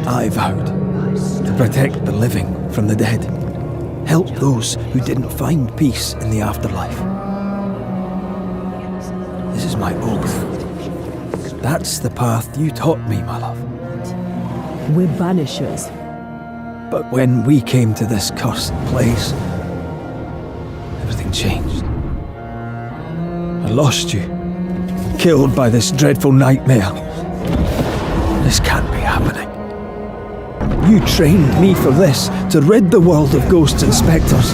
I vowed to protect the living from the dead. Help those who didn't find peace in the afterlife. This is my oath. That's the path you taught me, my love. We're Banishers. But when we came to this cursed place, everything changed. I lost you, killed by this dreadful nightmare. This can't be happening. You trained me for this, to rid the world of ghosts and spectres.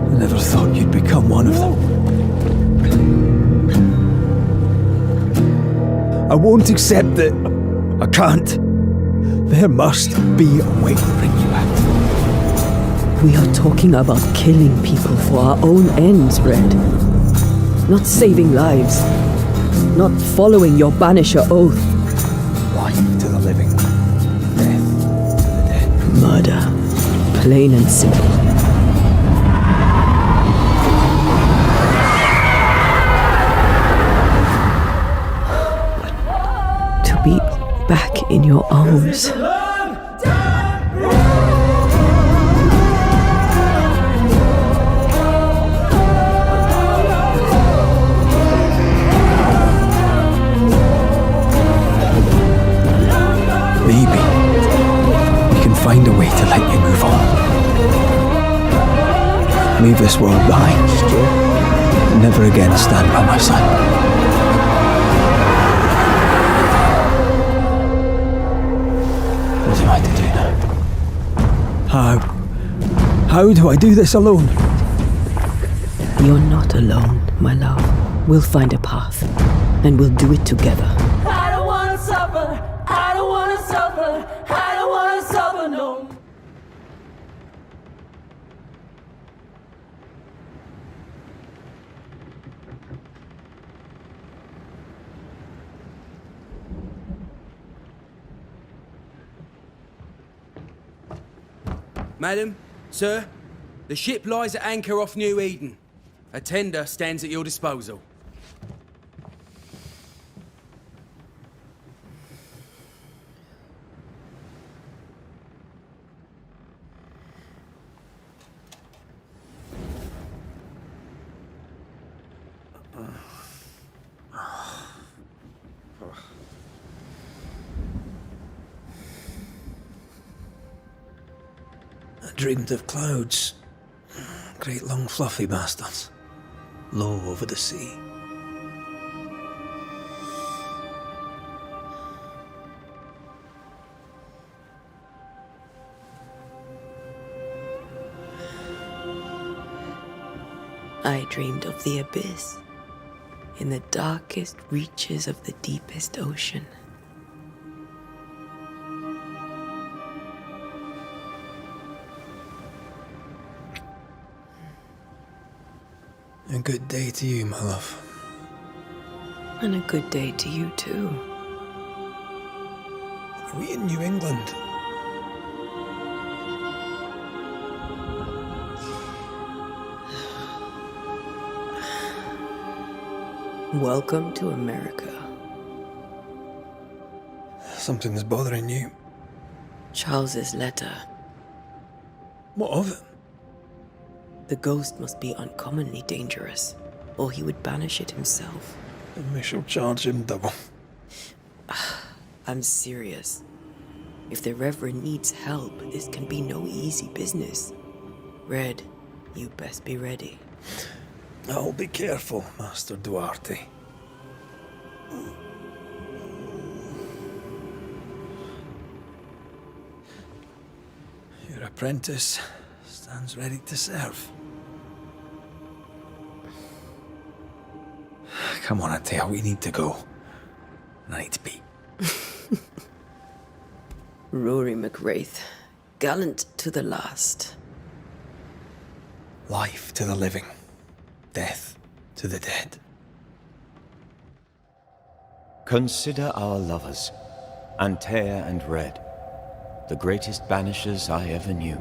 I never thought you'd become one of them. I won't accept it. I can't. There must be a way to bring you back. We are talking about killing people for our own ends, Red. Not saving lives. Not following your Banisher oath. Life to the living, death to the dead. Murder. Plain and simple. But to be back in your arms. Maybe we can find a way to let you move on. Leave this world behind, and never again stand by my side. What am I to do now? How do I do this alone? You're not alone, my love. We'll find a path, and we'll do it together. I don't wanna suffer. I don't wanna suffer. I don't wanna suffer no more. Madam, sir, the ship lies at anchor off New Eden. A tender stands at your disposal. I dreamed of clouds. Great long fluffy bastards. Low over the sea. I dreamed of the abyss, in the darkest reaches of the deepest ocean. A good day to you, my love. And a good day to you, too. Are we in New England? Welcome to America. Something's bothering you. Charles's letter. What of it? The ghost must be uncommonly dangerous, or he would banish it himself. And we shall charge him double. I'm serious. If the Reverend needs help, this can be no easy business. Red, you best be ready. I'll be careful, Master Duarte. Your apprentice stands ready to serve. Come on, Atea, we need to go. I need to be. Rory McWraith, gallant to the last. Life to the living, death to the dead. Consider our lovers, Antea and Red, the greatest banishers I ever knew.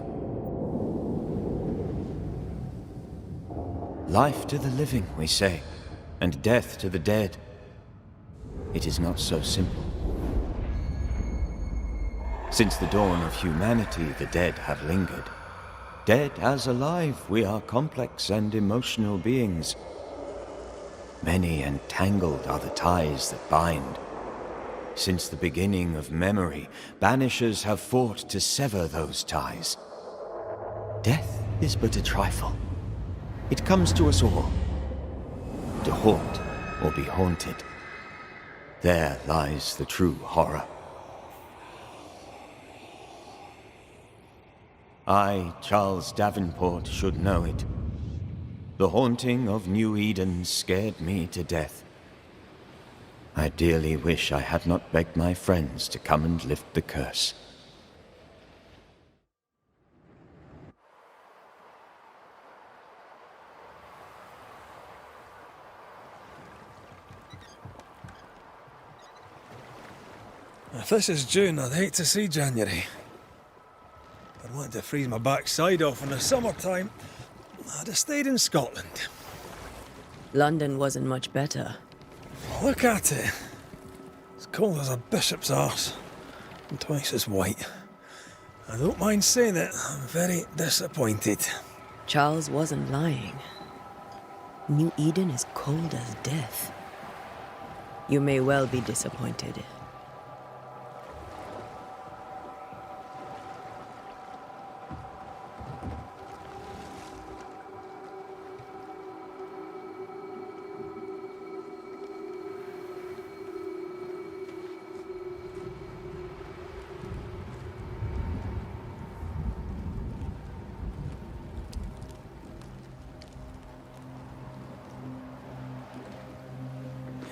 Life to the living, we say, and death to the dead. it is not so simple. Since the dawn of humanity, the dead have lingered. Dead as alive, we are complex and emotional beings. Many and tangled are the ties that bind. Since the beginning of memory, Banishers have fought to sever those ties. Death is but a trifle. It comes to us all. To haunt or be haunted. There lies the true horror. I, Charles Davenport, should know it. The haunting of New Eden scared me to death. I dearly wish I had not begged my friends to come and lift the curse. If this is June, I'd hate to see January. I'd want to freeze my backside off in the summertime. I'd have stayed in Scotland. London wasn't much better. Look at it. It's cold as a bishop's arse, and twice as white. I don't mind saying it, I'm very disappointed. Charles wasn't lying. New Eden is cold as death. You may well be disappointed.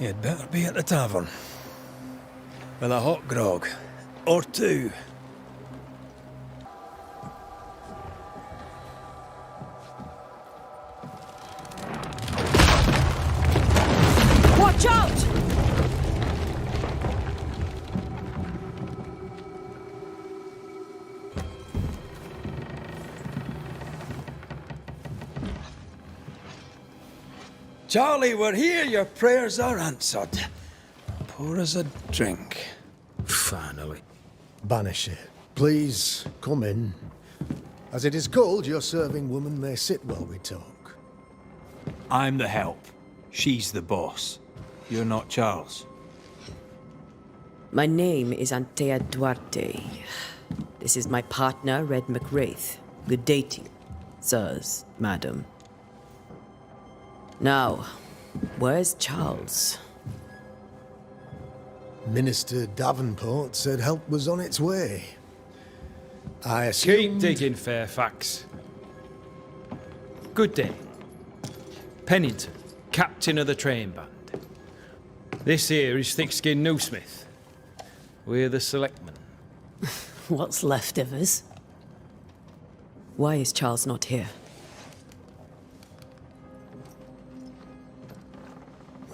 You'd better be at the tavern. With a hot grog. Or two. Watch out! Charlie, we're here. Your prayers are answered. Pour us a drink. Finally. Banisher, please come in. As it is cold, your serving woman may sit while we talk. I'm the help. She's the boss. You're not Charles. My name is Antea Duarte. This is my partner, Red McWraith. Good day to you, sirs, madam. Now, where's Charles? Minister Davenport said help was on its way. I assumed... Keep digging, Fairfax. Good day. Pennington, captain of the train band. This here is Thick-Skinned Newsmith. We're the selectmen. What's left of us? Why is Charles not here?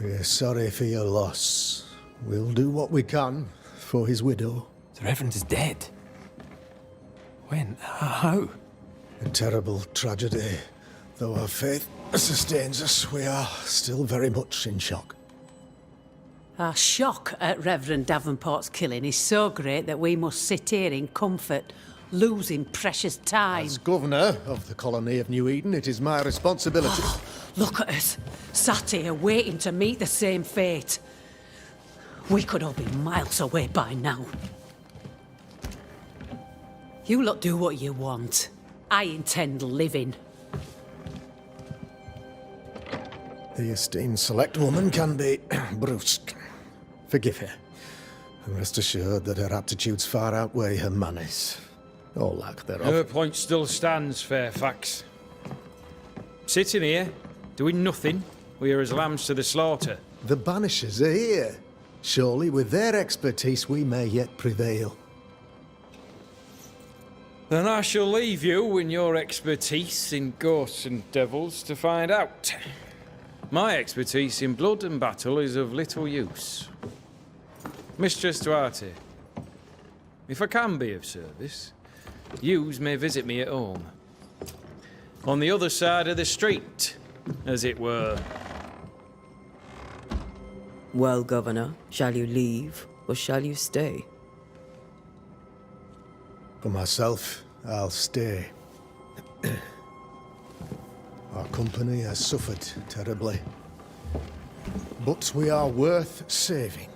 We're sorry for your loss. We'll do what we can for his widow. The Reverend is dead. When? How? A terrible tragedy. Though our faith sustains us, we are still very much in shock. Our shock at Reverend Davenport's killing is so great that we must sit here in comfort, losing precious time. As governor of the colony of New Eden, it is my responsibility. Look at us, sat here waiting to meet the same fate. We could all be miles away by now. You lot do what you want. I intend living. The esteemed select woman can be brusque. Forgive her. And rest assured that her aptitudes far outweigh her manners. Or lack thereof. Her point still stands, Fairfax. Sitting here, doing nothing, we are as lambs to the slaughter. The Banishers are here. Surely with their expertise we may yet prevail. Then I shall leave you and your expertise in ghosts and devils to find out. My expertise in blood and battle is of little use. Mistress Duarte, if I can be of service, yous may visit me at home. On the other side of the street, as it were. Well, Governor, shall you leave or shall you stay? For myself, I'll stay. Our company has suffered terribly. But we are worth saving.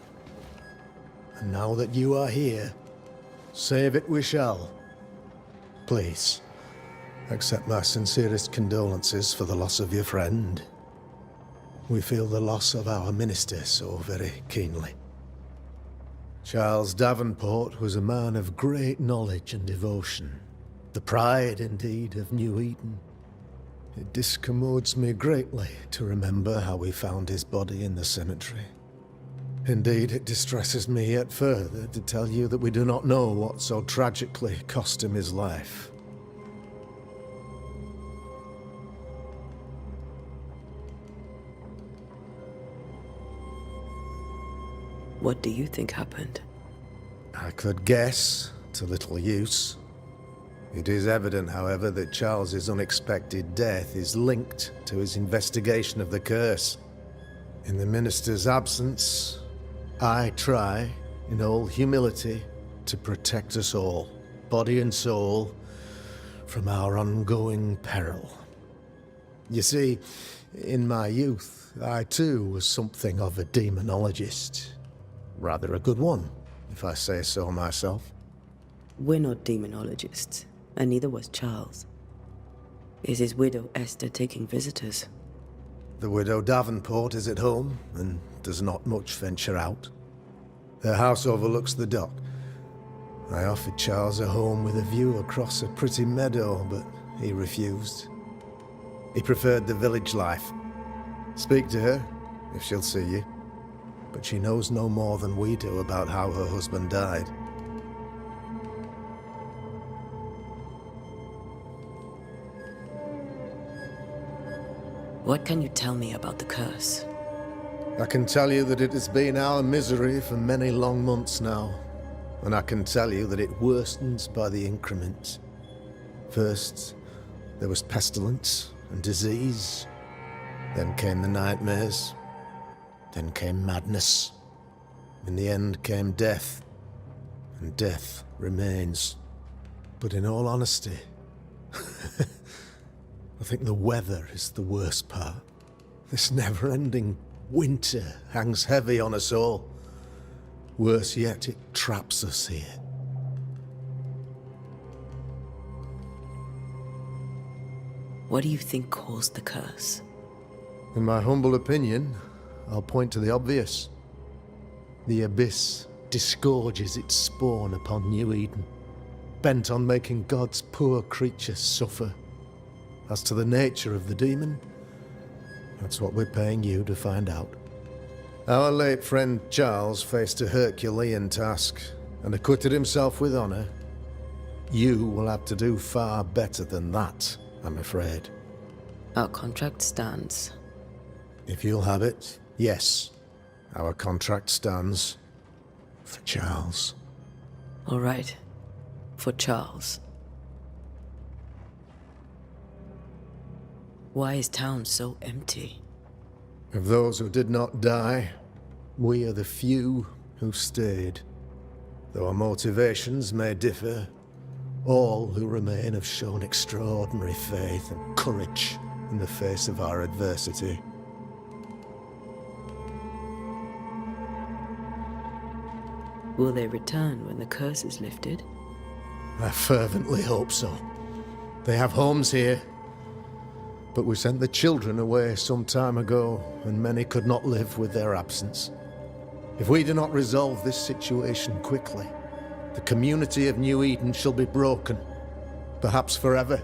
And now that you are here, save it we shall. Please, accept my sincerest condolences for the loss of your friend. We feel the loss of our minister so very keenly. Charles Davenport was a man of great knowledge and devotion. The pride, indeed, of New Eden. It discommodes me greatly to remember how we found his body in the cemetery. Indeed, it distresses me yet further to tell you that we do not know what so tragically cost him his life. What do you think happened? I could guess, to little use. It is evident, however, that Charles's unexpected death is linked to his investigation of the curse. In the minister's absence, I try, in all humility, to protect us all, body and soul, from our ongoing peril. You see, in my youth, I too was something of a demonologist. Rather a good one, if I say so myself. We're not demonologists, and neither was Charles. Is his widow Esther taking visitors? The widow Davenport is at home, and does not much venture out. Her house overlooks the dock. I offered Charles a home with a view across a pretty meadow, but he refused. He preferred the village life. Speak to her, if she'll see you. But she knows no more than we do about how her husband died. What can you tell me about the curse? I can tell you that it has been our misery for many long months now. And I can tell you that it worsens by the increment. First, there was pestilence and disease. Then came the nightmares. Then came madness. In the end came death. And death remains. But in all honesty, I think the weather is the worst part. This never-ending winter hangs heavy on us all. Worse yet, it traps us here. What do you think caused the curse? In my humble opinion, I'll point to the obvious. The Abyss disgorges its spawn upon New Eden, bent on making God's poor creatures suffer. As to the nature of the demon, that's what we're paying you to find out. Our late friend Charles faced a Herculean task and acquitted himself with honor. You will have to do far better than that, I'm afraid. Our contract stands. If you'll have it, yes. Our contract stands for Charles. All right. For Charles. Why is town so empty? Of those who did not die, we are the few who stayed. Though our motivations may differ, all who remain have shown extraordinary faith and courage in the face of our adversity. Will they return when the curse is lifted? I fervently hope so. They have homes here. But we sent the children away some time ago, and many could not live with their absence. If we do not resolve this situation quickly, the community of New Eden shall be broken, perhaps forever.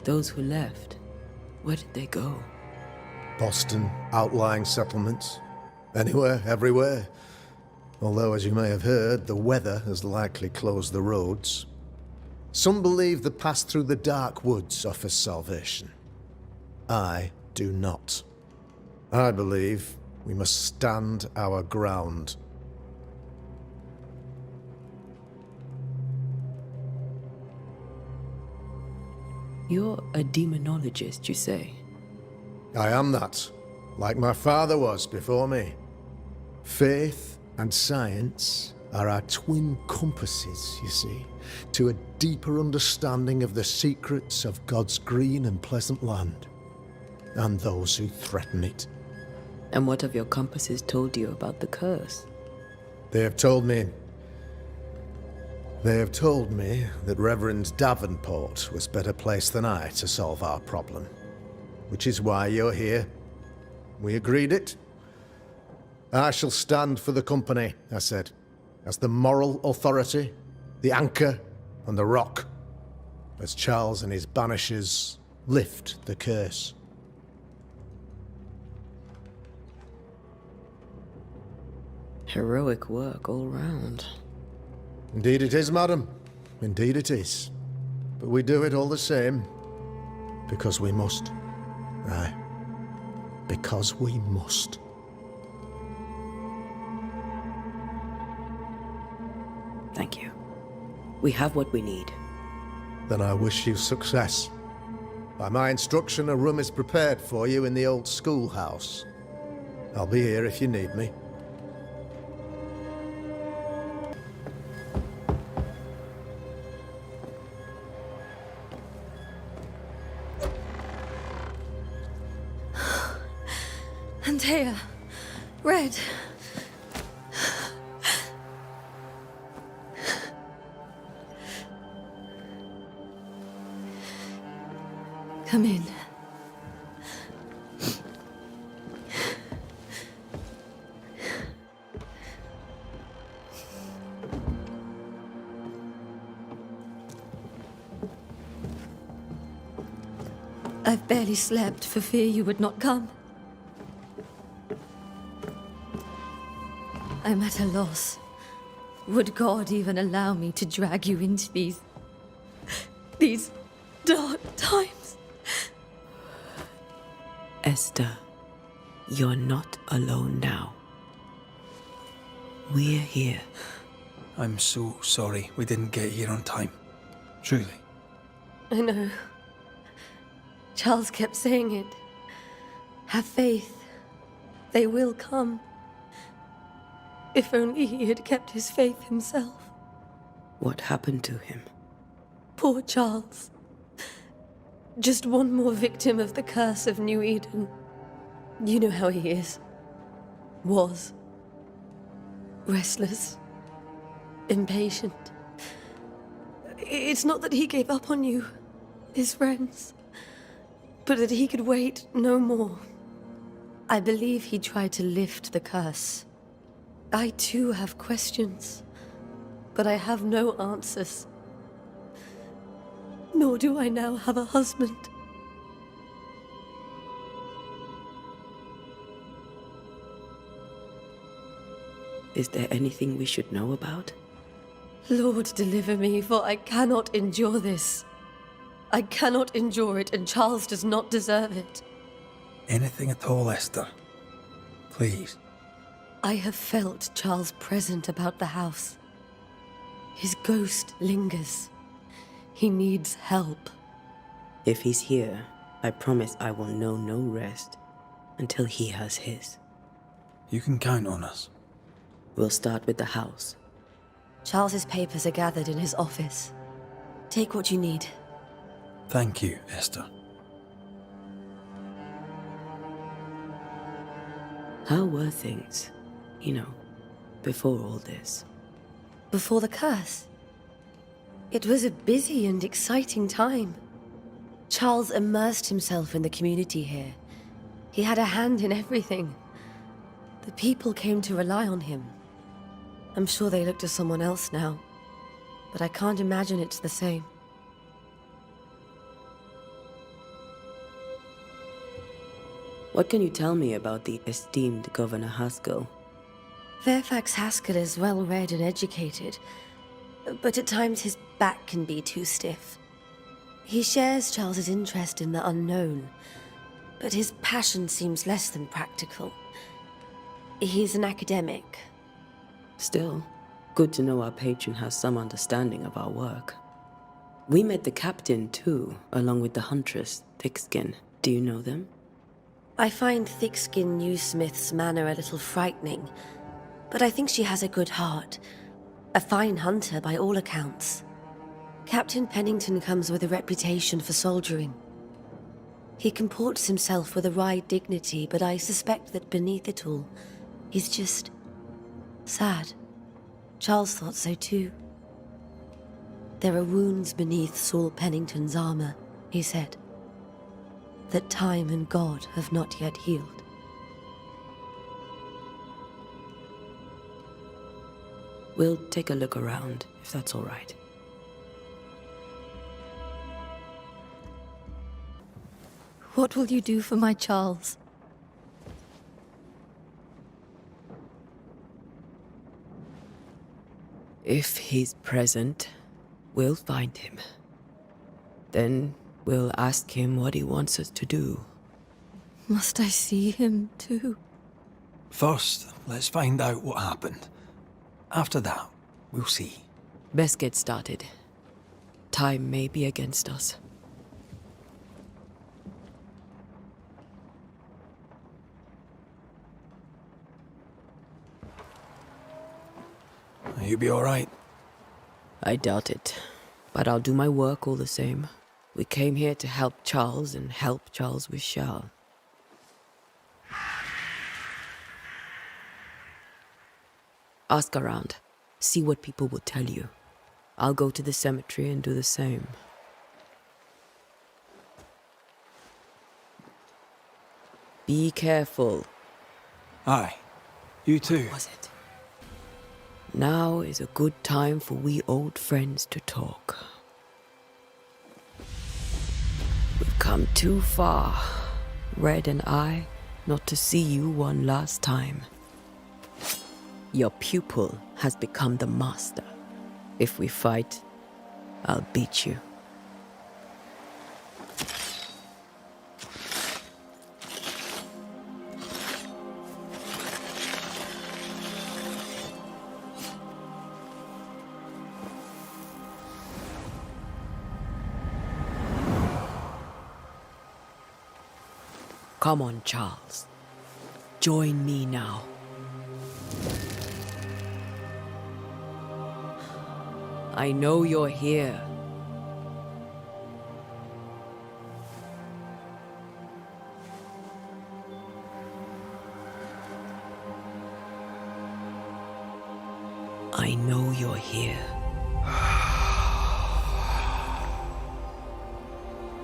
Those who left, where did they go? Boston, outlying settlements. Anywhere, everywhere. Although, as you may have heard, the weather has likely closed the roads. Some believe the path through the dark woods offers salvation. I do not. I believe we must stand our ground. You're a demonologist, you say? I am that, like my father was before me. Faith and science are our twin compasses, you see, to a deeper understanding of the secrets of God's green and pleasant land, and those who threaten it. And what have your compasses told you about the curse? They have told me that Reverend Davenport was better placed than I to solve our problem. Which is why you're here. We agreed it. I shall stand for the company, I said, as the moral authority, the anchor, and the rock, as Charles and his Banishers lift the curse. Heroic work all round. Indeed it is, madam. Indeed it is. But we do it all the same, because we must. Aye. Because we must. Thank you. We have what we need. Then I wish you success. By my instruction, a room is prepared for you in the old schoolhouse. I'll be here if you need me. Antea, Red. Come in. I've barely slept for fear you would not come. I'm at a loss. Would God even allow me to drag you into these dark times? Esther, you're not alone now. We're here. I'm so sorry we didn't get here on time. Truly. I know. Charles kept saying it. Have faith. They will come. If only he had kept his faith himself. What happened to him? Poor Charles. Just one more victim of the curse of New Eden. You know how he is. Was. Restless. Impatient. It's not that he gave up on you, his friends, but that he could wait no more. I believe he tried to lift the curse. I too have questions, but I have no answers. Nor do I now have a husband. Is there anything we should know about? Lord, deliver me, for I cannot endure this. I cannot endure it, and Charles does not deserve it. Anything at all, Esther. Please. I have felt Charles present about the house. His ghost lingers. He needs help. If he's here, I promise I will know no rest until he has his. You can count on us. We'll start with the house. Charles's papers are gathered in his office. Take what you need. Thank you, Esther. How were things, before all this? Before the curse? It was a busy and exciting time. Charles immersed himself in the community here. He had a hand in everything. The people came to rely on him. I'm sure they look to someone else now, but I can't imagine it's the same. What can you tell me about the esteemed Governor Haskell? Fairfax Haskell is well read and educated, but at times his back can be too stiff. He shares Charles's interest in the unknown, but his passion seems less than practical. He's an academic. Still, good to know our patron has some understanding of our work. We met the captain too, along with the huntress, Thickskin. Do you know them? I find thick-skinned Newsmith's manner a little frightening, but I think she has a good heart. A fine hunter by all accounts. Captain Pennington comes with a reputation for soldiering. He comports himself with a wry dignity, but I suspect that beneath it all, he's just sad. Charles thought so too. There are wounds beneath Saul Pennington's armor, he said, that time and God have not yet healed. We'll take a look around, if that's all right. What will you do for my Charles? If he's present, we'll find him. Then we'll ask him what he wants us to do. Must I see him too? First, let's find out what happened. After that, we'll see. Best get started. Time may be against us. You be all right? I doubt it, but I'll do my work all the same. We came here to help Charles, and help Charles we shall. Ask around. See what people will tell you. I'll go to the cemetery and do the same. Be careful. Aye. You too. What was it? Now is a good time for we old friends to talk. We've come too far, Red and I, not to see you one last time. Your pupil has become the master. If we fight, I'll beat you. Come on, Charles. Join me now. I know you're here. I know you're here.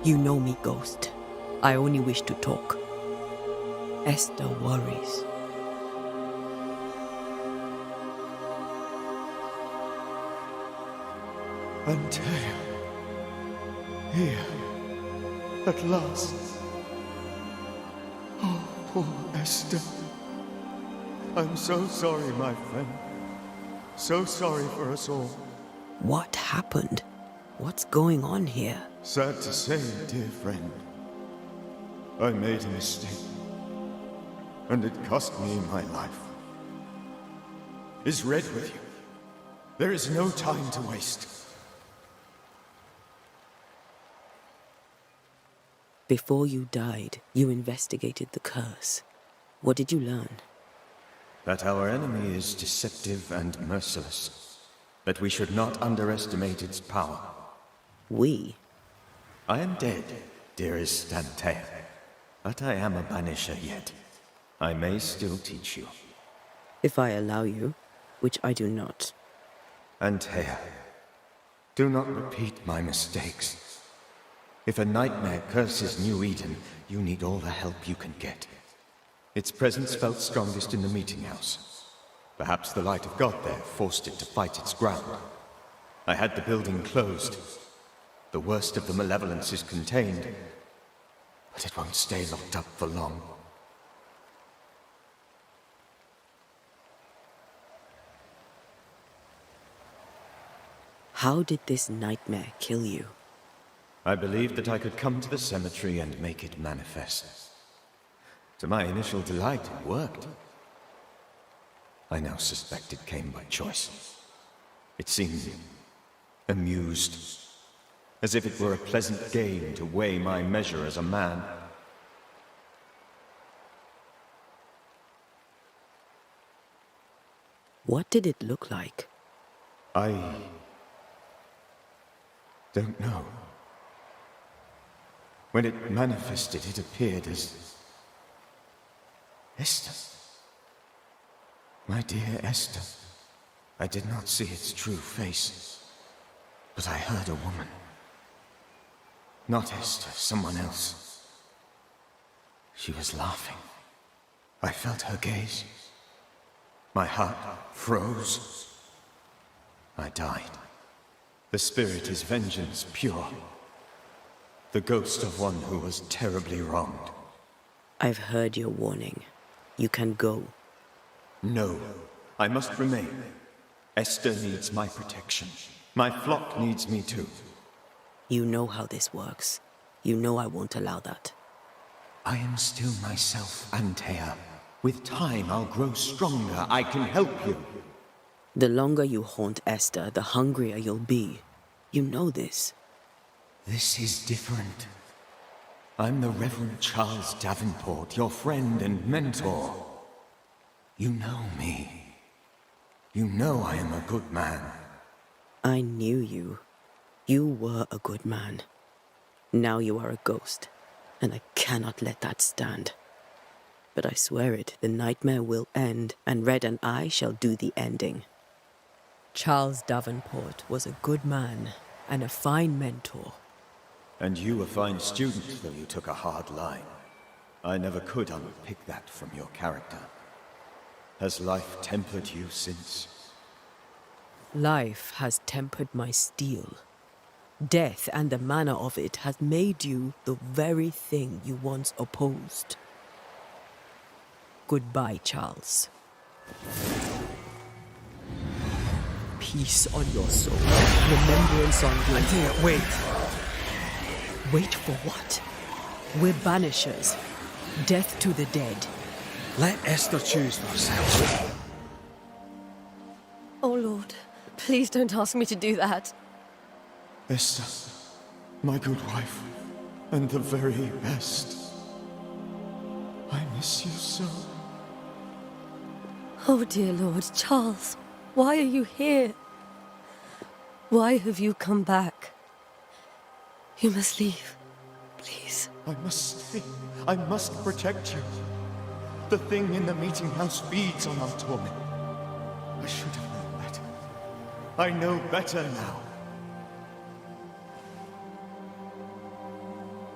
You know me, Ghost. I only wish to talk. Esther worries. Antea. Here. At last. Oh, poor Esther. I'm so sorry, my friend. So sorry for us all. What happened? What's going on here? Sad to say, dear friend. I made a mistake. And it cost me my life. Is Red with you? There is no time to waste. Before you died, you investigated the curse. What did you learn? That our enemy is deceptive and merciless. That we should not underestimate its power. We? I am dead, dearest Antea. But I am a Banisher yet. I may still teach you. If I allow you, which I do not. Antea, do not repeat my mistakes. If a nightmare curses New Eden, you need all the help you can get. Its presence felt strongest in the meeting house. Perhaps the light of God there forced it to fight its ground. I had the building closed. The worst of the malevolence is contained, but it won't stay locked up for long. How did this nightmare kill you? I believed that I could come to the cemetery and make it manifest. To my initial delight, it worked. I now suspect it came by choice. It seemed amused, as if it were a pleasant game to weigh my measure as a man. What did it look like? I don't know. When it manifested, it appeared as Esther. My dear Esther. I did not see its true face, but I heard a woman. Not Esther, someone else. She was laughing. I felt her gaze. My heart froze. I died. The spirit is vengeance pure. The ghost of one who was terribly wronged. I've heard your warning. You can go. No, I must remain. Esther needs my protection. My flock needs me too. You know how this works. You know I won't allow that. I am still myself, Antea. With time, I'll grow stronger. I can help you. The longer you haunt Esther, the hungrier you'll be. You know this. This is different. I'm the Reverend Charles Davenport, your friend and mentor. You know me. You know I am a good man. I knew you. You were a good man. Now you are a ghost, and I cannot let that stand. But I swear it, the nightmare will end, and Red and I shall do the ending. Charles Davenport was a good man and a fine mentor. And you a fine student, though you took a hard line. I never could unpick that from your character. Has life tempered you since? Life has tempered my steel. Death and the manner of it has made you the very thing you once opposed. Goodbye, Charles. Peace on your soul. Remembrance on your... Antea, wait. Wait for what? We're banishers. Death to the dead. Let Esther choose for herself. Oh, Lord. Please don't ask me to do that. Esther, my good wife, and the very best. I miss you so. Oh, dear Lord. Charles, why are you here? Why have you come back? You must leave. Please. I must stay. I must protect you. The thing in the meeting house feeds on our torment. I should have known better. I know better now.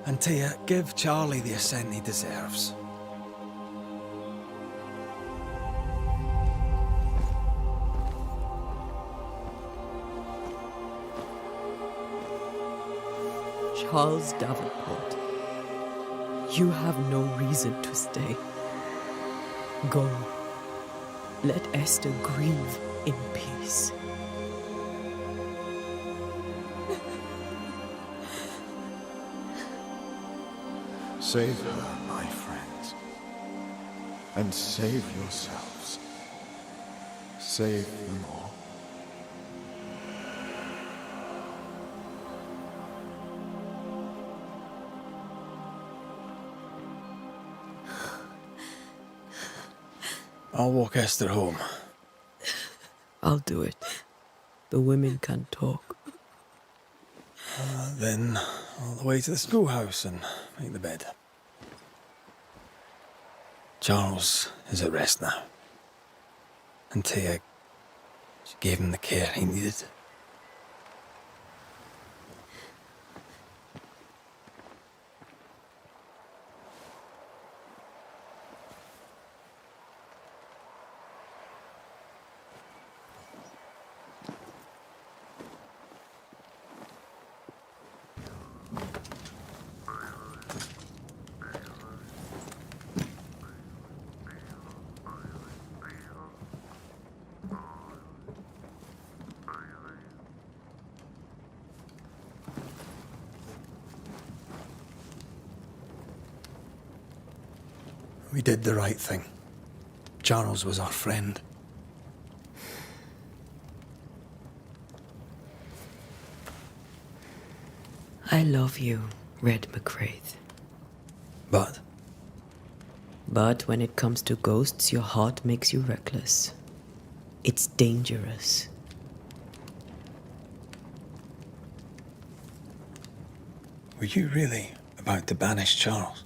Antea, give Charlie the ascent he deserves. Charles Davenport, you have no reason to stay. Go. Let Esther grieve in peace. Save her, my friends. And save yourselves. Save them all. I'll walk Esther home. I'll do it. The women can talk. Then all the way to the schoolhouse and make the bed. Charles is at rest now. Antea, she gave him the care he needed. We did the right thing. Charles was our friend. I love you, Red McCraith. But But when it comes to ghosts, your heart makes you reckless. It's dangerous. Were you really about to banish Charles?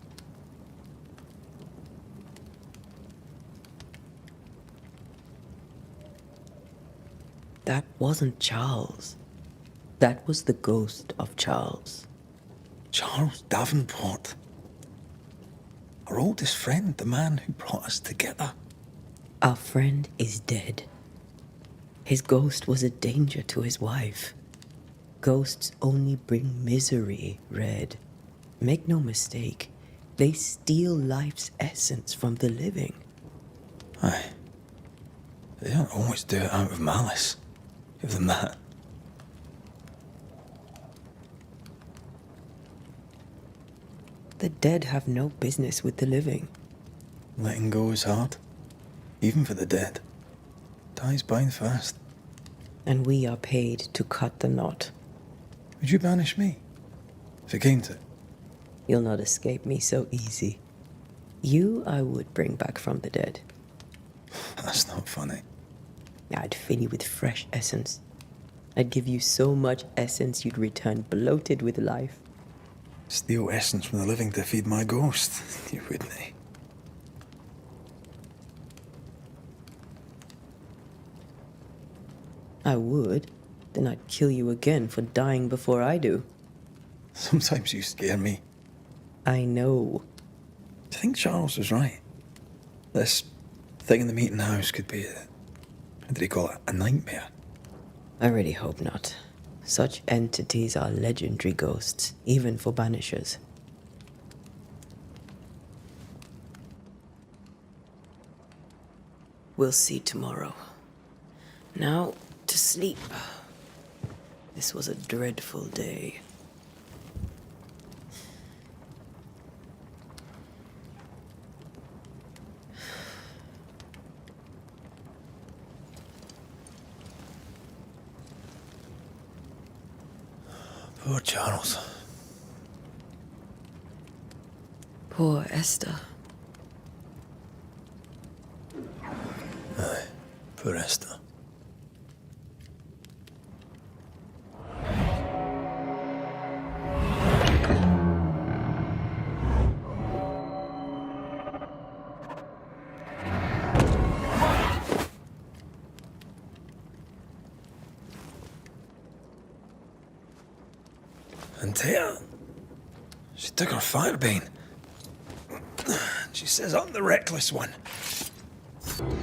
That wasn't Charles. That was the ghost of Charles. Charles Davenport. Our oldest friend, the man who brought us together. Our friend is dead. His ghost was a danger to his wife. Ghosts only bring misery, Red. Make no mistake, they steal life's essence from the living. Aye. They don't always do it out of malice. Give them that. The dead have no business with the living. Letting go is hard. Even for the dead. Ties bind fast. And we are paid to cut the knot. Would you banish me? If it came to it? You'll not escape me so easy. You I would bring back from the dead. That's not funny. I'd fill you with fresh essence. I'd give you so much essence you'd return bloated with life. Steal essence from the living to feed my ghost. You wouldn't, eh? I would. Then I'd kill you again for dying before I do. Sometimes you scare me. I know. Do you think Charles was right? This thing in the meeting house could be what did he call it? A nightmare? I really hope not. Such entities are legendary ghosts, even for Banishers. We'll see tomorrow. Now, to sleep. This was a dreadful day. Poor Charles. Poor Esther. Aye, poor Esther. And Tia, she took her firebane. She says I'm the reckless one. 3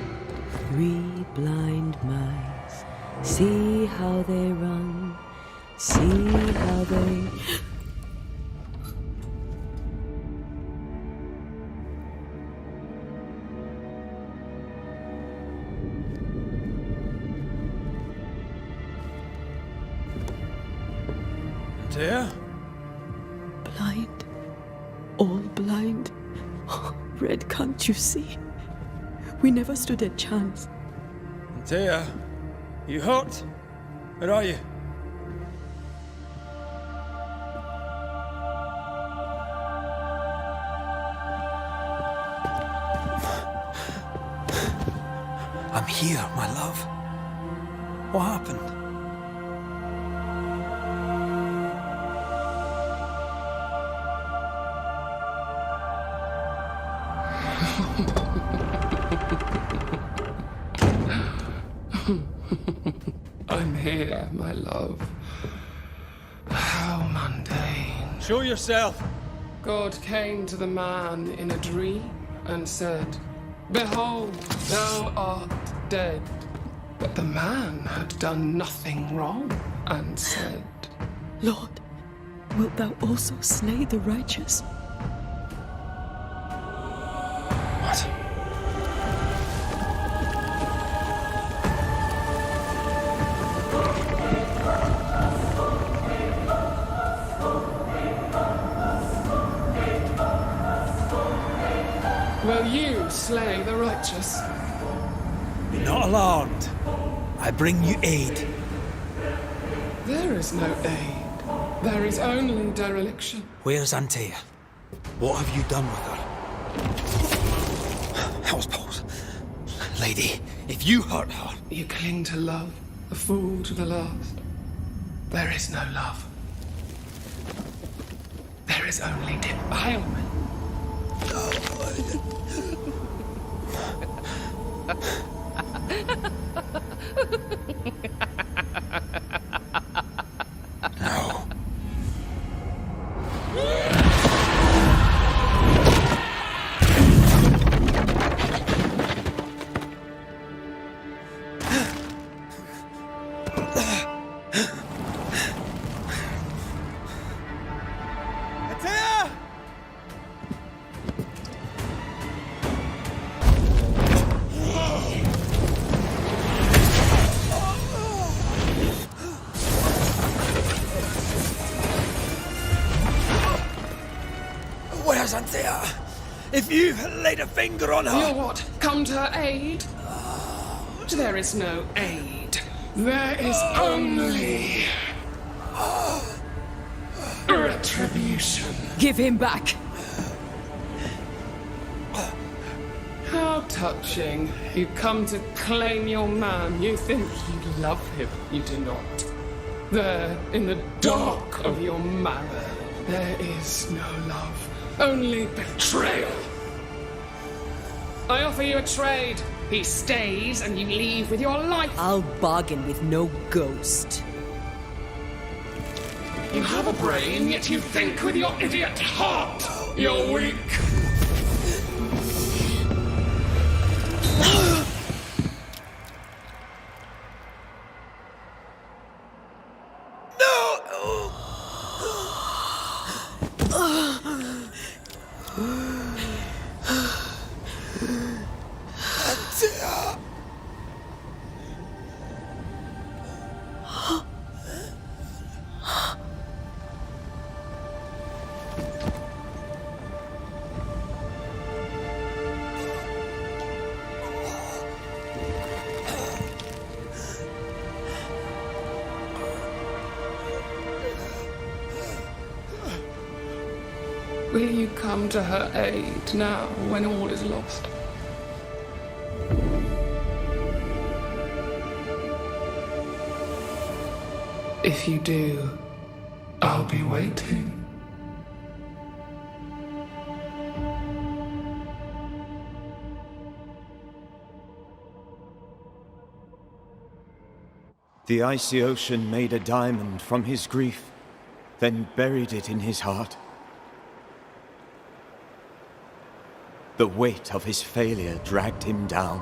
blind mice, see how they run, see how they... Tia? Blind. All blind. Red, can't you see? We never stood a chance. Tia, you hurt? Where are you? I'm here, my love. What happened? I'm here, my love. How mundane. Show yourself. God came to the man in a dream and said, "Behold, thou art dead." But the man had done nothing wrong and said, Lord, wilt thou also slay the righteous? What? "Will you slay the righteous?" Be not alarmed. I bring you aid. There is no aid. There is only dereliction. Where's Antea? What have you done with her? Hell's balls. Lady, if you hurt her... You cling to love, a fool to the last. There is no love. There is only defilement. No. Where's Anthea? If you laid a finger on her... You what? Come to her aid? There is no aid. There is only... retribution. Give him back! How touching. You come to claim your man. You think you love him. You do not. There, in the dark of your marrow, there is no love. Only betrayal. I offer you a trade. He stays and you leave with your life. I'll bargain with no ghost. You have a brain, yet you think with your idiot heart. You're weak. Will you come to her aid now, when all is lost? If you do, I'll be waiting. The icy ocean made a diamond from his grief, then buried it in his heart. The weight of his failure dragged him down.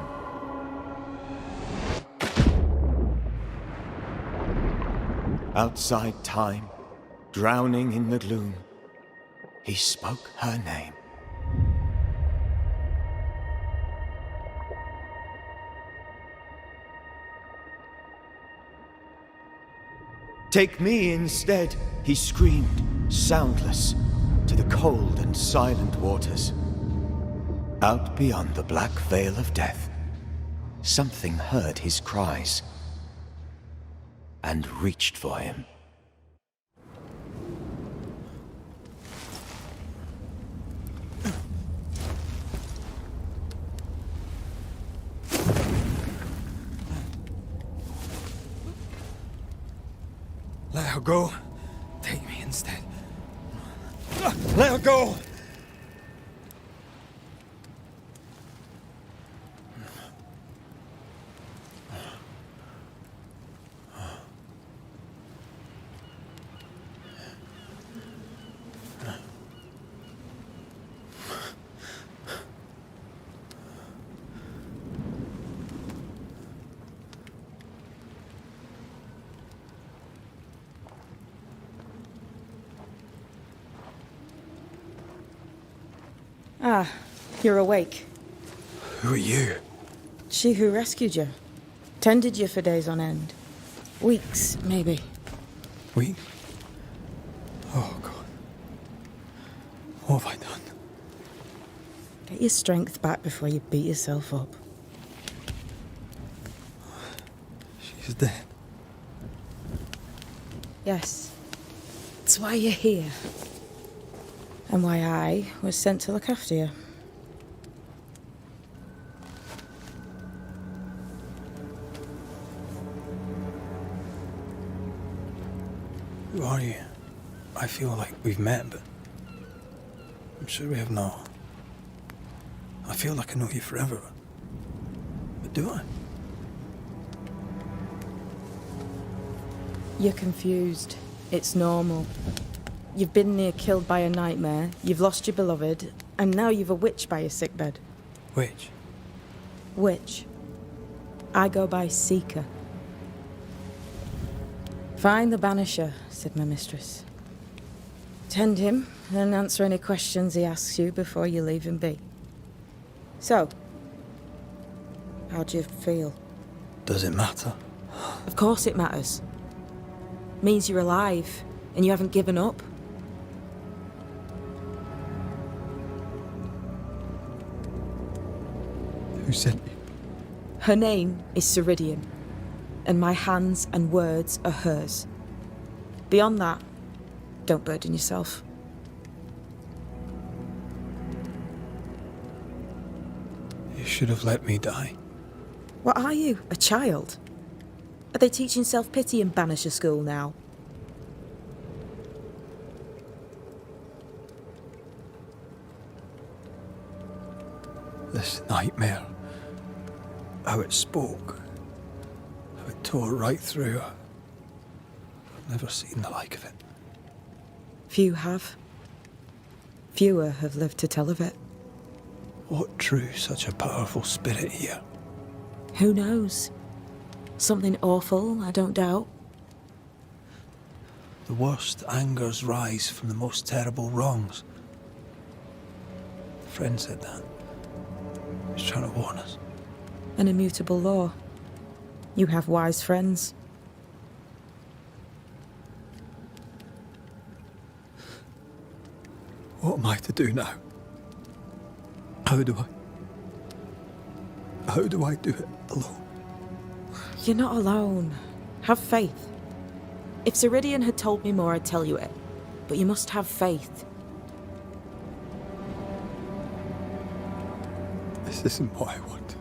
Outside time, drowning in the gloom, he spoke her name. Take me instead, he screamed, soundless, to the cold and silent waters. Out beyond the black veil of death, something heard his cries and reached for him. Let her go. Take me instead. Let her go! Ah, you're awake. Who are you? She who rescued you. Tended you for days on end. Weeks, maybe. We? Oh, God. What have I done? Get your strength back before you beat yourself up. She's dead. Yes. That's why you're here. And why I was sent to look after you. are you? I feel like we've met, but I'm sure we have not. I feel like I know you forever, but do I? You're confused. It's normal. You've been near killed by a nightmare, you've lost your beloved, and now you've a witch by your sickbed. Which? Witch. I go by Seeker. Find the Banisher, said my mistress. Tend him, and answer any questions he asks you before you leave him be. So, how do you feel? Does it matter? Of course it matters. Means you're alive, and you haven't given up. Who sent you? Her name is Ceridian, and my hands and words are hers. Beyond that, don't burden yourself. You should have let me die. What are you, a child? Are they teaching self-pity in Banisher school now? This nightmare, how it spoke, how it tore right through her. I've never seen the like of it. Few have. Fewer have lived to tell of it. What drew such a powerful spirit here? Who knows? Something awful, I don't doubt. The worst angers rise from the most terrible wrongs. The friend said that. He's trying to warn us. An immutable law. You have wise friends. What am I to do now? How do I do it alone? You're not alone. Have faith. If Ceridian had told me more, I'd tell you it. But you must have faith. This isn't what I want.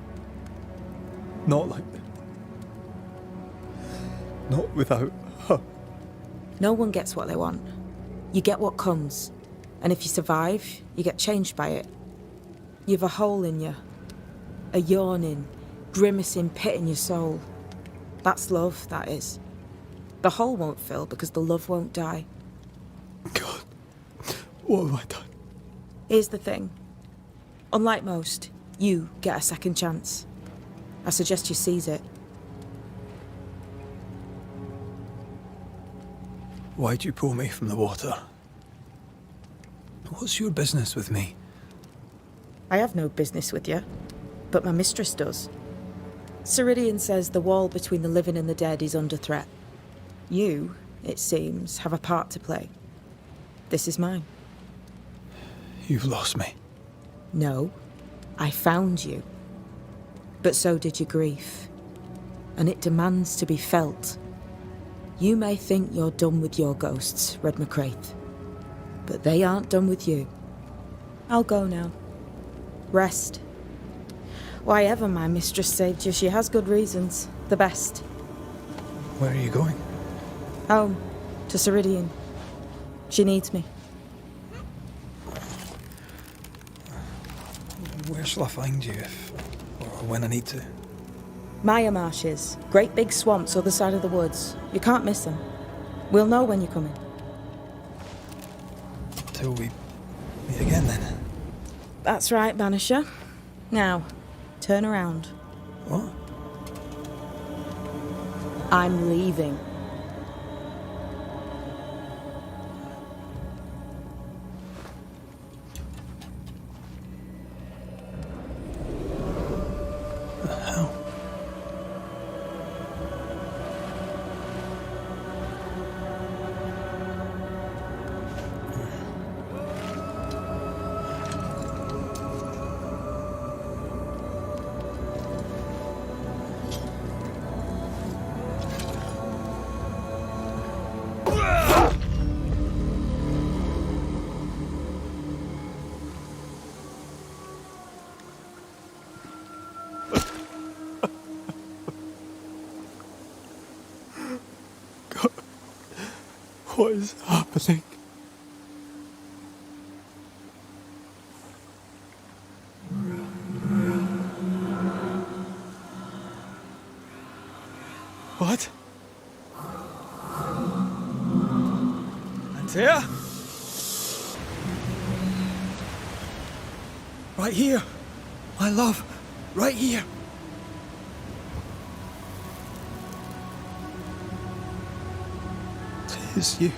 Not like this. Not without her. No one gets what they want. You get what comes. And if you survive, you get changed by it. You've a hole in you. A yawning, grimacing pit in your soul. That's love, that is. The hole won't fill because the love won't die. God, what have I done? Here's the thing. Unlike most, you get a second chance. I suggest you seize it. Why'd you pull me from the water? What's your business with me? I have no business with you, but my mistress does. Ceridian says the wall between the living and the dead is under threat. You, it seems, have a part to play. This is mine. You've lost me. No, I found you. But so did your grief. And it demands to be felt. You may think you're done with your ghosts, Red McCraith. But they aren't done with you. I'll go now. Rest. Why ever my mistress saved you, she has good reasons. The best. Where are you going? Home. To Ceridian. She needs me. Where shall I find you if, or when I need to? Maya marshes. Great big swamps other side of the woods. You can't miss them. We'll know when you're coming. Till we meet again then. That's right, Banisher. Now, turn around. What? I'm leaving. The hell? What is happening? What? Antea? Right here. My love. Right here. It is you.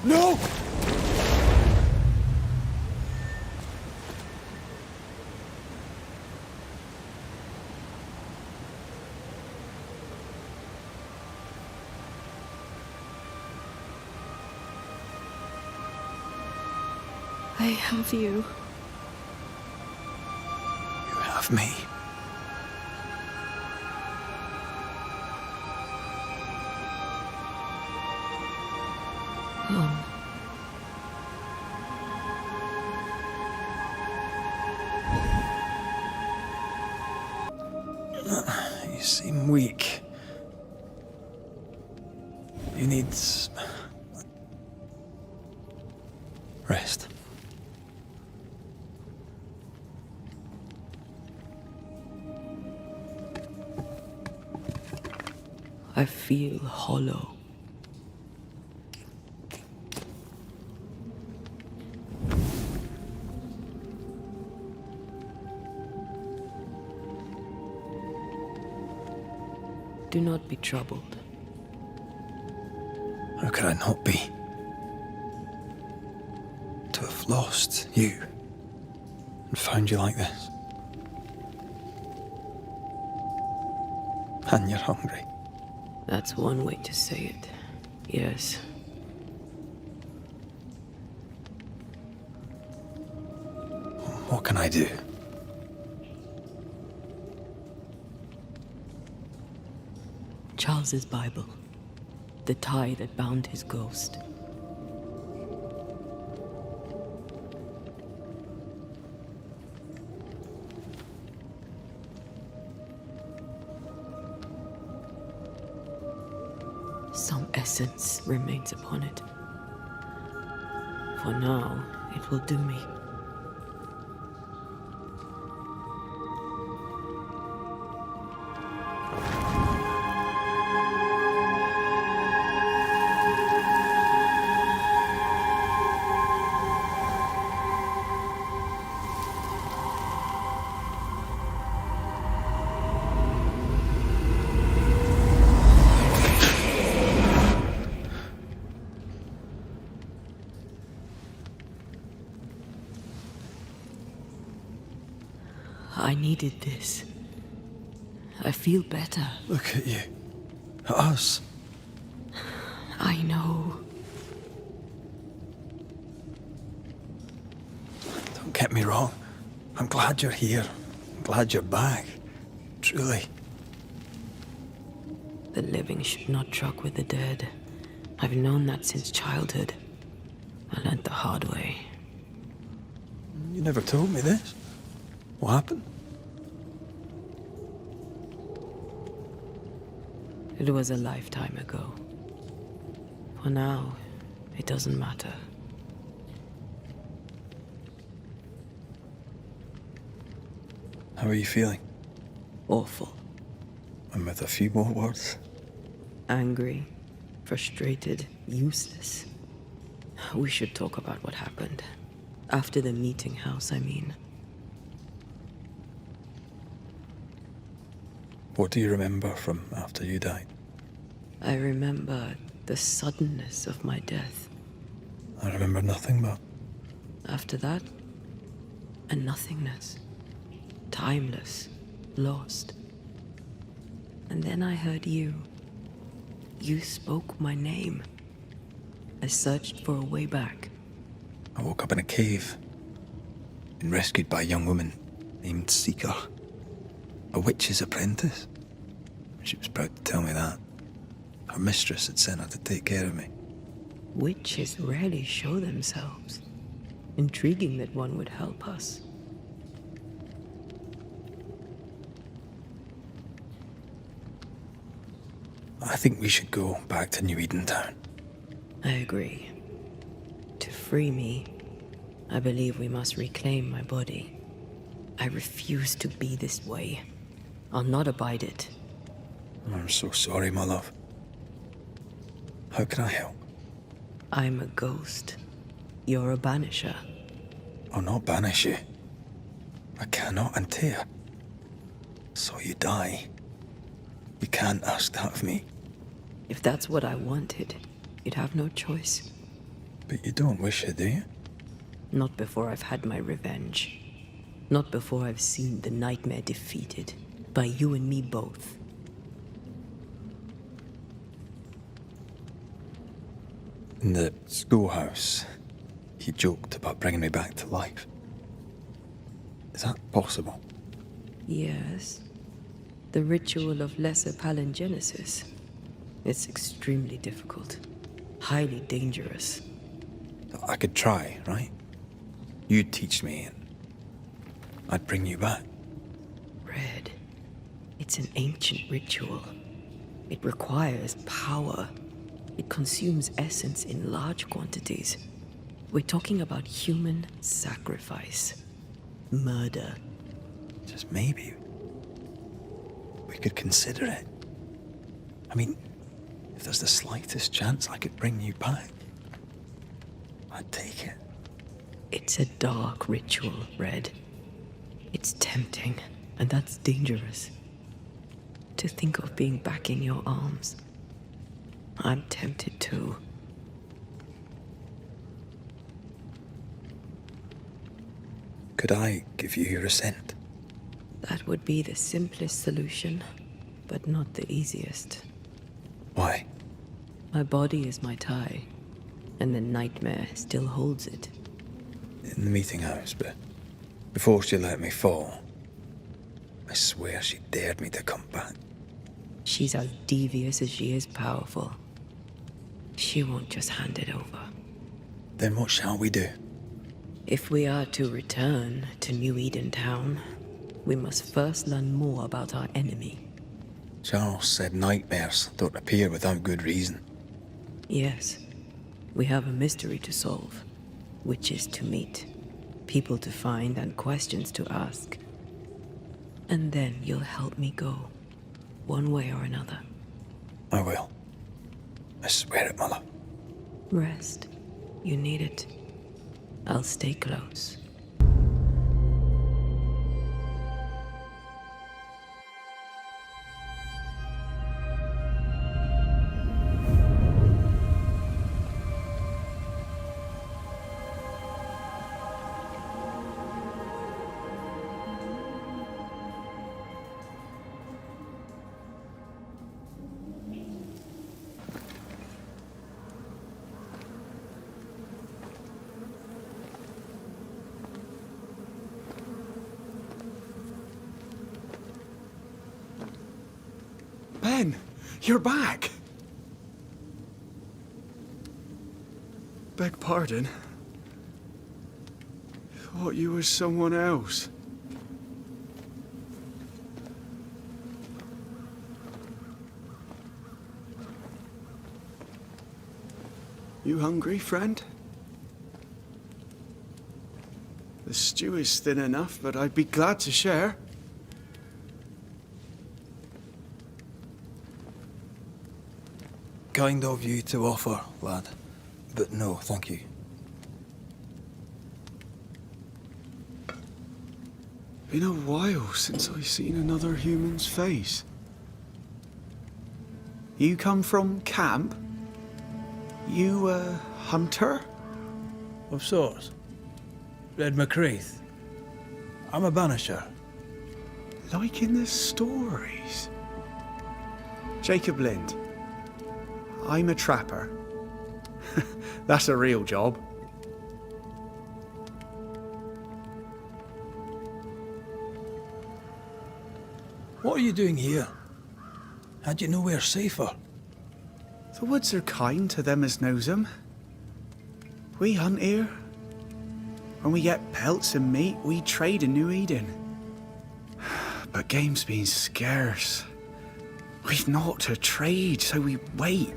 No! I have you. You have me. Mom. You seem weak. You need rest. I feel hollow. Do not be troubled. How could I not be? To have lost you and found you like this. And you're hungry. That's one way to say it. Yes. What can I do? Charles's Bible. The tie that bound his ghost. Some essence remains upon it. For now, it will do me. I needed this. I feel better. Look at you. At us. I know. Don't get me wrong. I'm glad you're here. I'm glad you're back. Truly. The living should not truck with the dead. I've known that since childhood. I learned the hard way. You never told me this. What happened? It was a lifetime ago. For now, it doesn't matter. How are you feeling? Awful. And with a few more words? Angry, frustrated, useless. We should talk about what happened. After the meeting house, I mean. What do you remember from after you died? I remember the suddenness of my death. I remember nothing but... After that, a nothingness. Timeless, lost. And then I heard you. You spoke my name. I searched for a way back. I woke up in a cave. Been rescued by a young woman named Seeker. A witch's apprentice. She was proud to tell me that. Her mistress had sent her to take care of me. Witches rarely show themselves. Intriguing that one would help us. I think we should go back to New Eden Town. I agree. To free me, I believe we must reclaim my body. I refuse to be this way. I'll not abide it. I'm so sorry, my love. How can I help? I'm a ghost. You're a banisher. I'll not banish you. I cannot Antea. So you die. You can't ask that of me. If that's what I wanted, you'd have no choice. But you don't wish it, do you? Not before I've had my revenge. Not before I've seen the nightmare defeated. By you and me both. In the schoolhouse, he joked about bringing me back to life. Is that possible? Yes. The ritual of lesser palingenesis. It's extremely difficult. Highly dangerous. I could try, right? You'd teach me and I'd bring you back. Red. It's an ancient ritual. It requires power. It consumes essence in large quantities. We're talking about human sacrifice. Murder. Just maybe we could consider it. I mean, if there's the slightest chance I could bring you back, I'd take it. It's a dark ritual, Red. It's tempting, and that's dangerous. To think of being back in your arms. I'm tempted too. Could I give you your assent? That would be the simplest solution, but not the easiest. Why? My body is my tie, and the nightmare still holds it. In the meeting house, but before she let me fall, I swear she dared me to come back. She's as devious as she is powerful. She won't just hand it over. Then what shall we do? If we are to return to New Eden Town, we must first learn more about our enemy. Charles said nightmares don't appear without good reason. Yes, we have a mystery to solve. Witches to meet, people to find, and questions to ask. And then you'll help me go, one way or another. I will. I swear it, Mother. Rest. You need it. I'll stay close. Ben, you're back! Beg pardon. Thought you was someone else. You hungry, friend? The stew is thin enough, but I'd be glad to share. Kind of you to offer, lad. But no, thank you. Been a while since I've seen another human's face. You come from camp? You a hunter? Of sorts. Red McCraith. I'm a banisher. Like in the stories. Jacob Lind. I'm a trapper. That's a real job. What are you doing here? Had you nowhere safer? The woods are kind to them as knows 'em. We hunt here. When we get pelts and meat, we trade in New Eden. But game's been scarce. We've naught to trade, so we wait.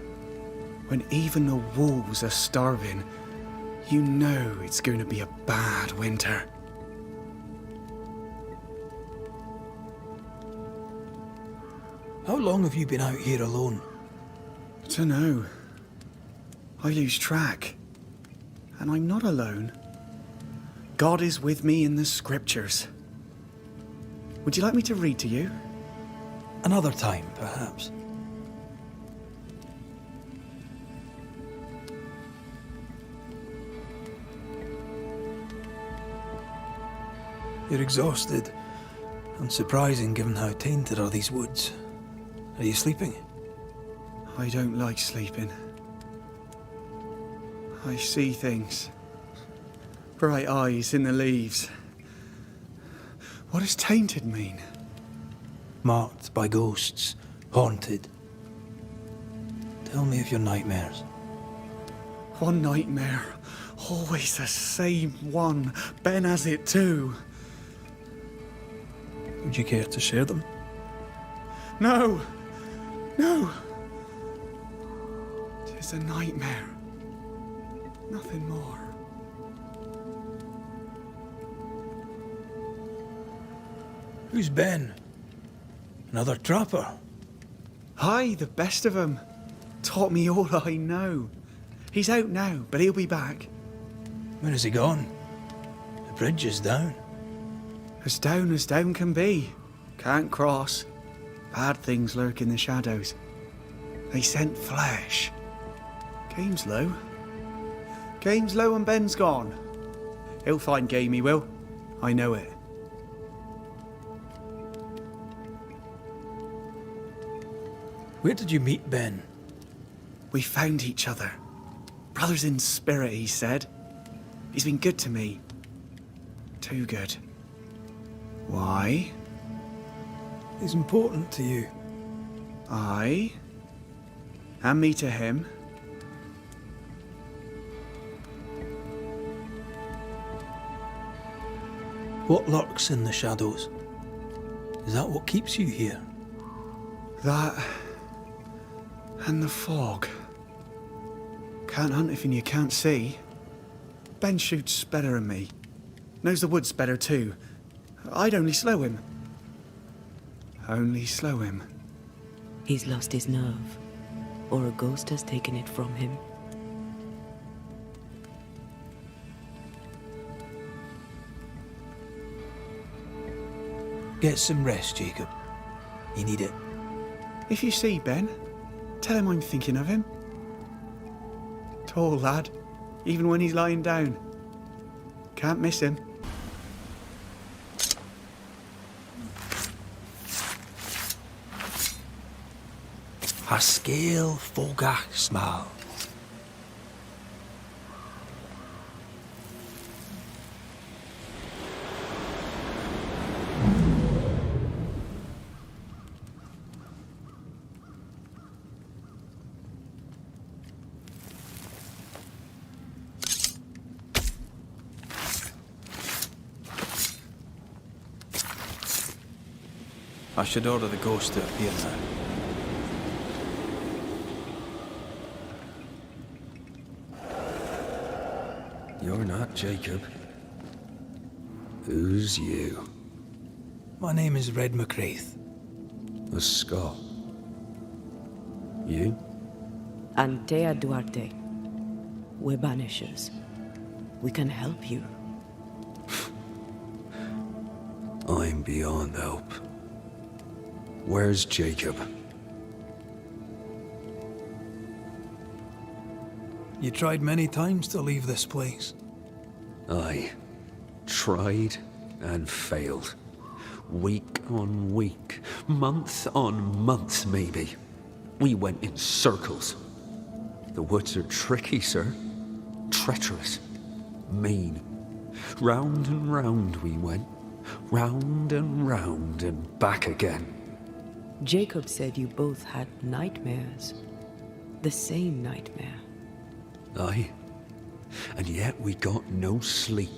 When even the wolves are starving, you know it's going to be a bad winter. How long have you been out here alone? Dunno. I lose track. And I'm not alone. God is with me in the scriptures. Would you like me to read to you? Another time, perhaps. You're exhausted. Unsurprising given how tainted are these woods. Are you sleeping? I don't like sleeping. I see things. Bright eyes in the leaves. What does tainted mean? Marked by ghosts. Haunted. Tell me of your nightmares. One nightmare. Always the same one. Ben has it too. Would you care to share them? No! No! 'Tis a nightmare. Nothing more. Who's Ben? Another trapper? Aye, the best of 'em. Taught me all I know. He's out now, but he'll be back. When is he gone? The bridge is down. As down can be. Can't cross. Bad things lurk in the shadows. They scent flesh. Game's low. Game's low and Ben's gone. He'll find game, he will. I know it. Where did you meet Ben? We found each other. Brothers in spirit, he said. He's been good to me. Too good. Why? He's important to you. Aye. And me to him. What lurks in the shadows? Is that what keeps you here? That... and the fog. Can't hunt if you can't see. Ben shoots better than me. Knows the woods better too. I'd only slow him. Only slow him. He's lost his nerve, or a ghost has taken it from him. Get some rest, Jacob. You need it. If you see Ben, tell him I'm thinking of him. Tall lad, even when he's lying down. Can't miss him. A scale fogach smile. I should order the ghost to appear now. You're not Jacob. Who's you? My name is Red McCraith. A Scot. You? Antea Duarte. We're Banishers. We can help you. I'm beyond help. Where's Jacob? You tried many times to leave this place. I tried and failed. Week on week, month on month maybe. We went in circles. The woods are tricky, sir. Treacherous. Mean. Round and round we went. Round and back again. Jacob said you both had nightmares. The same nightmare. Aye. And yet we got no sleep.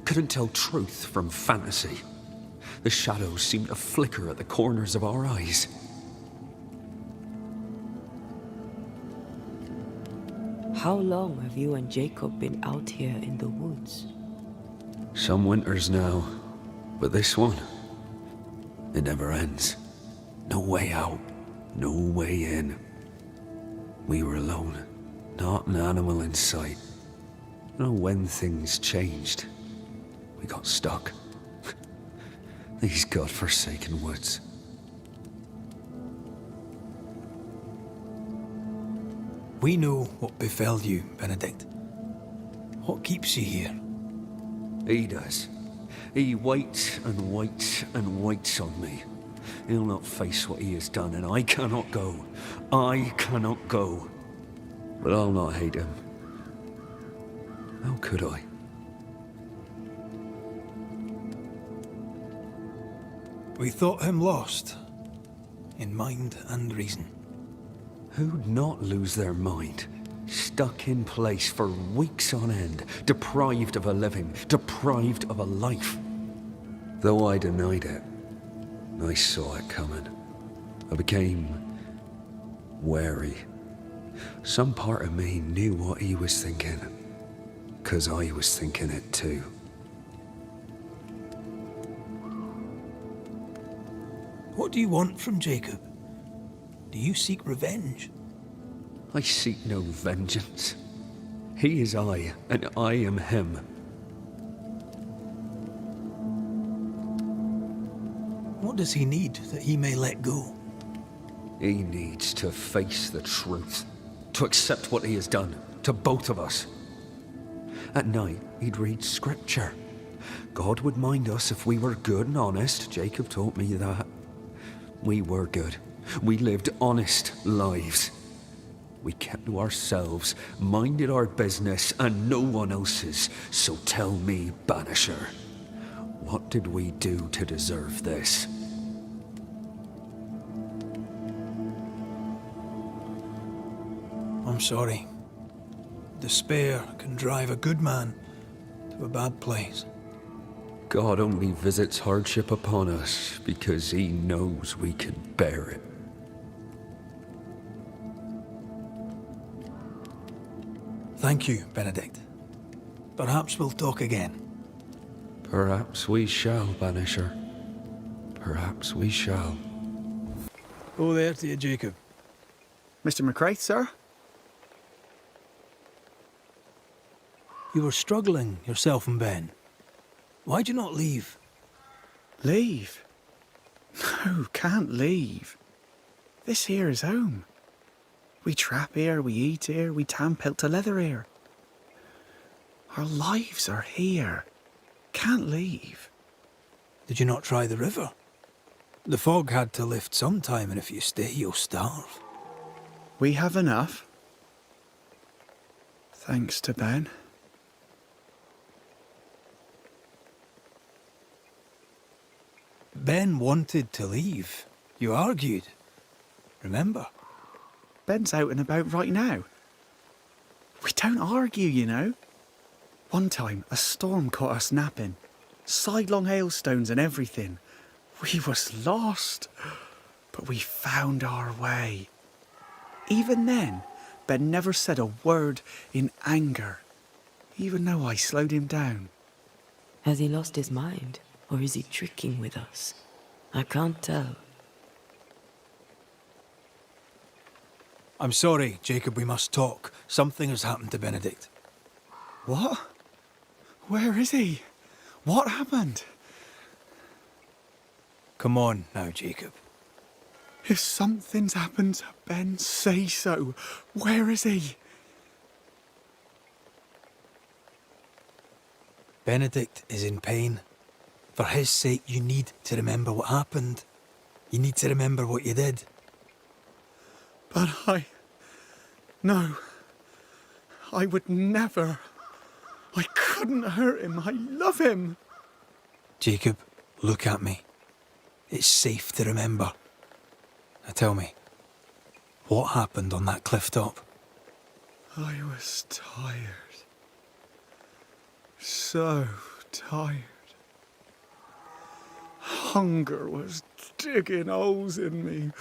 Couldn't tell truth from fantasy. The shadows seemed to flicker at the corners of our eyes. How long have you and Jacob been out here in the woods? Some winters now, but this one, it never ends. No way out, no way in. We were alone, not an animal in sight. You know, when things changed, we got stuck. These godforsaken woods. We know what befell you, Benedict. What keeps you here? He does. He waits and waits and waits on me. He'll not face what he has done, and I cannot go. I cannot go. But I'll not hate him. How could I? We thought him lost, in mind and reason. Who'd not lose their mind? Stuck in place for weeks on end, deprived of a living, deprived of a life. Though I denied it, I saw it coming. I became wary. Some part of me knew what he was thinking, 'cause I was thinking it too. What do you want from Jacob? Do you seek revenge? I seek no vengeance. He is I, and I am him. What does he need that he may let go? He needs to face the truth, to accept what he has done, to both of us. At night, he'd read scripture. God would mind us if we were good and honest. Jacob taught me that. We were good. We lived honest lives. We kept to ourselves, minded our business and no one else's. So tell me, Banisher, what did we do to deserve this? I'm sorry. Despair can drive a good man to a bad place. God only visits hardship upon us because he knows we can bear it. Thank you, Benedict. Perhaps we'll talk again. Perhaps we shall, Banisher. Perhaps we shall. Oh, there to you, Jacob. Mr. McCraith, sir? You were struggling, yourself and Ben. Why'd you not leave? Leave? No, can't leave. This here is home. We trap here, we eat here, we tan pelt to leather here. Our lives are here. Can't leave. Did you not try the river? The fog had to lift sometime, and if you stay, you'll starve. We have enough. Thanks to Ben. Ben wanted to leave. You argued. Remember? Ben's out and about right now. We don't argue, you know. One time, a storm caught us napping. Sidelong hailstones and everything. We was lost. But we found our way. Even then, Ben never said a word in anger. Even though I slowed him down. Has he lost his mind? Or is he tricking with us? I can't tell. I'm sorry, Jacob, we must talk. Something has happened to Benedict. What? Where is he? What happened? Come on now, Jacob. If something's happened to Ben, say so. Where is he? Benedict is in pain. For his sake, you need to remember what happened. You need to remember what you did. But No. I would never. I couldn't hurt him. I love him. Jacob, look at me. It's safe to remember. Now tell me, What happened on that cliff top? I was tired. So tired. Hunger was digging holes in me,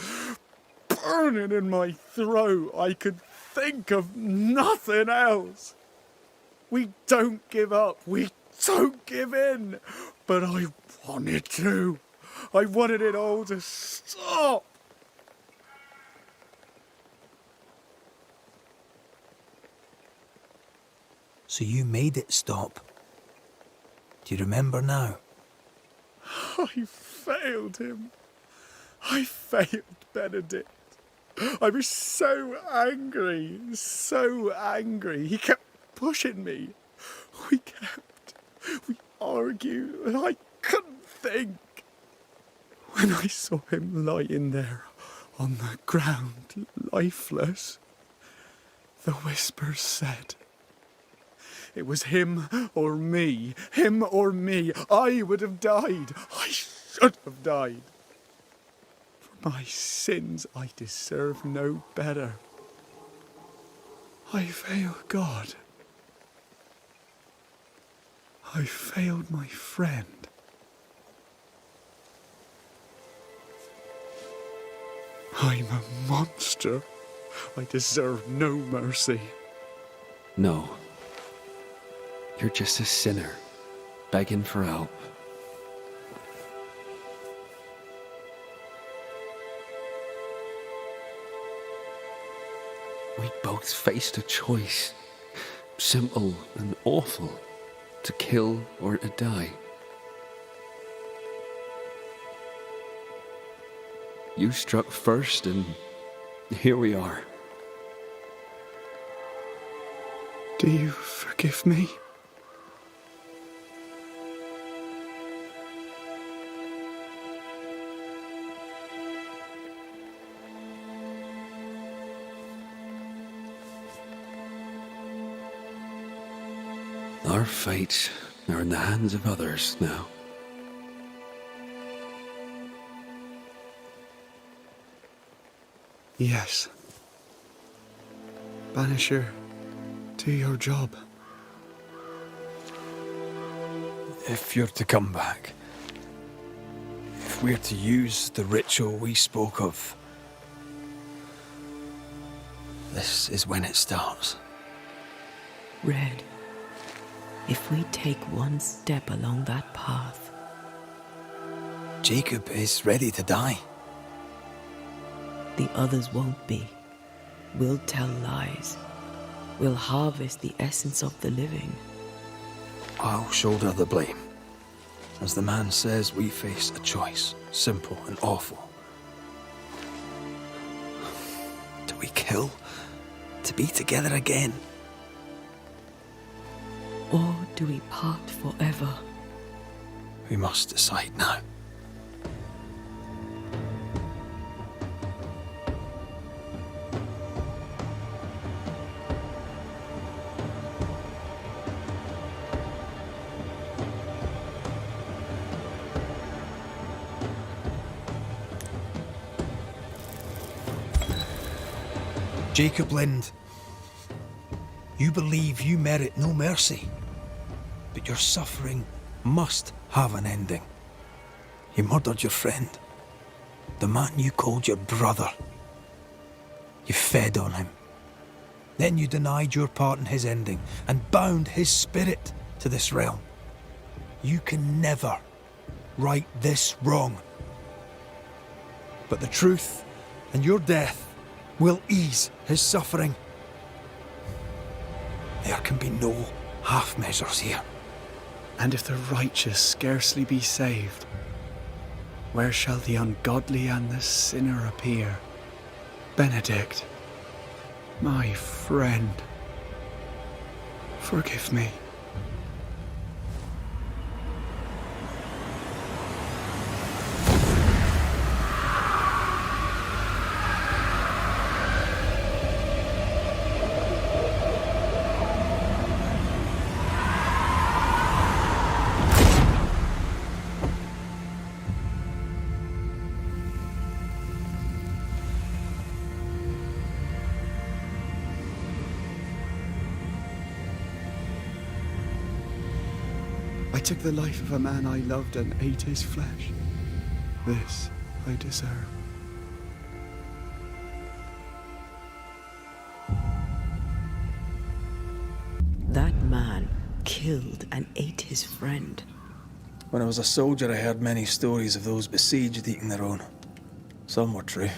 burning in my throat. I could think of nothing else. We don't give up. We don't give in. But I wanted to. I wanted it all to stop. So you made it stop. Do you remember now? I failed him. I failed Benedict. I was so angry, so angry. He kept pushing me. We argued, and I couldn't think. When I saw him lying there on the ground, lifeless, the whispers said, it was him or me, him or me. I would have died. I should have died. For my sins, I deserve no better. I failed God. I failed my friend. I'm a monster. I deserve no mercy. No. You're just a sinner, begging for help. We both faced a choice, simple and awful, to kill or to die. You struck first, and here we are. Do you forgive me? Our fates are in the hands of others now. Yes. Banisher, do your job. If you're to come back, if we're to use the ritual we spoke of, this is when it starts. Red, if we take one step along that path, Jacob is ready to die. the others won't be. We'll tell lies. We'll harvest the essence of the living. I'll shoulder the blame. As the man says, we face a choice, simple and awful. Do we kill to be together again? Or do we part forever? We must decide now. Jacob Lind, you believe you merit no mercy, but your suffering must have an ending. You murdered your friend, the man you called your brother. You fed on him. Then you denied your part in his ending and bound his spirit to this realm. You can never right this wrong. But the truth and your death will ease his suffering. There can be no half measures here. And if the righteous scarcely be saved, where shall the ungodly and the sinner appear? Benedict, my friend, forgive me. I took the life of a man I loved and ate his flesh. This I deserve. That man killed and ate his friend. When I was a soldier, I heard many stories of those besieged eating their own. Some were true.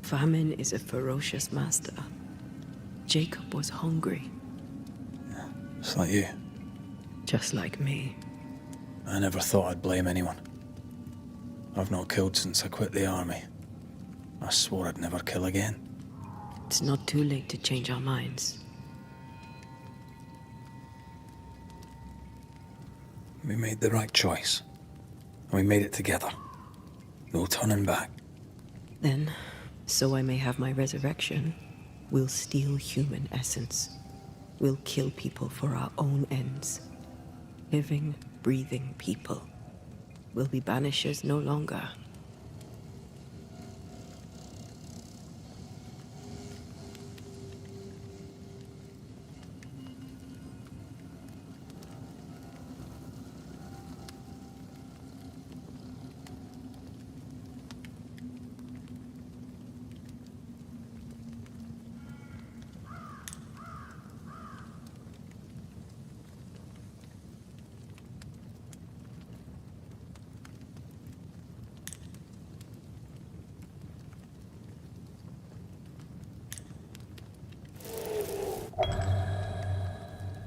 Famine is a ferocious master. Jacob was hungry. Just like you. Just like me. I never thought I'd blame anyone. I've not killed since I quit the army. I swore I'd never kill again. It's not too late to change our minds. We made the right choice. And we made it together. No turning back. Then, so I may have my resurrection, we'll steal human essence. We'll kill people for our own ends. Living, breathing people. We'll be banishers no longer.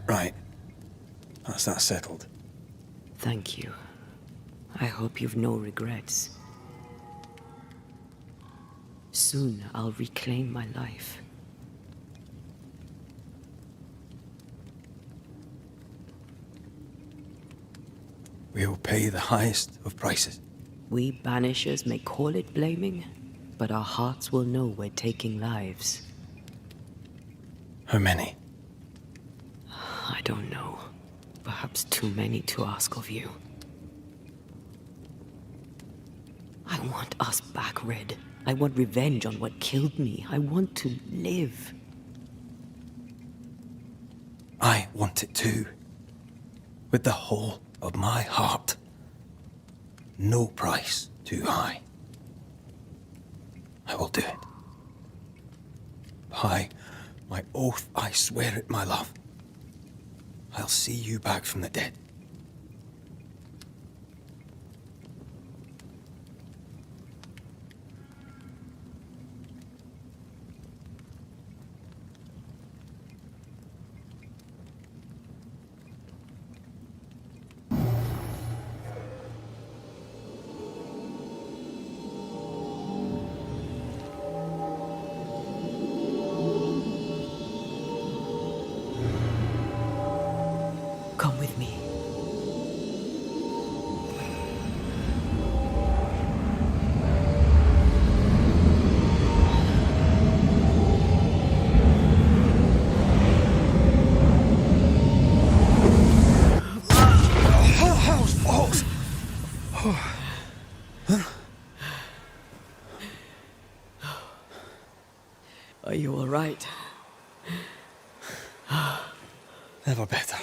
Right. That's that settled. Thank you. I hope you've no regrets. Soon I'll reclaim my life. We'll pay the highest of prices. We banishers may call it blaming, but our hearts will know we're taking lives. How many? I don't know. Perhaps too many to ask of you. I want us back, Red. I want revenge on what killed me. I want to live. I want it too. With the whole of my heart. No price too high. I will do it. By my oath, I swear it, my love. I'll see you back from the dead. Come with me. Are you all right? Never better.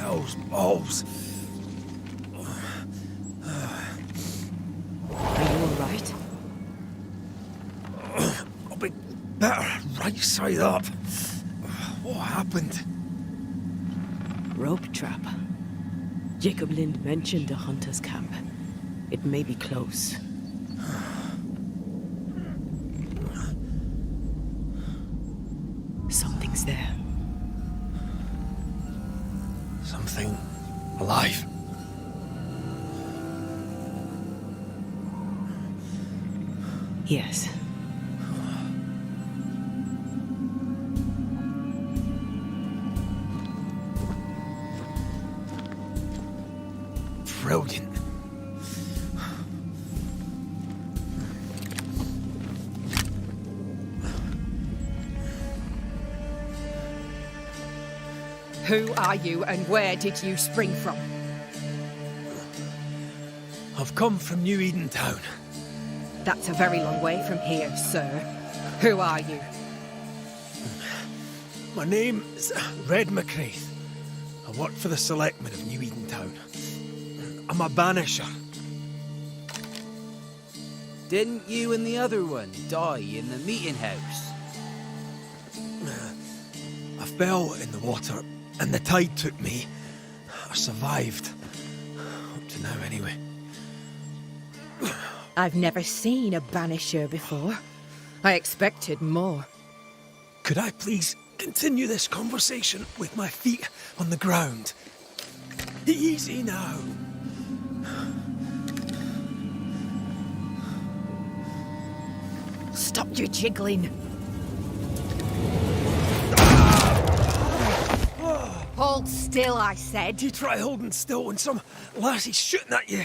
Those balls. Are you all right? I'll be better right side up. What happened? Rope trap. Jacob Lind mentioned a hunter's camp. It may be close. Something's there. Something alive. Yes. Brilliant. Who are you and where did you spring from? I've come from New Eden Town. That's a very long way from here, sir. Who are you? My name is Red McCraith. I work for the selectmen of New Eden Town. I'm a banisher. Didn't you and the other one die in the meeting house? I fell in the water and the tide took me. I survived. Up to now, anyway. I've never seen a banisher before. I expected more. Could I please continue this conversation with my feet on the ground? Easy now. Stop your jiggling. Hold still, I said. You try holding still when some lassie's shooting at you.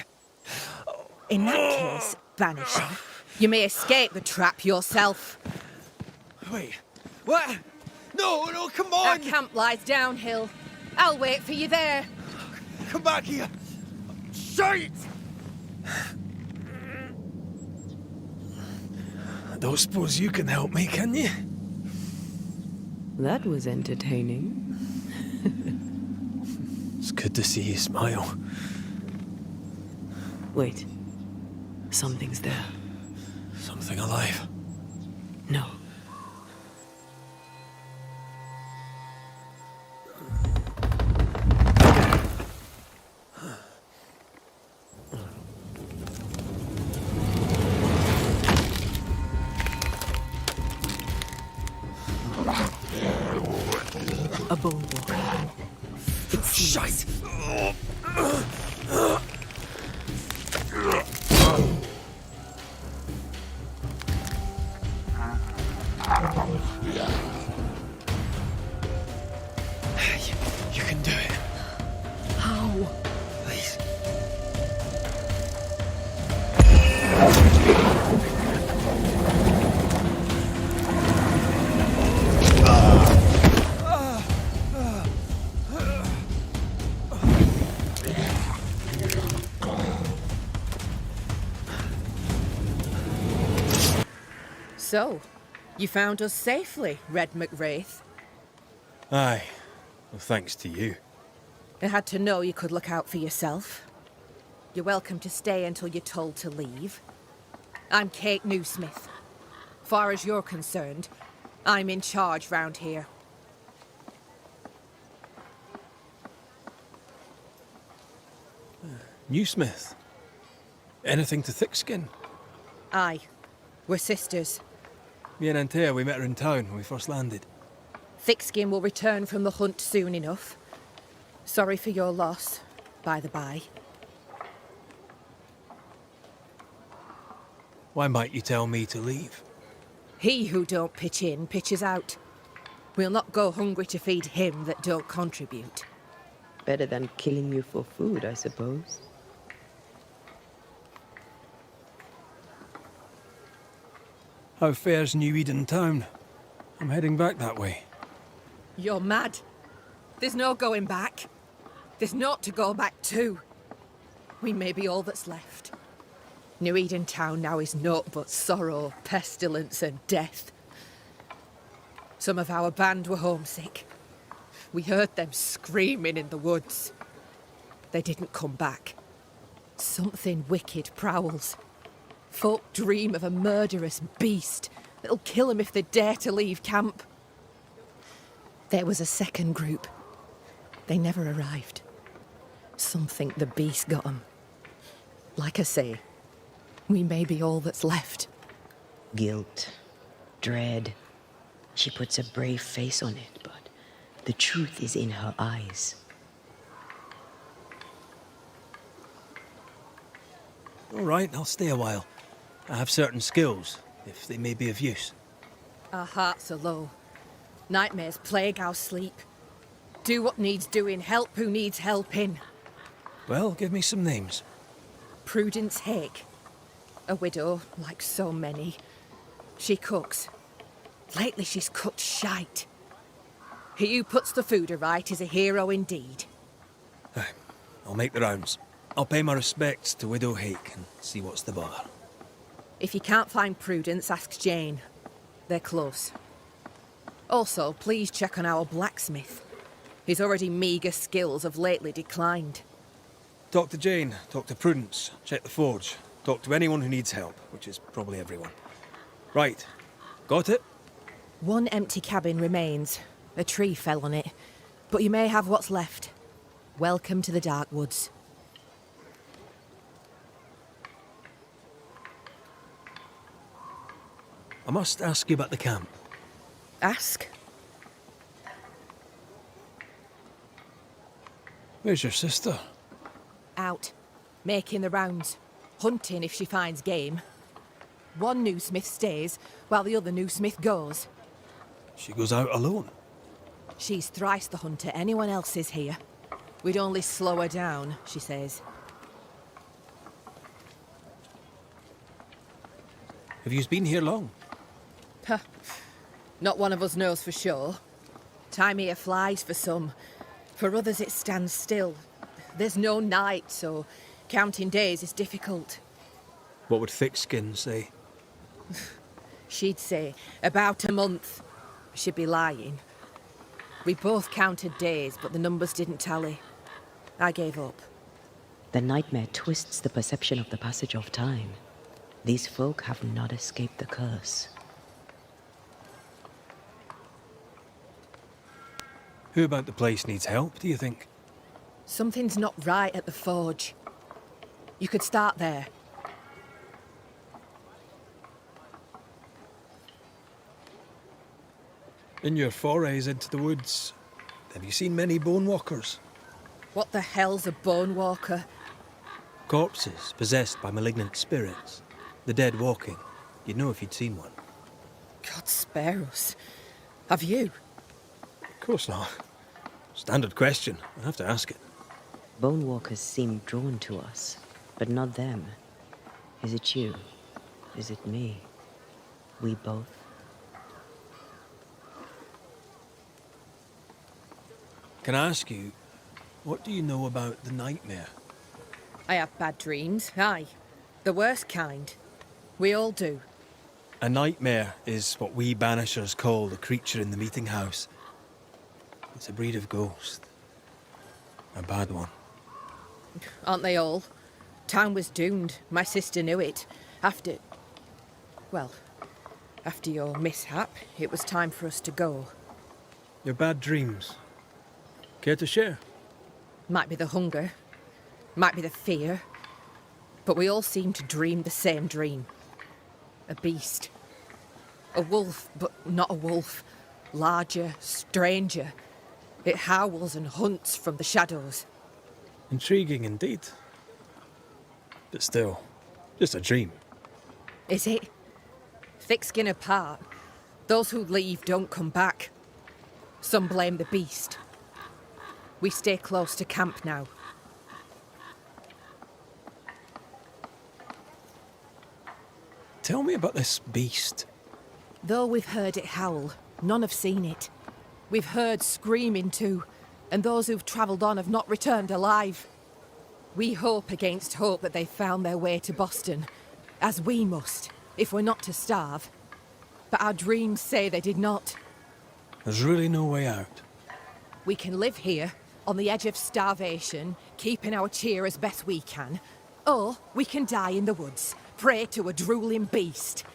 In that case, Banisher, you may escape the trap yourself. Wait, what? No, come on! Our camp lies downhill. I'll wait for you there. Come back here! Shite! I don't suppose you can help me, can you? That was entertaining. It's good to see you smile. Wait. Something's there. Something alive? No. A bone walker. It's shite! You can do it. How? Please. So, you found us safely, Red McWraith. Aye. Well, thanks to you. I had to know you could look out for yourself. You're welcome to stay until you're told to leave. I'm Kate Newsmith. Far as you're concerned, I'm in charge round here. Newsmith. Anything to Thickskin? Aye. We're sisters. Me and Antea, we met her in town when we first landed. Thickskin will return from the hunt soon enough. Sorry for your loss, by the by. Why might you tell me to leave? He who don't pitch in, pitches out. We'll not go hungry to feed him that don't contribute. Better than killing you for food, I suppose. How fares New Eden Town? I'm heading back that way. You're mad. There's no going back. There's naught to go back to. We may be all that's left. New Eden Town now is naught but sorrow, pestilence and death. Some of our band were homesick. We heard them screaming in the woods. They didn't come back. Something wicked prowls. Folk dream of a murderous beast that'll kill them if they dare to leave camp. There was a second group. They never arrived. Some think the beast got them. Like I say, we may be all that's left. Guilt, dread. She puts a brave face on it, but the truth is in her eyes. All right, I'll stay a while. I have certain skills, if they may be of use. Our hearts are low. Nightmares plague our sleep. Do what needs doing, help who needs helping. Well, give me some names. Prudence Hake. A widow, like so many. She cooks. Lately she's cooked shite. He who puts the food aright is a hero indeed. I'll make the rounds. I'll pay my respects to Widow Hake and see what's the bother. If you can't find Prudence, ask Jane. They're close. Also, please check on our blacksmith. His already meagre skills have lately declined. Talk to Jane, talk to Prudence, check the forge, talk to anyone who needs help, which is probably everyone. Right. Got it? One empty cabin remains. A tree fell on it. But you may have what's left. Welcome to the Dark Woods. I must ask you about the camp. Ask? Where's your sister? Out. Making the rounds. Hunting if she finds game. One new smith stays, while the other new smith goes. She goes out alone. She's thrice the hunter anyone else is here. We'd only slow her down, she says. Have you been here long? Huh. Not one of us knows for sure. Time here flies for some. For others it stands still. There's no night, so counting days is difficult. What would Thickskin say? She'd say, about a month. She'd be lying. We both counted days, but the numbers didn't tally. I gave up. The nightmare twists the perception of the passage of time. These folk have not escaped the curse. Who about the place needs help, do you think? Something's not right at the forge. You could start there. In your forays into the woods, have you seen many bone walkers? What the hell's a bone walker? Corpses possessed by malignant spirits. The dead walking. You'd know if you'd seen one. God spare us. Have you? Of course not. Standard question. I have to ask it. Bone walkers seem drawn to us, but not them. Is it you? Is it me? We both? Can I ask you, what do you know about the nightmare? I have bad dreams, aye. The worst kind. We all do. A nightmare is what we Banishers call the creature in the meeting house. It's a breed of ghost. A bad one. Aren't they all? Town was doomed. My sister knew it. After your mishap, it was time for us to go. Your bad dreams. Care to share? Might be the hunger. Might be the fear. But we all seem to dream the same dream. A beast. A wolf, but not a wolf. Larger, stranger. It howls and hunts from the shadows. Intriguing indeed. But still, just a dream. Is it? Thick skin apart, those who leave don't come back. Some blame the beast. We stay close to camp now. Tell me about this beast. Though we've heard it howl, none have seen it. We've heard screaming too, and those who've travelled on have not returned alive. We hope against hope that they've found their way to Boston, as we must, if we're not to starve. But our dreams say they did not. There's really no way out. We can live here, on the edge of starvation, keeping our cheer as best we can. Or we can die in the woods, prey to a drooling beast.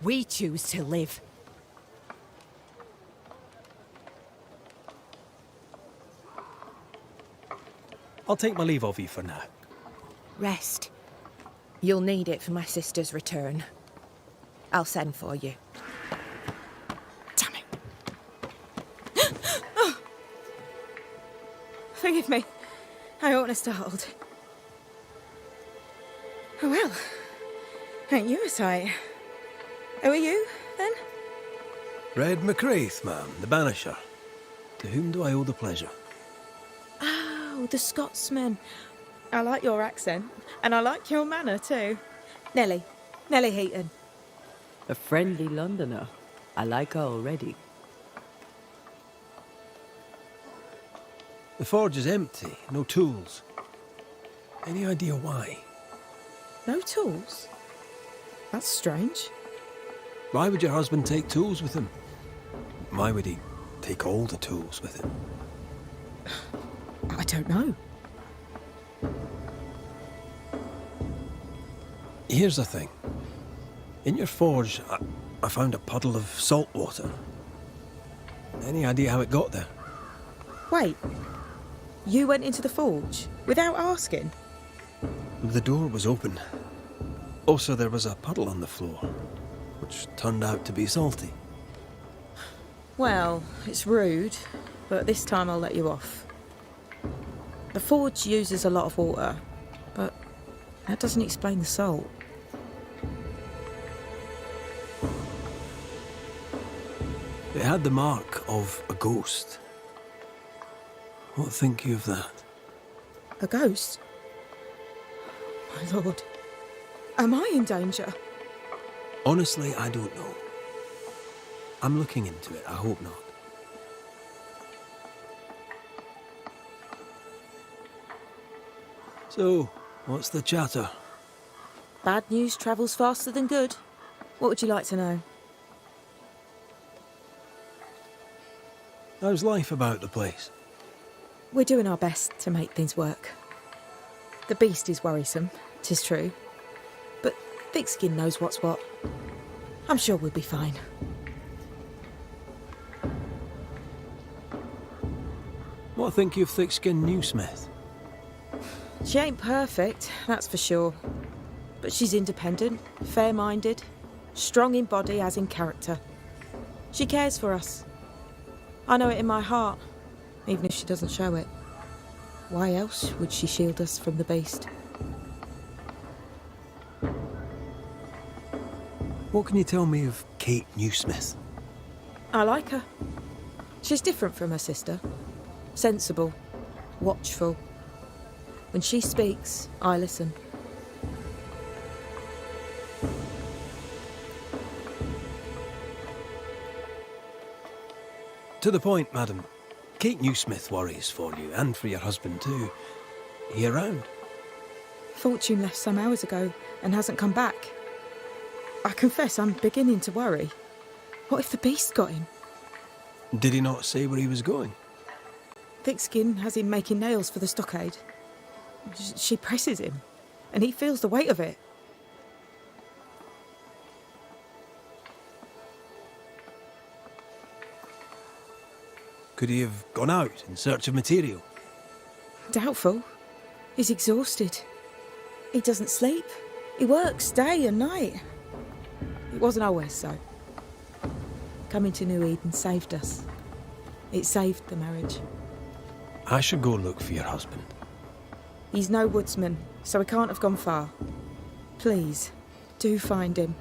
We choose to live. I'll take my leave of you for now. Rest. You'll need it for my sister's return. I'll send for you. Damn it. Oh. Forgive me. I oughtn't have startled. Oh well. Ain't you a sight? Who are you, then? Red McCraith, ma'am, the Banisher. To whom do I owe the pleasure? Oh, the Scotsman. I like your accent, and I like your manner too. Nellie Heaton. A friendly Londoner. I like her already. The forge is empty, no tools. Any idea why? No tools? That's strange. Why would your husband take tools with him? Why would he take all the tools with him? I don't know. Here's the thing. In your forge, I found a puddle of salt water. Any idea how it got there? Wait. You went into the forge without asking? The door was open. Also, there was a puddle on the floor, which turned out to be salty. Well, it's rude, but this time I'll let you off. The forge uses a lot of water, but that doesn't explain the salt. It had the mark of a ghost. What think you of that? A ghost? My lord, am I in danger? Honestly, I don't know. I'm looking into it, I hope not. So, what's the chatter? Bad news travels faster than good. What would you like to know? How's life about the place? We're doing our best to make things work. The beast is worrisome, 'tis true. But Thickskin knows what's what. I'm sure we'll be fine. What think you of Thickskin Newsmith? She ain't perfect, that's for sure. But she's independent, fair-minded, strong in body as in character. She cares for us. I know it in my heart, even if she doesn't show it. Why else would she shield us from the beast? What can you tell me of Kate Newsmith? I like her. She's different from her sister. Sensible, watchful. When she speaks, I listen. To the point, madam. Kate Newsmith worries for you, and for your husband too. He around? Fortune left some hours ago and hasn't come back. I confess I'm beginning to worry. What if the beast got him? Did he not say where he was going? Thickskin has him making nails for the stockade. She presses him, and he feels the weight of it. Could he have gone out in search of material? Doubtful. He's exhausted. He doesn't sleep. He works day and night. It wasn't always so. Coming to New Eden saved us. It saved the marriage. I should go look for your husband. He's no woodsman, so he can't have gone far. Please, do find him.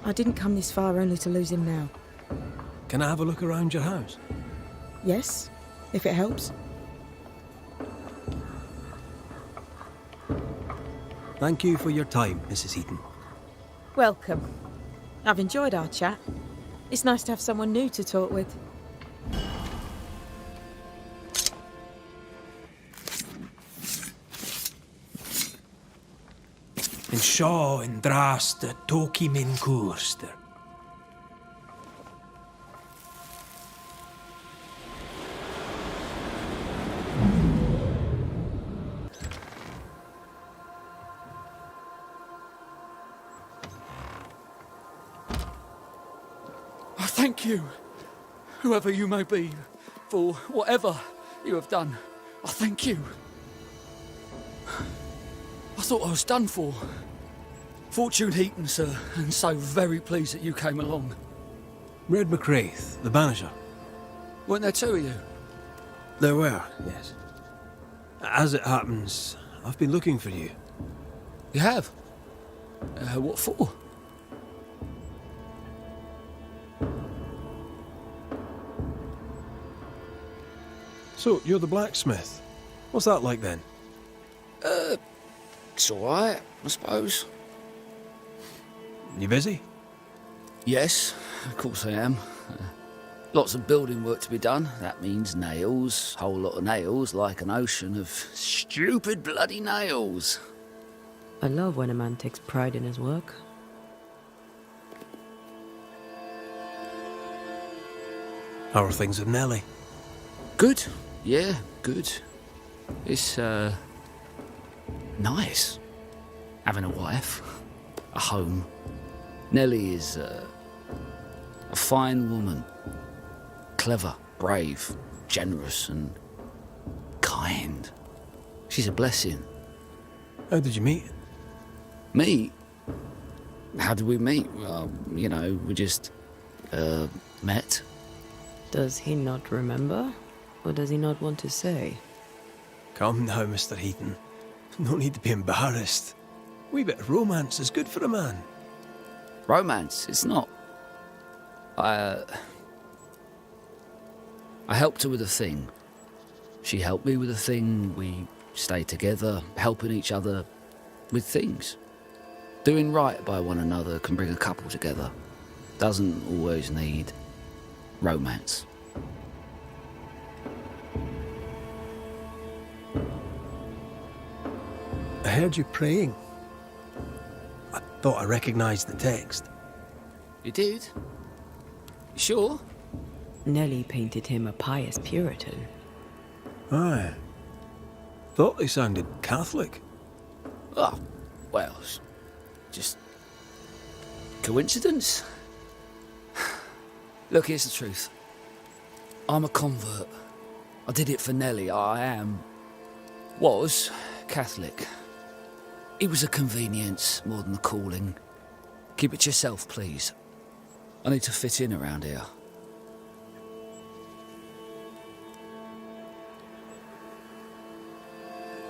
I didn't come this far only to lose him now. Can I have a look around your house? Yes, if it helps. Thank you for your time, Mrs. Eaton. Welcome. I've enjoyed our chat. It's nice to have someone new to talk with. In Shaw and Drast Toki Min Koorster. Thank you, whoever you may be, for whatever you have done. I thank you. I thought I was done for. Fortune Heaton, sir, and so very pleased that you came along. Red McCraith, the Banisher. Weren't there two of you? There were, yes. As it happens, I've been looking for you. You have? What for? So, you're the blacksmith. What's that like then? It's alright, I suppose. You busy? Yes, of course I am. Lots of building work to be done. That means nails. Whole lot of nails, like an ocean of stupid bloody nails. I love when a man takes pride in his work. How are things with Nellie? Good. Yeah, good. It's, nice. Having a wife. A home. Nellie is, a fine woman. Clever, brave, generous and kind. She's a blessing. How did you meet? Meet? How did we meet? Well, you know, we just, met. Does he not remember? Or does he not want to say? Come now, Mr. Heaton. No need to be embarrassed. A wee bit of romance is good for a man. Romance? It's not. I helped her with a thing. She helped me with a thing. We stayed together, helping each other with things. Doing right by one another can bring a couple together. Doesn't always need romance. I heard you praying. I thought I recognised the text. You did? You sure? Nellie painted him a pious Puritan. Aye. Thought they sounded Catholic. Oh, well, just coincidence? Look, here's the truth. I'm a convert. I did it for Nellie. Was Catholic. It was a convenience more than a calling. Keep it to yourself, please. I need to fit in around here.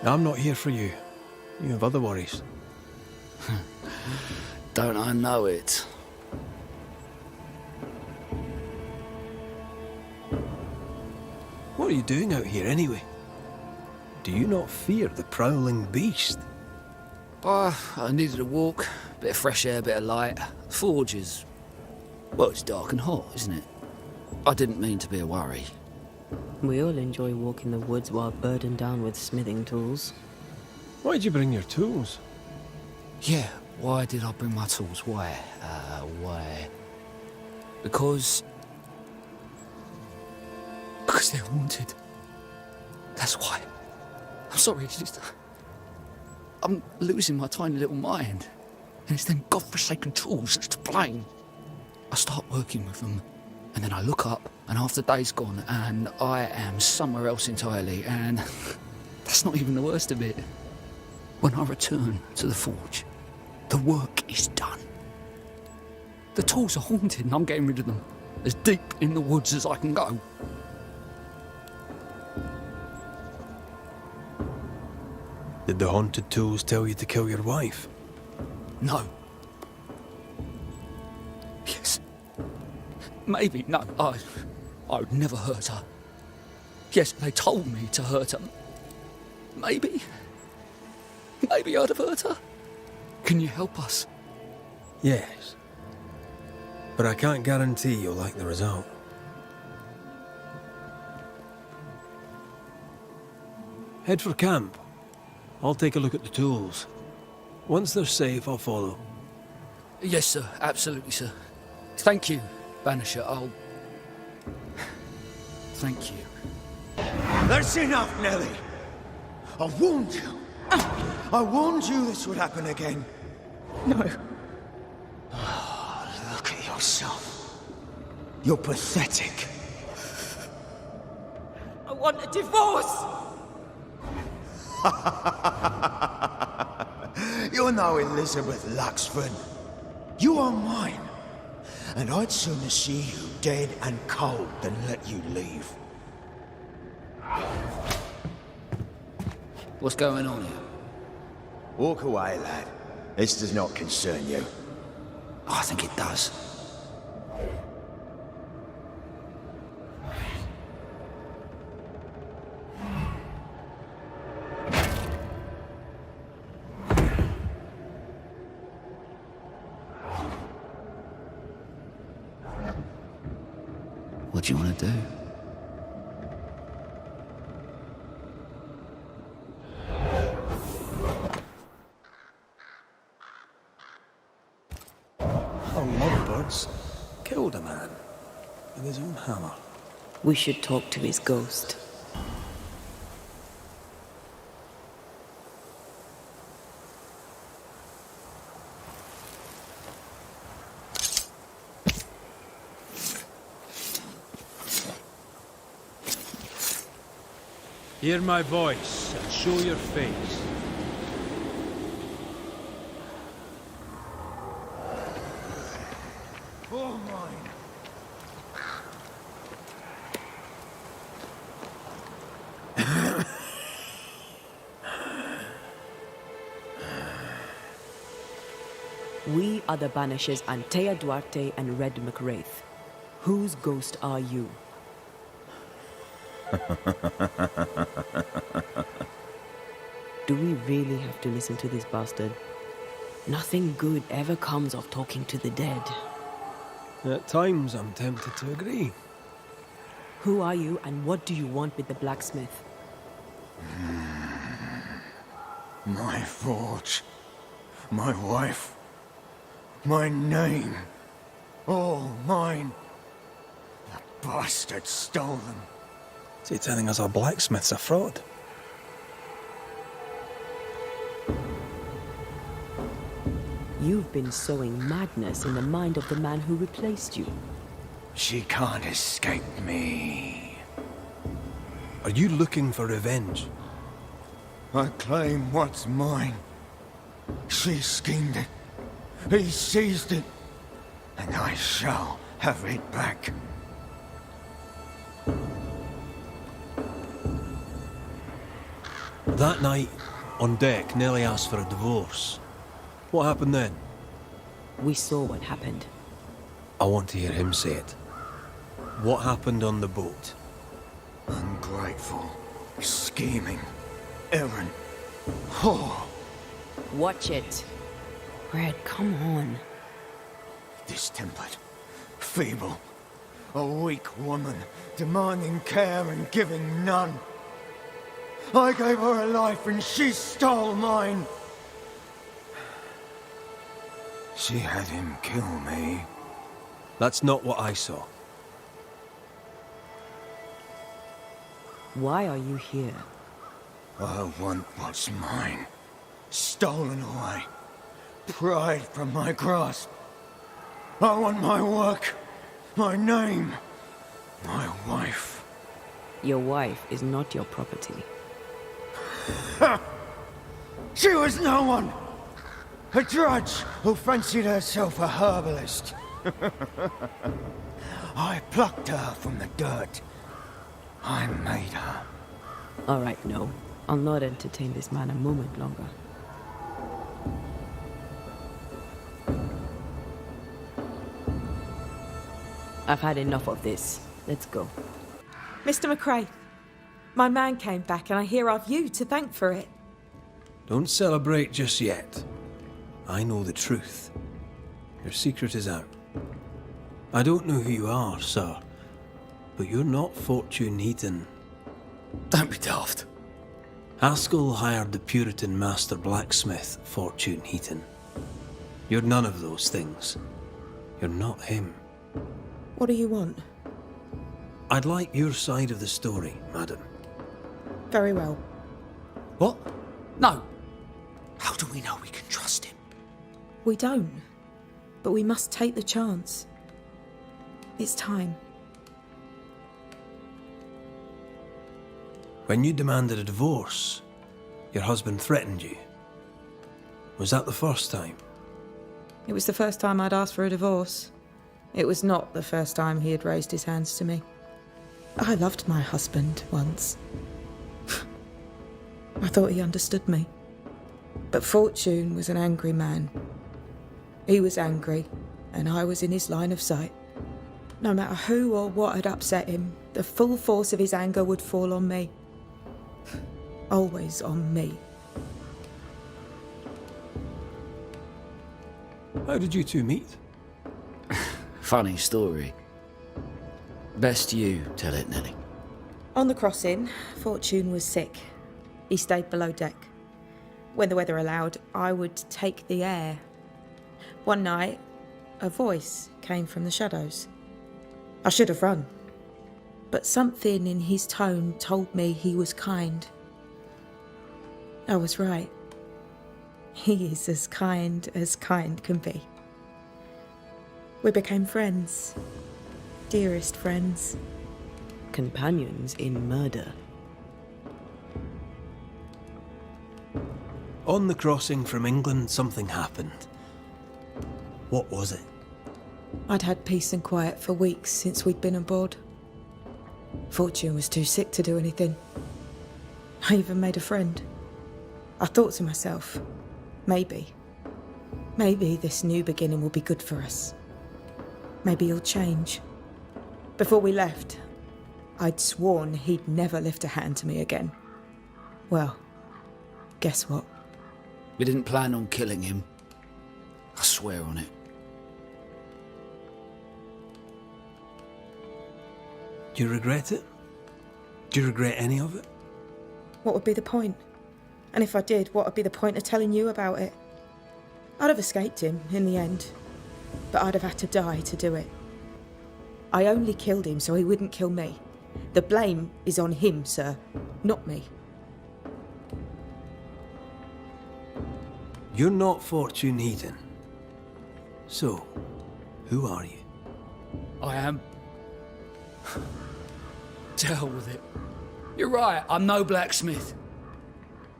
I'm not here for you. You have other worries. Don't I know it? What are you doing out here anyway? Do you not fear the prowling beast? I needed a walk, bit of fresh air, bit of light. Forge is... well, it's dark and hot, isn't it? I didn't mean to be a worry. We all enjoy walking the woods while burdened down with smithing tools. Why'd you bring your tools? Yeah, why did I bring my tools? Why? Because they're haunted. That's why. I'm sorry, it's just... I'm losing my tiny little mind. And it's them godforsaken tools that's to blame. I start working with them, and then I look up, and half the day's gone, and I am somewhere else entirely, and that's not even the worst of it. When I return to the forge, the work is done. The tools are haunted, and I'm getting rid of them. As deep in the woods as I can go. Did the haunted tools tell you to kill your wife? No. Yes. Maybe. No, I would never hurt her. Yes, they told me to hurt her. Maybe I'd have hurt her. Can you help us? Yes. But I can't guarantee you'll like the result. Head for camp. I'll take a look at the tools. Once they're safe, I'll follow. Yes, sir. Absolutely, sir. Thank you, Banisher. Thank you. That's enough, Nellie. I warned you. I warned you this would happen again. No. Oh, look at yourself. You're pathetic. I want a divorce! You're no Elizabeth Luxford. You are mine. And I'd sooner see you dead and cold than let you leave. What's going on here? Walk away, lad. This does not concern you. I think it does. What do you want to do? Our lovebirds killed a man with his own hammer. We should talk to his ghost. Hear my voice and show your face. For mine. We are the Banishers Antea Duarte and Red McWraith. Whose ghost are you? Do we really have to listen to this bastard? Nothing good ever comes of talking to the dead. At times, I'm tempted to agree. Who are you and what do you want with the blacksmith? My forge. My wife. My name. All mine. The bastard stole them. So you're telling us our blacksmith's a fraud? You've been sowing madness in the mind of the man who replaced you. She can't escape me. Are you looking for revenge? I claim what's mine. She schemed it. He seized it. And I shall have it back. That night, on deck, Nellie asked for a divorce. What happened then? We saw what happened. I want to hear him say it. What happened on the boat? Ungrateful, scheming, errant, whore. Watch it. Red, come on. Distempered, feeble, a weak woman, demanding care and giving none. I gave her a life and she stole mine. She had him kill me. That's not what I saw. Why are you here? I want what's mine. Stolen away. Pried from my grasp. I want my work, my name, my wife. Your wife is not your property. She was no one! A drudge who fancied herself a herbalist. I plucked her from the dirt. I made her. All right, no. I'll not entertain this man a moment longer. I've had enough of this. Let's go. Mr. McRae, my man came back and I hear I've you to thank for it. Don't celebrate just yet. I know the truth. Your secret is out. I don't know who you are, sir, but you're not Fortune Heaton. Don't be daft. Haskell hired the Puritan master blacksmith, Fortune Heaton. You're none of those things. You're not him. What do you want? I'd like your side of the story, madam. Very well. What? No. How do we know we can trust him? We don't. But we must take the chance. It's time. When you demanded a divorce, your husband threatened you. Was that the first time? It was the first time I'd asked for a divorce. It was not the first time he had raised his hands to me. I loved my husband once. I thought he understood me. But Fortune was an angry man. He was angry, and I was in his line of sight. No matter who or what had upset him, the full force of his anger would fall on me. Always on me. How did you two meet? Funny story. Best you tell it, Nelly. On the crossing, Fortune was sick. He stayed below deck. When the weather allowed, I would take the air. One night, a voice came from the shadows. I should have run, but something in his tone told me he was kind. I was right. He is as kind can be. We became friends. Dearest friends. Companions in murder. On the crossing from England, something happened. What was it? I'd had peace and quiet for weeks since we'd been aboard. Fortune was too sick to do anything. I even made a friend. I thought to myself, maybe this new beginning will be good for us. Maybe he'll change. Before we left, I'd sworn he'd never lift a hand to me again. Well, guess what? We didn't plan on killing him. I swear on it. Do you regret it? Do you regret any of it? What would be the point? And if I did, what would be the point of telling you about it? I'd have escaped him in the end, but I'd have had to die to do it. I only killed him so he wouldn't kill me. The blame is on him, sir, not me. You're not Fortune Heaton. So, who are you? I am. To hell with it. You're right, I'm no blacksmith.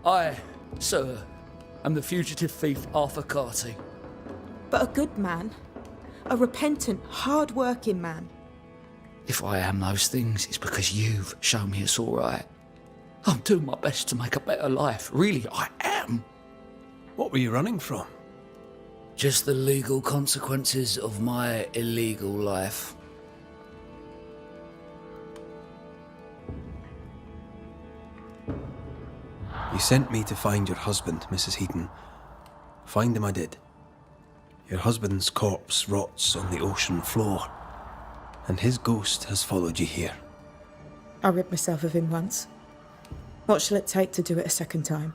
I, sir, am the fugitive thief Arthur Carty. But a good man. A repentant, hard-working man. If I am those things, it's because you've shown me it's all right. I'm doing my best to make a better life. Really, I am. What were you running from? Just the legal consequences of my illegal life. You sent me to find your husband, Mrs. Heaton. Find him I did. Your husband's corpse rots on the ocean floor, and his ghost has followed you here. I rid myself of him once. What shall it take to do it a second time?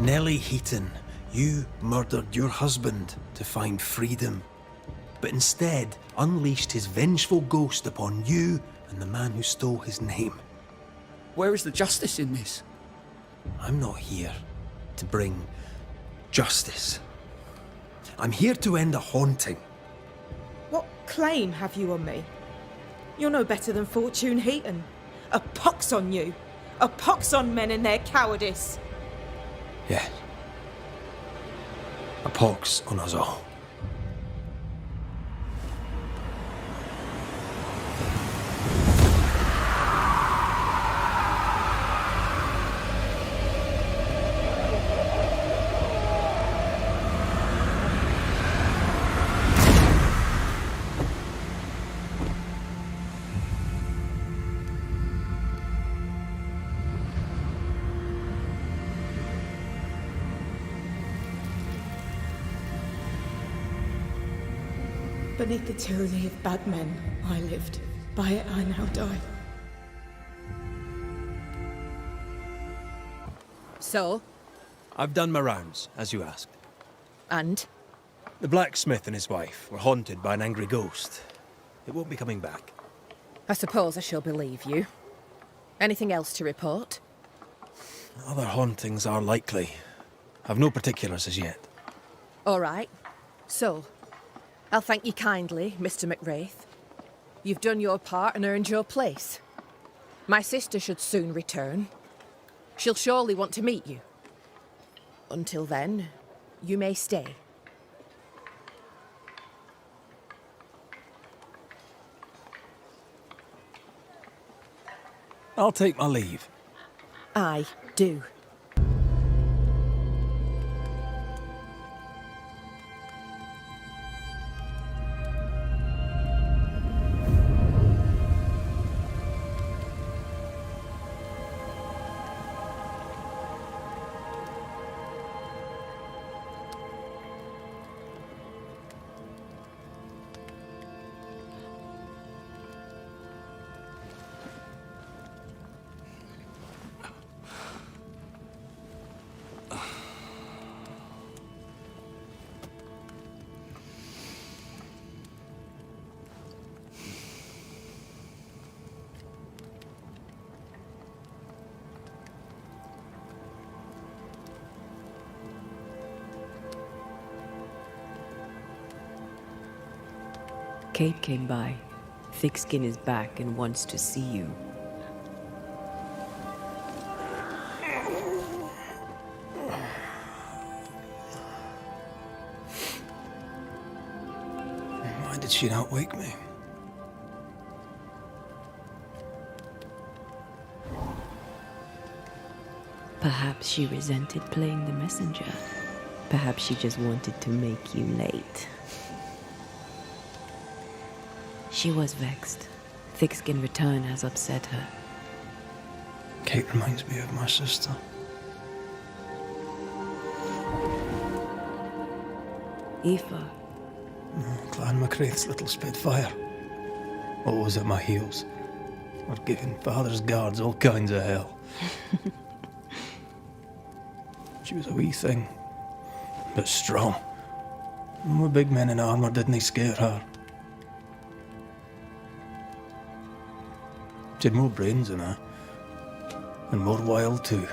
Nellie Heaton, you murdered your husband to find freedom, but instead unleashed his vengeful ghost upon you and the man who stole his name. Where is the justice in this? I'm not here to bring justice. I'm here to end a haunting. What claim have you on me? You're no better than Fortune Heaton. A pox on you. A pox on men and their cowardice. Yeah. A pox on us all. Beneath the tyranny of bad men, I lived. By it, I now die. So? I've done my rounds, as you asked. And? The blacksmith and his wife were haunted by an angry ghost. It won't be coming back. I suppose I shall believe you. Anything else to report? Other hauntings are likely. I've no particulars as yet. All right. So, I'll thank you kindly, Mr. McWraith. You've done your part and earned your place. My sister should soon return. She'll surely want to meet you. Until then, you may stay. I'll take my leave. Aye, do. Kate came by. Thickskin is back and wants to see you. Why did she not wake me? Perhaps she resented playing the messenger. Perhaps she just wanted to make you late. She was vexed. Thickskin return has upset her. Kate reminds me of my sister. Aoife. Clan MacRaith's little Spitfire. Always at my heels. Or giving father's guards all kinds of hell. She was a wee thing, but strong. And with big men in armour didn't scare her. She had more brains than her, and more wild too.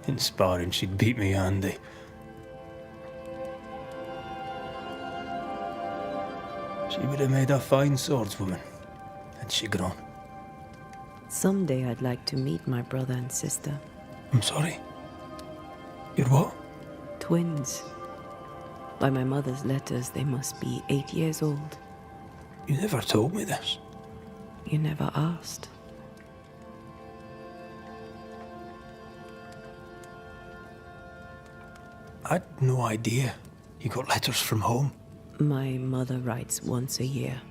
In sparring, she'd beat me handy. She would have made a fine swordswoman, had she grown. Someday I'd like to meet my brother and sister. I'm sorry? You're what? Twins. By my mother's letters, they must be 8 years old. You never told me this. You never asked. I'd no idea you got letters from home. My mother writes once a year.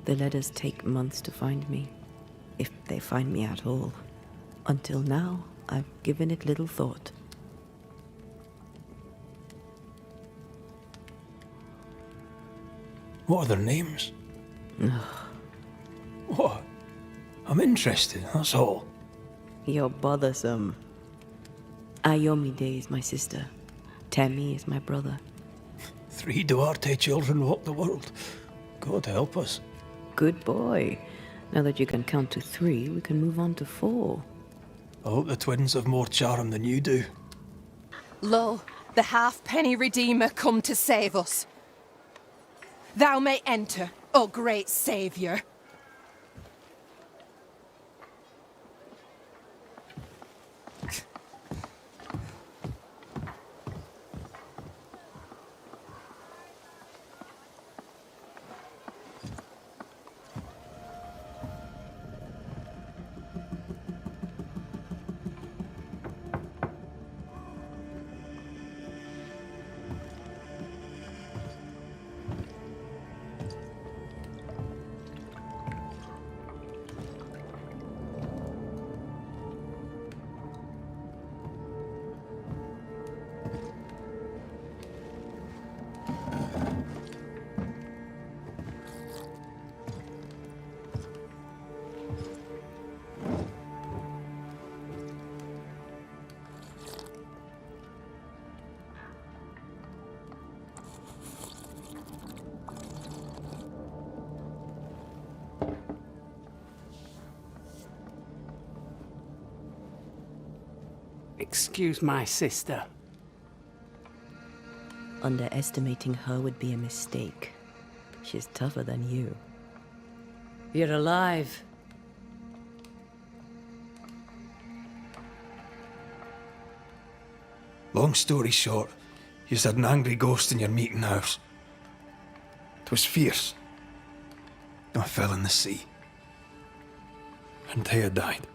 The letters take months to find me, if they find me at all. Until now, I've given it little thought. What are their names? What? I'm interested, that's all. You're bothersome. Ayomide is my sister. Tammy is my brother. 3 Duarte children walk the world. God help us. Good boy. Now that you can count to 3, we can move on to 4. I hope the twins have more charm than you do. Lo, the halfpenny redeemer come to save us. Thou may enter, O great saviour. Excuse my sister. Underestimating her would be a mistake. She's tougher than you. You're alive. Long story short, you had an angry ghost in your meeting house. 'Twas fierce. I fell in the sea. And Thea died.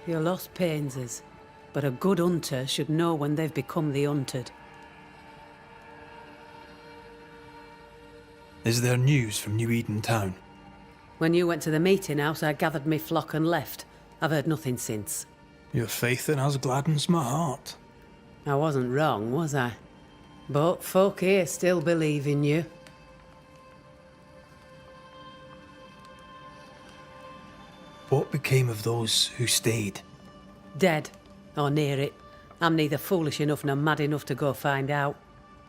Your loss pains us, but a good hunter should know when they've become the hunted. Is there news from New Eden town? When you went to the meeting house, I gathered me flock and left. I've heard nothing since. Your faith in us gladdens my heart. I wasn't wrong, was I? But folk here still believe in you. What became of those who stayed? Dead, or near it. I'm neither foolish enough nor mad enough to go find out.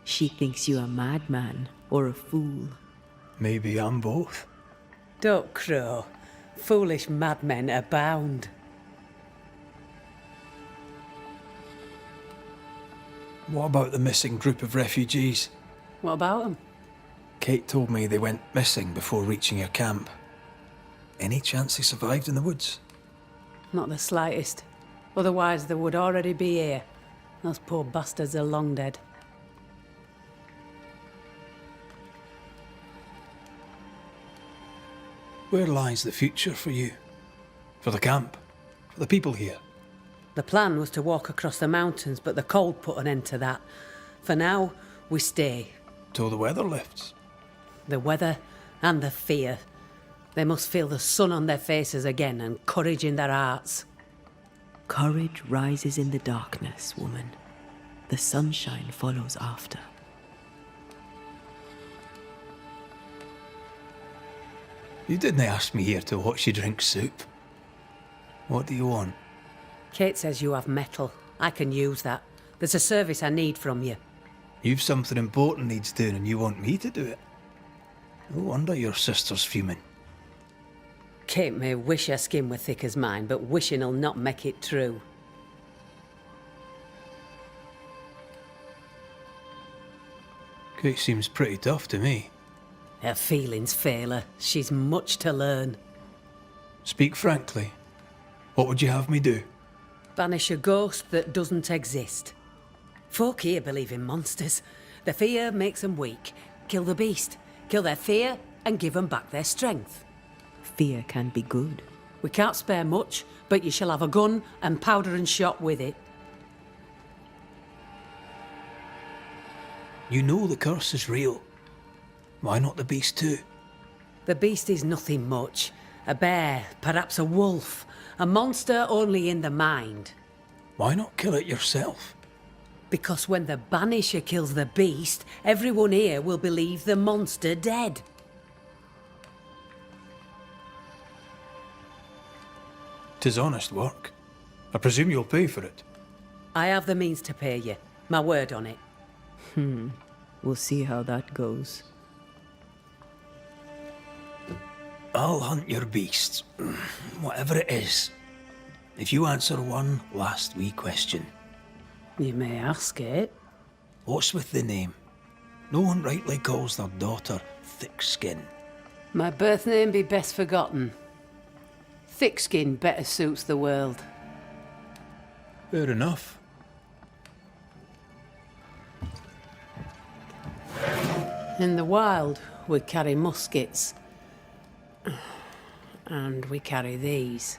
She thinks you a madman or a fool. Maybe I'm both. Don't crow. Foolish madmen abound. What about the missing group of refugees? What about them? Kate told me they went missing before reaching your camp. Any chance they survived in the woods? Not the slightest. Otherwise they would already be here. Those poor bastards are long dead. Where lies the future for you? For the camp? For the people here? The plan was to walk across the mountains, but the cold put an end to that. For now, we stay. Till the weather lifts. The weather and the fear. They must feel the sun on their faces again and courage in their hearts. Courage rises in the darkness, woman. The sunshine follows after. You didn't ask me here to watch you drink soup. What do you want? Kate says you have metal. I can use that. There's a service I need from you. You've something important needs doing and you want me to do it? No wonder your sister's fuming. Kate may wish her skin were thick as mine, but wishing'll not make it true. Kate seems pretty tough to me. Her feelings fail her. She's much to learn. Speak frankly. What would you have me do? Banish a ghost that doesn't exist. Folk here believe in monsters. The fear makes them weak. Kill the beast. Kill their fear and give them back their strength. Fear can be good. We can't spare much, but you shall have a gun and powder and shot with it. You know the curse is real. Why not the beast too? The beast is nothing much. A bear, perhaps a wolf. A monster only in the mind. Why not kill it yourself? Because when the Banisher kills the beast, everyone here will believe the monster dead. 'Tis honest work. I presume you'll pay for it. I have the means to pay you. My word on it. We'll see how that goes. I'll hunt your beast, whatever it is, if you answer one last wee question. You may ask it. What's with the name? No one rightly calls their daughter Thickskin. My birth name be best forgotten. Thick skin better suits the world. Fair enough. In the wild, we carry muskets. And we carry these.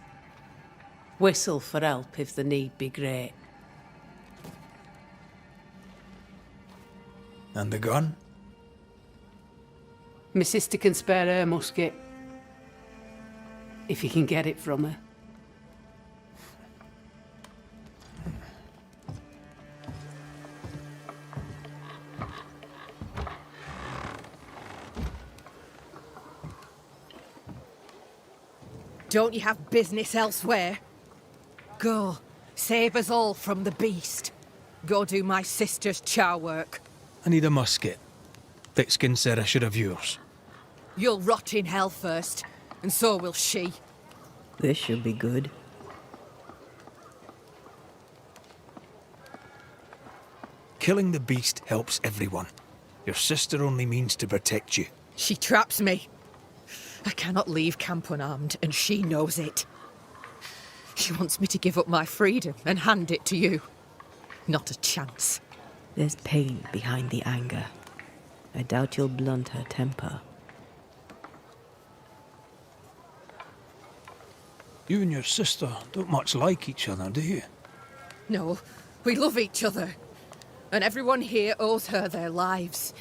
Whistle for help if the need be great. And the gun? My sister can spare her musket. If you can get it from her. Don't you have business elsewhere? Go, save us all from the beast. Go do my sister's char work. I need a musket. Thickskin said I should have yours. You'll rot in hell first, and so will she. This should be good. Killing the beast helps everyone. Your sister only means to protect you. She traps me. I cannot leave camp unarmed, and she knows it. She wants me to give up my freedom and hand it to you. Not a chance. There's pain behind the anger. I doubt you'll blunt her temper. You and your sister don't much like each other, do you? No, we love each other. And everyone here owes her their lives.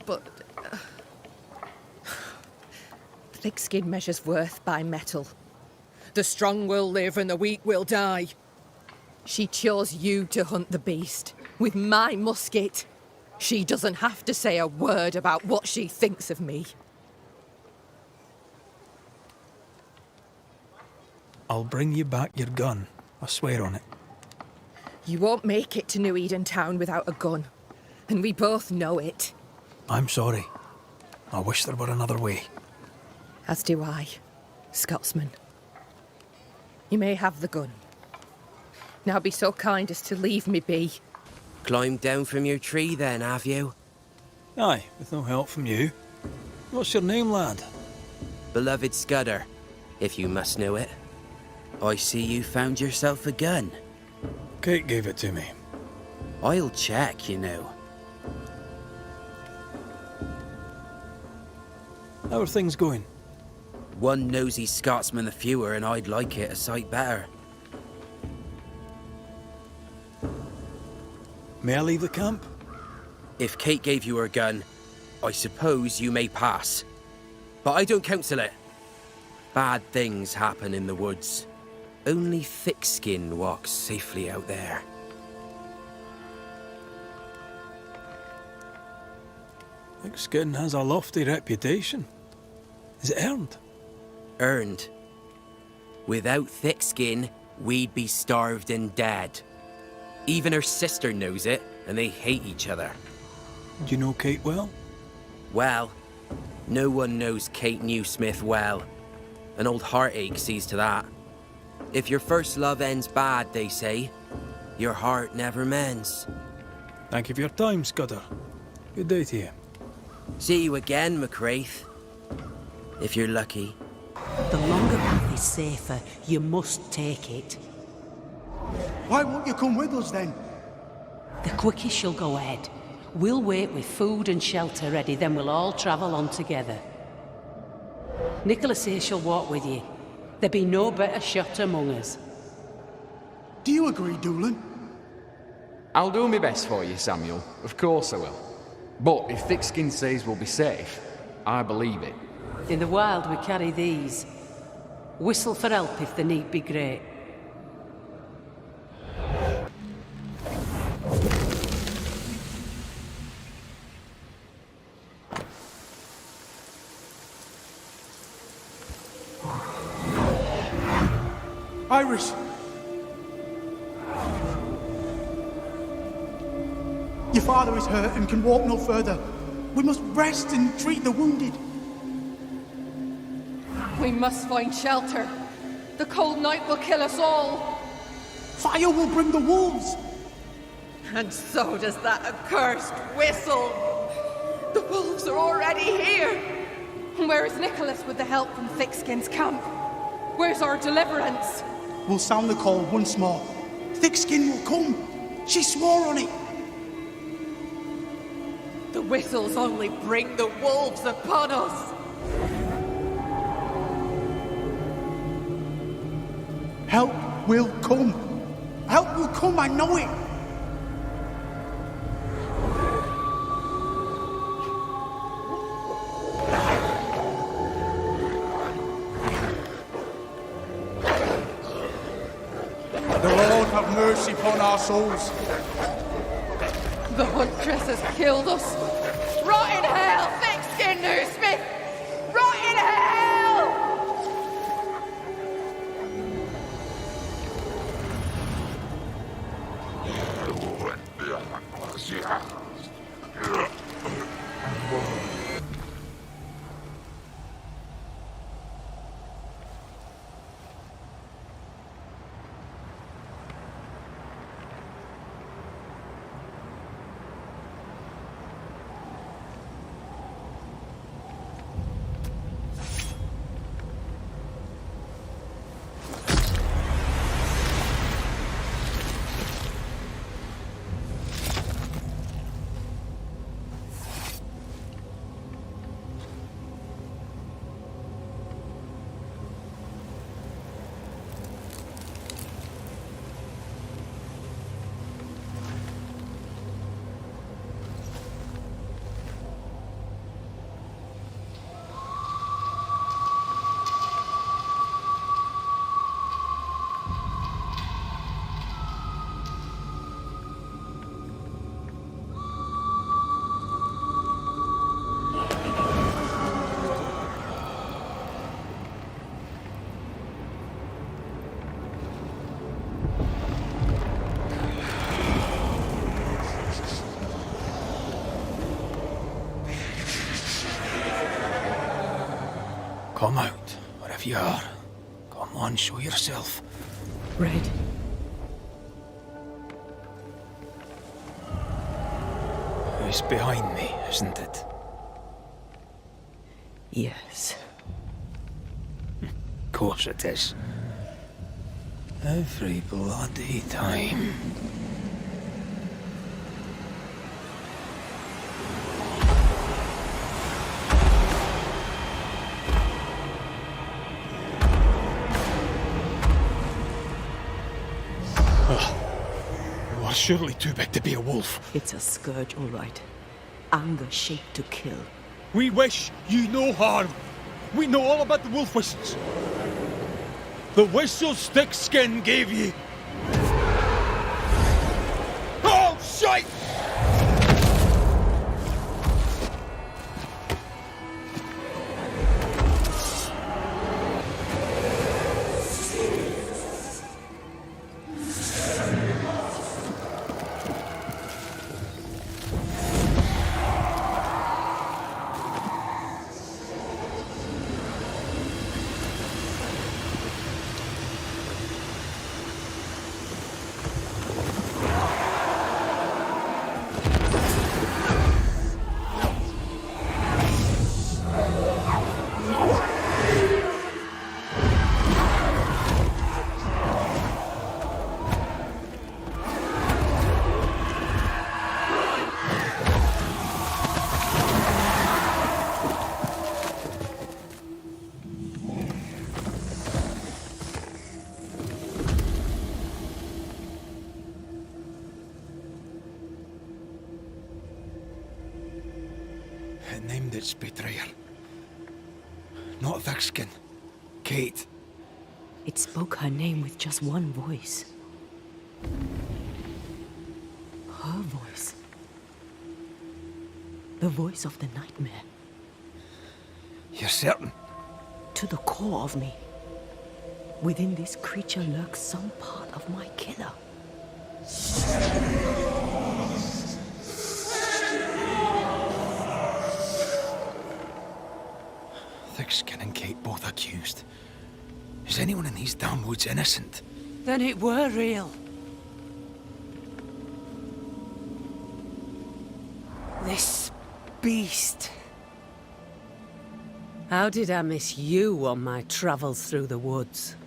But... thick skin measures worth by metal. The strong will live and the weak will die. She chose you to hunt the beast with my musket. She doesn't have to say a word about what she thinks of me. I'll bring you back your gun. I swear on it. You won't make it to New Eden Town without a gun. And we both know it. I'm sorry. I wish there were another way. As do I, Scotsman. You may have the gun. Now be so kind as to leave me be. Climbed down from your tree then, have you? Aye, with no help from you. What's your name, lad? Beloved Scudder, if you must know it. I see you found yourself a gun. Kate gave it to me. I'll check, you know. How are things going? One nosy Scotsman the fewer, and I'd like it a sight better. May I leave the camp? If Kate gave you her gun, I suppose you may pass. But I don't counsel it. Bad things happen in the woods. Only thick-skinned walks safely out there. Thick-skin has a lofty reputation. Is it earned? Earned. Without thick skin, we'd be starved and dead. Even her sister knows it, and they hate each other. Do you know Kate well? Well, no one knows Kate Newsmith well. An old heartache sees to that. If your first love ends bad, they say, your heart never mends. Thank you for your time, Scudder. Good day to you. See you again, McCraith. If you're lucky. The longer path is safer. You must take it. Why won't you come with us then? The quickest you'll go ahead. We'll wait with food and shelter ready, then we'll all travel on together. Nicholas here shall walk with you. There be no better shot among us. Do you agree, Doolan? I'll do my best for you, Samuel. Of course I will. But if Thickskin says we'll be safe, I believe it. In the wild we carry these. Whistle for help if the need be great. Iris! Your father is hurt and can walk no further. We must rest and treat the wounded. We must find shelter. The cold night will kill us all. Fire will bring the wolves. And so does that accursed whistle. The wolves are already here. Where is Nicholas with the help from Thickskin's camp? Where's our deliverance? We'll sound the call once more. Thickskin will come. She swore on it. The whistles only bring the wolves upon us. Help will come. Help will come, I know it. The Lord have mercy upon our souls. The huntress has killed us. Rot in hell, thick-skinned Newsmith! Rot in hell! you are. Come on, show yourself. Red. It's behind me, isn't it? Yes. Of course it is. Every bloody time. You are surely too big to be a wolf. It's a scourge, all right. Anger shaped to kill. We wish you no harm. We know all about the wolf whistles. The whistle Thickskin gave you. Oh, shite! It named its betrayer. Not Thickskin. Kate. It spoke her name with just one voice. Her voice. The voice of the nightmare. You're certain? To the core of me. Within this creature lurks some part of my killer. Thickskin and Kate both accused. Is anyone in these damn woods innocent? Then it were real. This beast. How did I miss you on my travels through the woods?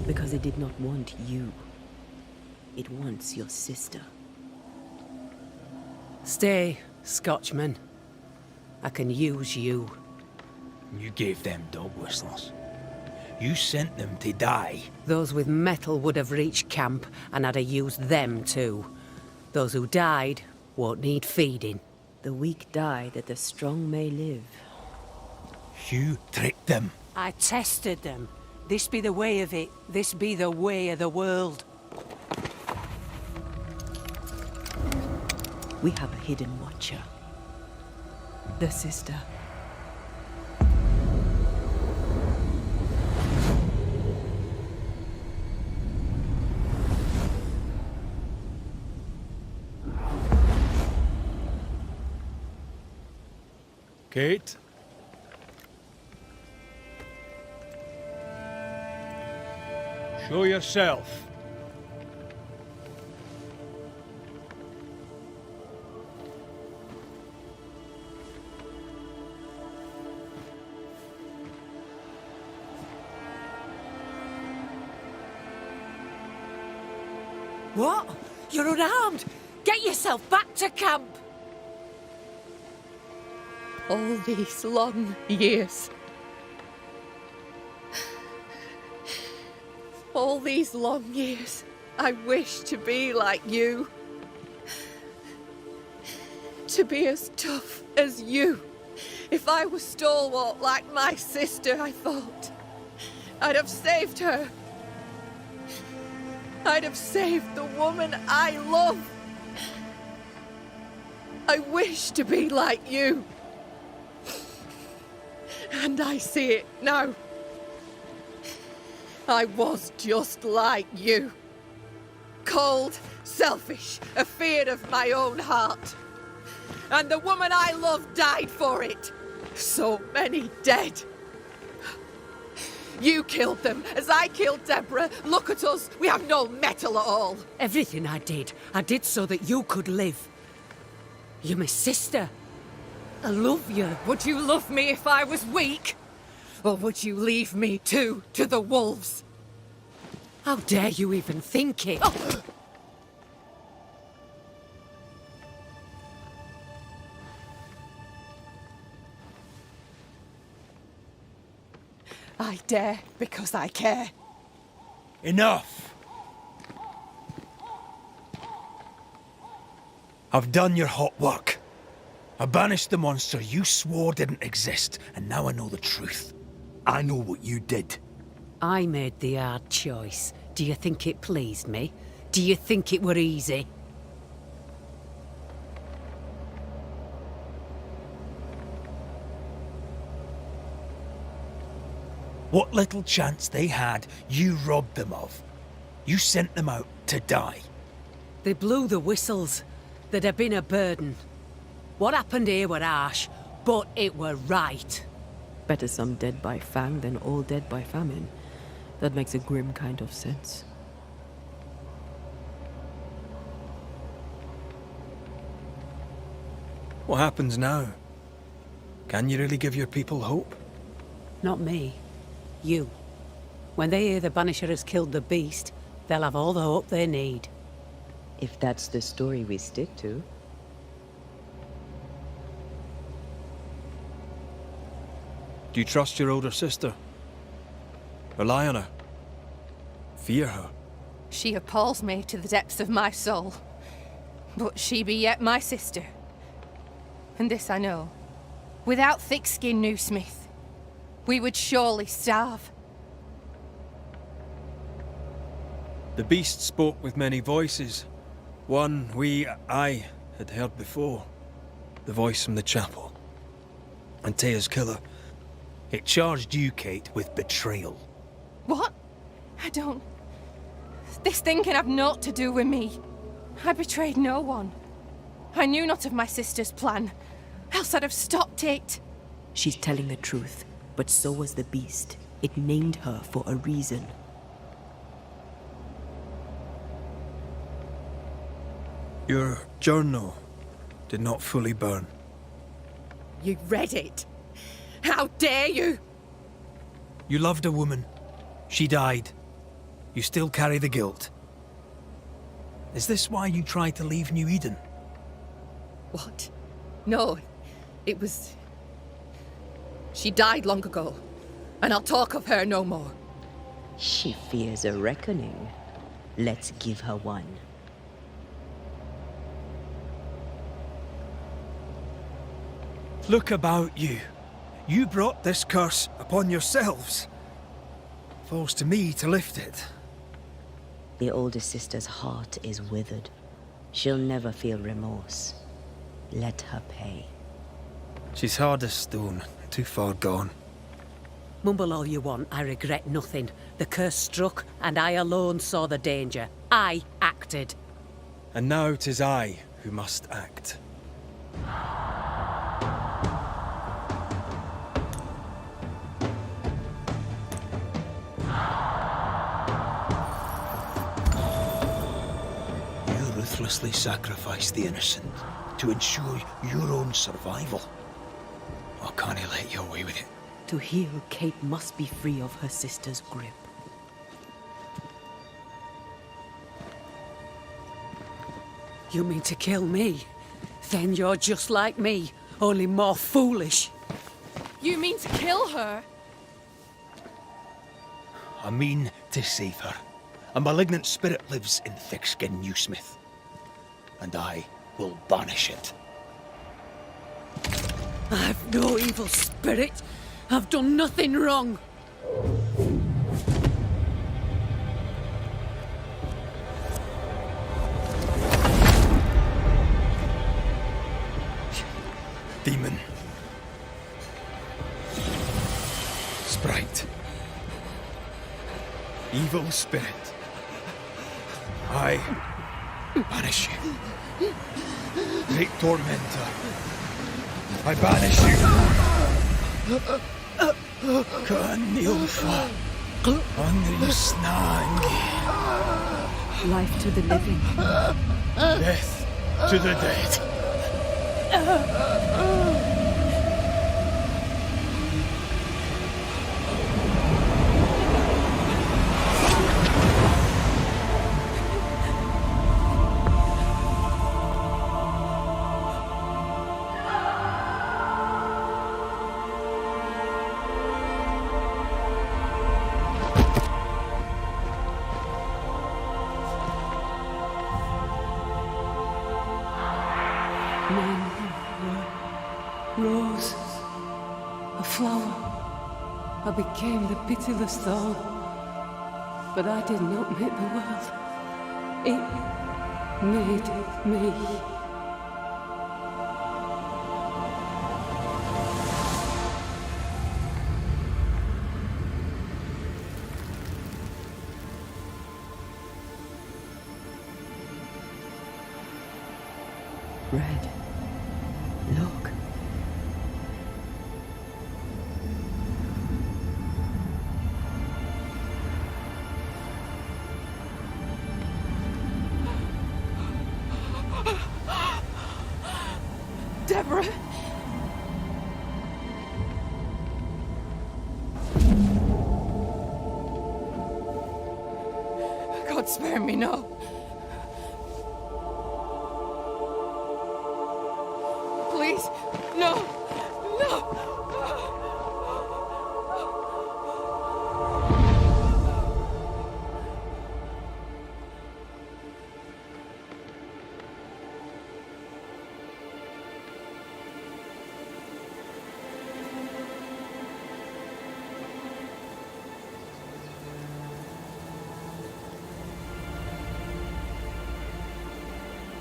Because it did not want you. It wants your sister. Stay, Scotchman. I can use you. You gave them dog whistlers. You sent them to die. Those with metal would have reached camp, and I'd have used them too. Those who died won't need feeding. The weak die that the strong may live. You tricked them. I tested them. This be the way of it. This be the way of the world. We have a hidden watcher. The sister. Kate? Show yourself. What? You're unarmed! Get yourself back to camp! All these long years. All these long years, I wish to be like you. To be as tough as you. If I was stalwart like my sister, I thought, I'd have saved her. I'd have saved the woman I love. I wish to be like you. And I see it now. I was just like you. Cold, selfish, afeard of my own heart. And the woman I loved died for it. So many dead. You killed them, as I killed Deborah. Look at us. We have no mettle at all. Everything I did so that you could live. You're my sister. I love you. Would you love me if I was weak? Or would you leave me too to the wolves? How dare you even think it? Oh. I dare because I care. Enough! I've done your hot work. I banished the monster you swore didn't exist, and now I know the truth. I know what you did. I made the hard choice. Do you think it pleased me? Do you think it were easy? What little chance they had, you robbed them of. You sent them out to die. They blew the whistles. There'd have been a burden. What happened here were harsh, but it were right. Better some dead by fang than all dead by famine. That makes a grim kind of sense. What happens now? Can you really give your people hope? Not me. You. When they hear the Banisher has killed the beast, they'll have all the hope they need. If that's the story we stick to. Do you trust your older sister? Rely on her? Fear her? She appalls me to the depths of my soul. But she be yet my sister. And this I know. Without thick-skinned Newsmith, we would surely starve. The beast spoke with many voices. One I had heard before. The voice from the chapel. Antea's killer. It charged you, Kate, with betrayal. What? I don't... This thing can have naught to do with me. I betrayed no one. I knew not of my sister's plan, else I'd have stopped it. She's telling the truth, but so was the beast. It named her for a reason. Your journal did not fully burn. You read it? How dare you? You loved a woman. She died. You still carry the guilt. Is this why you tried to leave New Eden? What? No, it was... She died long ago, and I'll talk of her no more. She fears a reckoning. Let's give her one. Look about you. You brought this curse upon yourselves. Falls to me to lift it. The older sister's heart is withered. She'll never feel remorse. Let her pay. She's hard as stone, too far gone. Mumble all you want, I regret nothing. The curse struck, and I alone saw the danger. I acted. And now 'tis I who must act. You ruthlessly sacrificed the innocent to ensure your own survival. Why can't I let you away with it? To heal, Kate must be free of her sister's grip. You mean to kill me? Then you're just like me, only more foolish. You mean to kill her? I mean to save her. A malignant spirit lives in thick-skinned Newsmith. And I will banish it. I've no evil spirit. I've done nothing wrong. Demon. Sprite. Evil spirit. I banish you. Great tormentor. I banish you. Ka'anilfa. Hungry snag. Life to the living. Death to the dead. Rose, a flower. I became the pitiless thorn. But I did not make the world. It made me. Red, look. Deborah! God spare me, no. Please, no, no.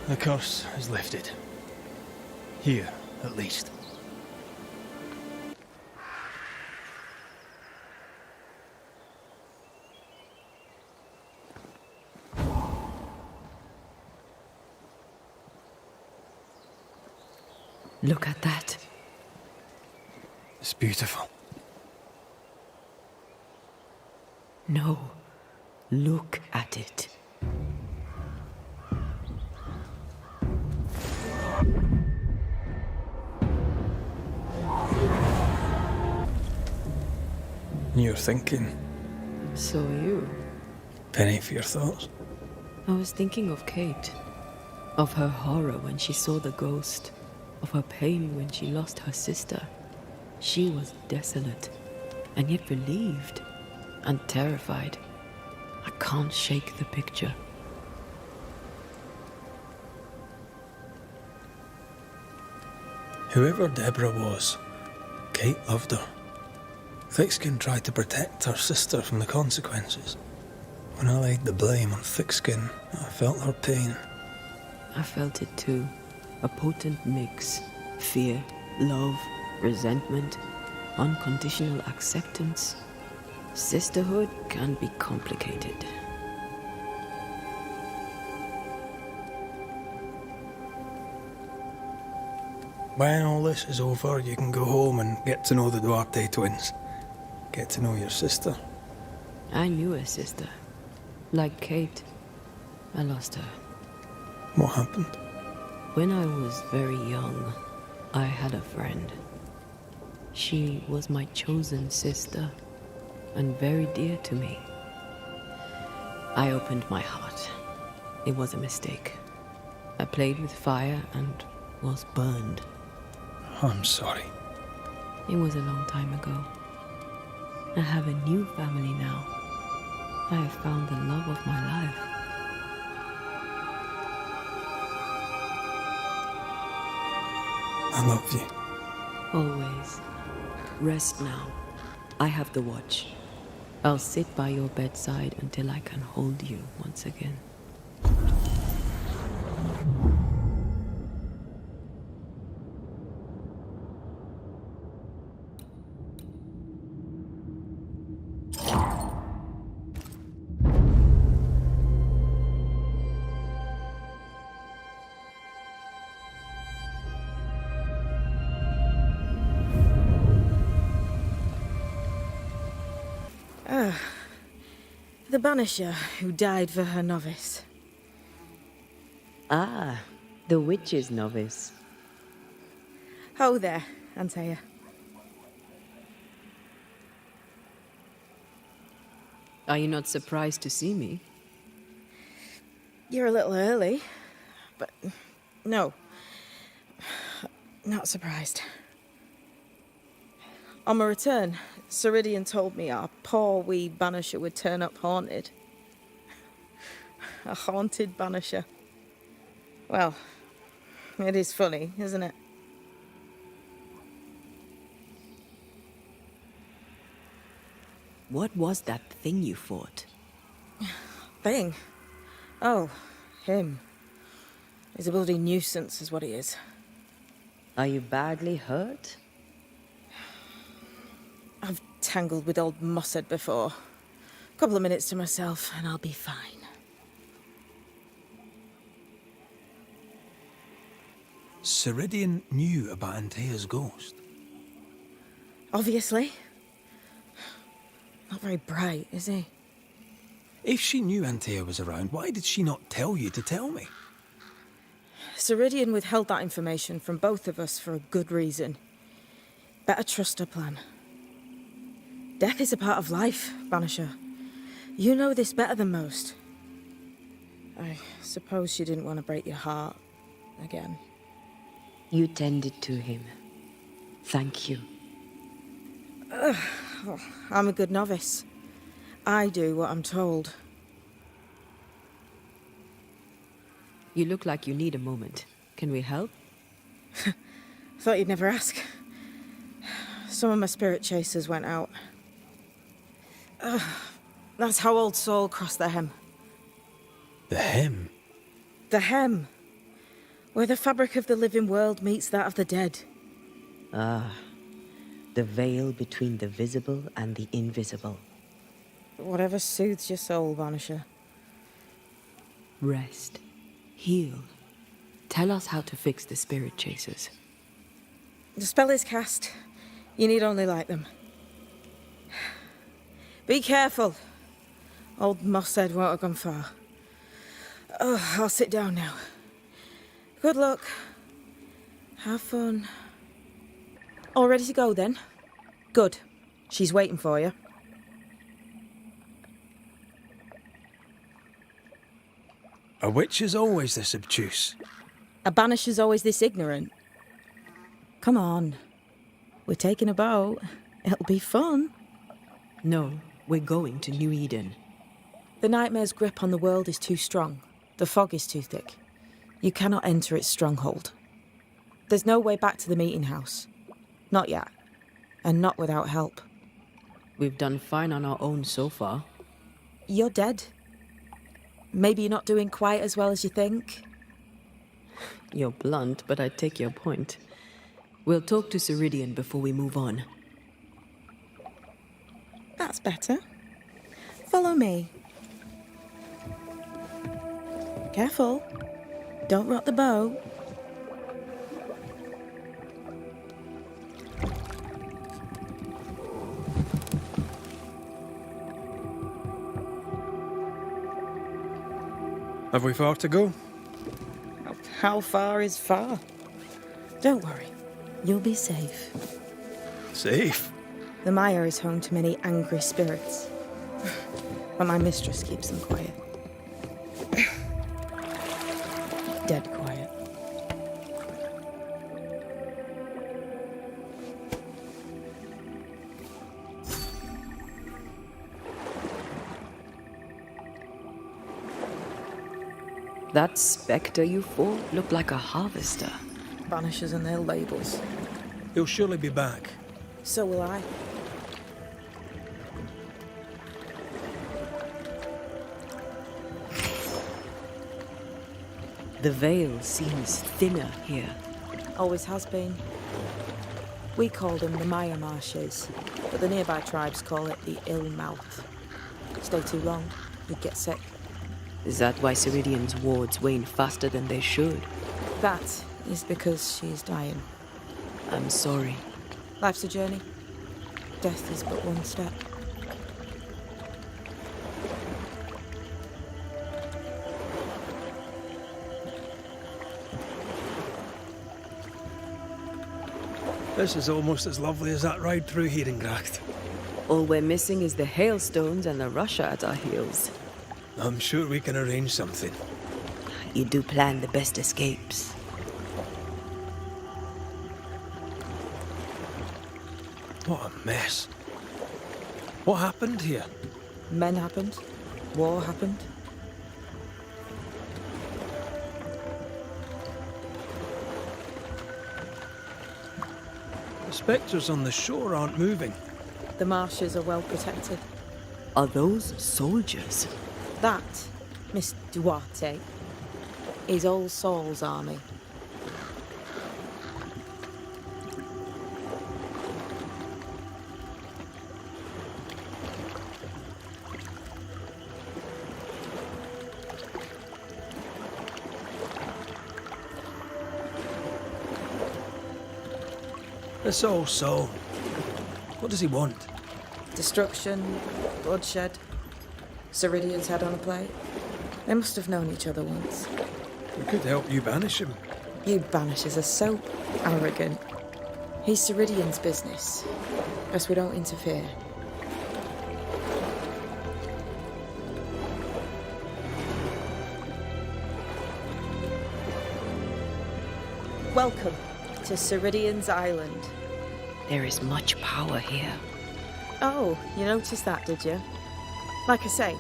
The curse is lifted. Here, at least. Look at that. It's beautiful. No, look at it. You're thinking. So are you. Penny for your thoughts. I was thinking of Kate. Of her horror when she saw the ghost. Of her pain when she lost her sister. She was desolate, and yet relieved, and terrified. I can't shake the picture. Whoever Deborah was, Kate loved her. Thickskin tried to protect her sister from the consequences. When I laid the blame on Thickskin, I felt her pain. I felt it too. A potent mix. Fear, love, resentment, unconditional acceptance. Sisterhood can be complicated. When all this is over, you can go home and get to know the Duarte twins. Get to know your sister. I knew a sister. Like Kate. I lost her. What happened? When I was very young, I had a friend. She was my chosen sister, and very dear to me. I opened my heart. It was a mistake. I played with fire and was burned. I'm sorry. It was a long time ago. I have a new family now. I have found the love of my life. I love you. Always. Rest now. I have the watch. I'll sit by your bedside until I can hold you once again. The Banisher who died for her novice. Ah, the witch's novice. Ho there, Antea. Are you not surprised to see me? You're a little early, but no, not surprised. On my return, Ceridian told me our poor wee Banisher would turn up haunted. A haunted Banisher. Well, it is funny, isn't it? What was that thing you fought? Thing? Oh, him. He's a bloody nuisance, is what he is. Are you badly hurt? I've tangled with old Mossad before. A couple of minutes to myself, and I'll be fine. Ceridian knew about Antea's ghost. Obviously. Not very bright, is he? If she knew Antea was around, why did she not tell you to tell me? Ceridian withheld that information from both of us for a good reason. Better trust her plan. Death is a part of life, Banisher. You know this better than most. I suppose she didn't want to break your heart again. You tended to him. Thank you. I'm a good novice. I do what I'm told. You look like you need a moment. Can we help? Thought you'd never ask. Some of my spirit chasers went out. That's how old Saul crossed the hem. The hem? The hem. Where the fabric of the living world meets that of the dead. Ah, the veil between the visible and the invisible. Whatever soothes your soul, Banisher. Rest. Heal. Tell us how to fix the spirit chasers. The spell is cast. You need only light them. Be careful. Old Mossad won't have gone far. Oh, I'll sit down now. Good luck. Have fun. All ready to go then? Good. She's waiting for you. A witch is always this obtuse. A Banisher's always this ignorant. Come on. We're taking a boat. It'll be fun. No, we're going to New Eden. The nightmare's grip on the world is too strong. The fog is too thick. You cannot enter its stronghold. There's no way back to the meeting house. Not yet. And not without help. We've done fine on our own so far. You're dead. Maybe you're not doing quite as well as you think. You're blunt, but I take your point. We'll talk to Ceridian before we move on. That's better. Follow me. Careful. Don't rock the boat. Have we far to go? How far is far? Don't worry. You'll be safe. Safe? The mire is home to many angry spirits. But my mistress keeps them quiet. Dead quiet. That spectre you fought looked like a harvester. Banishers and their labels. He'll surely be back. So will I. The veil seems thinner here. Always has been. We call them the Mire Marshes, but the nearby tribes call it the Ill Mouth. Stay too long, you'd get sick. Is that why Ceridian's wards wane faster than they should? That is because she is dying. I'm sorry. Life's a journey. Death is but one step. This is almost as lovely as that ride through Herengracht. All we're missing is the hailstones and the Russia at our heels. I'm sure we can arrange something. You do plan the best escapes. What a mess. What happened here? Men happened. War happened. The spectres on the shore aren't moving. The marshes are well protected. Are those soldiers? That, Miss Duarte, is All Saul's army. This All Saul. What does he want? Destruction, bloodshed. Ceridian's head on a plate. They must have known each other once. We could help you banish him. You Banishers are so arrogant. He's Ceridian's business. Best we don't interfere. Welcome to Ceridian's Island. There is much power here. Oh, you noticed that, did you? Like I say,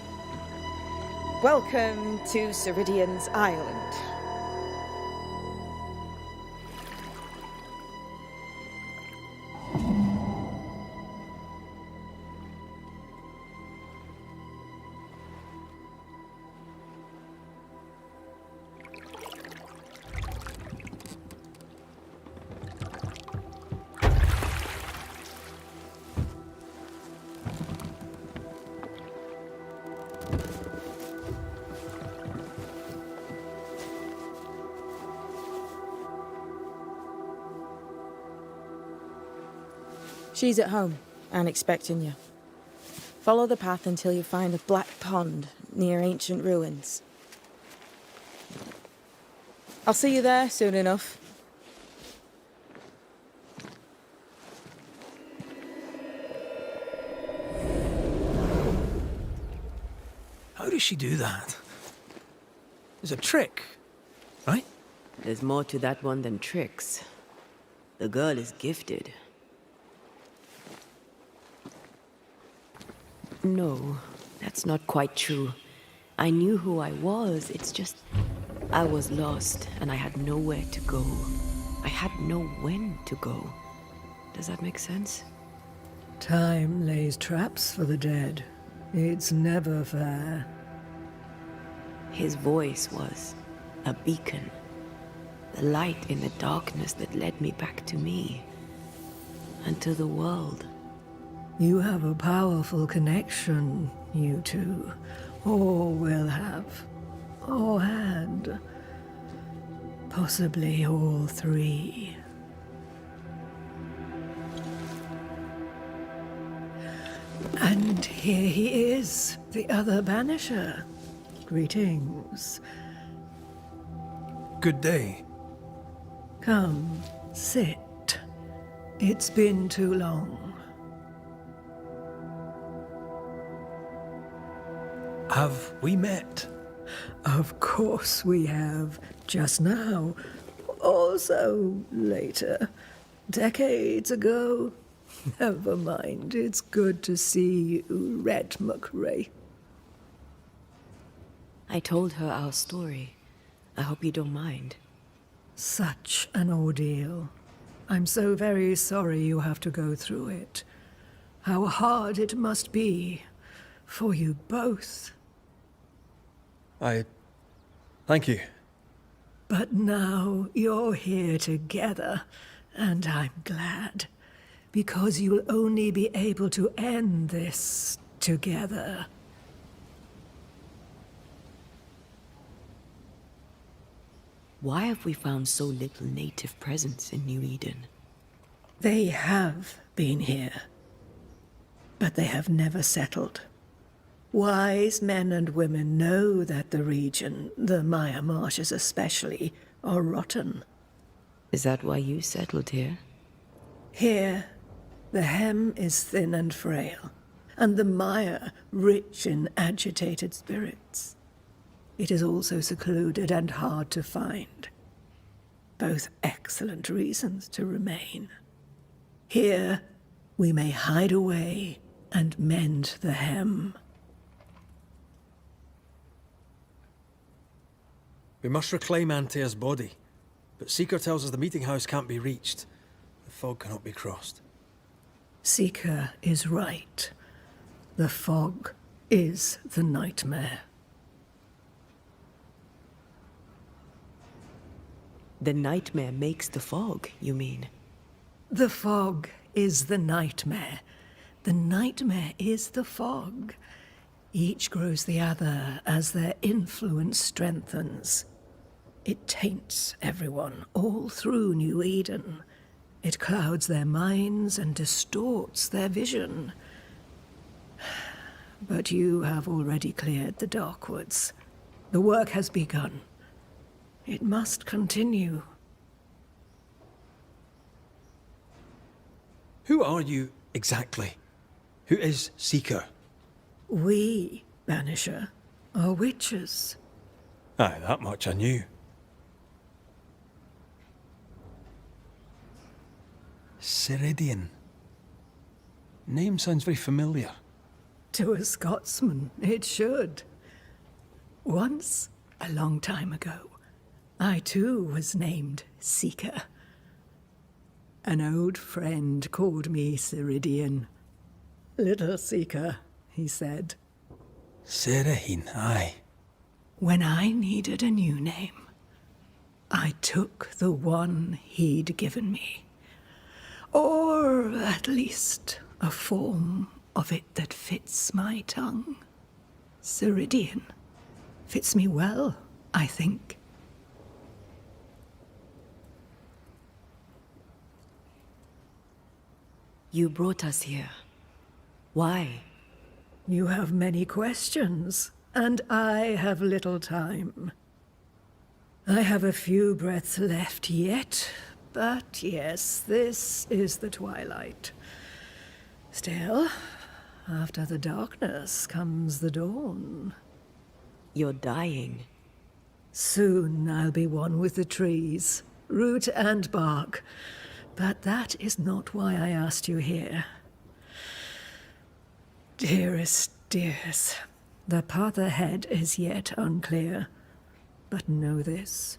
welcome to Ceridian's Island. She's at home and expecting you. Follow the path until you find a black pond near ancient ruins. I'll see you there soon enough. How does she do that? There's a trick, right? There's more to that one than tricks. The girl is gifted. No, that's not quite true. I knew who I was, it's just... I was lost, and I had nowhere to go. I had no when to go. Does that make sense? Time lays traps for the dead. It's never fair. His voice was a beacon. The light in the darkness that led me back to me. And to the world. You have a powerful connection, you two. Or will have. Or had. Possibly all three. And here he is, the other Banisher. Greetings. Good day. Come, sit. It's been too long. Have we met? Of course we have. Just now. Also later. Decades ago. Never mind. It's good to see you, Red McRae. I told her our story. I hope you don't mind. Such an ordeal. I'm so very sorry you have to go through it. How hard it must be for you both. Thank you. But now you're here together, and I'm glad. Because you'll only be able to end this together. Why have we found so little native presence in New Eden? They have been here, but they have never settled. Wise men and women know that the region, the Maya Marshes especially, are rotten. Is that why you settled here? Here, the hem is thin and frail, and the mire rich in agitated spirits. It is also secluded and hard to find. Both excellent reasons to remain. Here, we may hide away and mend the hem. We must reclaim Antea's body, but Seeker tells us the meeting house can't be reached. The fog cannot be crossed. Seeker is right. The fog is the nightmare. The nightmare makes the fog, you mean? The fog is the nightmare. The nightmare is the fog. Each grows the other as their influence strengthens. It taints everyone all through New Eden. It clouds their minds and distorts their vision. But you have already cleared the Darkwoods. The work has begun. It must continue. Who are you exactly? Who is Seeker? We, Banisher, are witches. Aye, that much I knew. Ceridian. Name sounds very familiar. To a Scotsman, it should. Once, a long time ago, I too was named Seeker. An old friend called me Ceridian. Little Seeker, he said. Ceridian, aye. When I needed a new name, I took the one he'd given me. Or at least a form of it that fits my tongue. Ceridian fits me well, I think. You brought us here. Why? You have many questions, and I have little time. I have a few breaths left yet, but yes, this is the twilight. Still, after the darkness comes the dawn. You're dying. Soon I'll be one with the trees, root and bark. But that is not why I asked you here. Dearest dears, the path ahead is yet unclear. But know this.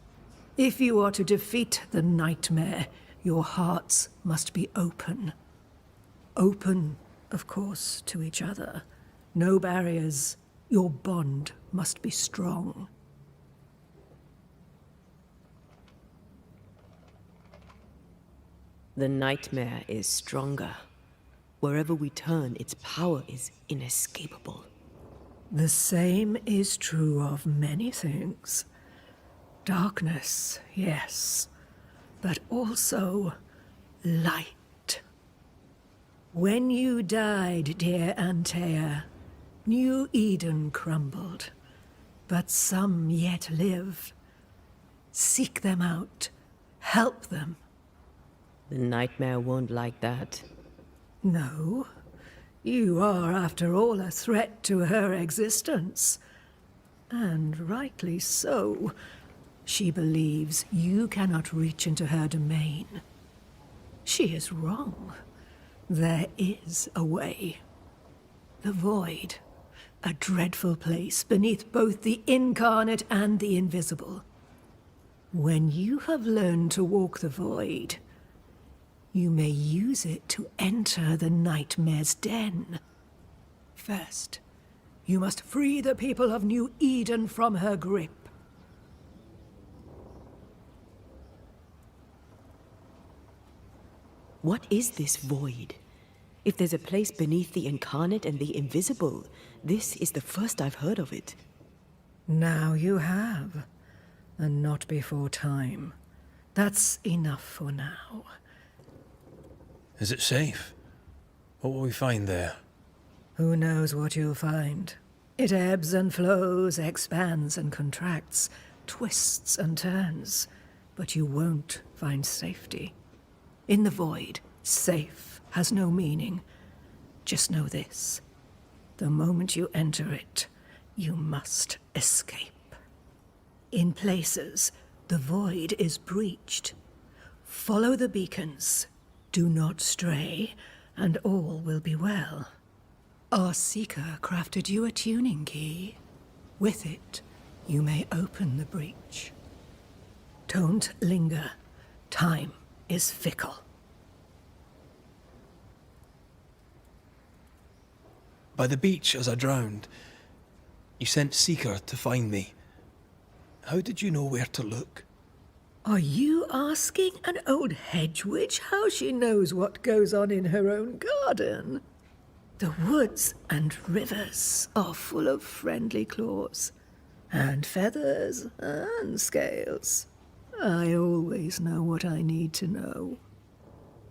If you are to defeat the nightmare, your hearts must be open. Open, of course, to each other. No barriers. Your bond must be strong. The nightmare is stronger. Wherever we turn, its power is inescapable. The same is true of many things. Darkness, yes, but also light. When you died, dear Antea, New Eden crumbled, but some yet live. Seek them out, help them. The nightmare won't like that. No, you are, after all, a threat to her existence. And rightly so. She believes you cannot reach into her domain. She is wrong. There is a way. The Void, a dreadful place beneath both the incarnate and the invisible. When you have learned to walk the Void, you may use it to enter the nightmare's den. First, you must free the people of New Eden from her grip. What is this void? If there's a place beneath the incarnate and the invisible, this is the first I've heard of it. Now you have, and not before time. That's enough for now. Is it safe? What will we find there? Who knows what you'll find? It ebbs and flows, expands and contracts, twists and turns, but you won't find safety. In the Void, Safe has no meaning. Just know this. The moment you enter it, you must escape. In places, the void is breached. Follow the beacons. Do not stray, and all will be well. Our seeker crafted you a tuning key. With it, you may open the breach. Don't linger. Time is fickle. By the beach as I drowned, you sent Seeker to find me. How did you know where to look? Are you asking an old hedge witch how she knows what goes on in her own garden? The woods and rivers are full of friendly claws, and feathers and scales. I always know what I need to know.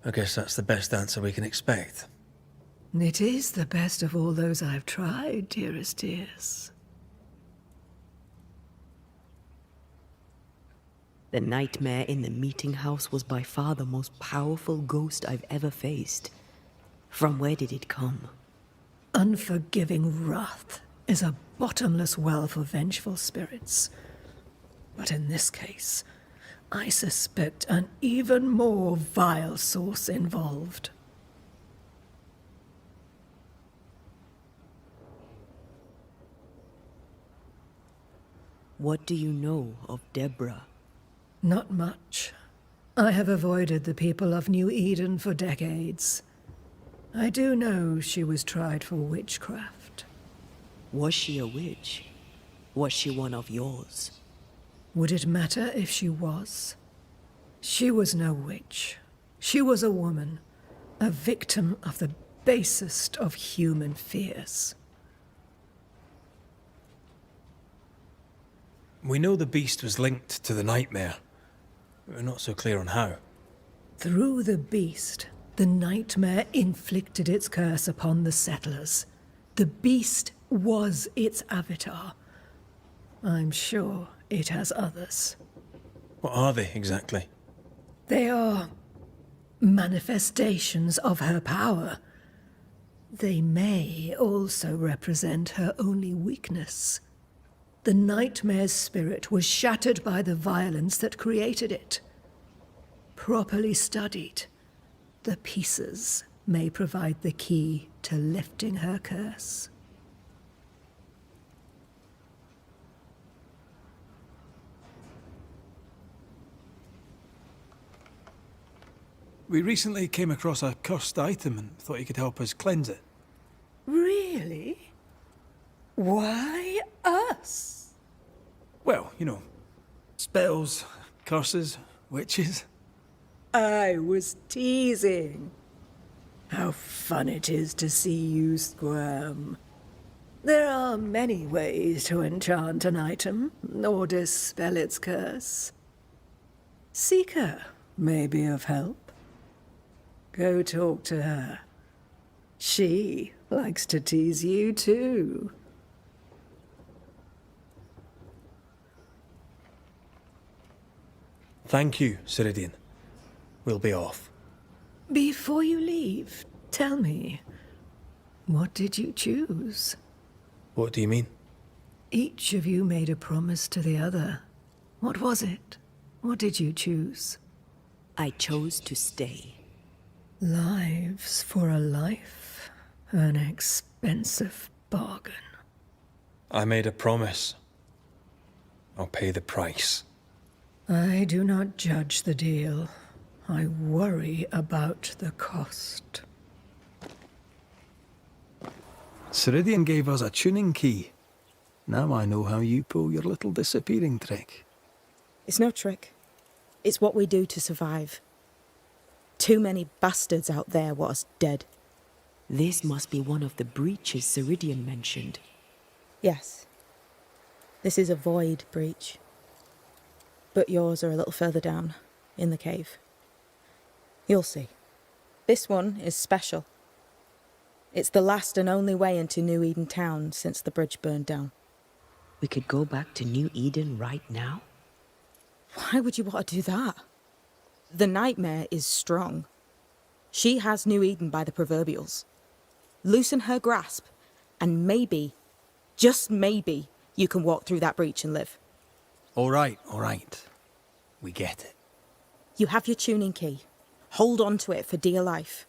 I guess that's the best answer we can expect. It is the best of all those I've tried, dearest dears. The nightmare in the meeting house was by far the most powerful ghost I've ever faced. From where did it come? Unforgiving wrath is a bottomless well for vengeful spirits. But in this case, I suspect an even more vile source involved. What do you know of Deborah? Not much. I have avoided the people of New Eden for decades. I do know she was tried for witchcraft. Was she a witch? Was she one of yours? Would it matter if she was? She was no witch. She was a woman, a victim of the basest of human fears. We know the beast was linked to the nightmare. We're not so clear on how. Through the beast, the nightmare inflicted its curse upon the settlers. The beast was its avatar. I'm sure it has others. What are they exactly? They are manifestations of her power. They may also represent her only weakness. The nightmare's spirit was shattered by the violence that created it. Properly studied, the pieces may provide the key to lifting her curse. We recently came across a cursed item and thought you could help us cleanse it. Really? Why us? Well, you know, spells, curses, witches. I was teasing. How fun it is to see you squirm. There are many ways to enchant an item or dispel its curse. Seeker may be of help. Go talk to her. She likes to tease you too. Thank you, Ceridian. We'll be off. Before you leave, tell me, what did you choose? What do you mean? Each of you made a promise to the other. What was it? What did you choose? I chose to stay. Lives for a life. An expensive bargain. I made a promise. I'll pay the price. I do not judge the deal. I worry about the cost. Ceridian gave us a tuning key. Now I know how you pull your little disappearing trick. It's no trick. It's what we do to survive. Too many bastards out there want us dead. This must be one of the breaches Ceridian mentioned. Yes. This is a void breach. But yours are a little further down, in the cave. You'll see. This one is special. It's the last and only way into New Eden town since the bridge burned down. We could go back to New Eden right now? Why would you want to do that? The nightmare is strong. She has New Eden by the proverbials. Loosen her grasp, and maybe, just maybe, you can walk through that breach and live. All right. We get it. You have your tuning key. Hold on to it for dear life.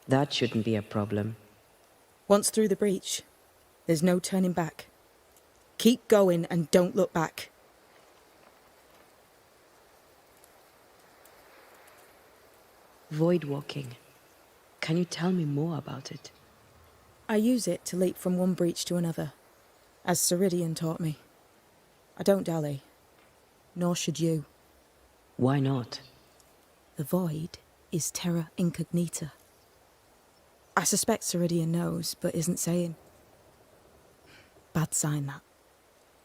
That shouldn't be a problem. Once through the breach, there's no turning back. Keep going and don't look back. Void walking. Can you tell me more about it? I use it to leap from one breach to another, as Ceridian taught me. I don't dally, nor should you. Why not? The void is terra incognita. I suspect Ceridian knows, but isn't saying. Bad sign, that.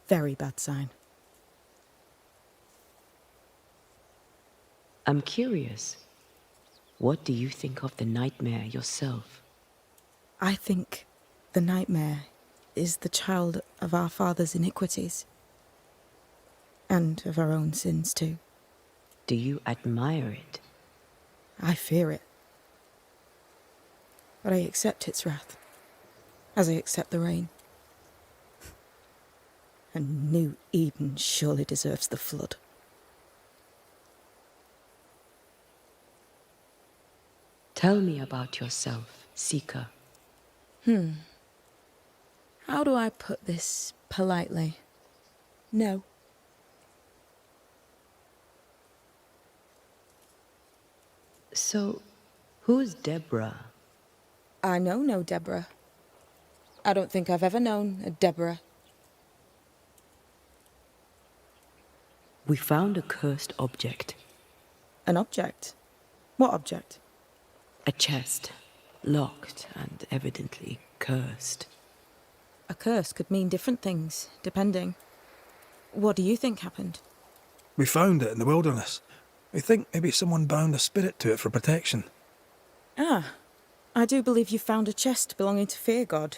Very bad sign. I'm curious. What do you think of the nightmare yourself? I think the nightmare is the child of our father's iniquities. And of our own sins, too. Do you admire it? I fear it. But I accept its wrath, as I accept the rain. And New Eden surely deserves the flood. Tell me about yourself, Seeker. How do I put this politely? No. So, who's Deborah? I know no Deborah. I don't think I've ever known a Deborah. We found a cursed object. An object? What object? A chest, locked and evidently cursed. A curse could mean different things, depending. What do you think happened? We found it in the wilderness. We think maybe someone bound a spirit to it for protection. Ah, I do believe you found a chest belonging to Fear God.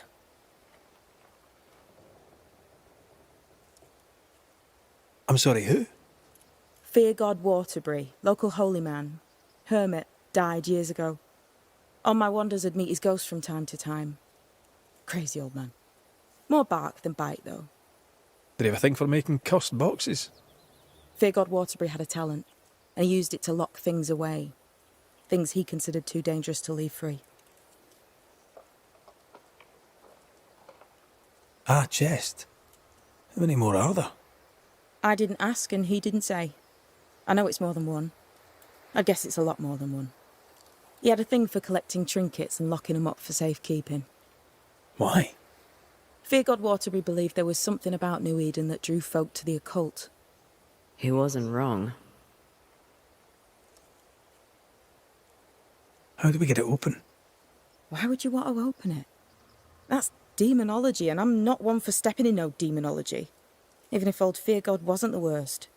I'm sorry, who? Fear God Waterbury, local holy man. Hermit, died years ago. On my wanders I'd meet his ghost from time to time. Crazy old man. More bark than bite, though. Did he have a thing for making cursed boxes? Fear God Waterbury had a talent, and he used it to lock things away. Things he considered too dangerous to leave free. Ah, chest. How many more are there? I didn't ask, and he didn't say. I know it's more than one. I guess it's a lot more than one. He had a thing for collecting trinkets and locking them up for safekeeping. Why? Fear God Waterbury believed there was something about New Eden that drew folk to the occult. He wasn't wrong. How do we get it open? Why would you want to open it? That's demonology, and I'm not one for stepping in no demonology, even if old Fear God wasn't the worst.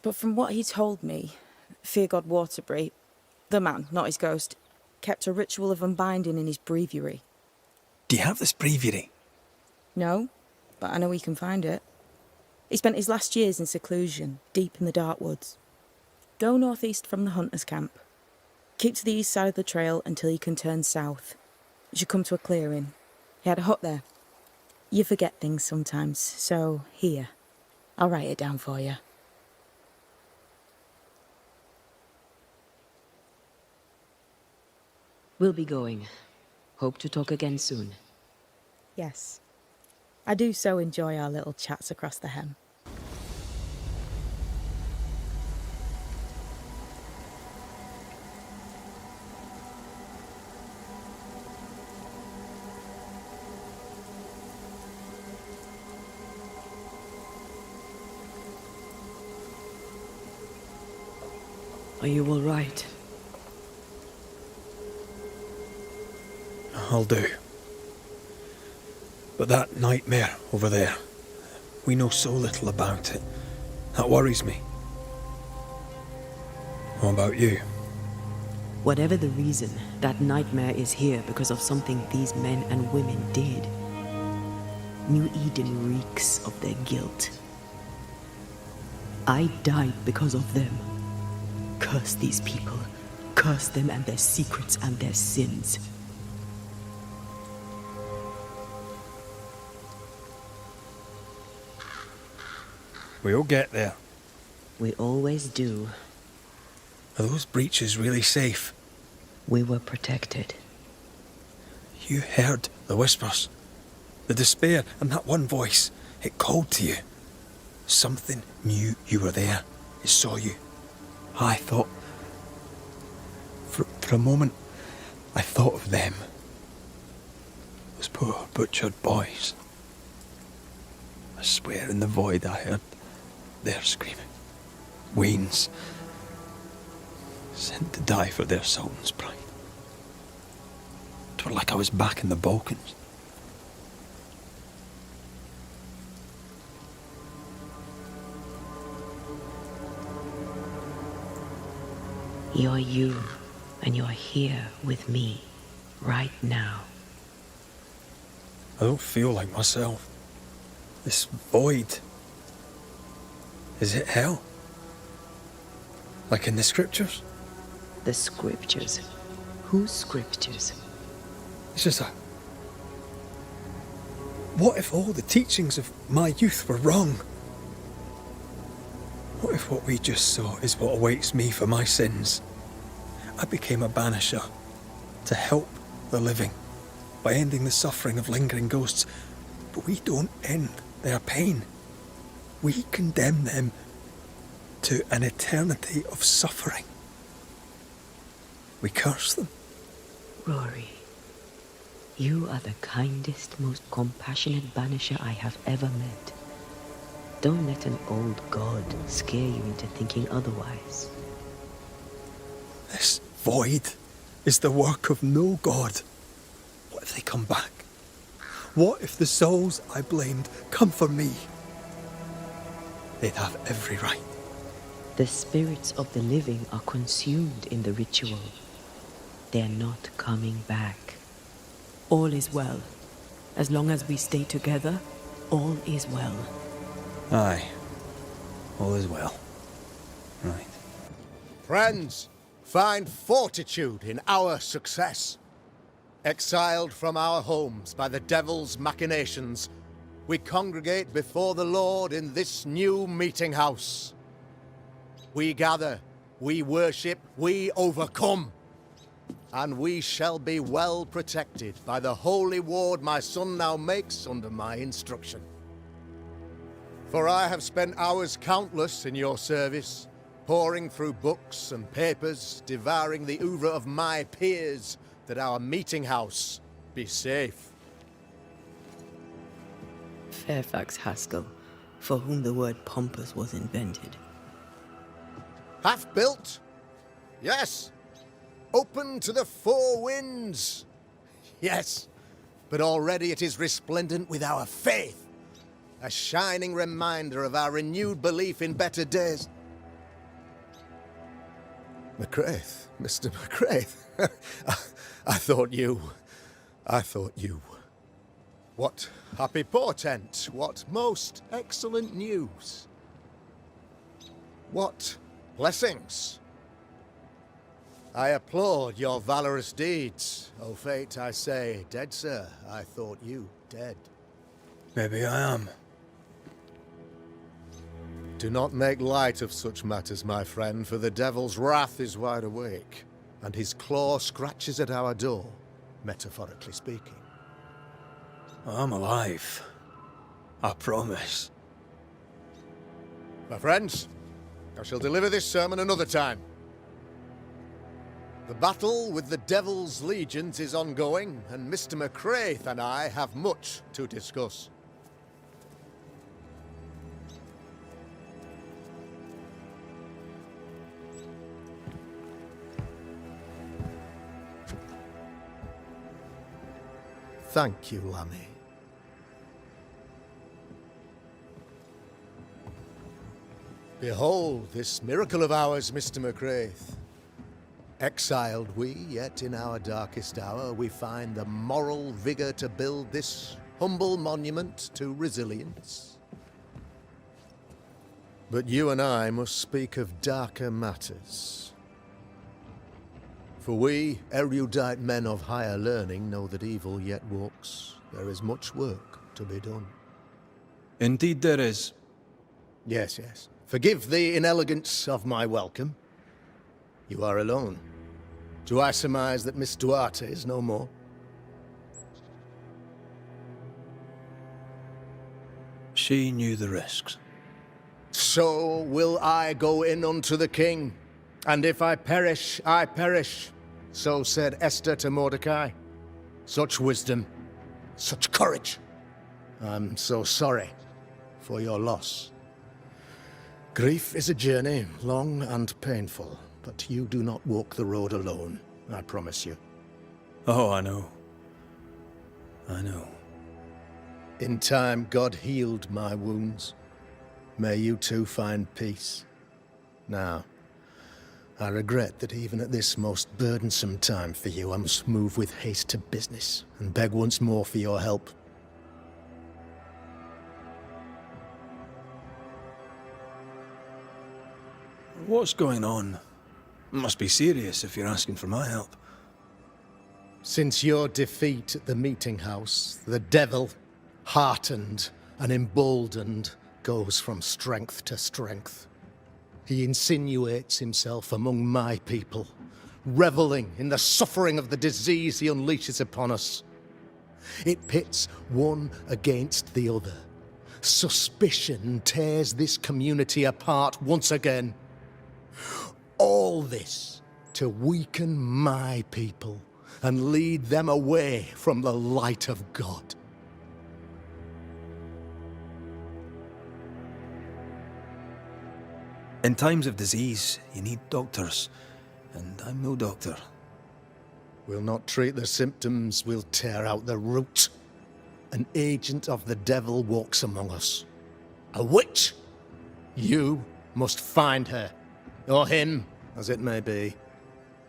But from what he told me, Fear God Waterbury, the man, not his ghost, kept a ritual of unbinding in his breviary. Do you have this breviary? No, but I know he can find it. He spent his last years in seclusion, deep in the dark woods. Go northeast from the hunter's camp. Keep to the east side of the trail until you can turn south. You should come to a clearing. He had a hut there. You forget things sometimes, so here. I'll write it down for you. We'll be going. Hope to talk again soon. Yes. I do so enjoy our little chats across the hem. Are you all right? I'll do. But that nightmare over there, we know so little about it. That worries me. What about you? Whatever the reason, that nightmare is here because of something these men and women did. New Eden reeks of their guilt. I died because of them. Curse these people. Curse them and their secrets and their sins. We'll get there. We always do. Are those breaches really safe? We were protected. You heard the whispers, the despair, and that one voice. It called to you. Something knew you were there. It saw you. I thought... For a moment, I thought of them. Those poor butchered boys. I swear in the void I heard their screaming. Wains. Sent to die for their sultan's pride. 'Twere like I was back in the Balkans. You're you, and you're here with me, right now. I don't feel like myself. This void. Is it hell? Like in the scriptures? The scriptures? Whose scriptures? It's just a... What if all the teachings of my youth were wrong? What if what we just saw is what awaits me for my sins? I became a banisher to help the living by ending the suffering of lingering ghosts. But we don't end their pain. We condemn them to an eternity of suffering. We curse them. Rory, you are the kindest, most compassionate banisher I have ever met. Don't let an old god scare you into thinking otherwise. This void is the work of no god. What if they come back? What if the souls I blamed come for me? They'd have every right. The spirits of the living are consumed in the ritual. They're not coming back. All is well. As long as we stay together, all is well. Aye. All is well. Right. Friends, find fortitude in our success. Exiled from our homes by the devil's machinations, we congregate before the Lord in this new meeting house. We gather, we worship, we overcome. And we shall be well protected by the holy ward my son now makes under my instruction. For I have spent hours countless in your service, poring through books and papers, devouring the oeuvre of my peers, that our meeting house be safe. Fairfax Haskell, for whom the word pompous was invented. Half-built? Yes. Open to the four winds? Yes. But already it is resplendent with our faith. A shining reminder of our renewed belief in better days. McCraith, Mr. McCraith. I thought you. What happy portent, what most excellent news. What blessings. I applaud your valorous deeds. O fate, I say, dead sir, I thought you dead. Maybe I am. Do not make light of such matters, my friend, for the devil's wrath is wide awake, and his claw scratches at our door, metaphorically speaking. I'm alive. I promise. My friends, I shall deliver this sermon another time. The battle with the devil's legions is ongoing, and Mr. McCraith and I have much to discuss. Thank you, Lammy. Behold this miracle of ours, Mr. McCraith. Exiled we, yet in our darkest hour we find the moral vigor to build this humble monument to resilience. But you and I must speak of darker matters. For we, erudite men of higher learning, know that evil yet walks. There is much work to be done. Indeed there is. Yes, yes. Forgive the inelegance of my welcome. You are alone. Do I surmise that Miss Duarte is no more? She knew the risks. So will I go in unto the king. And if I perish, I perish. So said Esther to Mordecai. Such wisdom, such courage. I'm so sorry for your loss. Grief is a journey, long and painful, but you do not walk the road alone, I promise you. Oh, I know. I know. In time, God healed my wounds. May you too find peace. Now, I regret that even at this most burdensome time for you, I must move with haste to business and beg once more for your help. What's going on? It must be serious if you're asking for my help. Since your defeat at the meeting house, the devil, heartened and emboldened, goes from strength to strength. He insinuates himself among my people, reveling in the suffering of the disease he unleashes upon us. It pits one against the other. Suspicion tears this community apart once again. All this to weaken my people and lead them away from the light of God. In times of disease, you need doctors, and I'm no doctor. We'll not treat the symptoms, we'll tear out the root. An agent of the devil walks among us. A witch! You must find her. Or him, as it may be.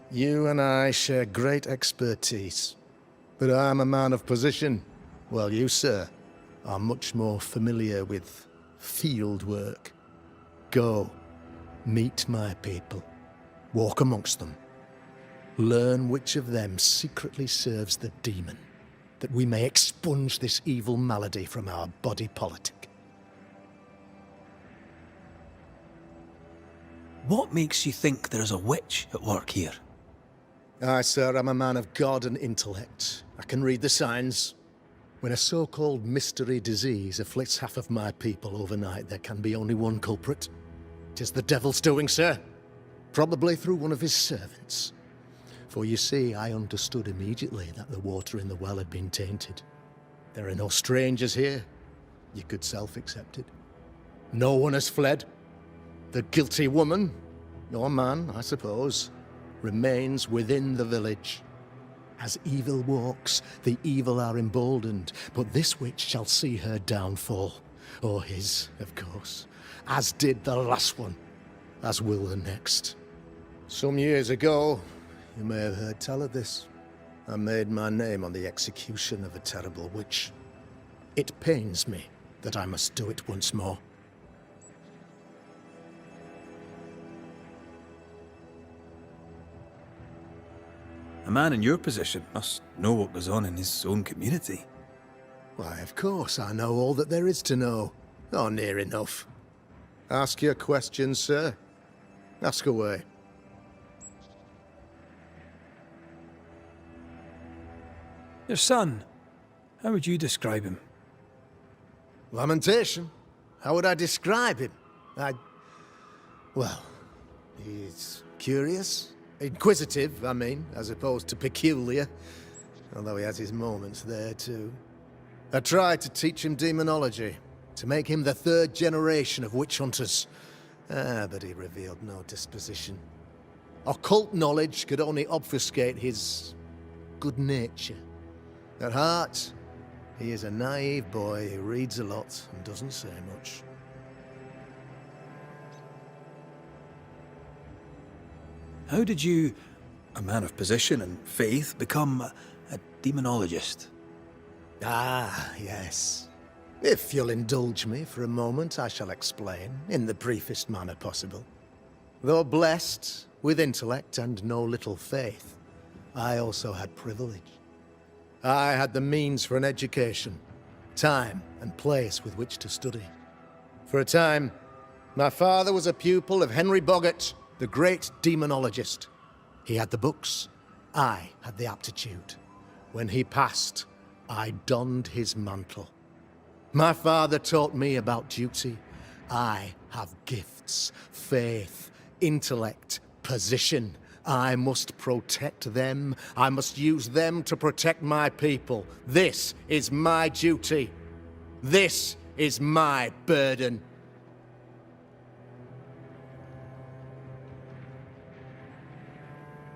You and I share great expertise. But I'm a man of position, while you, sir, are much more familiar with field work. Go. Meet my people. Walk amongst them. Learn which of them secretly serves the demon, that we may expunge this evil malady from our body politic. What makes you think there's a witch at work here? I, sir, am a man of God and intellect. I can read the signs. When a so-called mystery disease afflicts half of my people overnight, there can be only one culprit. 'Tis the devil's doing, sir. Probably through one of his servants. For you see, I understood immediately that the water in the well had been tainted. There are no strangers here. You could self-accept it. No one has fled. The guilty woman, or man, I suppose, remains within the village. As evil walks, the evil are emboldened, but this witch shall see her downfall. Or his, of course. As did the last one, as will the next. Some years ago, you may have heard tell of this, I made my name on the execution of a terrible witch. It pains me that I must do it once more. A man in your position must know what goes on in his own community. Why, of course, I know all that there is to know. Oh, near enough. Ask your questions, sir. Ask away. Your son, how would you describe him? Lamentation? How would I describe him? Well, he's curious. Inquisitive, I mean, as opposed to peculiar. Although he has his moments there, too. I tried to teach him demonology, to make him the third generation of witch hunters. But he revealed no disposition. Occult knowledge could only obfuscate his good nature. At heart, he is a naive boy who reads a lot and doesn't say much. How did you, a man of position and faith, become a demonologist? Ah, yes. If you'll indulge me for a moment, I shall explain, in the briefest manner possible. Though blessed with intellect and no little faith, I also had privilege. I had the means for an education, time and place with which to study. For a time, my father was a pupil of Henry Boggart, the great demonologist. He had the books, I had the aptitude. When he passed, I donned his mantle. My father taught me about duty. I have gifts, faith, intellect, position. I must protect them. I must use them to protect my people. This is my duty. This is my burden.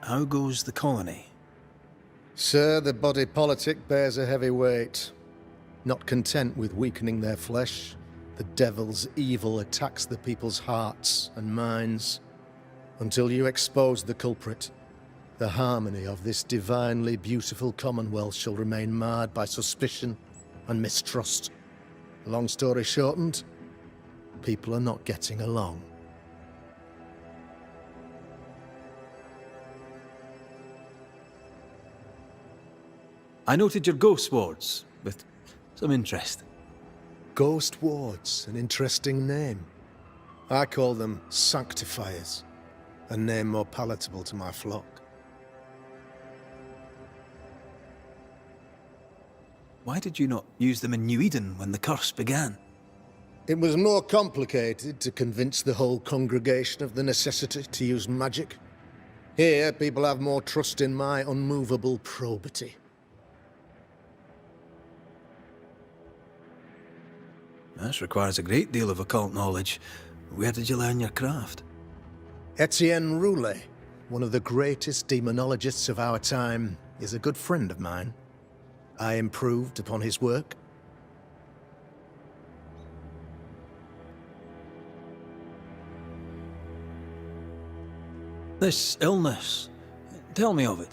How goes the colony? Sir, the body politic bears a heavy weight. Not content with weakening their flesh, the devil's evil attacks the people's hearts and minds. Until you expose the culprit, the harmony of this divinely beautiful commonwealth shall remain marred by suspicion and mistrust. Long story shortened, people are not getting along. I noted your ghost wards with some interest. Ghost wards, an interesting name. I call them sanctifiers, a name more palatable to my flock. Why did you not use them in New Eden when the curse began? It was more complicated to convince the whole congregation of the necessity to use magic. Here, people have more trust in my unmovable probity. This requires a great deal of occult knowledge. Where did you learn your craft? Etienne Roulet, one of the greatest demonologists of our time, is a good friend of mine. I improved upon his work. This illness, tell me of it.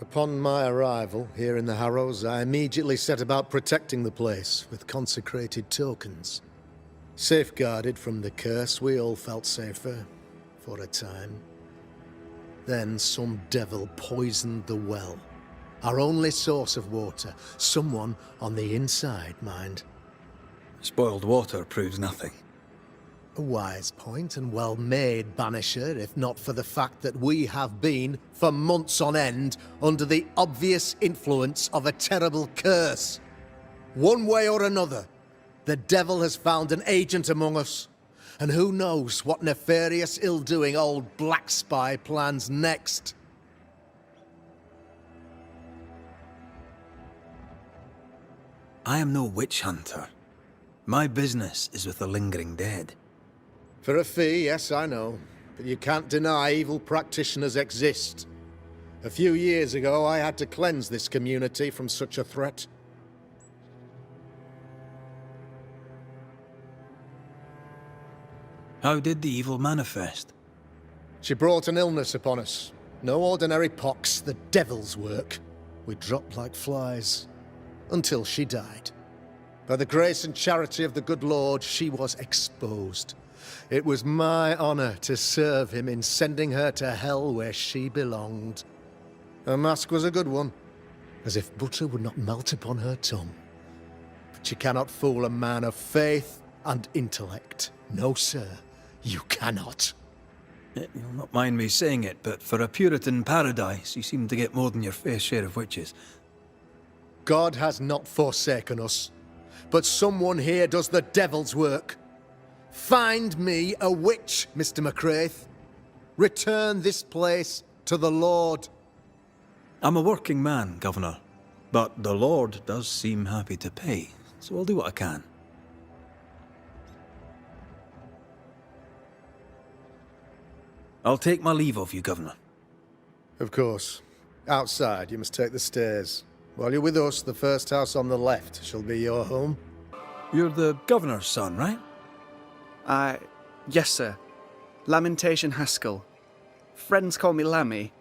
Upon my arrival here in the Harrows, I immediately set about protecting the place with consecrated tokens. Safeguarded from the curse, we all felt safer, for a time. Then some devil poisoned the well, our only source of water. Someone on the inside, mind. Spoiled water proves nothing. A wise point and well made, Banisher, if not for the fact that we have been, for months on end, under the obvious influence of a terrible curse. One way or another, the devil has found an agent among us, and who knows what nefarious ill-doing old Black Spy plans next. I am no witch hunter. My business is with the lingering dead. For a fee, yes, I know. But you can't deny evil practitioners exist. A few years ago, I had to cleanse this community from such a threat. How did the evil manifest? She brought an illness upon us. No ordinary pox, the devil's work. We dropped like flies. Until she died. By the grace and charity of the good Lord, she was exposed. It was my honor to serve him in sending her to hell where she belonged. Her mask was a good one, as if butter would not melt upon her tongue. But you cannot fool a man of faith and intellect. No, sir, you cannot. You'll not mind me saying it, but for a Puritan paradise, you seem to get more than your fair share of witches. God has not forsaken us, but someone here does the devil's work. Find me a witch, Mr. McCraith. Return this place to the Lord. I'm a working man, Governor, but the Lord does seem happy to pay, so I'll do what I can. I'll take my leave of you, Governor. Of course. Outside, you must take the stairs. While you're with us, the first house on the left shall be your home. You're the Governor's son, right? Yes, sir. Lamentation Haskell. Friends call me Lammy.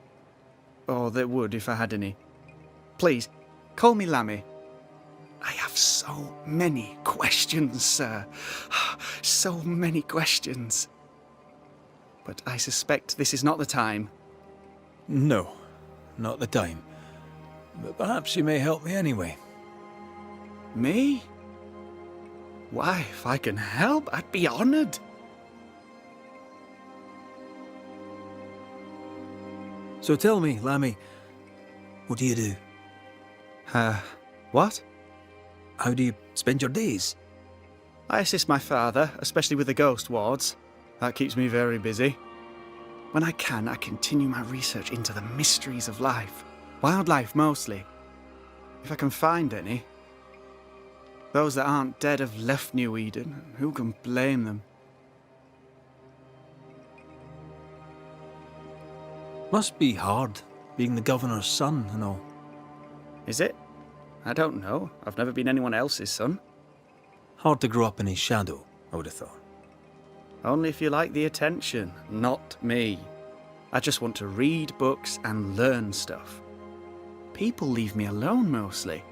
Or they would if I had any. Please, call me Lammy. I have so many questions, sir. So many questions. But I suspect this is not the time. No. not the time. But perhaps you may help me anyway. Me? Why, if I can help, I'd be honored. So tell me, Lammy, what do you do? What? How do you spend your days? I assist my father, especially with the ghost wards. That keeps me very busy. When I can, I continue my research into the mysteries of life. Wildlife, mostly. If I can find any. Those that aren't dead have left New Eden. Who can blame them? Must be hard, being the governor's son and all. Is it? I don't know. I've never been anyone else's son. Hard to grow up in his shadow, I would have thought. Only if you like the attention, not me. I just want to read books and learn stuff. People leave me alone mostly.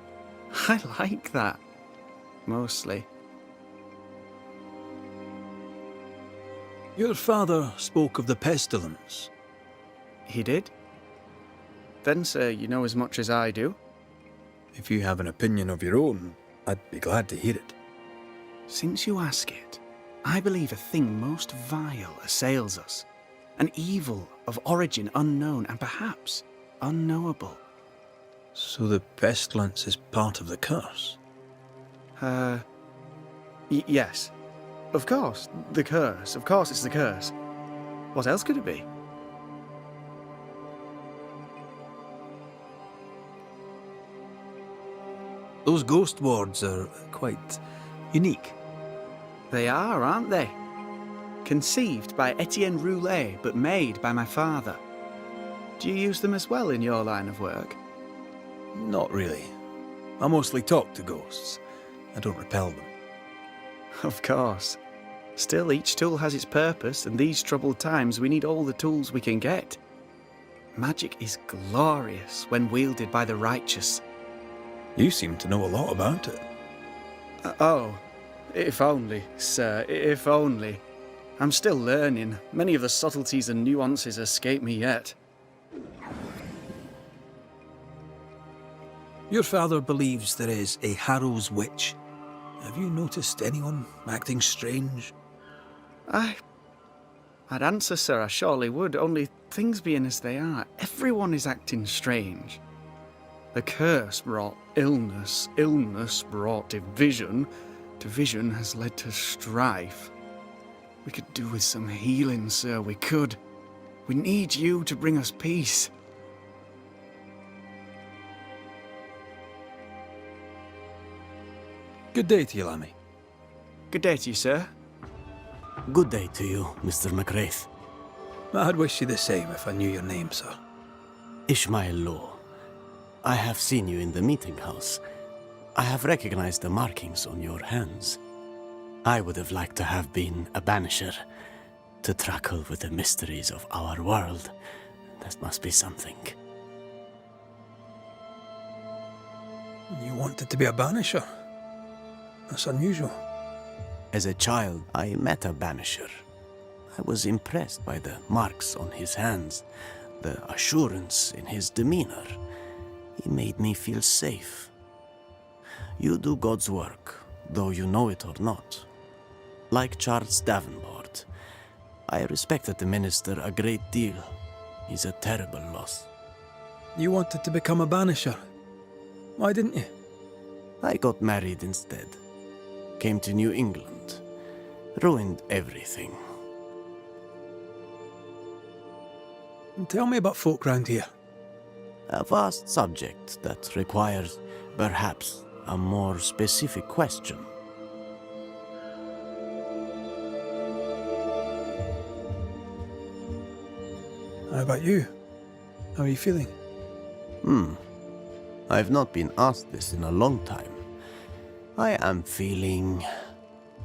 I like that. Mostly. Your father spoke of the pestilence. He did? Then, sir, you know as much as I do. If you have an opinion of your own, I'd be glad to hear it. Since you ask it, I believe a thing most vile assails us. An evil of origin unknown and perhaps unknowable. So the pestilence is part of the curse? Yes. Of course, the curse. Of course it's the curse. What else could it be? Those ghost wards are quite unique. They are, aren't they? Conceived by Etienne Roulet, but made by my father. Do you use them as well in your line of work? Not really. I mostly talk to ghosts. I don't repel them. Of course. Still, each tool has its purpose, and these troubled times we need all the tools we can get. Magic is glorious when wielded by the righteous. You seem to know a lot about it. Oh, if only, sir, if only. I'm still learning. Many of the subtleties and nuances escape me yet. Your father believes there is a Harrow's witch. Have you noticed anyone acting strange? I'd answer, sir, I surely would, only things being as they are, everyone is acting strange. The curse brought illness, illness brought division, division has led to strife. We could do with some healing, sir, we could. We need you to bring us peace. Good day to you, Lammy. Good day to you, sir. Good day to you, Mr. McWraith. I'd wish you the same if I knew your name, sir. Ishmael Law. I have seen you in the meeting house. I have recognized the markings on your hands. I would have liked to have been a banisher, to tackle with the mysteries of our world. That must be something. You wanted to be a banisher? That's unusual. As a child, I met a banisher. I was impressed by the marks on his hands, the assurance in his demeanor. He made me feel safe. You do God's work, though you know it or not. Like Charles Davenport, I respected the minister a great deal. He's a terrible loss. You wanted to become a banisher. Why didn't you? I got married instead. Came to New England. Ruined everything. Tell me about folk round here. A vast subject that requires, perhaps, a more specific question. How about you? How are you feeling? I've not been asked this in a long time. I am feeling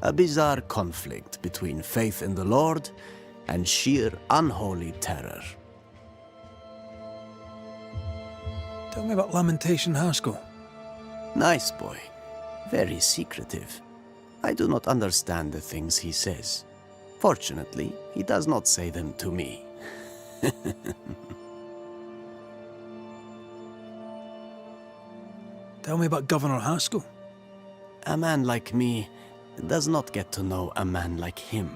a bizarre conflict between faith in the Lord and sheer unholy terror. Tell me about Lamentation Haskell. Nice boy. Very secretive. I do not understand the things he says. Fortunately, he does not say them to me. Tell me about Governor Haskell. A man like me does not get to know a man like him.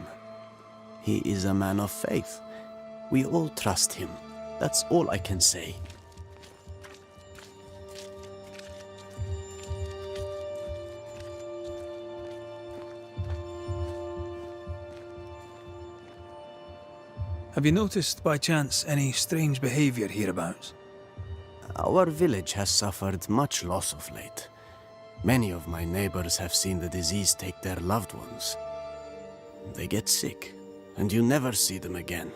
He is a man of faith. We all trust him. That's all I can say. Have you noticed, by chance, any strange behavior hereabouts? Our village has suffered much loss of late. Many of my neighbors have seen the disease take their loved ones. They get sick, and you never see them again.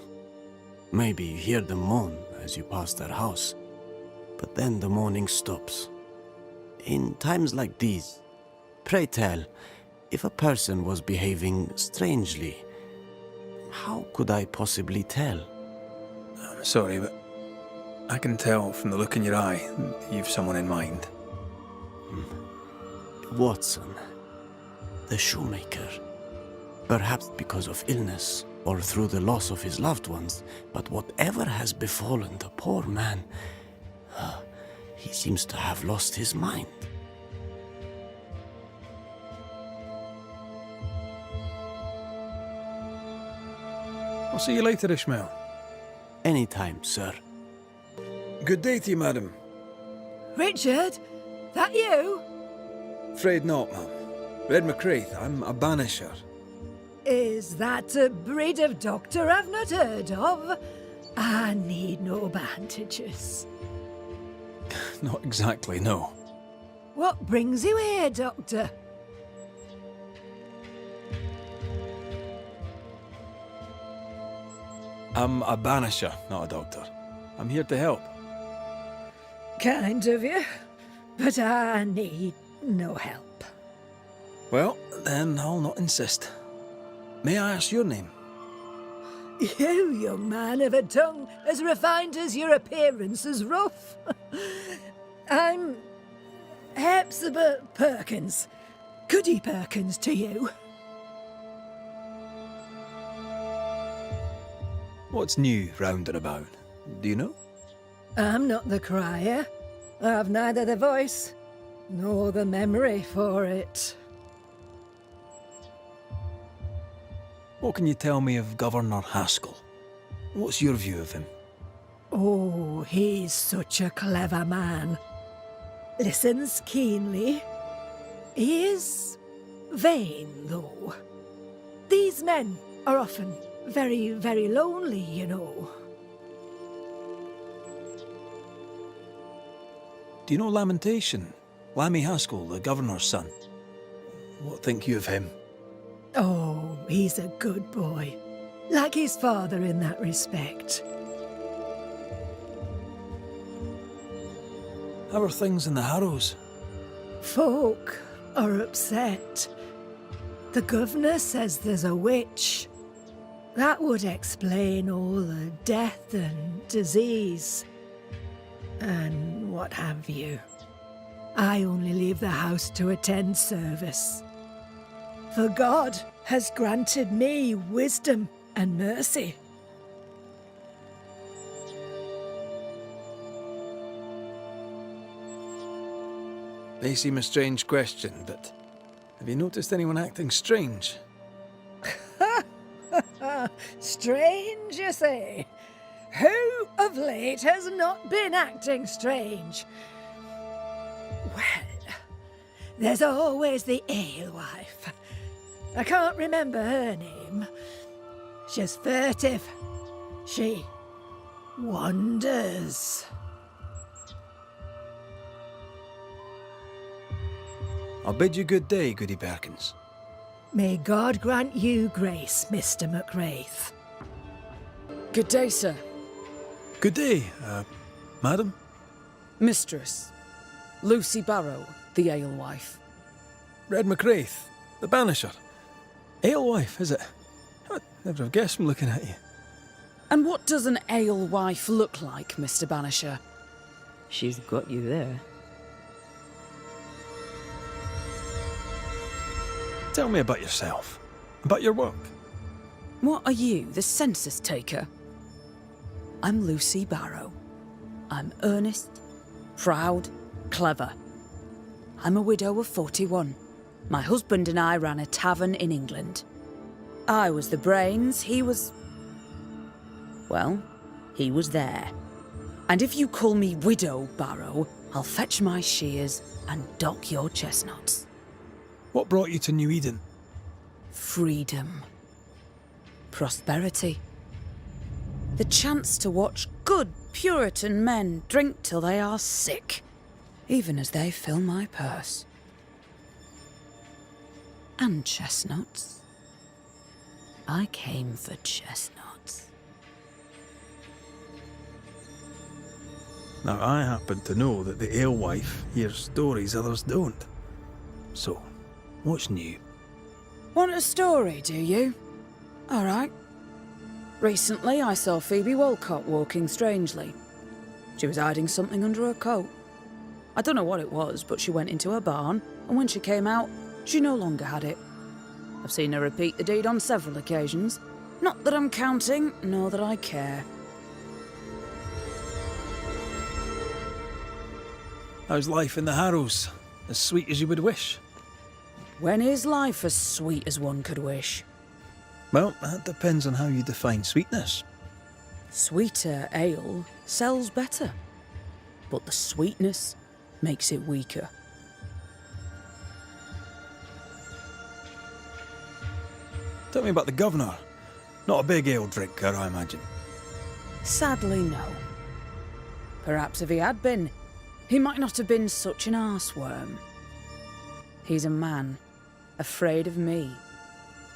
Maybe you hear them moan as you pass their house, but then the moaning stops. In times like these, pray tell, if a person was behaving strangely, how could I possibly tell? I'm sorry, but I can tell from the look in your eye that you've someone in mind. Watson, the shoemaker. Perhaps because of illness, or through the loss of his loved ones, but whatever has befallen the poor man, he seems to have lost his mind. I'll see you later, Ishmael. Anytime, sir. Good day to you, madam. Richard, that you? Afraid not, ma'am. Red McCraith, I'm a banisher. Is that a breed of doctor I've not heard of? I need no bandages. Not exactly, no. What brings you here, Doctor? I'm a banisher, not a doctor. I'm here to help. Kind of you, but I need no help. Well, then I'll not insist. May I ask your name? You, young man, have a tongue as refined as your appearance is rough. I'm Hepzibah Perkins. Goody Perkins to you. What's new round and about? Do you know? I'm not the crier. I've neither the voice nor the memory for it. What can you tell me of Governor Haskell? What's your view of him? Oh, he's such a clever man. Listens keenly. He is vain, though. These men are often very, very lonely, you know. Do you know Lamentation? Lammy Haskell, the governor's son. What think you of him? Oh, he's a good boy. Like his father in that respect. How are things in the Harrows? Folk are upset. The governor says there's a witch. That would explain all the death and disease. And what have you. I only leave the house to attend service. For God has granted me wisdom and mercy. May seem a strange question, but have you noticed anyone acting strange? Strange, you say? Who of late has not been acting strange? Well, there's always the alewife. I can't remember her name. She's furtive. She wanders. I'll bid you good day, Goody Perkins. May God grant you grace, Mr. McWraith. Good day, sir. Good day, madam? Mistress. Lucy Barrow, the alewife. Red McCraith, the banisher. Alewife, is it? I'd never have guessed from looking at you. And what does an alewife look like, Mr. Banisher? She's got you there. Tell me about yourself. About your work. What are you, the census taker? I'm Lucy Barrow. I'm earnest, proud, clever. I'm a widow of 41. My husband and I ran a tavern in England. I was the brains, he was... well, he was there. And if you call me Widow Barrow, I'll fetch my shears and dock your chestnuts. What brought you to New Eden? Freedom. Prosperity. The chance to watch good Puritan men drink till they are sick, even as they fill my purse. And chestnuts. I came for chestnuts. Now, I happen to know that the alewife hears stories others don't. So, what's new? Want a story, do you? All right. Recently, I saw Phoebe Walcott walking strangely. She was hiding something under her coat. I don't know what it was, but she went into her barn, and when she came out, she no longer had it. I've seen her repeat the deed on several occasions. Not that I'm counting, nor that I care. How's life in the Harrows? As sweet as you would wish? When is life as sweet as one could wish? Well, that depends on how you define sweetness. Sweeter ale sells better, but the sweetness makes it weaker. Tell me about the governor. Not a big ale drinker, I imagine. Sadly, no. Perhaps if he had been, he might not have been such an arseworm. He's a man, afraid of me,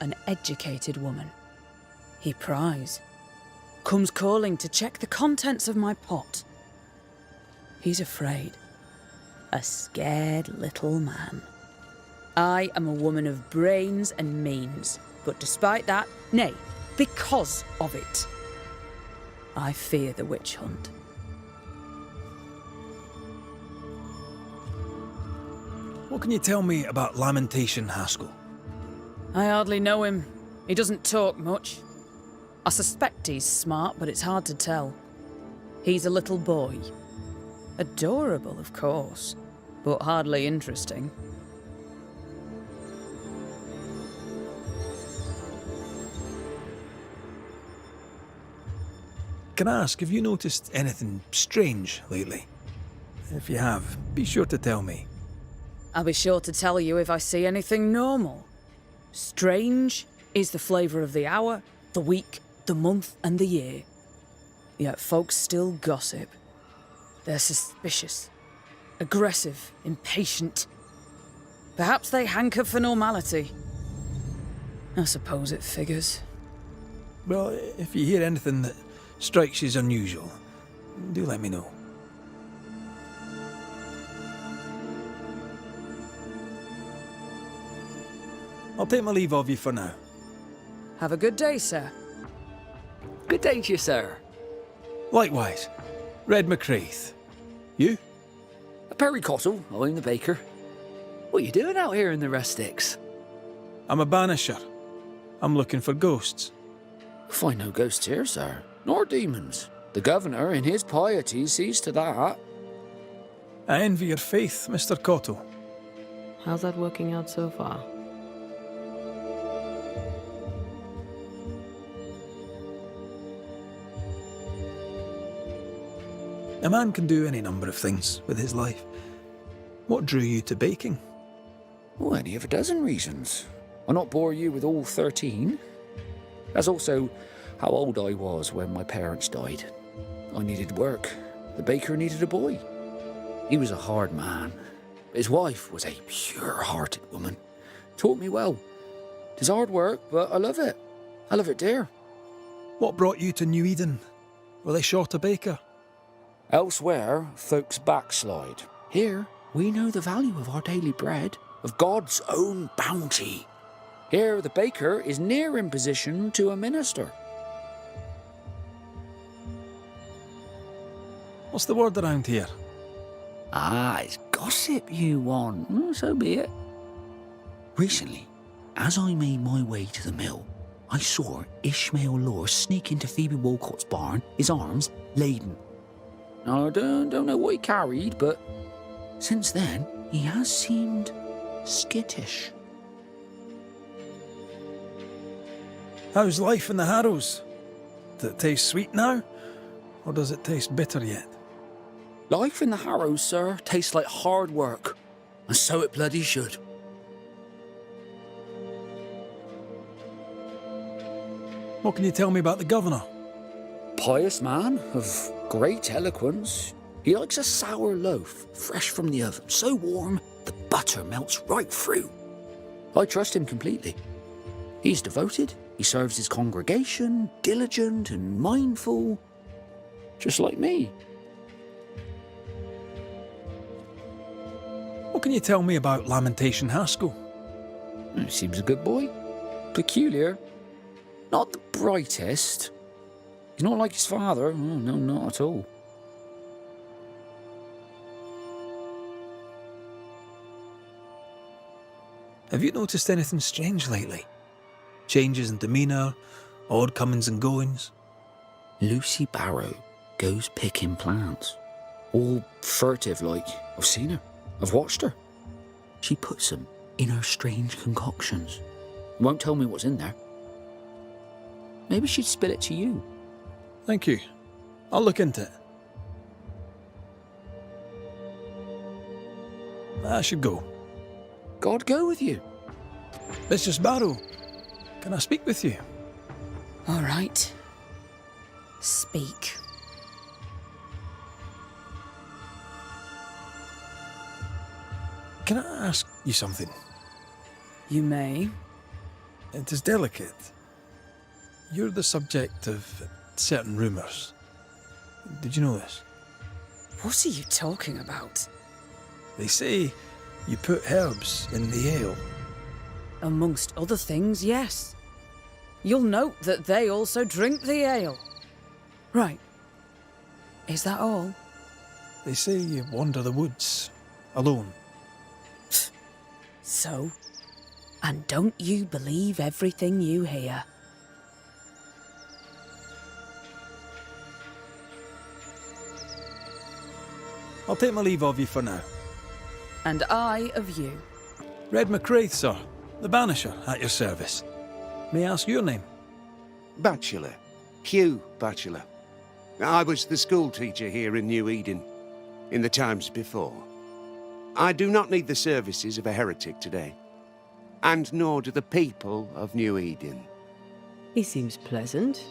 an educated woman. He pries, comes calling to check the contents of my pot. He's afraid, a scared little man. I am a woman of brains and means, but despite that, nay, because of it, I fear the witch hunt. What can you tell me about Lamentation Haskell? I hardly know him. He doesn't talk much. I suspect he's smart, but it's hard to tell. He's a little boy. Adorable, of course, but hardly interesting. Can I ask, have you noticed anything strange lately? If you have, be sure to tell me. I'll be sure to tell you if I see anything normal. Strange is the flavour of the hour, the week, the month, and the year. Yet folks still gossip. They're suspicious, aggressive, impatient. Perhaps they hanker for normality. I suppose it figures. Well, if you hear anything that strikes you as unusual, do let me know. I'll take my leave of you for now. Have a good day, sir. Good day to you, sir. Likewise. Red McCraith. You? Perry Cottle, I'm the baker. What are you doing out here in the rustics? I'm a banisher. I'm looking for ghosts. Find no ghosts here, sir, nor demons. The governor, in his piety, sees to that. I envy your faith, Mr. Cottle. How's that working out so far? A man can do any number of things with his life. What drew you to baking? Oh, any of a dozen reasons. I'll not bore you with all 13. That's also how old I was when my parents died. I needed work. The baker needed a boy. He was a hard man. His wife was a pure-hearted woman. Taught me well. 'Tis hard work, but I love it. I love it dear. What brought you to New Eden? Were they short a baker? Elsewhere, folks backslide. Here, we know the value of our daily bread, of God's own bounty. Here, the baker is near in position to a minister. What's the word around here? Ah, it's gossip you want. So be it. Recently, as I made my way to the mill, I saw Ishmael Law sneak into Phoebe Walcott's barn, his arms laden. Now, I don't know what he carried, but since then, he has seemed skittish. How's life in the Harrows? Does it taste sweet now? Or does it taste bitter yet? Life in the Harrows, sir, tastes like hard work. And so it bloody should. What can you tell me about the governor? Pious man of great eloquence. He likes a sour loaf, fresh from the oven, so warm the butter melts right through. I trust him completely. He's devoted, he serves his congregation, diligent and mindful, just like me. What can you tell me about Lamentation Haskell? He seems a good boy. Peculiar. Not the brightest. He's not like his father. Oh, no, not at all. Have you noticed anything strange lately? Changes in demeanour, odd comings and goings? Lucy Barrow goes picking plants. All furtive like. I've seen her. I've watched her. She puts them in her strange concoctions. Won't tell me what's in there. Maybe she'd spill it to you. Thank you. I'll look into it. I should go. God go with you. Mistress Barrow, can I speak with you? All right. Speak. Can I ask you something? You may. It is delicate. You're the subject of certain rumours. Did you know this? What are you talking about? They say you put herbs in the ale. Amongst other things, yes. You'll note that they also drink the ale. Right. Is that all? They say you wander the woods, alone. So? And don't you believe everything you hear? I'll take my leave of you for now. And I of you. Red McCraith, sir. The Banisher, at your service. May I ask your name? Bachelor. Hugh Bachelor. I was the school teacher here in New Eden, in the times before. I do not need the services of a heretic today, and nor do the people of New Eden. He seems pleasant.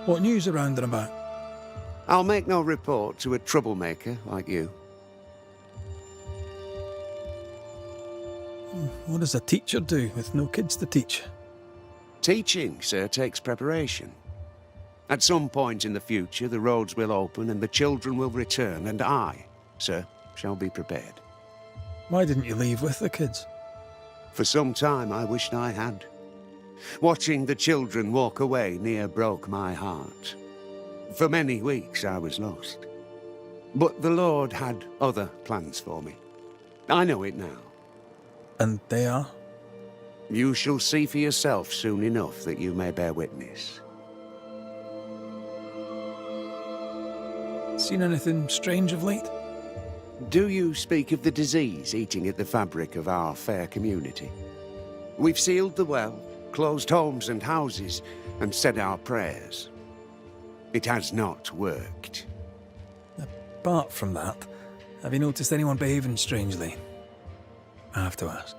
What news around and about? I'll make no report to a troublemaker like you. What does a teacher do with no kids to teach? Teaching, sir, takes preparation. At some point in the future, the roads will open and the children will return, and I, sir, shall be prepared. Why didn't you leave with the kids? For some time I wished I had. Watching the children walk away near broke my heart. For many weeks I was lost. But the Lord had other plans for me. I know it now. And they are? You shall see for yourself soon enough that you may bear witness. Seen anything strange of late? Do you speak of the disease eating at the fabric of our fair community? We've sealed the well, closed homes and houses, and said our prayers. It has not worked. Apart from that, have you noticed anyone behaving strangely? I have to ask.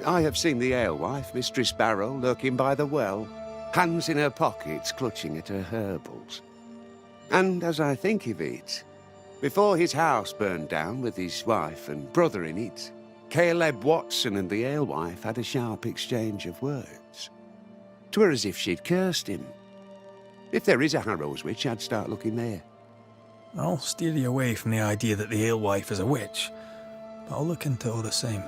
I have seen the alewife, Mistress Barrow, lurking by the well, hands in her pockets clutching at her herbals. And as I think of it, before his house burned down with his wife and brother in it, Caleb Watson and the alewife had a sharp exchange of words. 'Twere as if she'd cursed him. If there is a Harrows witch, I'd start looking there. I'll steer you away from the idea that the alewife is a witch, but I'll look into it all the same.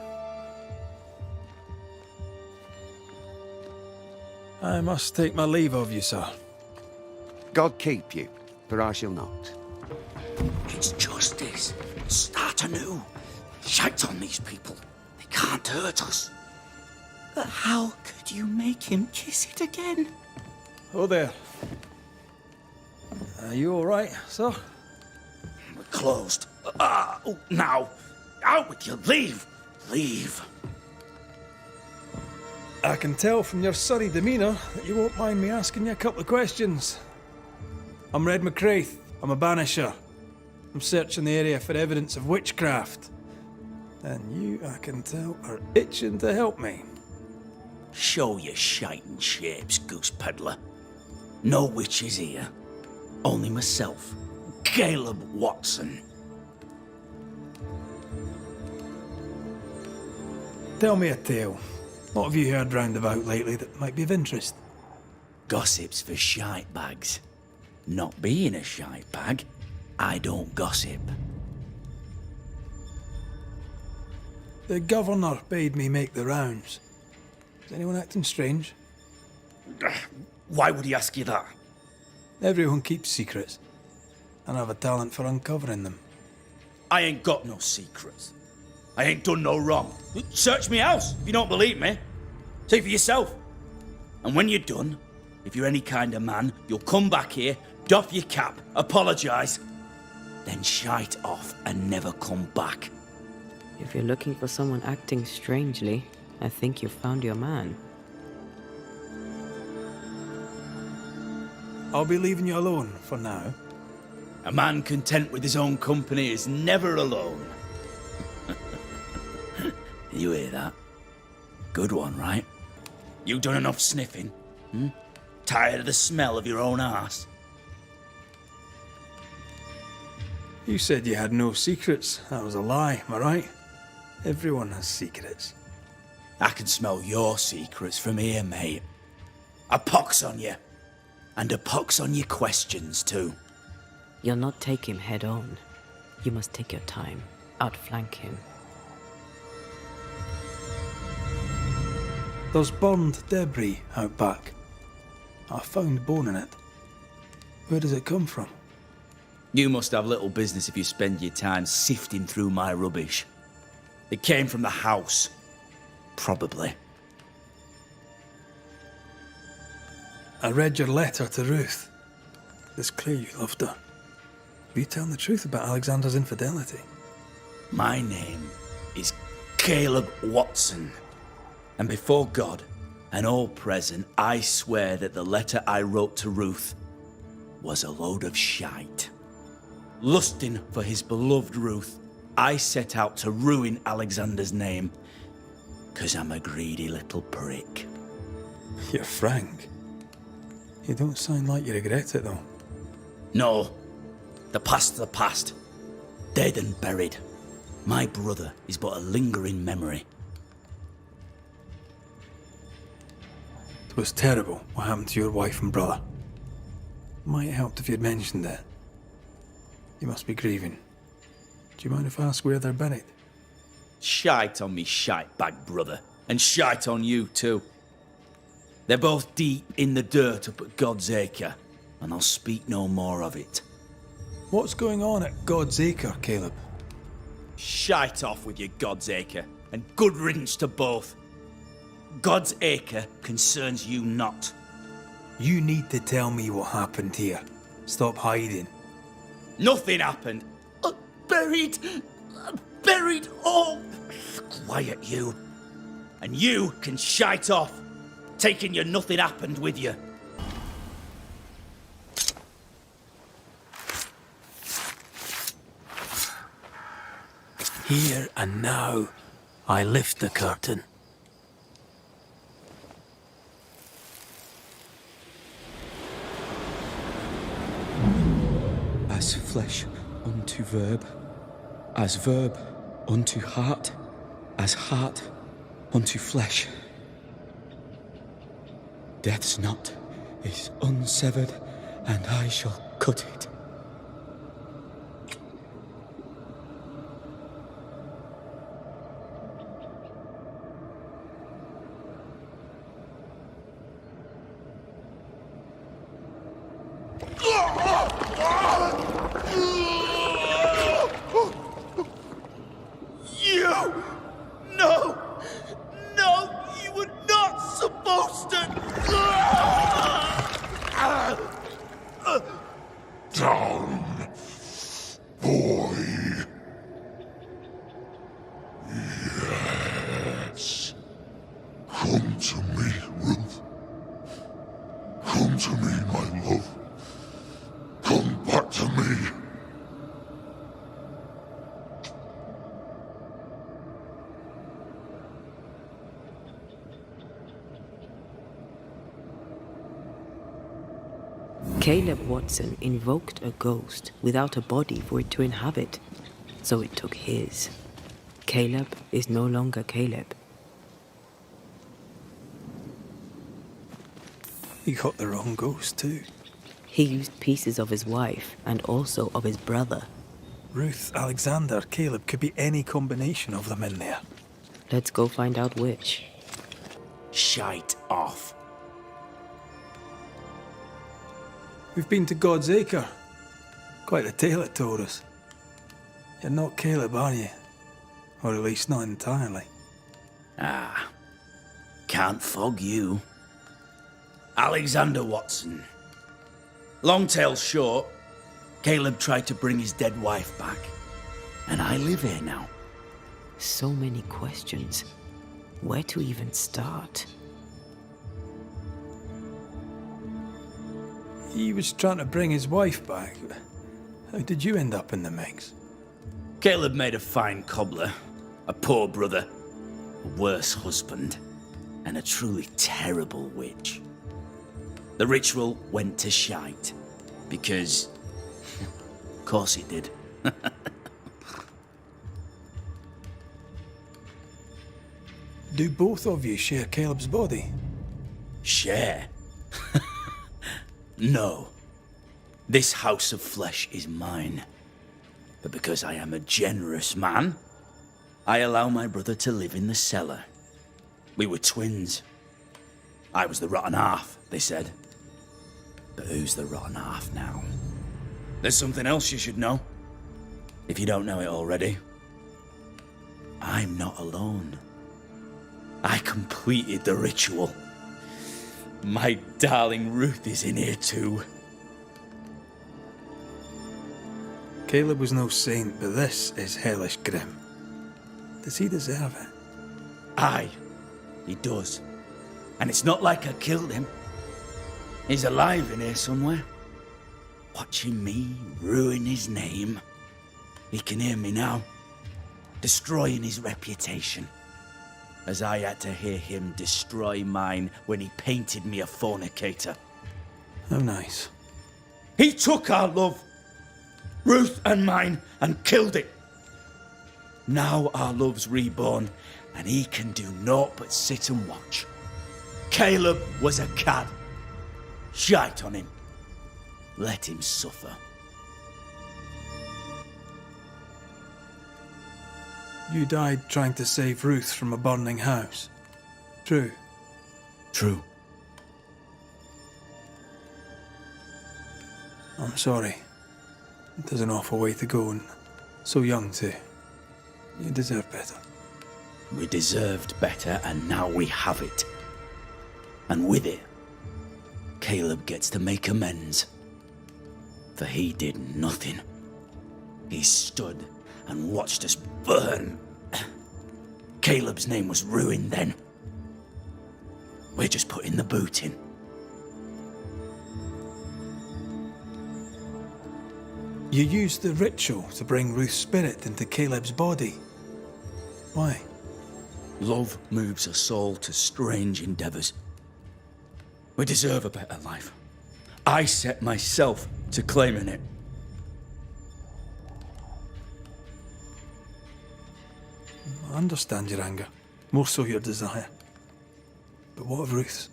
I must take my leave of you, sir. God keep you, for I shall not. It's justice. Start anew. Shout on these people. They can't hurt us. But how could you make him kiss it again? Oh there. Are you all right, sir? We're closed. Now! Out with you! Leave! Leave! I can tell from your surly demeanour that you won't mind me asking you a couple of questions. I'm Red McCraith. I'm a Banisher. I'm searching the area for evidence of witchcraft. And you, I can tell, are itching to help me. Show your shiting shapes, goose peddler. No witches here. Only myself, Caleb Watson. Tell me a tale. What have you heard round about lately that might be of interest? Gossip's for shite bags. Not being a shite bag, I don't gossip. The governor bade me make the rounds. Is anyone acting strange? Why would he ask you that? Everyone keeps secrets, and I have a talent for uncovering them. I ain't got no secrets. I ain't done no wrong. Search me house if you don't believe me. See for yourself. And when you're done, if you're any kind of man, you'll come back here, doff your cap, apologise, then shite off and never come back. If you're looking for someone acting strangely, I think you've found your man. I'll be leaving you alone for now. A man content with his own company is never alone. You hear that? Good one, right? You done enough sniffing? Tired of the smell of your own arse? You said you had no secrets. That was a lie, am I right? Everyone has secrets. I can smell your secrets from here, mate. A pox on you. And a pox on your questions, too. You'll not take him head on. You must take your time, outflank him. There's burned debris out back. I found bone in it. Where does it come from? You must have little business if you spend your time sifting through my rubbish. It came from the house. Probably. I read your letter to Ruth. It's clear you loved her. Were you telling the truth about Alexander's infidelity? My name is Caleb Watson. And before God and all present, I swear that the letter I wrote to Ruth was a load of shite. Lusting for his beloved Ruth, I set out to ruin Alexander's name, 'cause I'm a greedy little prick. You're frank. You don't sound like you regret it, though. No. The past's the past. Dead and buried. My brother is but a lingering memory. It was terrible what happened to your wife and brother. Might have helped if you'd mentioned it. You must be grieving. Do you mind if I ask where they're buried? Shite on me shite bag brother, and shite on you too. They're both deep in the dirt up at God's Acre, and I'll speak no more of it. What's going on at God's Acre, Caleb? Shite off with your God's Acre, and good riddance to both. God's Acre concerns you not. You need to tell me what happened here. Stop hiding. Nothing happened. Buried. Oh, quiet you. And you can shite off, taking your nothing happened with you. Here and now, I lift the curtain. As flesh unto verb, as verb unto heart, as heart unto flesh. Death's knot is unsevered, and I shall cut it. You were not supposed to. Caleb Watson invoked a ghost without a body for it to inhabit, so it took his. Caleb is no longer Caleb. He got the wrong ghost too. He used pieces of his wife and also of his brother. Ruth, Alexander, Caleb, could be any combination of them in there. Let's go find out which. Shite off. We've been to God's Acre. Quite the tale it told us. You're not Caleb, are you? Or at least not entirely. Ah, can't fog you. Alexander Watson. Long tale short, Caleb tried to bring his dead wife back. And I live here now. So many questions. Where to even start? He was trying to bring his wife back. How did you end up in the mix? Caleb made a fine cobbler, a poor brother, a worse husband, and a truly terrible witch. The ritual went to shite, because... of course it did. Do both of you share Caleb's body? Share? No. This house of flesh is mine. But because I am a generous man, I allow my brother to live in the cellar. We were twins. I was the rotten half, they said. But who's the rotten half now? There's something else you should know. If you don't know it already. I'm not alone. I completed the ritual. My darling Ruth is in here too. Caleb was no saint, but this is hellish grim. Does he deserve it? Aye, he does. And it's not like I killed him. He's alive in here somewhere. Watching me ruin his name. He can hear me now. Destroying his reputation. As I had to hear him destroy mine when he painted me a fornicator. How nice. He took our love, Ruth and mine, and killed it. Now our love's reborn, and he can do naught but sit and watch. Caleb was a cad. Shite on him. Let him suffer. You died trying to save Ruth from a burning house. True. True. I'm sorry. It is an awful way to go, and so young too. You deserve better. We deserved better, and now we have it. And with it, Caleb gets to make amends. For he did nothing. He stood and watched us burn. Caleb's name was ruined then. We're just putting the boot in. You used the ritual to bring Ruth's spirit into Caleb's body. Why? Love moves a soul to strange endeavors. We deserve a better life. I set myself to claiming it. I understand your anger, more so your desire. But what of Ruth's?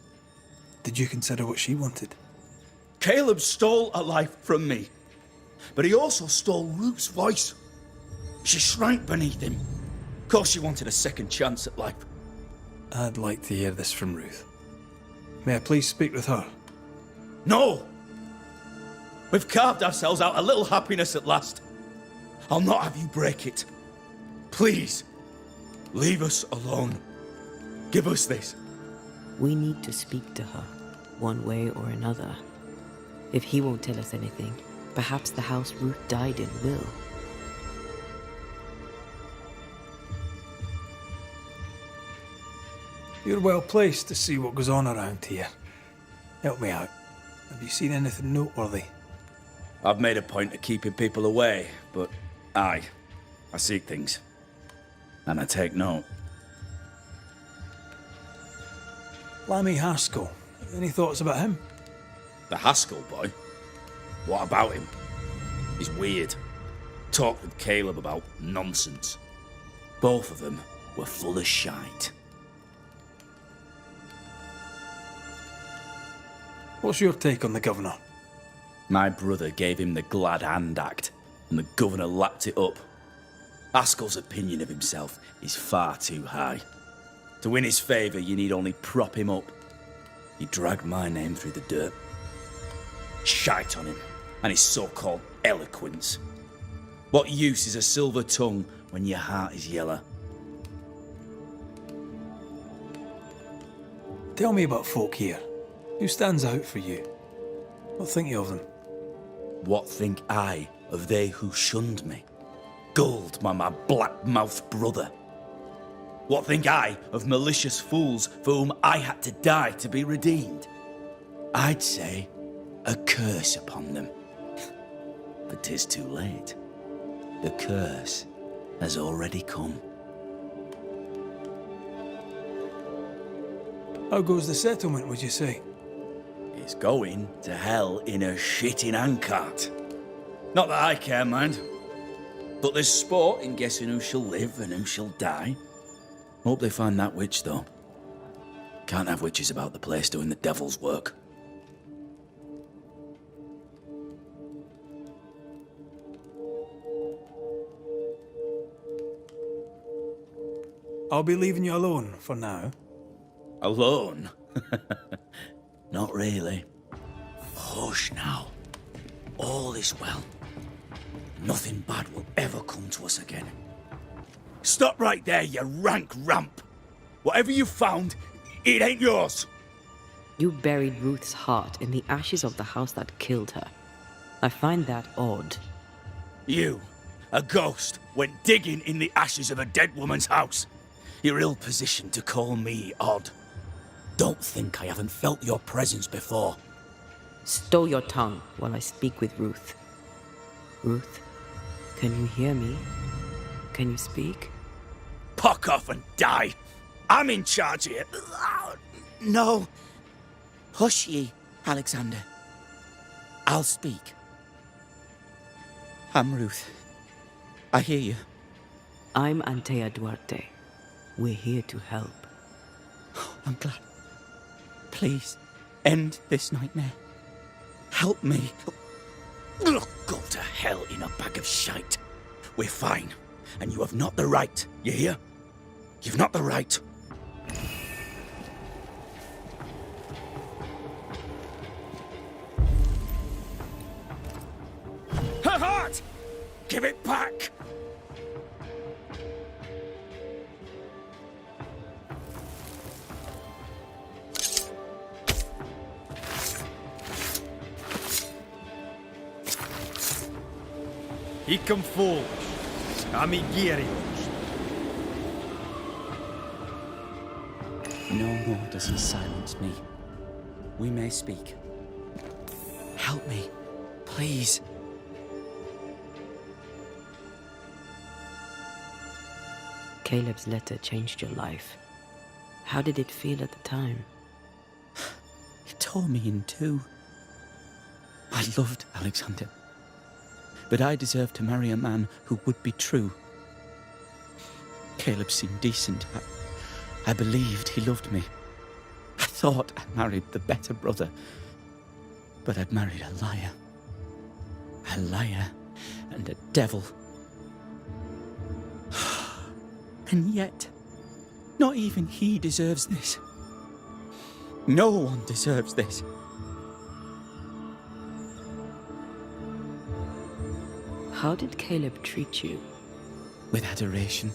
Did you consider what she wanted? Caleb stole a life from me, but he also stole Ruth's voice. She shrank beneath him. Of course she wanted a second chance at life. I'd like to hear this from Ruth. May I please speak with her? No! We've carved ourselves out a little happiness at last. I'll not have you break it. Please, leave us alone. Give us this. We need to speak to her, one way or another. If he won't tell us anything, perhaps the house Ruth died in will. You're well placed to see what goes on around here. Help me out. Have you seen anything noteworthy? I've made a point of keeping people away, but I seek things. And I take note. Lammy Haskell. Any thoughts about him? The Haskell boy? What about him? He's weird. Talked with Caleb about nonsense. Both of them were full of shite. What's your take on the governor? My brother gave him the glad hand act, and the governor lapped it up. Askell's opinion of himself is far too high. To win his favour, you need only prop him up. He dragged my name through the dirt. Shite on him, and his so-called eloquence. What use is a silver tongue when your heart is yellow? Tell me about folk here. Who stands out for you? What think you of them? What think I of they who shunned me? Gulled by my black-mouthed brother? What think I of malicious fools for whom I had to die to be redeemed? I'd say a curse upon them. But 'tis too late. The curse has already come. How goes the settlement, would you say? It's going to hell in a shitting handcart. Not that I care, mind. But there's sport in guessing who shall live and who shall die. Hope they find that witch, though. Can't have witches about the place doing the devil's work. I'll be leaving you alone for now. Alone? Not really. Hush now. All is well. Nothing bad will ever come to us again. Stop right there, you rank ramp. Whatever you found, it ain't yours. You buried Ruth's heart in the ashes of the house that killed her. I find that odd. You, a ghost, went digging in the ashes of a dead woman's house. You're ill-positioned to call me odd. Don't think I haven't felt your presence before. Stow your tongue while I speak with Ruth. Ruth, can you hear me? Can you speak? Puck off and die. I'm in charge here. No. Hush ye, Alexander. I'll speak. I'm Ruth. I hear you. I'm Antea Duarte. We're here to help. I'm glad. Please, end this nightmare. Help me. Go to hell in a bag of shite. We're fine, and you have not the right, you hear? You've not the right. Her heart! Give it back! Icum foolish, amiguerios. No more does he silence me. We may speak. Help me, please. Caleb's letter changed your life. How did it feel at the time? It tore me in two. I loved Alexander. But I deserved to marry a man who would be true. Caleb seemed decent. I believed he loved me. I thought I married the better brother. But I'd married a liar. A liar and a devil. And yet, not even he deserves this. No one deserves this. How did Caleb treat you? With adoration.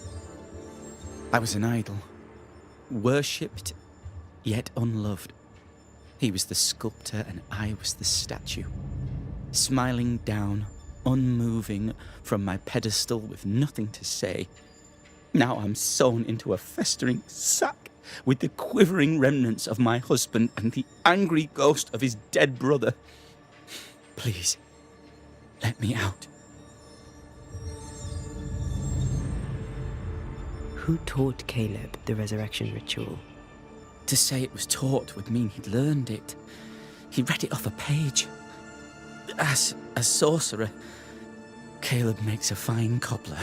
I was an idol. Worshipped, yet unloved. He was the sculptor and I was the statue. Smiling down, unmoving, from my pedestal with nothing to say. Now I'm sewn into a festering sack with the quivering remnants of my husband and the angry ghost of his dead brother. Please, let me out. Who taught Caleb the resurrection ritual? To say it was taught would mean he'd learned it. He read it off a page. As a sorcerer, Caleb makes a fine cobbler.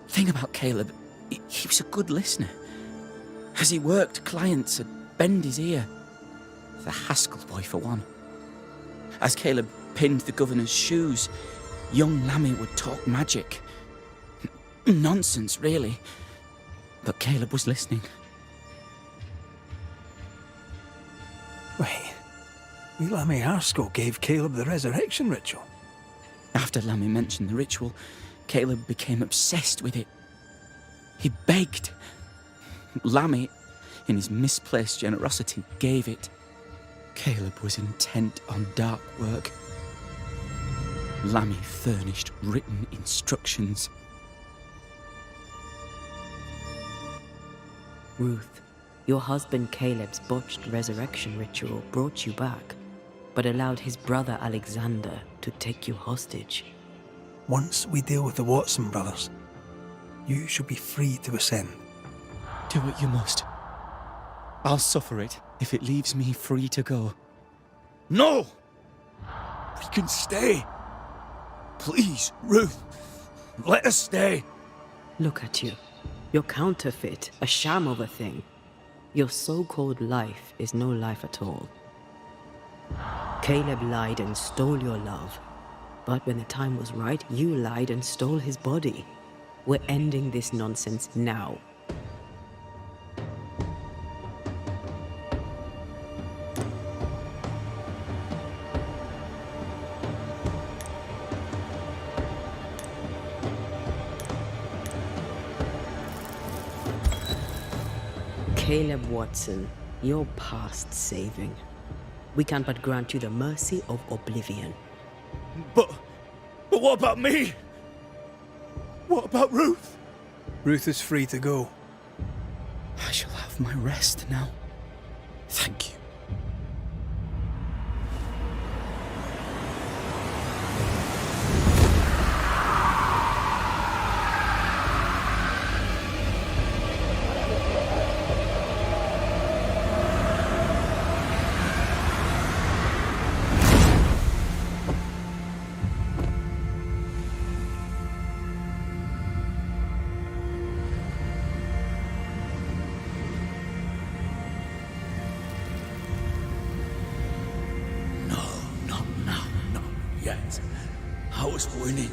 Thing about Caleb, he was a good listener. As he worked, clients would bend his ear. The Haskell boy, for one. As Caleb pinned the governor's shoes, young Lammy would talk magic. Nonsense, really. But Caleb was listening. Wait, Lammy Haskell gave Caleb the resurrection ritual? After Lammy mentioned the ritual, Caleb became obsessed with it. He begged. Lammy, in his misplaced generosity, gave it. Caleb was intent on dark work. Lammy furnished written instructions. Ruth, your husband Caleb's botched resurrection ritual brought you back, but allowed his brother Alexander to take you hostage. Once we deal with the Watson brothers, you shall be free to ascend. Do what you must. I'll suffer it if it leaves me free to go. No! We can stay. Please, Ruth, let us stay. Look at you. You're counterfeit, a sham of a thing. Your so-called life is no life at all. Caleb lied and stole your love. But when the time was right, you lied and stole his body. We're ending this nonsense now. Caleb Watson, you're past saving. We can but grant you the mercy of oblivion. But what about me? What about Ruth? Ruth is free to go. I shall have my rest now. Thank you. Yet. I was winning.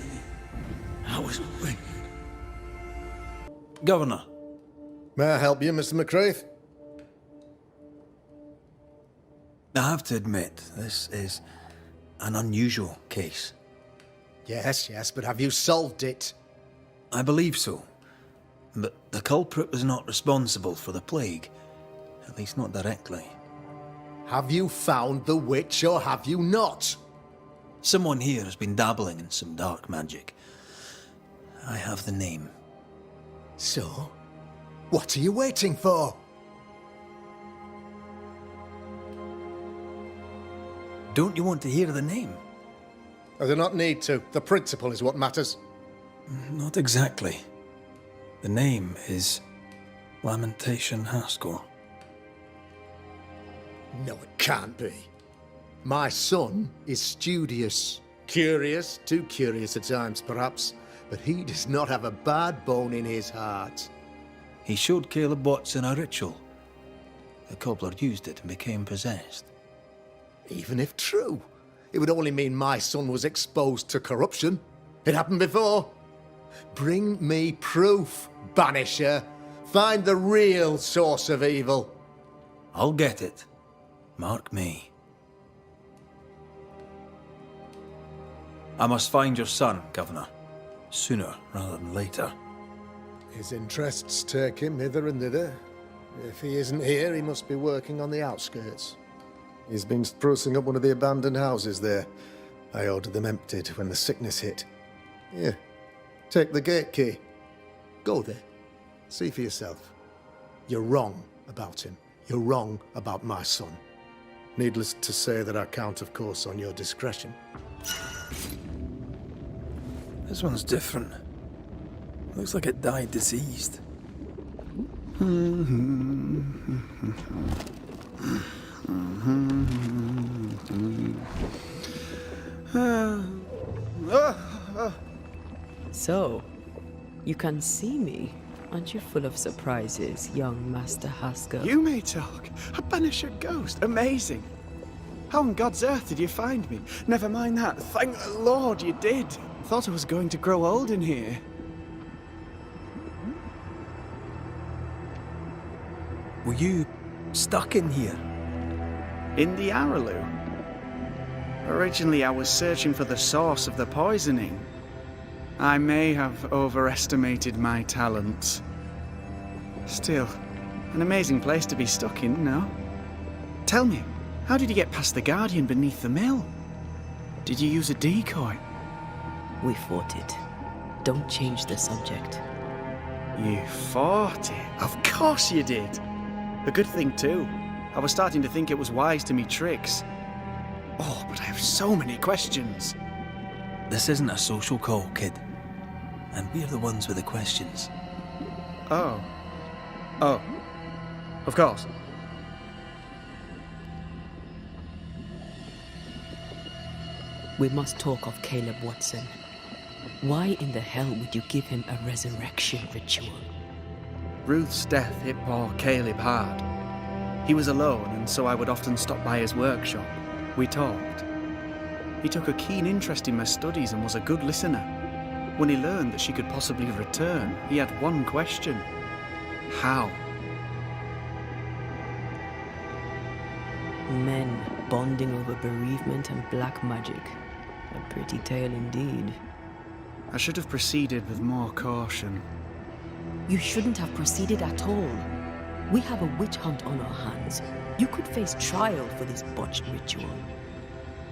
Governor. May I help you, Mr. McCraith? I have to admit, this is an unusual case. Yes, but have you solved it? I believe so. But the culprit was not responsible for the plague. At least not directly. Have you found the witch or have you not? Someone here has been dabbling in some dark magic. I have the name. So? What are you waiting for? Don't you want to hear the name? I do not need to. The principle is what matters. Not exactly. The name is Lamentation Haskell. No, it can't be. My son is studious. Curious, too curious at times perhaps, but he does not have a bad bone in his heart. He showed Caleb Watson a ritual. The cobbler used it and became possessed. Even if true, it would only mean my son was exposed to corruption. It happened before. Bring me proof, Banisher. Find the real source of evil. I'll get it. Mark me. I must find your son, Governor. Sooner rather than later. His interests take him hither and thither. If he isn't here, he must be working on the outskirts. He's been sprucing up one of the abandoned houses there. I ordered them emptied when the sickness hit. Here, take the gate key. Go there. See for yourself. You're wrong about him. You're wrong about my son. Needless to say that I count, of course, on your discretion. This one's different. Looks like it died diseased. So, you can see me. Aren't you full of surprises, young Master Haskell? You may talk. A Banisher ghost. Amazing. How on God's earth did you find me? Never mind that. Thank the Lord you did. Thought I was going to grow old in here. Were you stuck in here? In the Araloo? Originally, I was searching for the source of the poisoning. I may have overestimated my talents. Still, an amazing place to be stuck in, no? Tell me, how did you get past the Guardian beneath the mill? Did you use a decoy? We fought it. Don't change the subject. You fought it? Of course you did! A good thing, too. I was starting to think it was wise to me tricks. Oh, but I have so many questions. This isn't a social call, kid. And we're the ones with the questions. Oh. Oh. Of course. We must talk of Caleb Watson. Why in the hell would you give him a resurrection ritual? Ruth's death hit poor Caleb hard. He was alone, and so I would often stop by his workshop. We talked. He took a keen interest in my studies and was a good listener. When he learned that she could possibly return, he had one question. How? Men bonding over bereavement and black magic. A pretty tale indeed. I should have proceeded with more caution. You shouldn't have proceeded at all. We have a witch hunt on our hands. You could face trial for this botched ritual.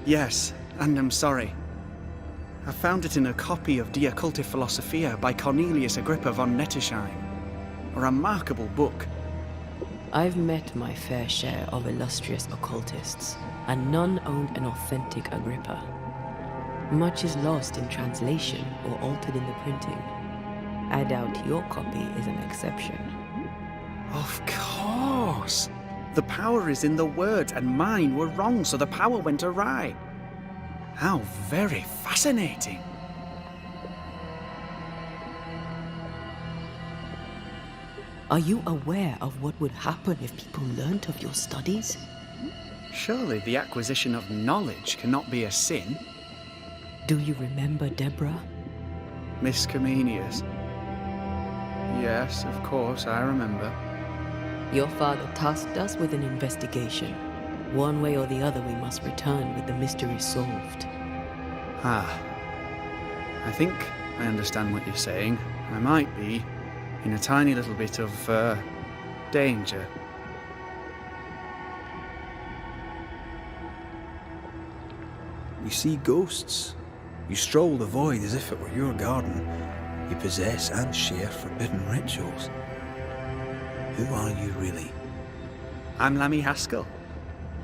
Yes, and I'm sorry. I found it in a copy of De Occulti Philosophia by Cornelius Agrippa von Nettersheim. A remarkable book. I've met my fair share of illustrious occultists, and none owned an authentic Agrippa. Much is lost in translation or altered in the printing. I doubt your copy is an exception. Of course! The power is in the words, and mine were wrong, so the power went awry. How very fascinating. Are you aware of what would happen if people learnt of your studies? Surely the acquisition of knowledge cannot be a sin. Do you remember Deborah? Miss Comenius. Yes, of course, I remember. Your father tasked us with an investigation. One way or the other, we must return with the mystery solved. Ah. I think I understand what you're saying. I might be in a tiny little bit of, danger. You see ghosts. You stroll the void as if it were your garden. You possess and share forbidden rituals. Who are you really? I'm Lammy Haskell,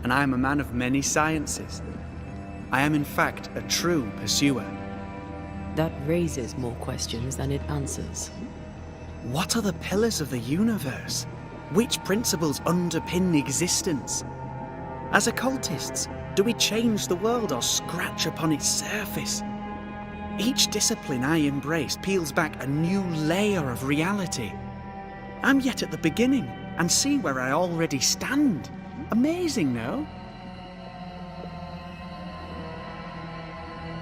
and I am a man of many sciences. I am in fact a true pursuer. That raises more questions than it answers. What are the pillars of the universe? Which principles underpin existence? As occultists, do we change the world or scratch upon its surface? Each discipline I embrace peels back a new layer of reality. I'm yet at the beginning, and see where I already stand. Amazing, no?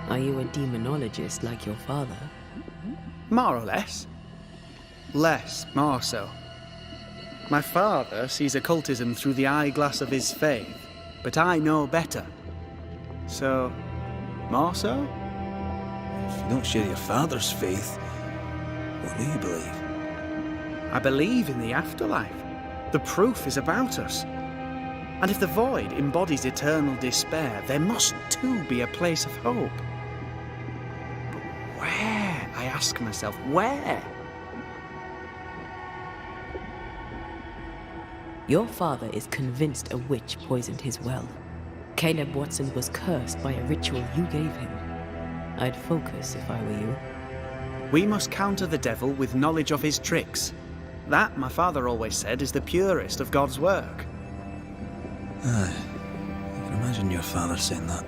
Are you a demonologist like your father? More or less. Less, more so. My father sees occultism through the eyeglass of his faith, but I know better. So, more so? If you don't share your father's faith, what do you believe? I believe in the afterlife. The proof is about us. And if the void embodies eternal despair, there must too be a place of hope. But where, I ask myself, where? Your father is convinced a witch poisoned his well. Caleb Watson was cursed by a ritual you gave him. I'd focus if I were you. We must counter the devil with knowledge of his tricks. That, my father always said, is the purest of God's work. Aye. I can imagine your father saying that.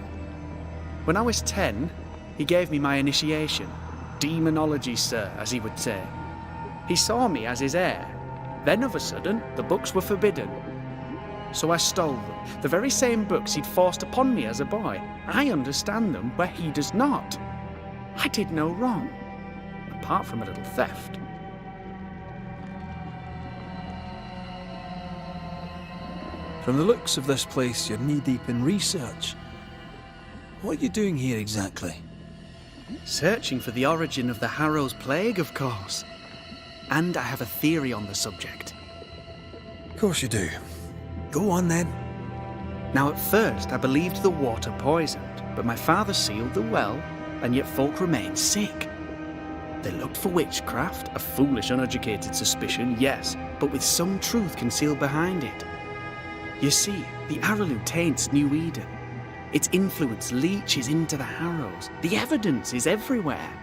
When I was 10, he gave me my initiation. demonology, sir, as he would say. He saw me as his heir. Then of a sudden, the books were forbidden. So I stole them, the very same books he'd forced upon me as a boy. I understand them where he does not. I did no wrong, apart from a little theft. From the looks of this place, you're knee-deep in research. What are you doing here exactly? Searching for the origin of the Harrow's Plague, of course. And I have a theory on the subject. Of course you do. Go on then. Now at first I believed the water poisoned, but my father sealed the well, and yet folk remained sick. They looked for witchcraft, a foolish, uneducated suspicion, yes, but with some truth concealed behind it. You see, the Araloo taints New Eden. Its influence leaches into the Harrows. The evidence is everywhere.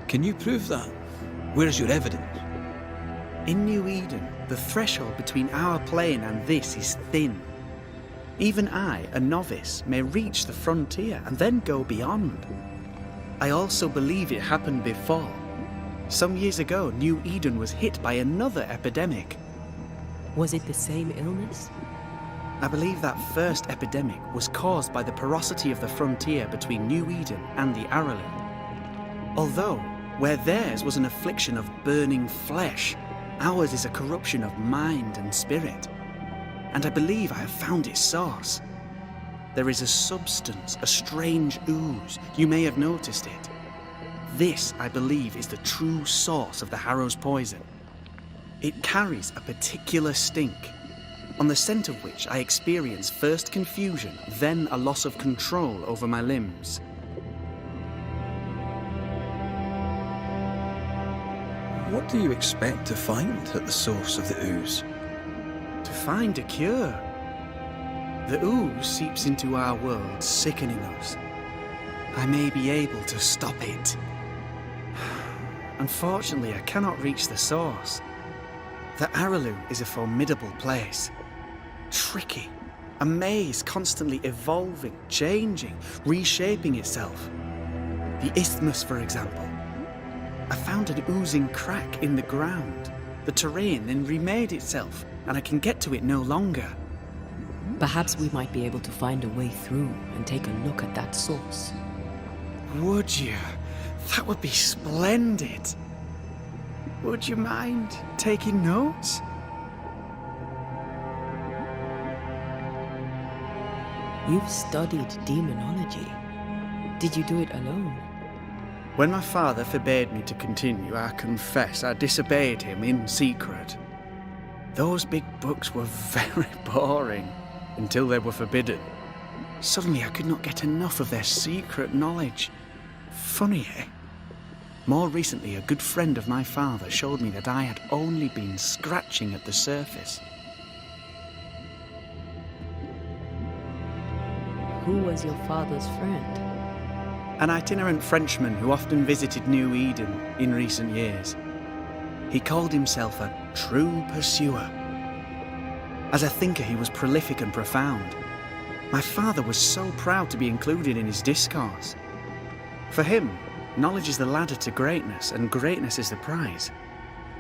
Can you prove that? Where's your evidence? In New Eden, the threshold between our plane and this is thin. Even I, a novice, may reach the frontier and then go beyond. I also believe it happened before. Some years ago, New Eden was hit by another epidemic. Was it the same illness? I believe that first epidemic was caused by the porosity of the frontier between New Eden and the Araloo. Although, where theirs was an affliction of burning flesh, ours is a corruption of mind and spirit. And I believe I have found its source. There is a substance, a strange ooze. You may have noticed it. This, I believe, is the true source of the Harrow's poison. It carries a particular stink, on the scent of which I experience first confusion, then a loss of control over my limbs. What do you expect to find at the source of the ooze? To find a cure. The ooze seeps into our world, sickening us. I may be able to stop it. Unfortunately, I cannot reach the source. The Araloo is a formidable place. Tricky. A maze constantly evolving, changing, reshaping itself. The isthmus, for example. I found an oozing crack in the ground. The terrain then remade itself, and I can get to it no longer. Perhaps we might be able to find a way through and take a look at that source. Would you? That would be splendid. Would you mind taking notes? You've studied demonology. Did you do it alone? When my father forbade me to continue, I confess I disobeyed him in secret. Those big books were very boring until they were forbidden. Suddenly I could not get enough of their secret knowledge. Funny, eh? More recently, a good friend of my father showed me that I had only been scratching at the surface. Who was your father's friend? An itinerant Frenchman who often visited New Eden in recent years. He called himself a true pursuer. As a thinker, he was prolific and profound. My father was so proud to be included in his discourse. For him, knowledge is the ladder to greatness, and greatness is the prize.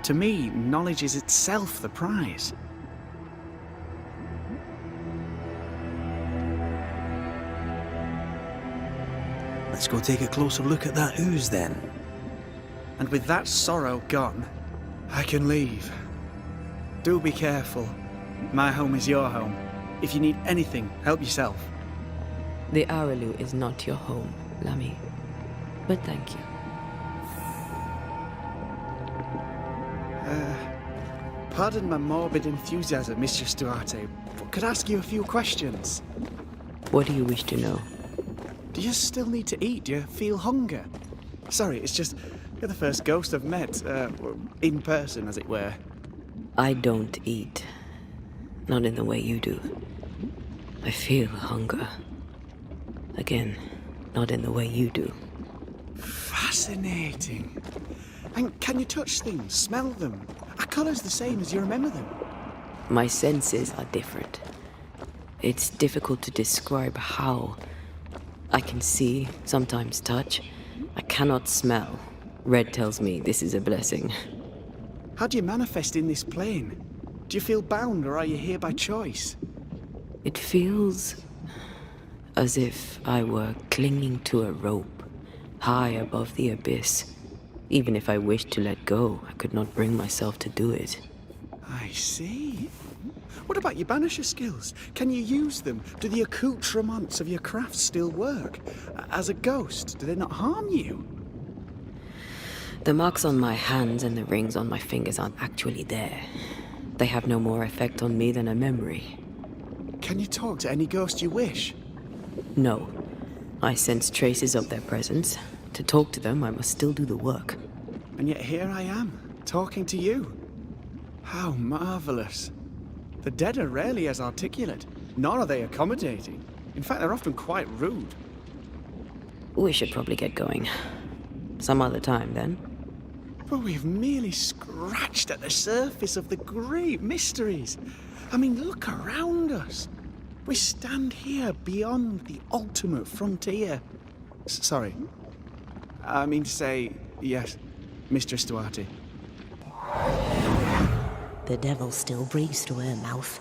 To me, knowledge is itself the prize. Let's go take a closer look at that ooze then. And with that sorrow gone, I can leave. Do be careful. My home is your home. If you need anything, help yourself. The Araloo is not your home, Lammy. But thank you. Pardon my morbid enthusiasm, Mistress Duarte, but could I ask you a few questions? What do you wish to know? Do you still need to eat? Do you feel hunger? Sorry, it's just you're the first ghost I've met, in person, as it were. I don't eat. Not in the way you do. I feel hunger. Again, not in the way you do. Fascinating. And can you touch things, smell them? Are colours the same as you remember them? My senses are different. It's difficult to describe how. I can see, sometimes touch. I cannot smell. Red tells me this is a blessing. How do you manifest in this plane? Do you feel bound, or are you here by choice? It feels as if I were clinging to a rope, high above the abyss. Even if I wished to let go, I could not bring myself to do it. I see. What about your Banisher skills? Can you use them? Do the accoutrements of your craft still work? As a ghost, do they not harm you? The marks on my hands and the rings on my fingers aren't actually there. They have no more effect on me than a memory. Can you talk to any ghost you wish? No. I sense traces of their presence. To talk to them, I must still do the work. And yet here I am, talking to you. How marvelous. The dead are rarely as articulate, nor are they accommodating. In fact, they're often quite rude. We should probably get going. Some other time, then. But we've merely scratched at the surface of the great mysteries. I mean, look around us. We stand here beyond the ultimate frontier. Sorry. I mean to say, yes, Mistress Duarte. The devil still breathes through her mouth.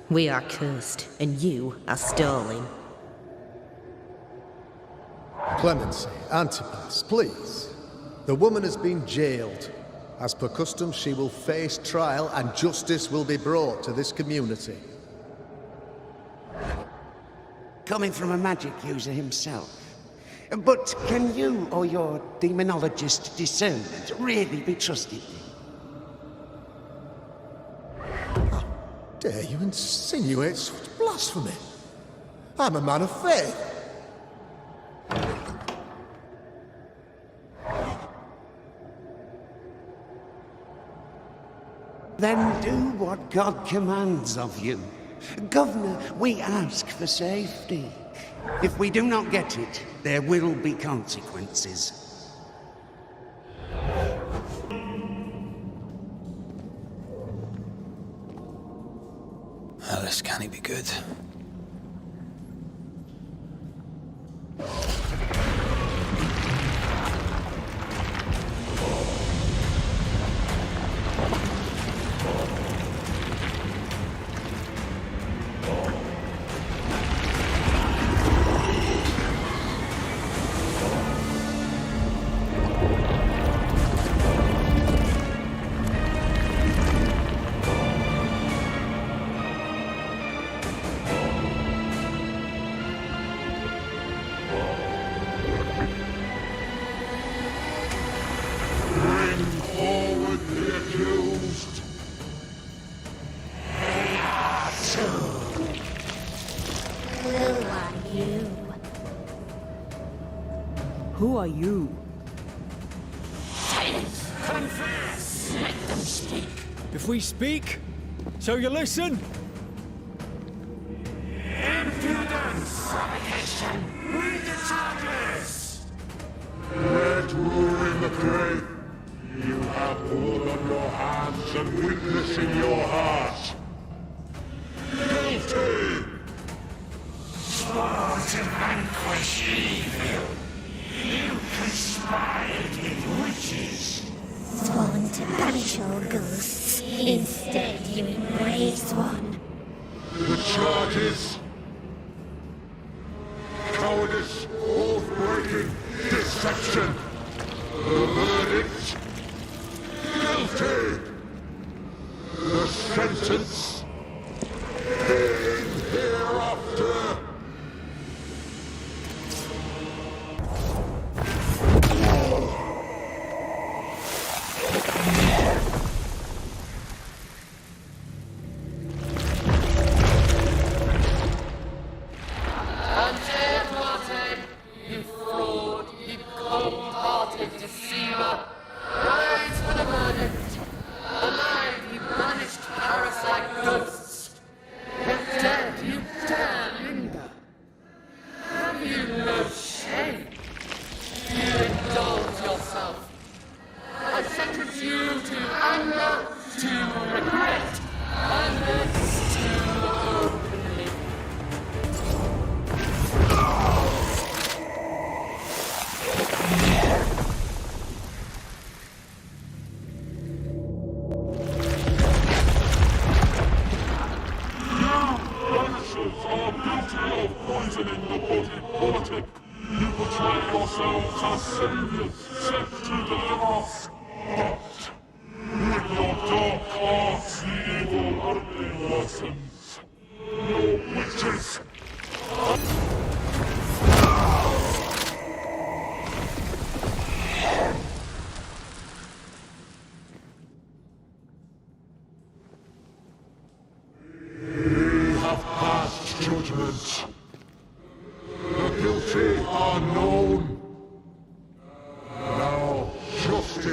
We are cursed, and you are stolen. Clemency, Antipas, please. The woman has been jailed. As per custom, she will face trial and justice will be brought to this community. Coming from a magic user himself. But can you or your demonologist discernment really be trusted? How dare you insinuate such blasphemy? I'm a man of faith. Then do what God commands of you. Governor, we ask for safety. If we do not get it, there will be consequences. Well, this can't be good. Who are you? Confess! Let them speak. If we speak, so you listen? Impudence! Provocation! Read the charges! Red rule in the grave. You have blood on your hands and weakness in your heart. Guilty! Swore to vanquish evil. You conspired with witches. Sworn to banish all ghosts. Instead, you embrace one. The charges: cowardice, oath-breaking, deception. The verdict: guilty. The sentence: pain hereafter. Rise for the verdict! Alive, you banished parasite ghost!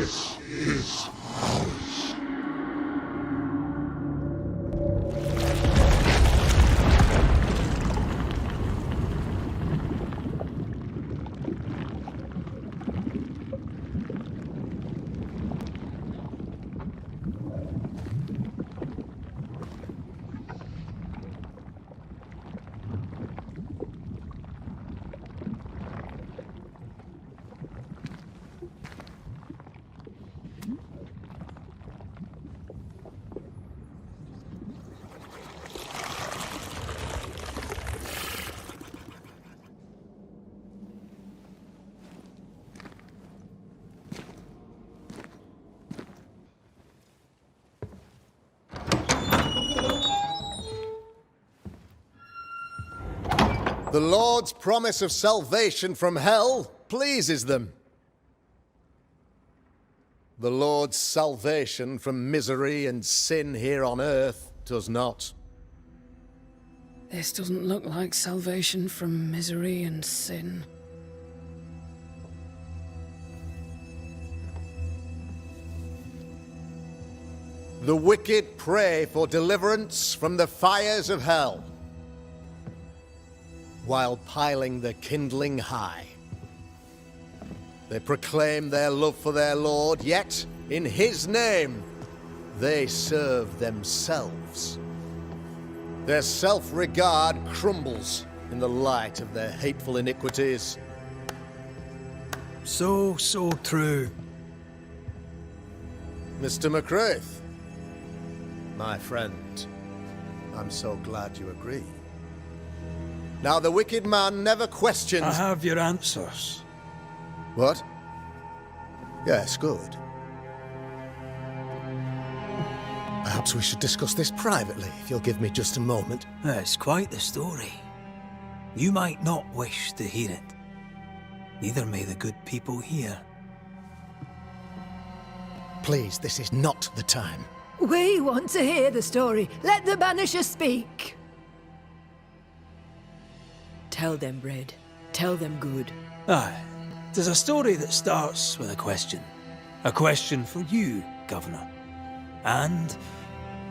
This is ours. The Lord's promise of salvation from hell pleases them. The Lord's salvation from misery and sin here on earth does not. This doesn't look like salvation from misery and sin. The wicked pray for deliverance from the fires of hell, while piling the kindling high. They proclaim their love for their Lord, yet in his name they serve themselves. Their self-regard crumbles in the light of their hateful iniquities. So true. Mr. McCraith, my friend, I'm so glad you agree. Now, the wicked man never questions... I have your answers. What? Yes, good. Perhaps we should discuss this privately, if you'll give me just a moment. It's quite the story. You might not wish to hear it. Neither may the good people here. Please, this is not the time. We want to hear the story. Let the Banishers speak. Tell them, Red. Tell them good. Aye. There's a story that starts with a question. A question for you, Governor. And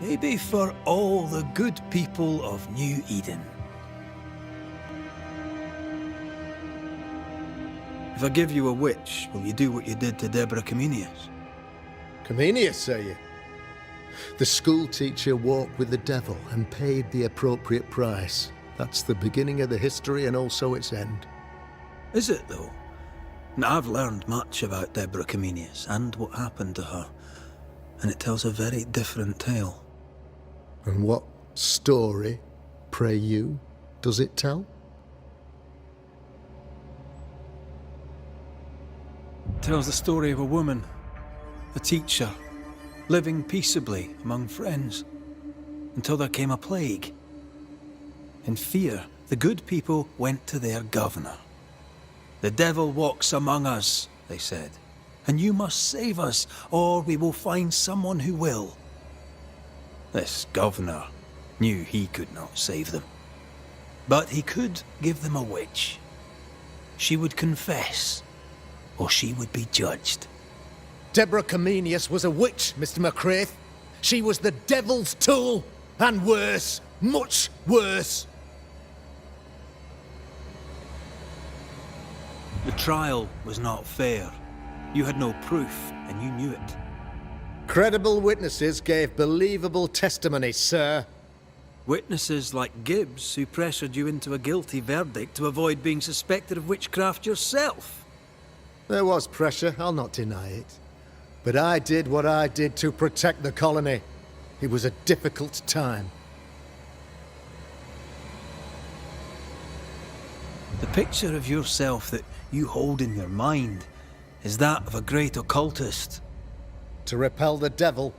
maybe for all the good people of New Eden. If I give you a witch, will you do what you did to Deborah Comenius? Comenius, say you? The school teacher walked with the devil and paid the appropriate price. That's the beginning of the history and also its end. Is it, though? Now, I've learned much about Deborah Comenius and what happened to her, and it tells a very different tale. And what story, pray you, does it tell? It tells the story of a woman, a teacher, living peaceably among friends, until there came a plague. In fear, the good people went to their governor. "The devil walks among us," they said, "and you must save us, or we will find someone who will." This governor knew he could not save them. But he could give them a witch. She would confess, or she would be judged. Deborah Comenius was a witch, Mr. McCraith. She was the devil's tool, and worse, much worse. The trial was not fair. You had no proof, and you knew it. Credible witnesses gave believable testimony, sir. Witnesses like Gibbs, who pressured you into a guilty verdict to avoid being suspected of witchcraft yourself. There was pressure, I'll not deny it. But I did what I did to protect the colony. It was a difficult time. The picture of yourself that you hold in your mind is that of a great occultist. To repel the devil,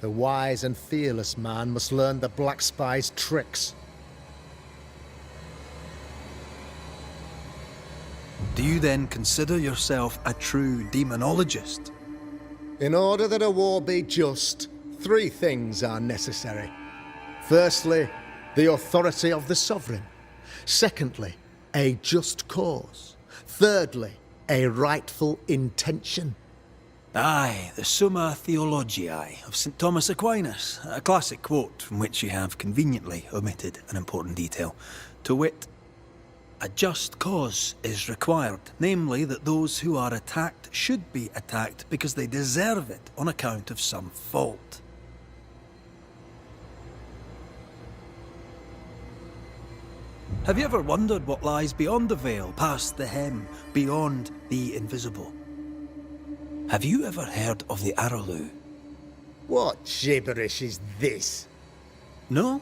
the wise and fearless man must learn the Black Spy's tricks. Do you then consider yourself a true demonologist? In order that a war be just, 3 things are necessary. Firstly, the authority of the sovereign. Secondly, a just cause. Thirdly, a rightful intention. Aye, the Summa Theologiae of St. Thomas Aquinas, a classic quote from which you have conveniently omitted an important detail, to wit, a just cause is required, namely that those who are attacked should be attacked because they deserve it on account of some fault. Have you ever wondered what lies beyond the veil, past the hem, beyond the invisible? Have you ever heard of the Araloo? What gibberish is this? No?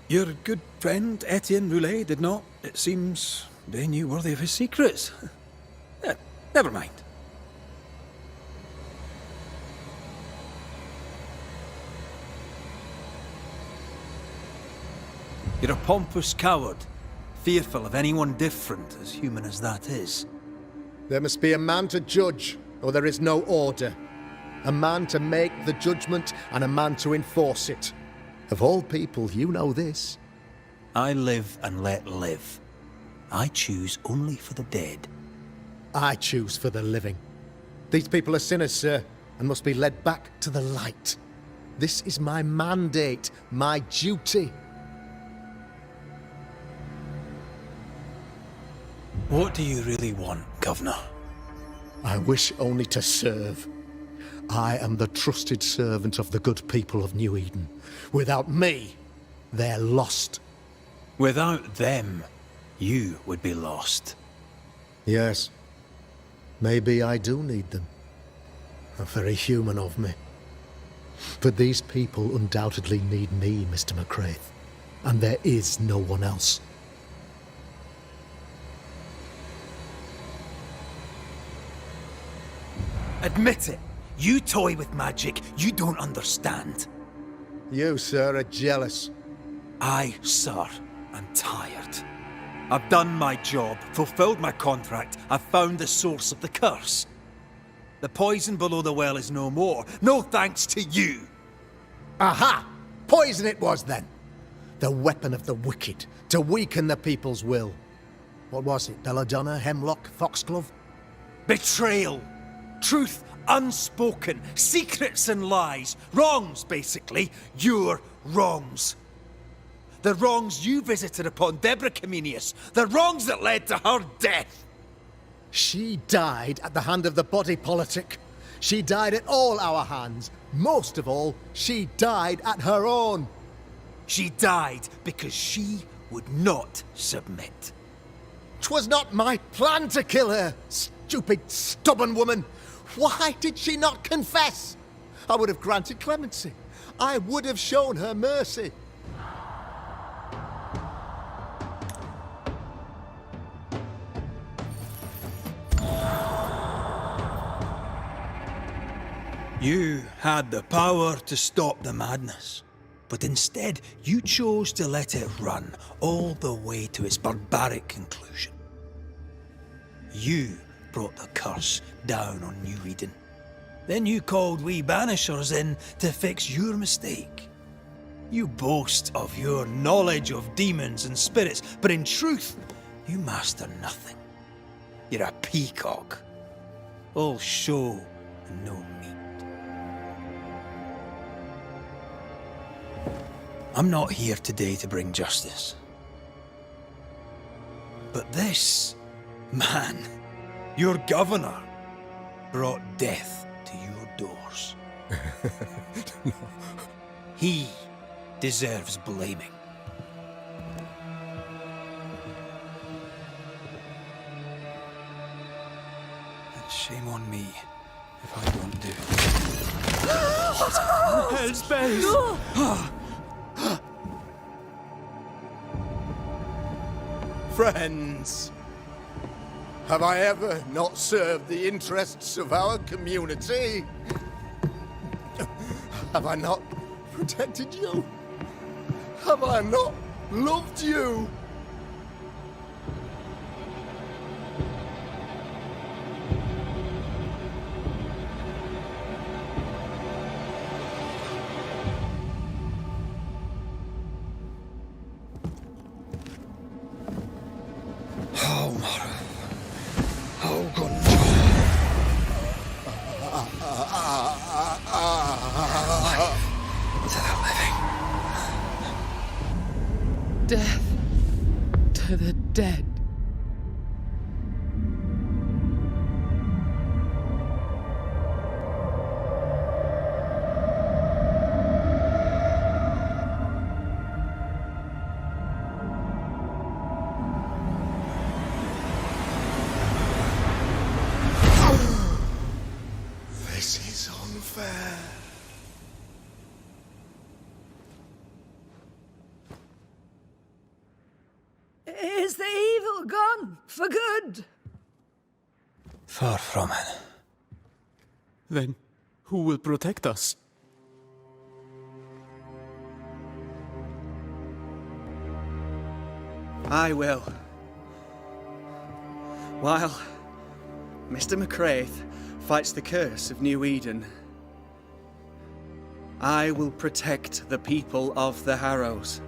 Your good friend Etienne Roulet did not. It seems they knew worthy of his secrets. Never mind. You're a pompous coward, fearful of anyone different, as human as that is. There must be a man to judge, or there is no order. A man to make the judgment, and a man to enforce it. Of all people, you know this. I live and let live. I choose only for the dead. I choose for the living. These people are sinners, sir, and must be led back to the light. This is my mandate, my duty. What do you really want, Governor? I wish only to serve. I am the trusted servant of the good people of New Eden. Without me, they're lost. Without them, you would be lost. Yes. Maybe I do need them. Very human of me. But these people undoubtedly need me, Mr. McCraith. And there is no one else. Admit it. You toy with magic you don't understand. You, sir, are jealous. I, sir, am tired. I've done my job, fulfilled my contract, I've found the source of the curse. The poison below the well is no more, no thanks to you. Aha! Poison it was then. The weapon of the wicked, to weaken the people's will. What was it, belladonna, hemlock, foxglove? Betrayal. Truth unspoken, secrets and lies. Wrongs, basically. Your wrongs. The wrongs you visited upon Deborah Comenius. The wrongs that led to her death. She died at the hand of the body politic. She died at all our hands. Most of all, she died at her own. She died because she would not submit. 'Twas not my plan to kill her, stupid, stubborn woman. Why did she not confess? I would have granted clemency. I would have shown her mercy. You had the power to stop the madness, but instead you chose to let it run all the way to its barbaric conclusion. You brought the curse down on New Eden. Then you called we Banishers in to fix your mistake. You boast of your knowledge of demons and spirits, but in truth, you master nothing. You're a peacock. All show and no meat. I'm not here today to bring justice. But this man, your governor, brought death to your doors. He deserves blaming. And shame on me if I don't do it. What? Hell's bells! Friends, have I ever not served the interests of our community? Have I not protected you? Have I not loved you? Death to the dead. This is unfair. Is the evil gone for good? Far from it. Then who will protect us? I will. While Mr. McCraith fights the curse of New Eden, I will protect the people of the Harrows.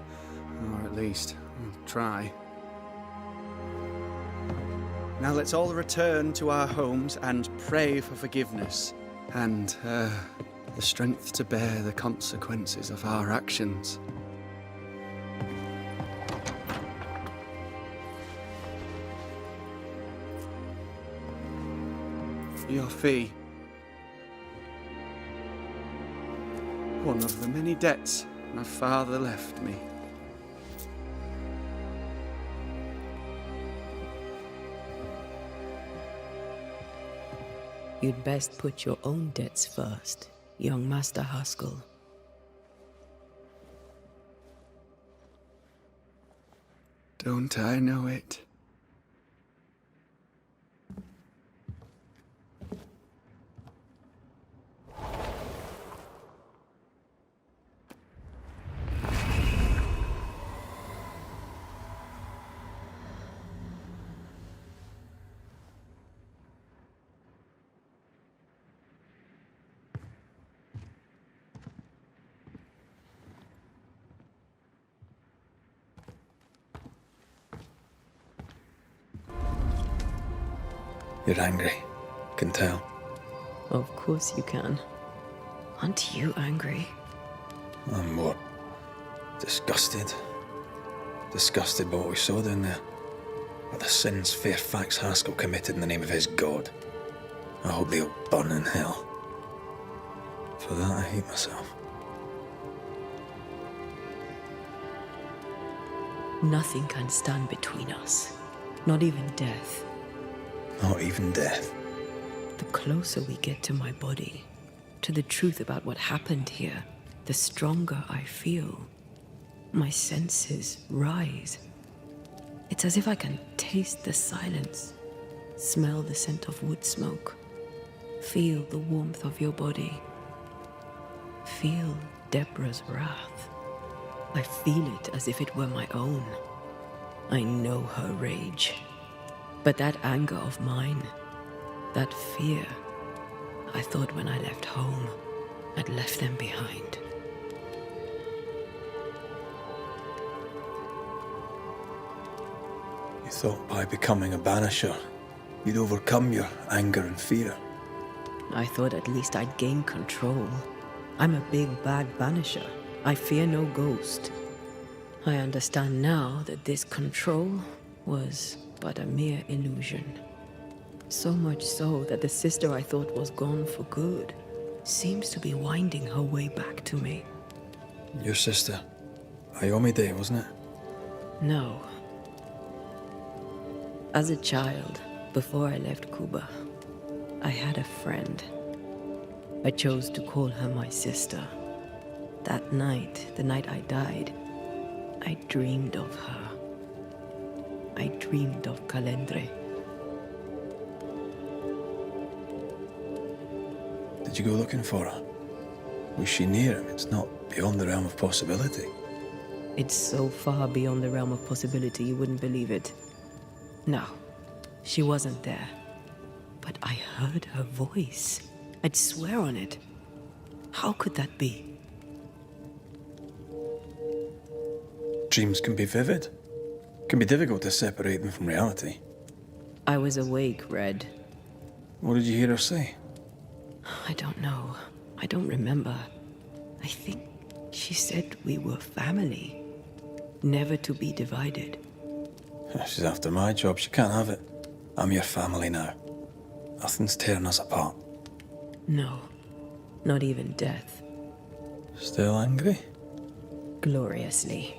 Or at least, I'll try. Now let's all return to our homes and pray for forgiveness and the strength to bear the consequences of our actions. Your fee. One of the many debts my father left me. You'd best put your own debts first, young Master Haskell. Don't I know it? You're angry. Can tell. Of course you can. Aren't you angry? I'm more disgusted. Disgusted by what we saw down there. By the sins Fairfax Haskell committed in the name of his god. I hope they'll burn in hell. For that I hate myself. Nothing can stand between us. Not even death. Not even death. The closer we get to my body, to the truth about what happened here, the stronger I feel. My senses rise. It's as if I can taste the silence, smell the scent of wood smoke, feel the warmth of your body, feel Deborah's wrath. I feel it as if it were my own. I know her rage. But that anger of mine, that fear, I thought when I left home, I'd left them behind. You thought by becoming a banisher, you'd overcome your anger and fear. I thought at least I'd gain control. I'm a big, bad banisher. I fear no ghost. I understand now that this control was but a mere illusion. So much so that the sister I thought was gone for good seems to be winding her way back to me. Your sister, Ayomide, wasn't it? No. As a child, before I left Cuba, I had a friend. I chose to call her my sister. That night, the night I died, I dreamed of her. I dreamed of Calendre. Did you go looking for her? Was she near him? It's not beyond the realm of possibility. It's so far beyond the realm of possibility you wouldn't believe it. No, she wasn't there. But I heard her voice. I'd swear on it. How could that be? Dreams can be vivid. Can be difficult to separate them from reality. I was awake, Red. What did you hear her say? I don't know. I don't remember. I think she said we were family. never to be divided. She's after my job. She can't have it. I'm your family now. Nothing's tearing us apart. No, not even death. Still angry? Gloriously.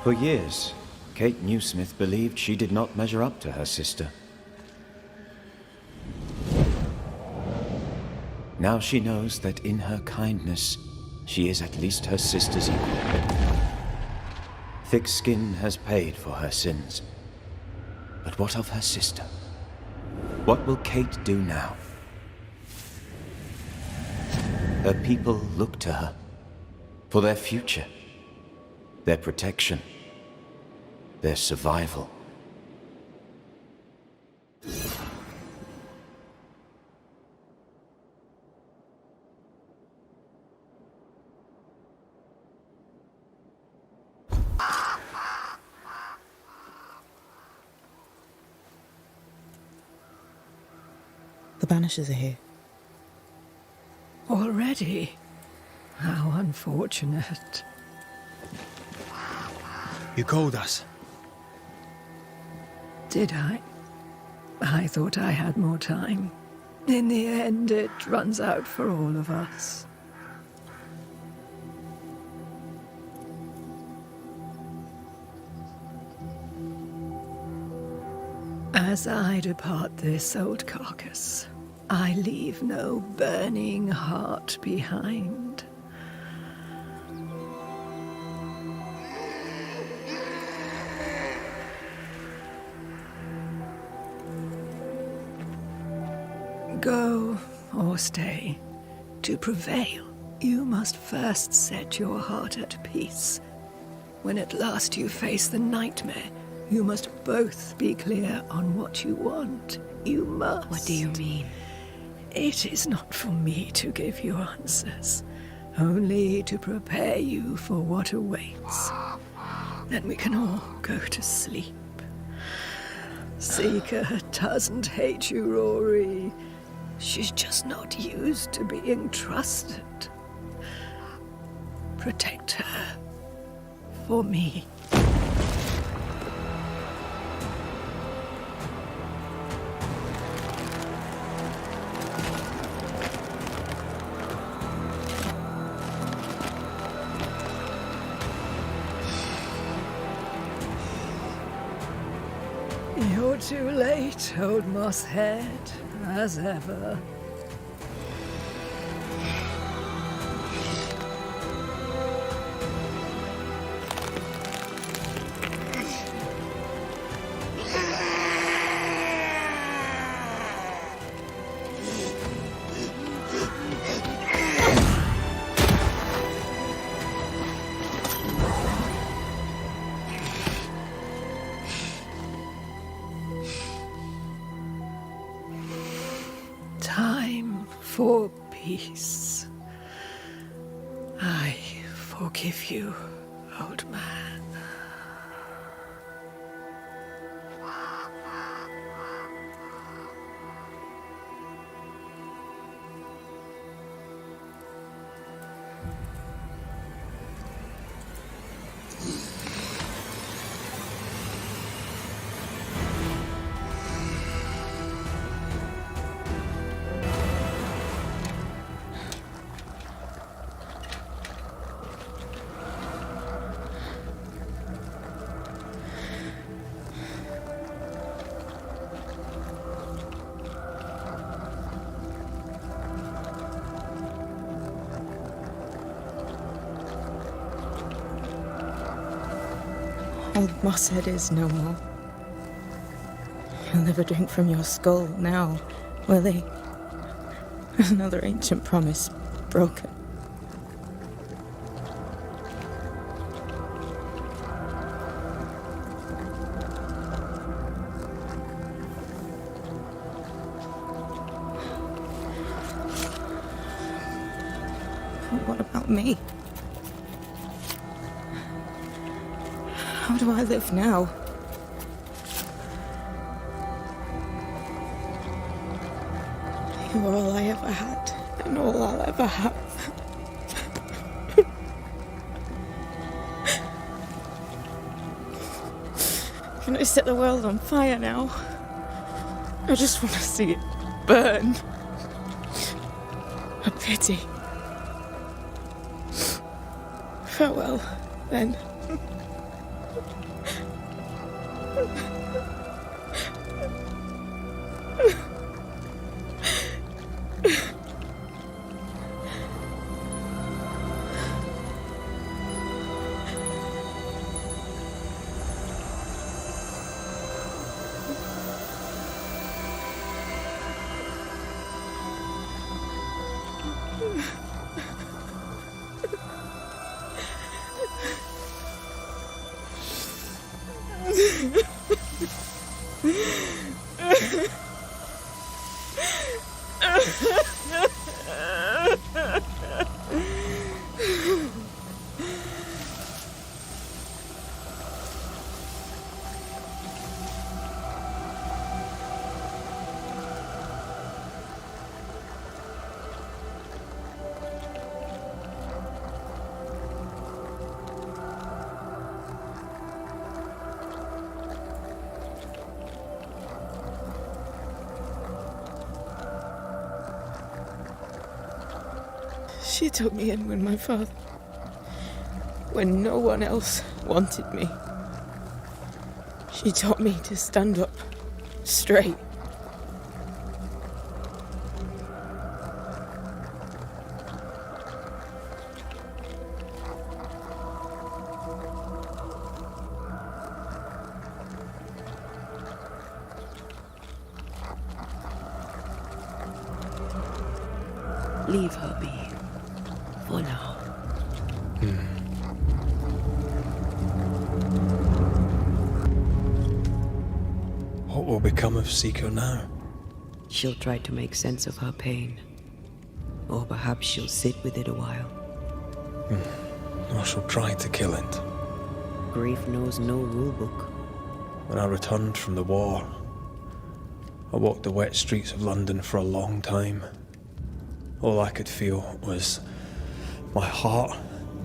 For years, Kate Newsmith believed she did not measure up to her sister. Now she knows that in her kindness, she is at least her sister's equal. Thick Skin has paid for her sins. But what of her sister? What will Kate do now? Her people look to her for their future, their protection, their survival. The Banishers are here. Already? How unfortunate. You called us. Did I? I thought I had more time. In the end, it runs out for all of us. As I depart this old carcass, I leave no burning heart behind. Go or stay, to prevail, you must first set your heart at peace. When at last you face the nightmare, you must both be clear on what you want. You must. What do you mean? It is not for me to give you answers, only to prepare you for what awaits. Then we can all go to sleep. Seeker doesn't hate you, Rory. She's just not used to being trusted. Protect her. For me. You're too late, old mosshead, as ever. Time for peace. I forgive you, old man. Old Mosshead is no more. He'll never drink from your skull now, will he? Another ancient promise broken. What about me? How do I live now? You are all I ever had, and all I'll ever have. Can I set the world on fire now? I just want to see it burn. A pity. Farewell, then. She took me in when no one else wanted me. She taught me to stand up straight. Leave her be. For now. What will become of Seeker now? She'll try to make sense of her pain. Or perhaps she'll sit with it a while. Or she'll try to kill it. Grief knows no rulebook. When I returned from the war, I walked the wet streets of London for a long time. All I could feel was my heart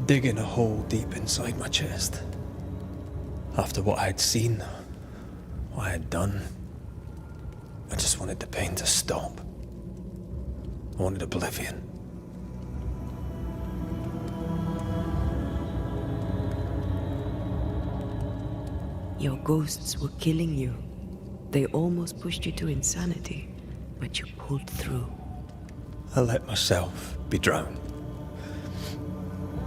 digging a hole deep inside my chest. After what I had seen, what I had done, I just wanted the pain to stop. I wanted oblivion. Your ghosts were killing you. They almost pushed you to insanity, but you pulled through. I let myself be drowned.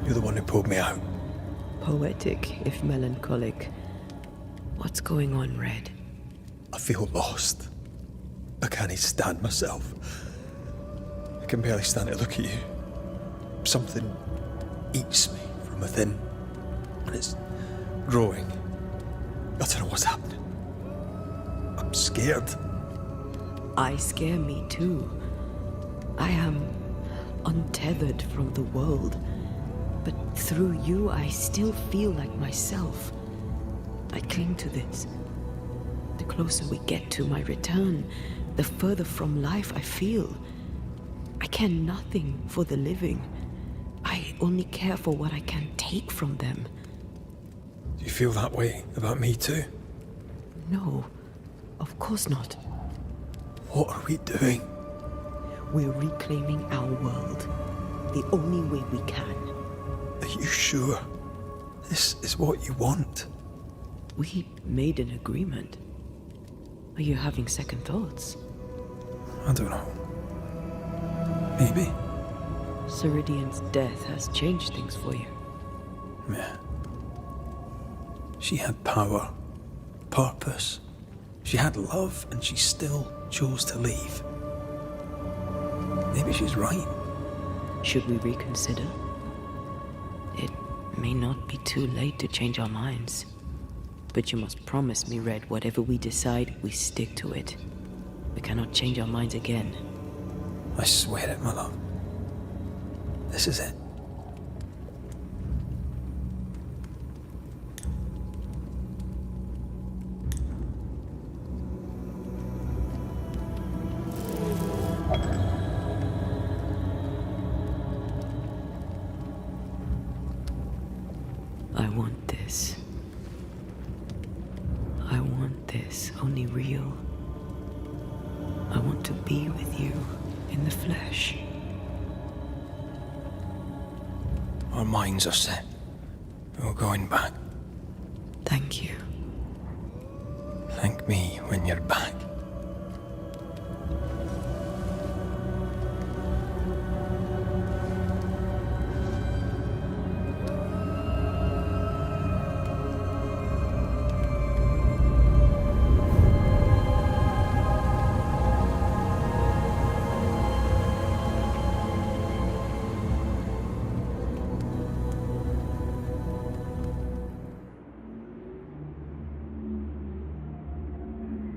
You're the one who pulled me out. Poetic, if melancholic. What's going on, Red? I feel lost. I can't stand myself. I can barely stand to look at you. Something eats me from within, and it's growing. I don't know what's happening. I'm scared. I scare me too. I am untethered from the world, but through you I still feel like myself. I cling to this. The closer we get to my return, the further from life I feel. I care nothing for the living. I only care for what I can take from them. Do you feel that way about me too? No, of course not. What are we doing? We're reclaiming our world. The only way we can. Are you sure? This is what you want? We made an agreement. Are you having second thoughts? I don't know. Maybe. Ceridian's death has changed things for you. Yeah. She had power, purpose. She had love, and she still chose to leave. Maybe she's right. Should we reconsider? It may not be too late to change our minds. But you must promise me, Red, whatever we decide, we stick to it. We cannot change our minds again. I swear it, my love. This is it. I want this. I want this, only real. I want to be with you in the flesh. Our minds are set. We're going back. Thank you. Thank me when you're back.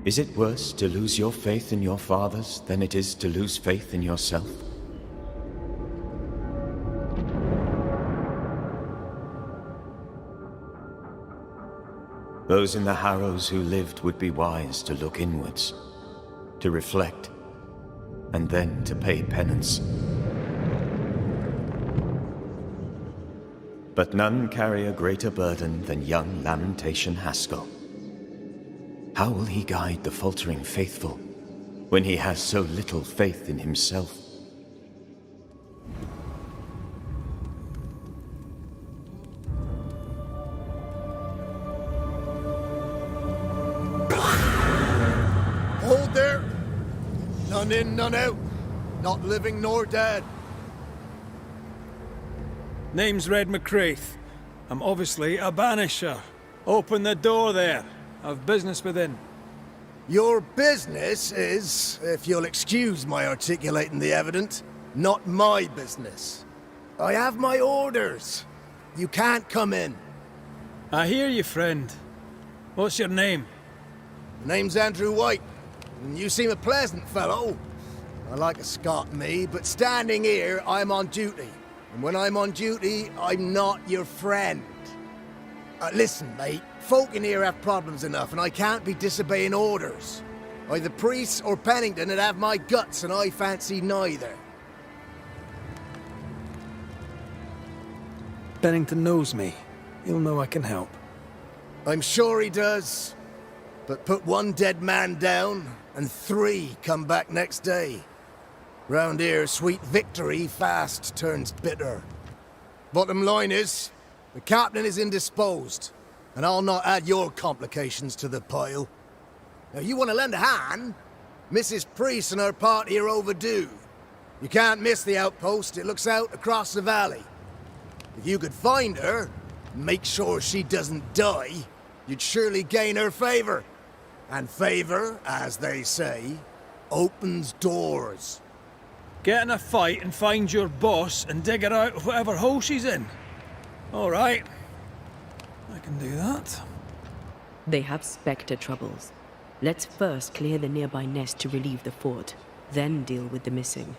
Is it worse to lose your faith in your fathers than it is to lose faith in yourself? Those in the Harrows who lived would be wise to look inwards, to reflect, and then to pay penance. But none carry a greater burden than young Lamentation Haskell. How will he guide the faltering faithful when he has so little faith in himself? Hold there! None in, none out. Not living nor dead. Name's Red McCraith. I'm obviously a banisher. Open the door there. I've business within. Your business is, if you'll excuse my articulating the evident, not my business. I have my orders. You can't come in. I hear you, friend. What's your name? The name's Andrew White, and you seem a pleasant fellow. I like a Scot, me, but standing here, I'm on duty. And when I'm on duty, I'm not your friend. Listen, mate. Folk in here have problems enough, and I can't be disobeying orders. Either priests or Pennington would have my guts, and I fancy neither. Bennington knows me. He'll know I can help. I'm sure he does. But put one dead man down, and 3 come back next day. Round here, sweet victory fast turns bitter. Bottom line is, the captain is indisposed, and I'll not add your complications to the pile. Now, you want to lend a hand? Mrs. Priest and her party are overdue. You can't miss the outpost. It looks out across the valley. If you could find her, and make sure she doesn't die, you'd surely gain her favor. And favor, as they say, opens doors. Get in a fight and find your boss and dig her out of whatever hole she's in. All right. I can do that. They have Spectre troubles. Let's first clear the nearby nest to relieve the fort, then deal with the missing.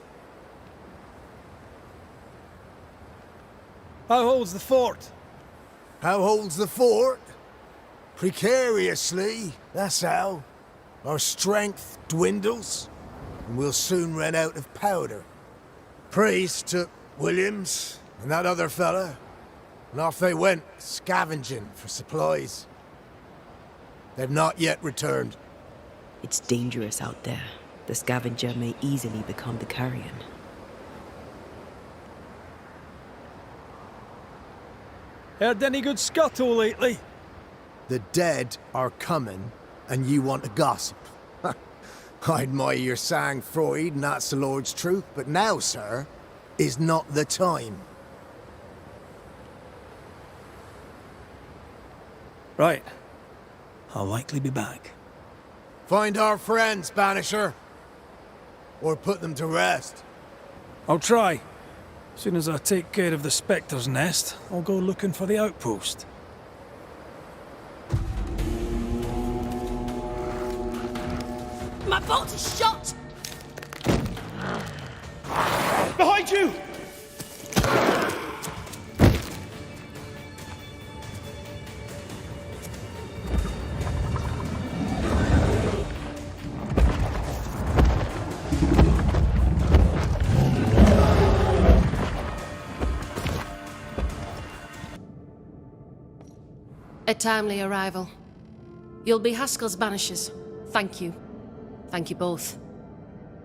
How holds the fort? How holds the fort? Precariously, that's how. Our strength dwindles, and we'll soon run out of powder. Priest took Williams and that other fella, and off they went, scavenging for supplies. They've not yet returned. It's dangerous out there. The scavenger may easily become the carrion. Heard any good scuttle lately? The dead are coming, and you want to gossip. I admire your sang-froid, and that's the Lord's truth, but now, sir, is not the time. Right. I'll likely be back. Find our friends, Banisher. Or put them to rest. I'll try. As soon as I take care of the Spectre's nest, I'll go looking for the outpost. My bolt is shot! Behind you! A timely arrival. You'll be Haskell's Banishers. Thank you. Thank you both.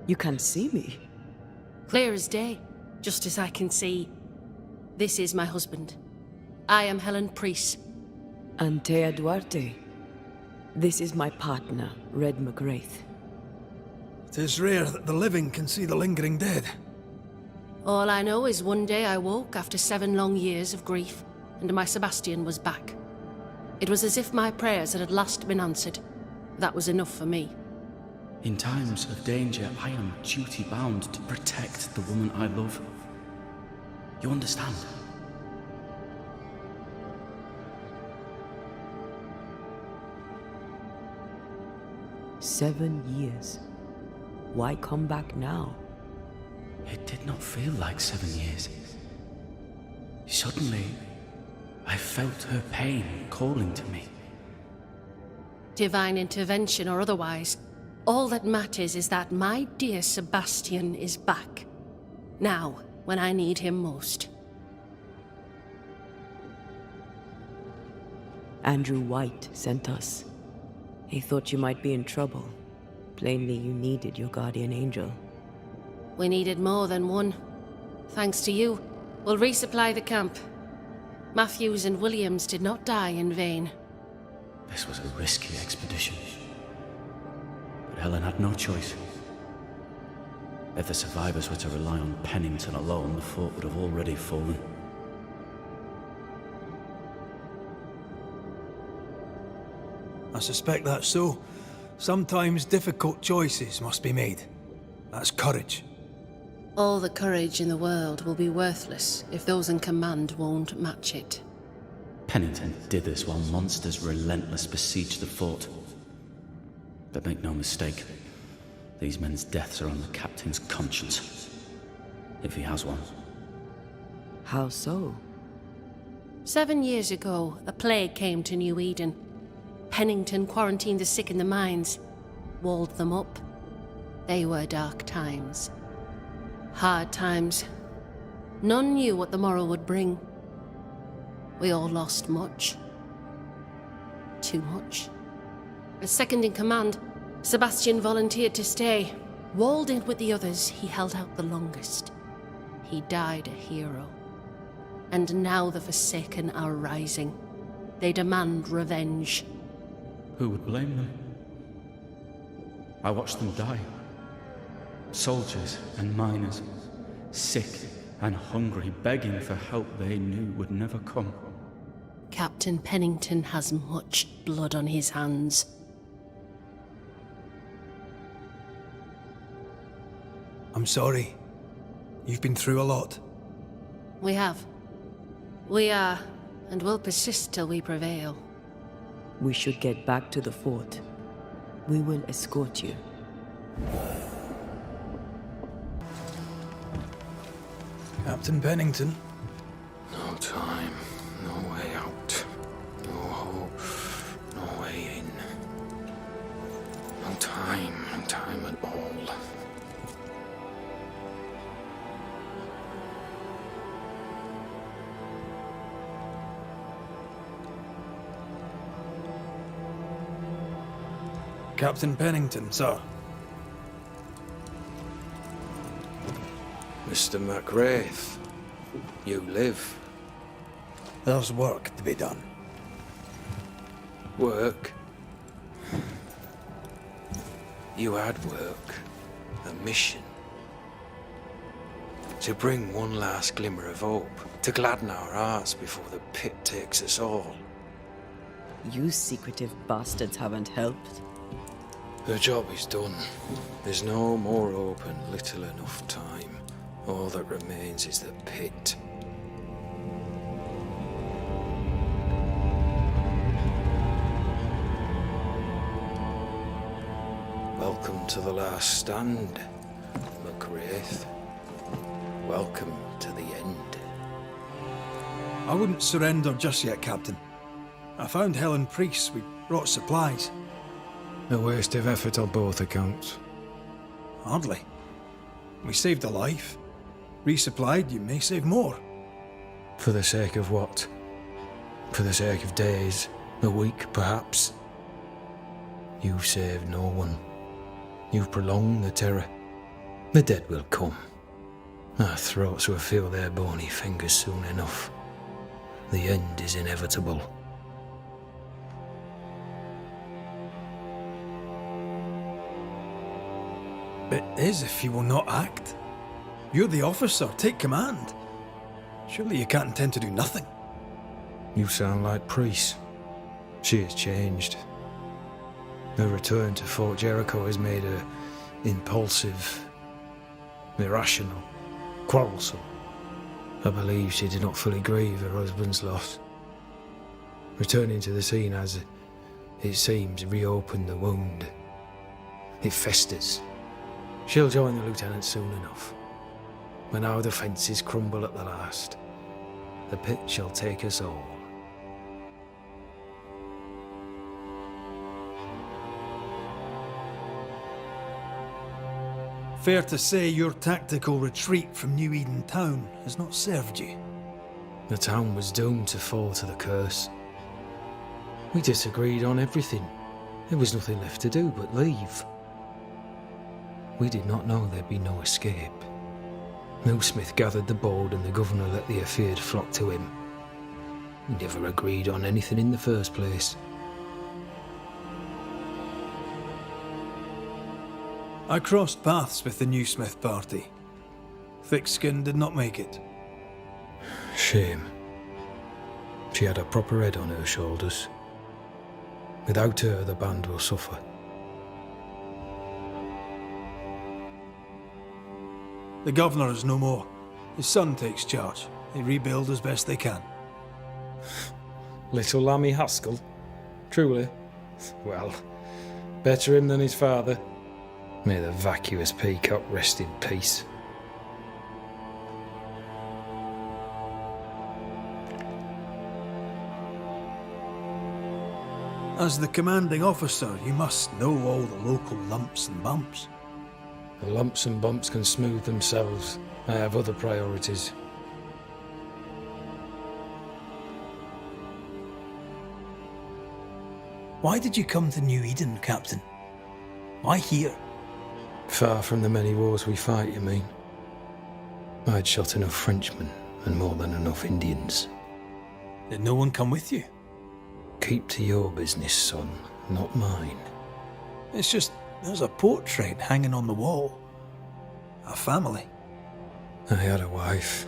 You can see me? Clear as day, just as I can see. This is my husband. I am Helen Priest. Antea Duarte. This is my partner, Red McGrath. It is rare that the living can see the lingering dead. All I know is one day I woke after 7 long years of grief, and my Sebastian was back. It was as if my prayers had at last been answered. That was enough for me. In times of danger, I am duty-bound to protect the woman I love. You understand? "7 years. Why come back now?" It did not feel like 7 years. Suddenly, I felt her pain calling to me. Divine intervention or otherwise, all that matters is that my dear Sebastian is back. Now, when I need him most. Andrew White sent us. He thought you might be in trouble. Plainly, you needed your guardian angel. We needed more than one. Thanks to you, we'll resupply the camp. Matthews and Williams did not die in vain. This was a risky expedition. But Helen had no choice. If the survivors were to rely on Pennington alone, the fort would have already fallen. I suspect that's so. Sometimes difficult choices must be made. That's courage. All the courage in the world will be worthless if those in command won't match it. Pennington did this while monsters relentless besieged the fort. But make no mistake, these men's deaths are on the captain's conscience. If he has one. How so? 7 years ago, a plague came to New Eden. Pennington quarantined the sick in the mines, walled them up. They were dark times. Hard times. None knew what the morrow would bring. We all lost much. Too much. As second in command, Sebastian volunteered to stay. Walled in with the others, he held out the longest. He died a hero. And now the Forsaken are rising. They demand revenge. Who would blame them? I watched them die. Soldiers and miners, sick and hungry, begging for help they knew would never come. Captain Pennington has much blood on his hands. I'm sorry. You've been through a lot. We have. We are, and will persist till we prevail. We should get back to the fort. We will escort you. Captain Pennington? No time, no way out. No hope, no way in. No time at all. Captain Pennington, sir. Mr. McGrath, you live. There's work to be done. Work? You had work. A mission. To bring one last glimmer of hope. To gladden our hearts before the pit takes us all. You secretive bastards haven't helped. The job is done. There's no more hope and little enough time. All that remains is the pit. Welcome to the last stand, McGrath. Welcome to the end. I wouldn't surrender just yet, Captain. I found Helen Priest. We brought supplies. A waste of effort on both accounts. Hardly. We saved a life. Resupplied, you may save more. For the sake of what? For the sake of days, A week, perhaps. You've saved no one. You've prolonged the terror. The dead will come. Our throats will feel their bony fingers soon enough. The end is inevitable. It is if you will not act. You're the officer, take command. Surely you can't intend to do nothing. You sound like Priest. She has changed. Her return to Fort Jericho has made her impulsive, irrational, quarrelsome. I believe she did not fully grieve her husband's loss. Returning to the scene has, it seems, reopened the wound. It festers. She'll join the lieutenant soon enough. When our defences crumble at the last, the pit shall take us all. Fair to say your tactical retreat from New Eden town has not served you. The town was doomed to fall to the curse. We disagreed on everything. There was nothing left to do but leave. We did not know there'd be no escape. Millsmith gathered the board and the governor let the affair flock to him. We never agreed on anything in the first place. I crossed paths with the new Smith party. Thickskin did not make it. Shame. She had a proper head on her shoulders. Without her, the band will suffer. The governor is no more. His son takes charge. They rebuild as best they can. Little Lammy Haskell? Truly? Well, better him than his father. May the vacuous peacock rest in peace. As the commanding officer, you must know all the local lumps and bumps. The lumps and bumps can smooth themselves. I have other priorities. Why did you come to New Eden, Captain? Why here? Far from the many wars we fight, you mean? I'd shot enough Frenchmen and more than enough Indians. Did no one come with you? Keep to your business, son, not mine. It's just, there's a portrait hanging on the wall. A family. I had a wife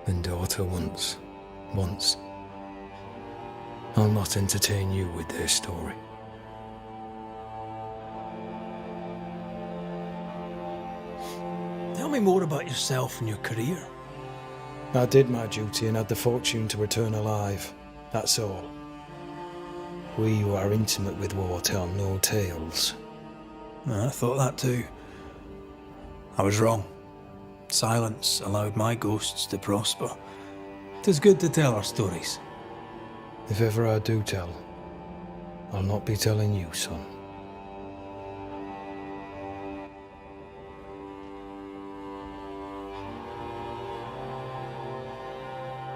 and daughter once. I'll not entertain you with their story. Tell me more about yourself and your career. I did my duty and had the fortune to return alive. That's all. We who are intimate with war tell no tales. I thought that too. I was wrong. Silence allowed my ghosts to prosper. 'Tis good to tell our stories. If ever I do tell, I'll not be telling you, son.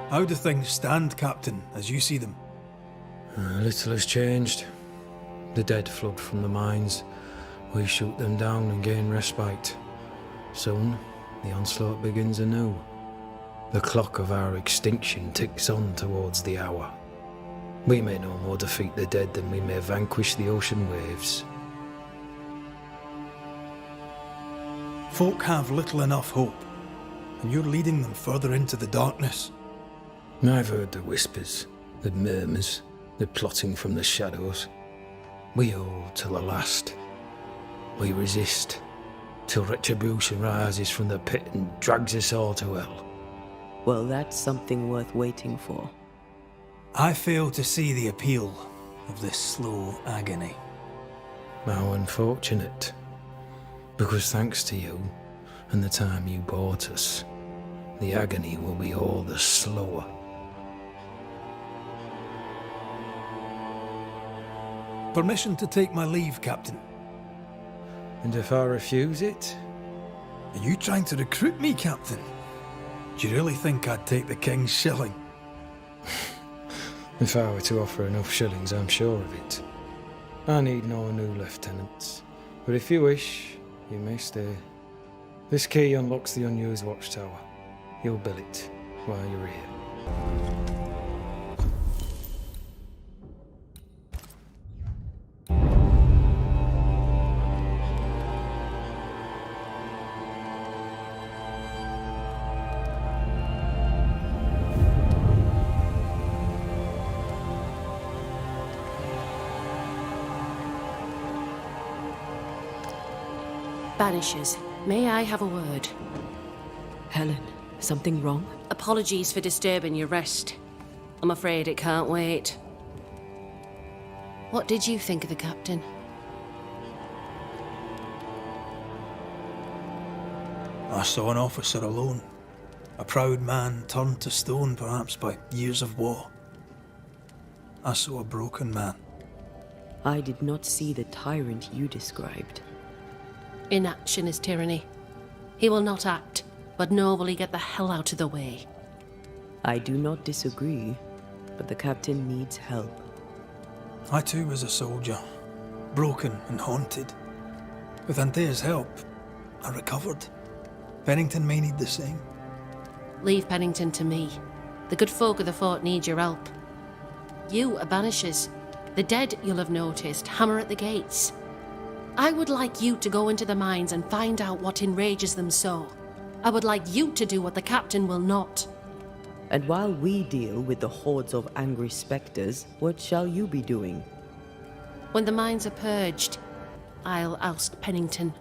How do things stand, Captain, as you see them? Little has changed. The dead flood from the mines. We shoot them down and gain respite. Soon, the onslaught begins anew. The clock of our extinction ticks on towards the hour. We may no more defeat the dead than we may vanquish the ocean waves. Folk have little enough hope, and you're leading them further into the darkness. I've heard the whispers, the murmurs, the plotting from the shadows. We hold till the last. We resist, till retribution rises from the pit and drags us all to hell. Well, that's something worth waiting for. I fail to see the appeal of this slow agony. How unfortunate. Because thanks to you, and the time you bought us, the agony will be all the slower. Permission to take my leave, Captain. And if I refuse it? Are you trying to recruit me, Captain? Do you really think I'd take the King's shilling? If I were to offer enough shillings, I'm sure of it. I need no new lieutenants. But if you wish, you may stay. This key unlocks the unused watchtower. You'll bill it while you're here. Banishers, may I have a word? Helen, something wrong? Apologies for disturbing your rest. I'm afraid it can't wait. What did you think of the captain? I saw an officer alone. A proud man turned to stone, perhaps by years of war. I saw a broken man. I did not see the tyrant you described. Inaction is tyranny. He will not act, but nobly get the hell out of the way. I do not disagree, but the captain needs help. I too was a soldier, broken and haunted. With Anthea's help, I recovered. Pennington may need the same. Leave Pennington to me. The good folk of the fort need your help. You are Banishers. The dead, you'll have noticed, hammer at the gates. I would like you to go into the mines and find out what enrages them so. I would like you to do what the captain will not. And while we deal with the hordes of angry spectres, what shall you be doing? When the mines are purged, I'll oust Pennington.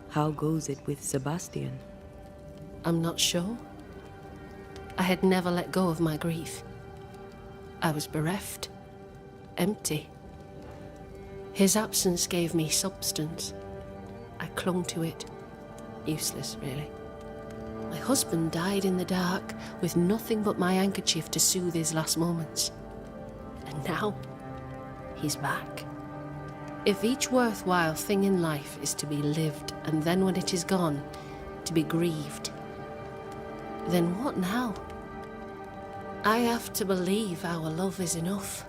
How goes it with Sebastian? I'm not sure. I had never let go of my grief. I was bereft, empty. His absence gave me substance. I clung to it. Useless, really. My husband died in the dark with nothing but my handkerchief to soothe his last moments. And now, he's back. If each worthwhile thing in life is to be lived, and then when it is gone, to be grieved, then what now? I have to believe our love is enough.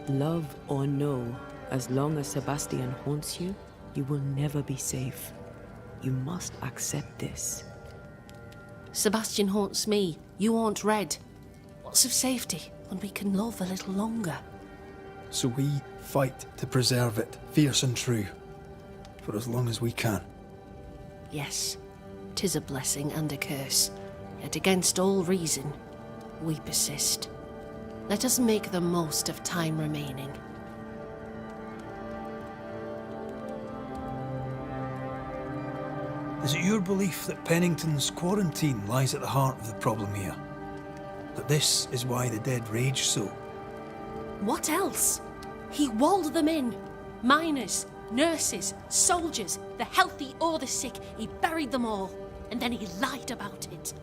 Love or no, as long as Sebastian haunts you, you will never be safe. You must accept this. Sebastian haunts me, you haunt Red. What's of safety when we can love a little longer? So we fight to preserve it, fierce and true, for as long as we can. Yes, 'tis a blessing and a curse, yet against all reason, we persist. Let us make the most of time remaining. Is it your belief that Pennington's quarantine lies at the heart of the problem here? That this is why the dead rage so? What else? He walled them in. Miners, nurses, soldiers, the healthy or the sick, he buried them all, and then he lied about it.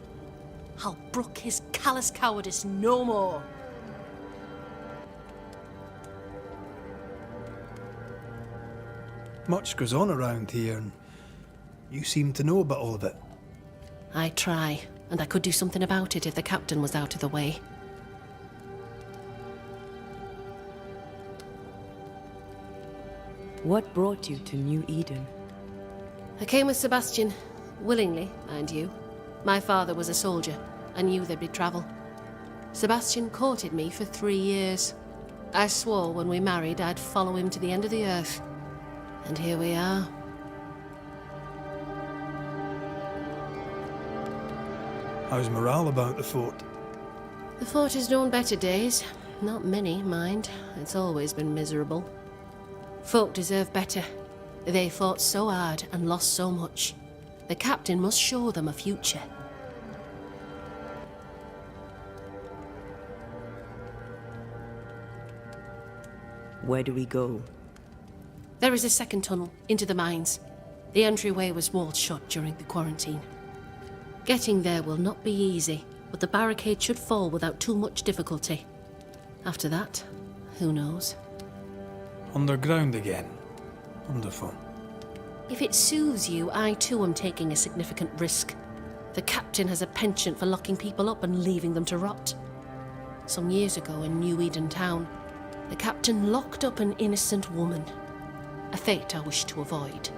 I'll brook his callous cowardice no more. Much goes on around here, and you seem to know about all of it. I try, and I could do something about it if the captain was out of the way. What brought you to New Eden? I came with Sebastian, willingly, mind you. My father was a soldier. I knew there'd be travel. Sebastian courted me for 3 years. I swore when we married I'd follow him to the end of the earth. And here we are. How's morale about the fort? The fort has known better days. Not many, mind. It's always been miserable. Folk deserve better. They fought so hard and lost so much. The captain must show them a future. Where do we go? There is a second tunnel into the mines. The entryway was walled shut during the quarantine. Getting there will not be easy, but the barricade should fall without too much difficulty. After that, who knows? Underground again? Wonderful. If it soothes you, I too am taking a significant risk. The captain has a penchant for locking people up and leaving them to rot. Some years ago in New Eden Town, the captain locked up an innocent woman. A fate I wish to avoid.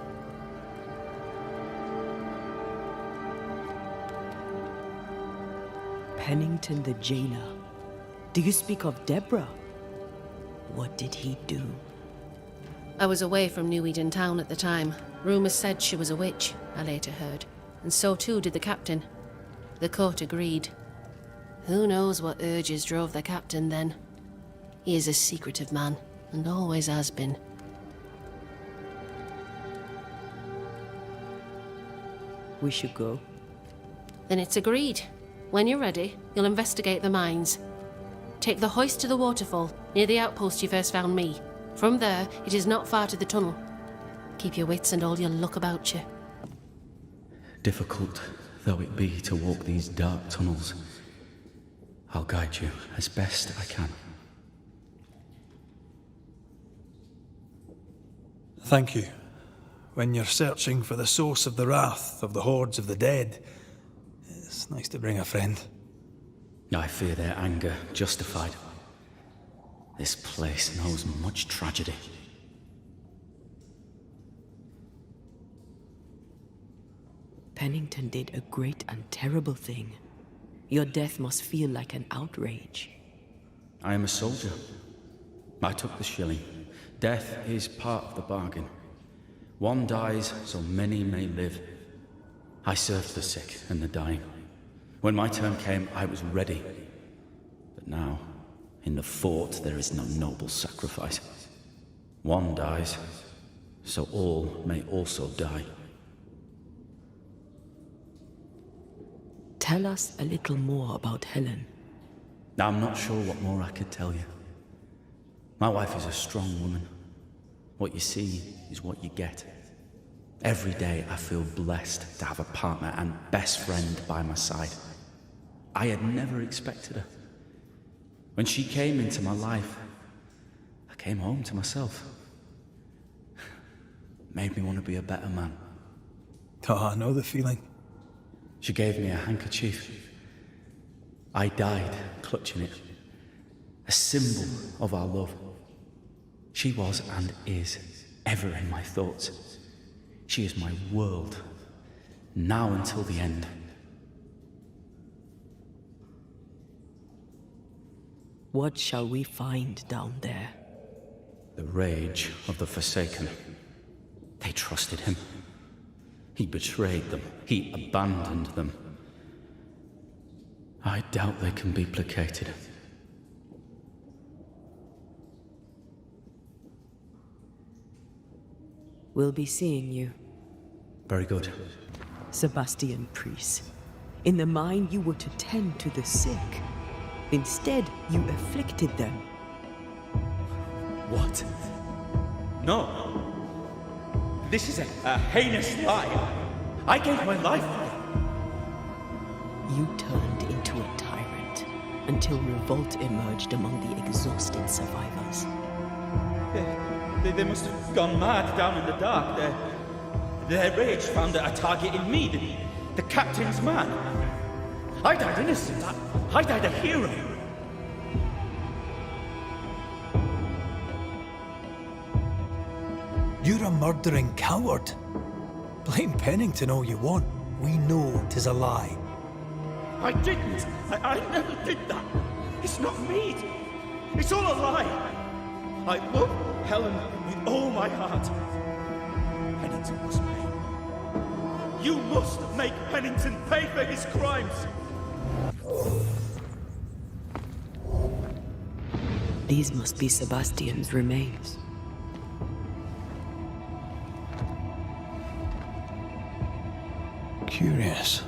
Pennington the jailer. Do you speak of Deborah? What did he do? I was away from New Eden Town at the time. Rumours said she was a witch, I later heard. And so too did the captain. The court agreed. Who knows what urges drove the captain then? He is a secretive man, and always has been. We should go. Then it's agreed. When you're ready, you'll investigate the mines. Take the hoist to the waterfall, near the outpost you first found me. From there, it is not far to the tunnel. Keep your wits and all your luck about you. Difficult though it be to walk these dark tunnels, I'll guide you as best I can. Thank you. When you're searching for the source of the wrath of the hordes of the dead, it's nice to bring a friend. I fear their anger justified. This place knows much tragedy. Pennington did a great and terrible thing. Your death must feel like an outrage. I am a soldier. I took the shilling. Death is part of the bargain. One dies so many may live. I served the sick and the dying. When my turn came, I was ready. But now, in the fort, there is no noble sacrifice. One dies, so all may also die. Tell us a little more about Helen. I'm not sure what more I could tell you. My wife is a strong woman. What you see is what you get. Every day I feel blessed to have a partner and best friend by my side. I had never expected her. When she came into my life, I came home to myself. Made me want to be a better man. Oh, I know the feeling. She gave me a handkerchief. I died clutching it. A symbol of our love. She was and is ever in my thoughts. She is my world, now until the end. What shall we find down there? The rage of the Forsaken. They trusted him. He betrayed them. He abandoned them. I doubt they can be placated. We'll be seeing you. Very good. Sebastian Priest. In the mine, you were to tend to the sick. Instead, you afflicted them. What? No. This is a heinous lie. I gave my life. You turned into a tyrant until revolt emerged among the exhausted survivors. They must have gone mad down in the dark. Their rage found a target in me, the captain's man. I died innocent. I died a hero. You're a murdering coward. Blame Pennington all you want. We know 'tis a lie. I didn't. I never did that. It's not me. It's all a lie. I love Helen with all my heart. Pennington must pay. You must make Pennington pay for his crimes. These must be Sebastian's remains. Curious.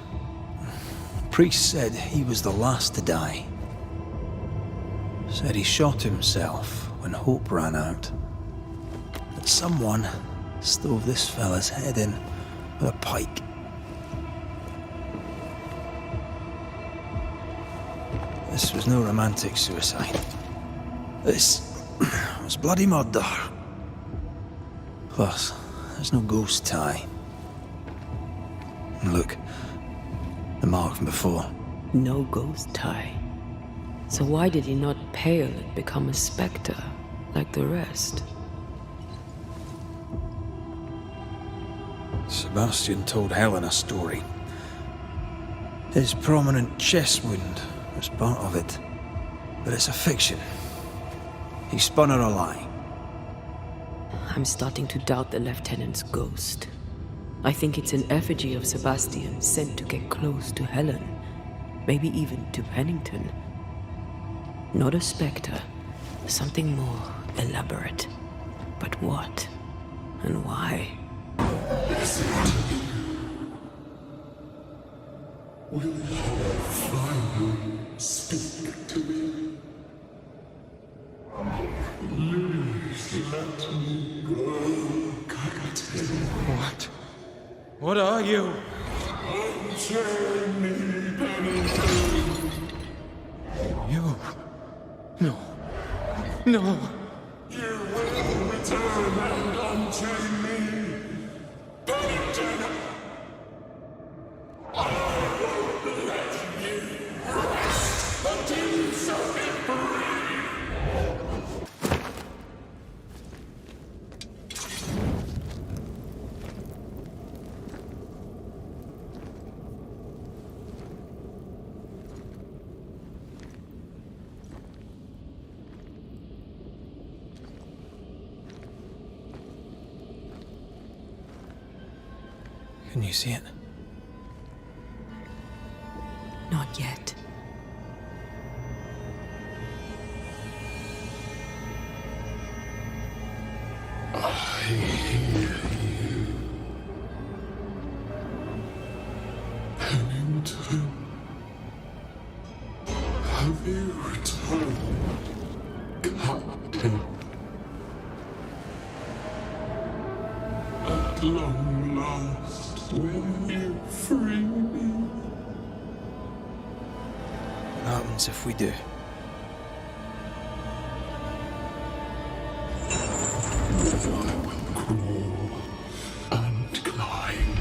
Priest said he was the last to die. Said he shot himself when hope ran out. That someone stove this fella's head in with a pike. This was no romantic suicide. This was bloody murder. Plus, there's no ghost tie. And look, the mark from before. No ghost tie. So why did he not pale and become a spectre like the rest? Sebastian told Helen a story. His prominent chest wound was part of it. But it's a fiction. He spun her a lie. I'm starting to doubt the Lieutenant's ghost. I think it's an effigy of Sebastian sent to get close to Helen. Maybe even to Pennington. Not a spectre. Something more elaborate. But what? And why? Will you finally speak to me? Please let me go, Captain. What? What are you? Unchain me, Pennington. You? No. No. You will return and unchain me, Pennington. I won't let you rest until you set me free. Can you see it? Not yet. I hear you. Pennington. Have you returned, Captain? At long last, will you free me? What happens if we do? I will crawl and climb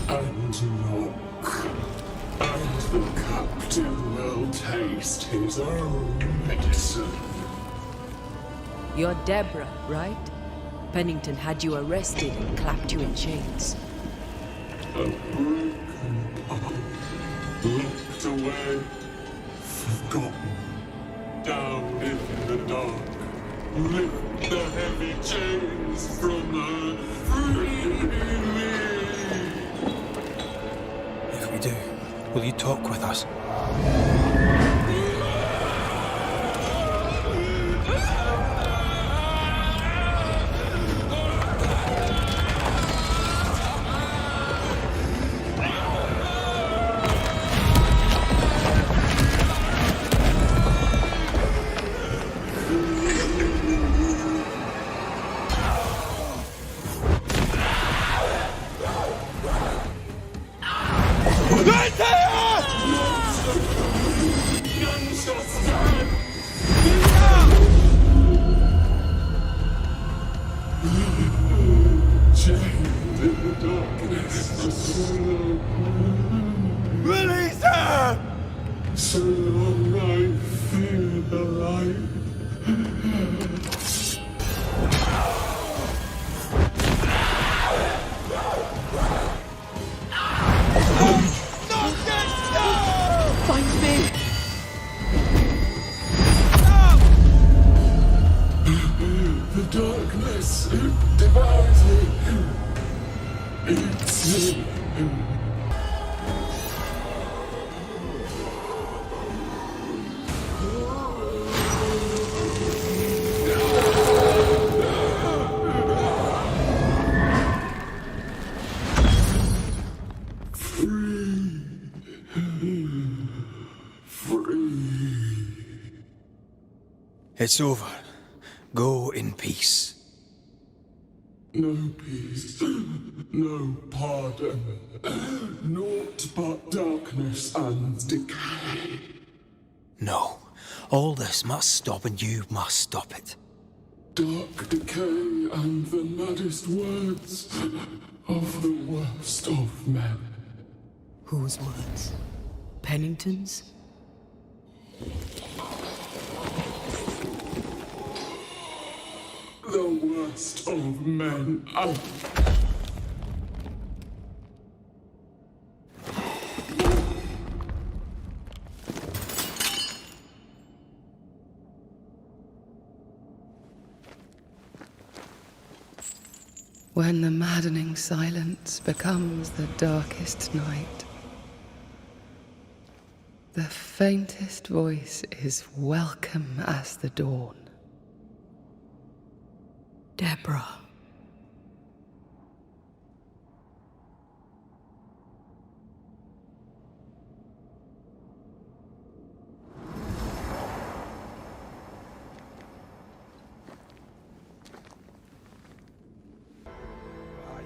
and knock, and the captain will taste his own medicine. You're Deborah, right? Pennington had you arrested and clapped you in chains. A broken path, locked away, forgotten, down in the dark. Lift the heavy chains from her, free me. If we do, will you talk with us? Release her! So long I feel the light. Find me! The darkness, it devours me. It's me. It's over. Go in peace. No peace, no pardon, naught but darkness and decay. No. All this must stop and you must stop it. Dark decay and the maddest words of the worst of men. Whose words? Pennington's? The worst of men. When the maddening silence becomes the darkest night, the faintest voice is welcome as the dawn. Deborah.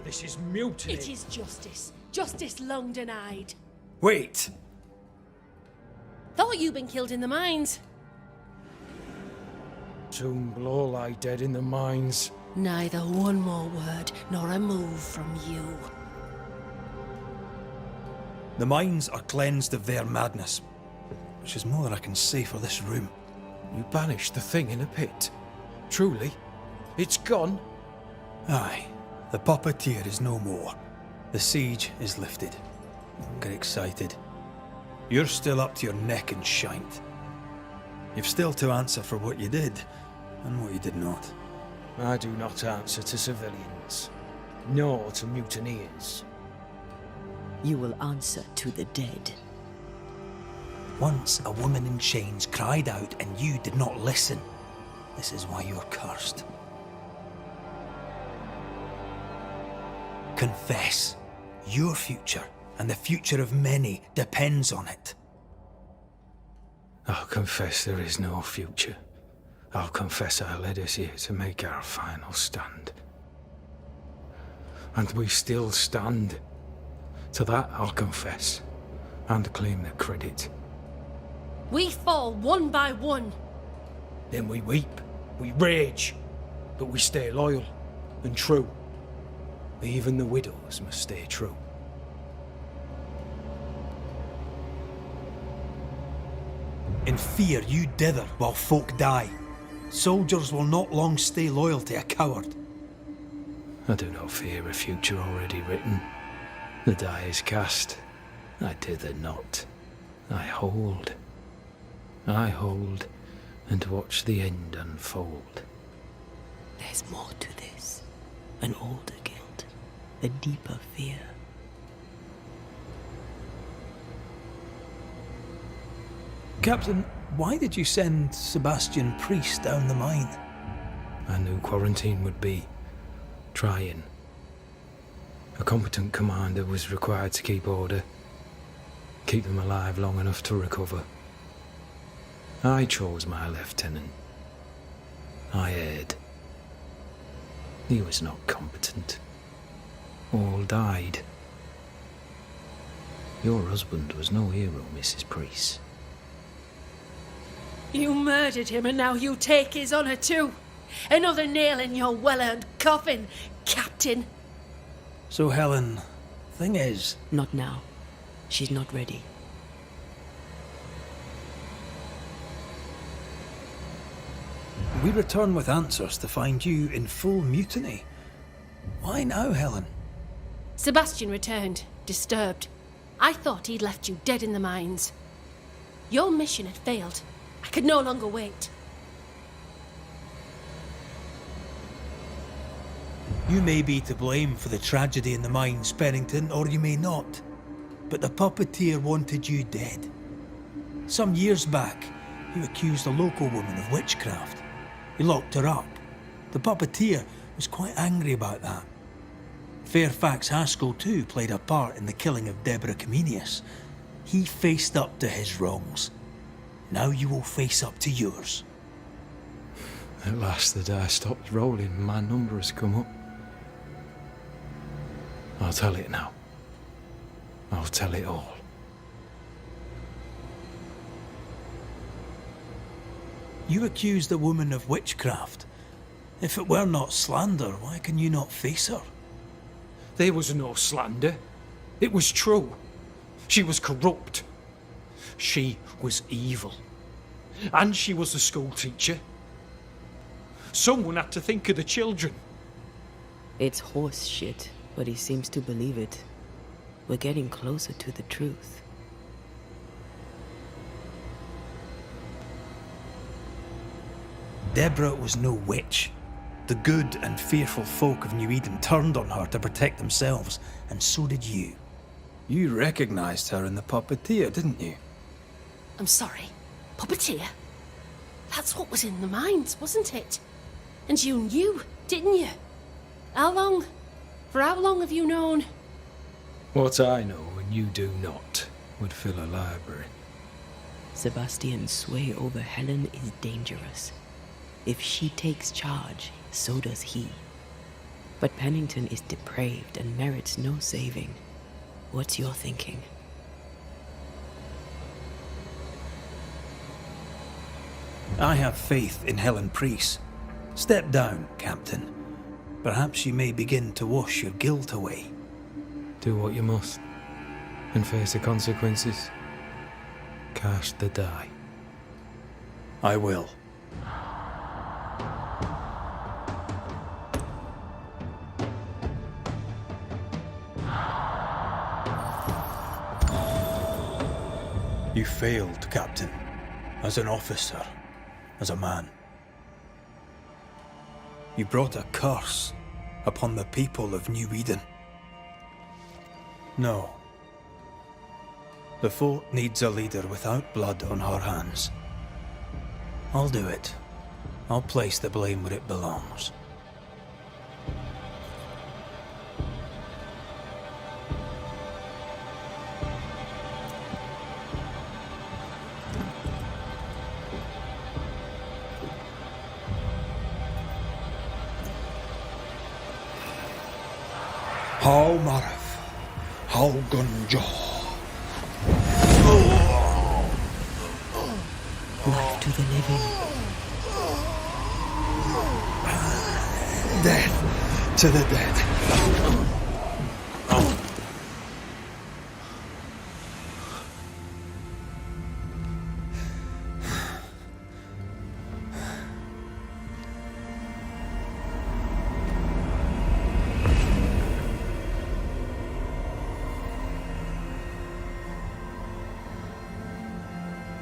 This is mutiny. It is justice. Justice long denied. Wait! Thought you'd been killed in the mines. Soon blow lie dead in the mines. Neither one more word nor a move from you. The mines are cleansed of their madness, which is more than I can say for this room. You banished the thing in a pit. Truly? It's gone? Aye. The puppeteer is no more. The siege is lifted. Don't get excited. You're still up to your neck in shite. You've still to answer for what you did, and what you did not. I do not answer to civilians, nor to mutineers. You will answer to the dead. Once a woman in chains cried out and you did not listen. This is why you're cursed. Confess. Your future, and the future of many, depends on it. I'll confess there is no future. I'll confess I led us here to make our final stand. And we still stand. To that I'll confess, and claim the credit. We fall one by one. Then we weep, we rage, but we stay loyal and true. Even the widows must stay true. In fear you dither while folk die. Soldiers will not long stay loyal to a coward. I do not fear a future already written. The die is cast. I dither not. I hold. I hold and watch the end unfold. There's more to this. An older guilt. A deeper fear. Captain, why did you send Sebastian Priest down the mine? I knew quarantine would be trying. A competent commander was required to keep order, keep them alive long enough to recover. I chose my lieutenant. I erred. He was not competent. All died. Your husband was no hero, Mrs. Priest. You murdered him and now you take his honour too. Another nail in your well-earned coffin, Captain. So Helen, thing is... Not now. She's not ready. We return with answers to find you in full mutiny. Why now, Helen? Sebastian returned, disturbed. I thought he'd left you dead in the mines. Your mission had failed. I could no longer wait. You may be to blame for the tragedy in the mines, Pennington, or you may not. But the puppeteer wanted you dead. Some years back, you accused a local woman of witchcraft. You locked her up. The puppeteer was quite angry about that. Fairfax Haskell too played a part in the killing of Deborah Comenius. He faced up to his wrongs. Now you will face up to yours. At last the die stopped rolling and my number has come up. I'll tell it now. I'll tell it all. You accused a woman of witchcraft. If it were not slander, why can you not face her? There was no slander. It was true. She was corrupt. She was evil. And she was a school teacher. Someone had to think of the children. It's horse shit, but he seems to believe it. We're getting closer to the truth. Deborah was no witch. The good and fearful folk of New Eden turned on her to protect themselves, and so did you. You recognized her in the puppeteer, didn't you? I'm sorry. Puppeteer? That's what was in the mines, wasn't it? And you knew, didn't you? How long? For how long have you known? What I know and you do not would fill a library. Sebastian's sway over Helen is dangerous. If she takes charge, so does he. But Pennington is depraved and merits no saving. What's your thinking? I have faith in Helen Priest. Step down, Captain. Perhaps you may begin to wash your guilt away. Do what you must, and face the consequences. Cast the die. I will. You failed, Captain. As an officer, as a man. You brought a curse upon the people of New Eden. No. The fort needs a leader without blood on her hands. I'll do it. I'll place the blame where it belongs. How Marif, how Gunjo. Life to the living. Death to the dead.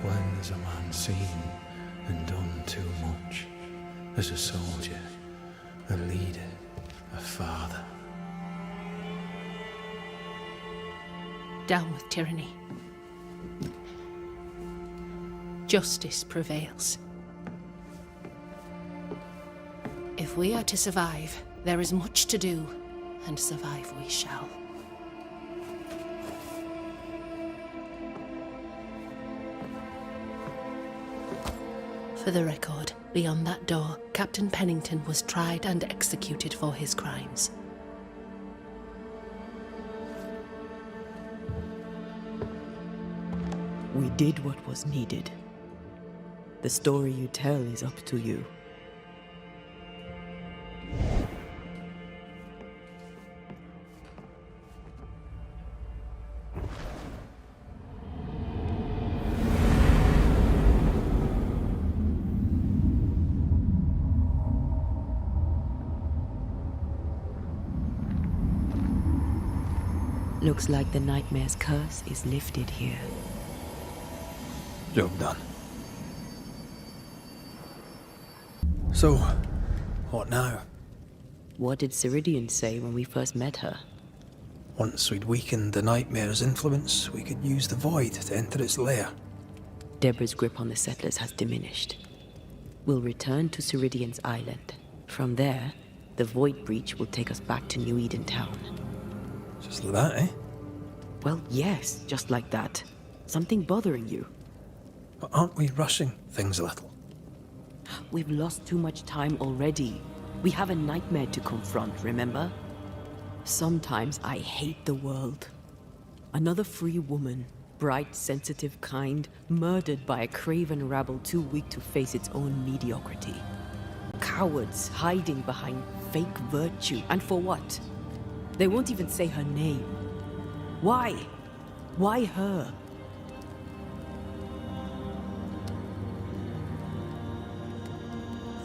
When has a man seen and done too much? As a soldier, a leader, a father. Down with tyranny. Justice prevails. If we are to survive, there is much to do, and survive we shall. For the record, beyond that door, Captain Pennington was tried and executed for his crimes. We did what was needed. The story you tell is up to you. Looks like the nightmare's curse is lifted here. Job done. So, what now? What did Ceridian say when we first met her? Once we'd weakened the nightmare's influence, we could use the void to enter its lair. Deborah's grip on the settlers has diminished. We'll return to Ceridian's island. From there, the void breach will take us back to New Eden town. Just like that, eh? Well, yes, just like that. Something bothering you. But aren't we rushing things a little? We've lost too much time already. We have a nightmare to confront, remember? Sometimes I hate the world. Another free woman, bright, sensitive, kind, murdered by a craven rabble too weak to face its own mediocrity. Cowards hiding behind fake virtue. And for what? They won't even say her name. Why? Why her?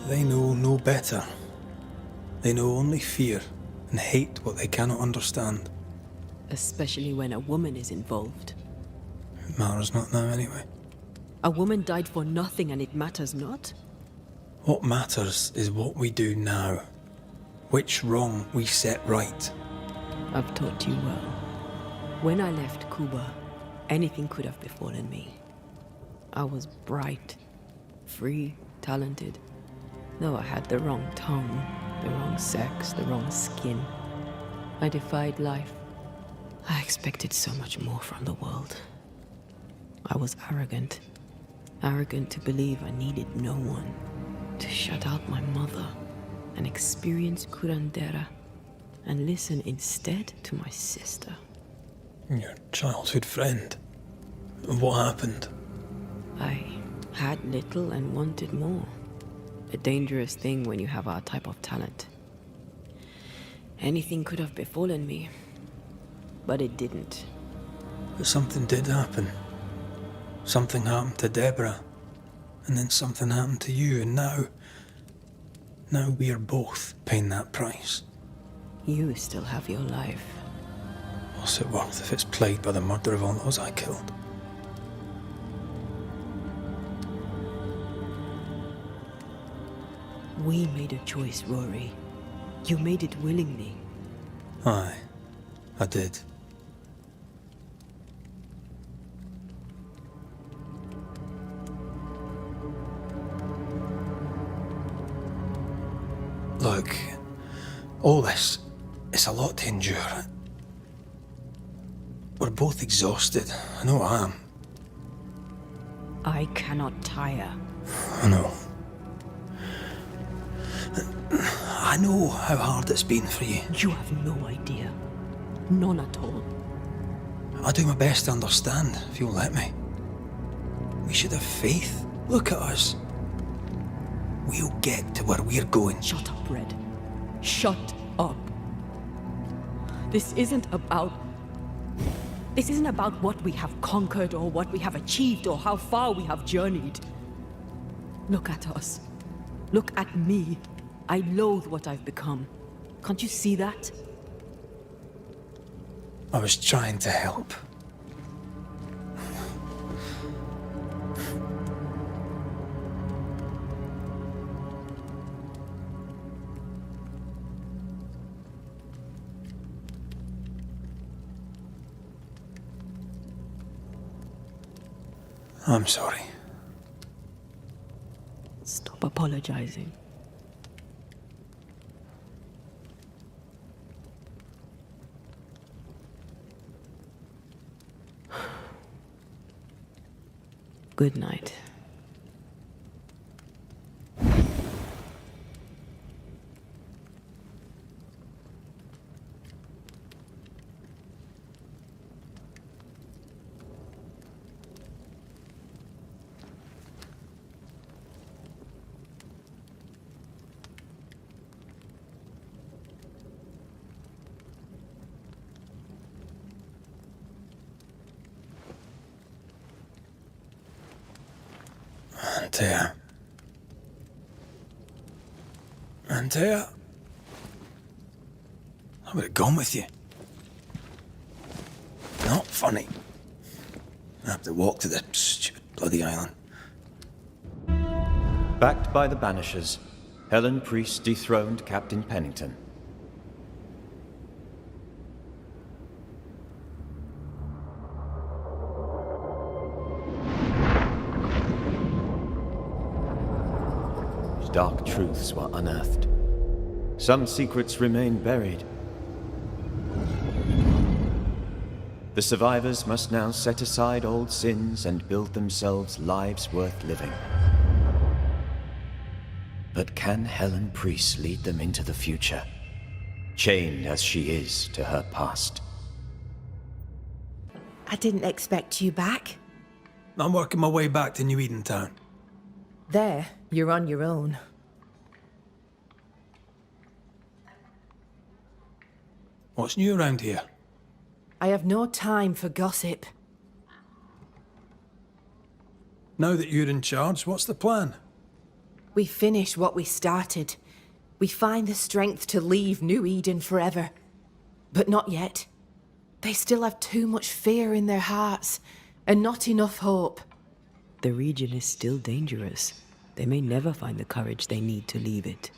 They know no better. They know only fear and hate what they cannot understand. Especially when a woman is involved. It matters not now anyway. A woman died for nothing and it matters not? What matters is what we do now. Which wrong we set right. I've taught you well. When I left Cuba, anything could have befallen me. I was bright, free, talented. Though I had the wrong tongue, the wrong sex, the wrong skin. I defied life. I expected so much more from the world. I was arrogant. Arrogant to believe I needed no one. To shut out my mother and experience curandera. And listen instead to my sister. Your childhood friend. What happened? I had little and wanted more. A dangerous thing when you have our type of talent. Anything could have befallen me, but it didn't. But something did happen. Something happened to Deborah, and then something happened to you, and now we are both paying that price. You still have your life. What's it worth if it's plagued by the murder of all those I killed? We made a choice, Rory. You made it willingly. Aye, I did. Look, all this, it's a lot to endure. We're both exhausted. I know I am. I cannot tire. I know. I know how hard it's been for you. You have no idea. None at all. I'll do my best to understand, if you'll let me. We should have faith. Look at us. We'll get to where we're going. Shut up, Red. Shut up. This isn't about what we have conquered or what we have achieved or how far we have journeyed. Look at us. Look at me. I loathe what I've become. Can't you see that? I was trying to help. I'm sorry. Stop apologizing. Good night. Antea. I would have gone with you. Not funny. I have to walk to the stupid bloody island. Backed by the Banishers, Helen Priest dethroned Captain Pennington. Dark truths were unearthed. Some secrets remain buried. The survivors must now set aside old sins and build themselves lives worth living. But can Helen Priest lead them into the future, chained as she is to her past? I didn't expect you back. I'm working my way back to New Eden Town. There, you're on your own. What's new around here? I have no time for gossip. Now that you're in charge, what's the plan? We finish what we started. We find the strength to leave New Eden forever. But not yet. They still have too much fear in their hearts, and not enough hope. The region is still dangerous. They may never find the courage they need to leave it.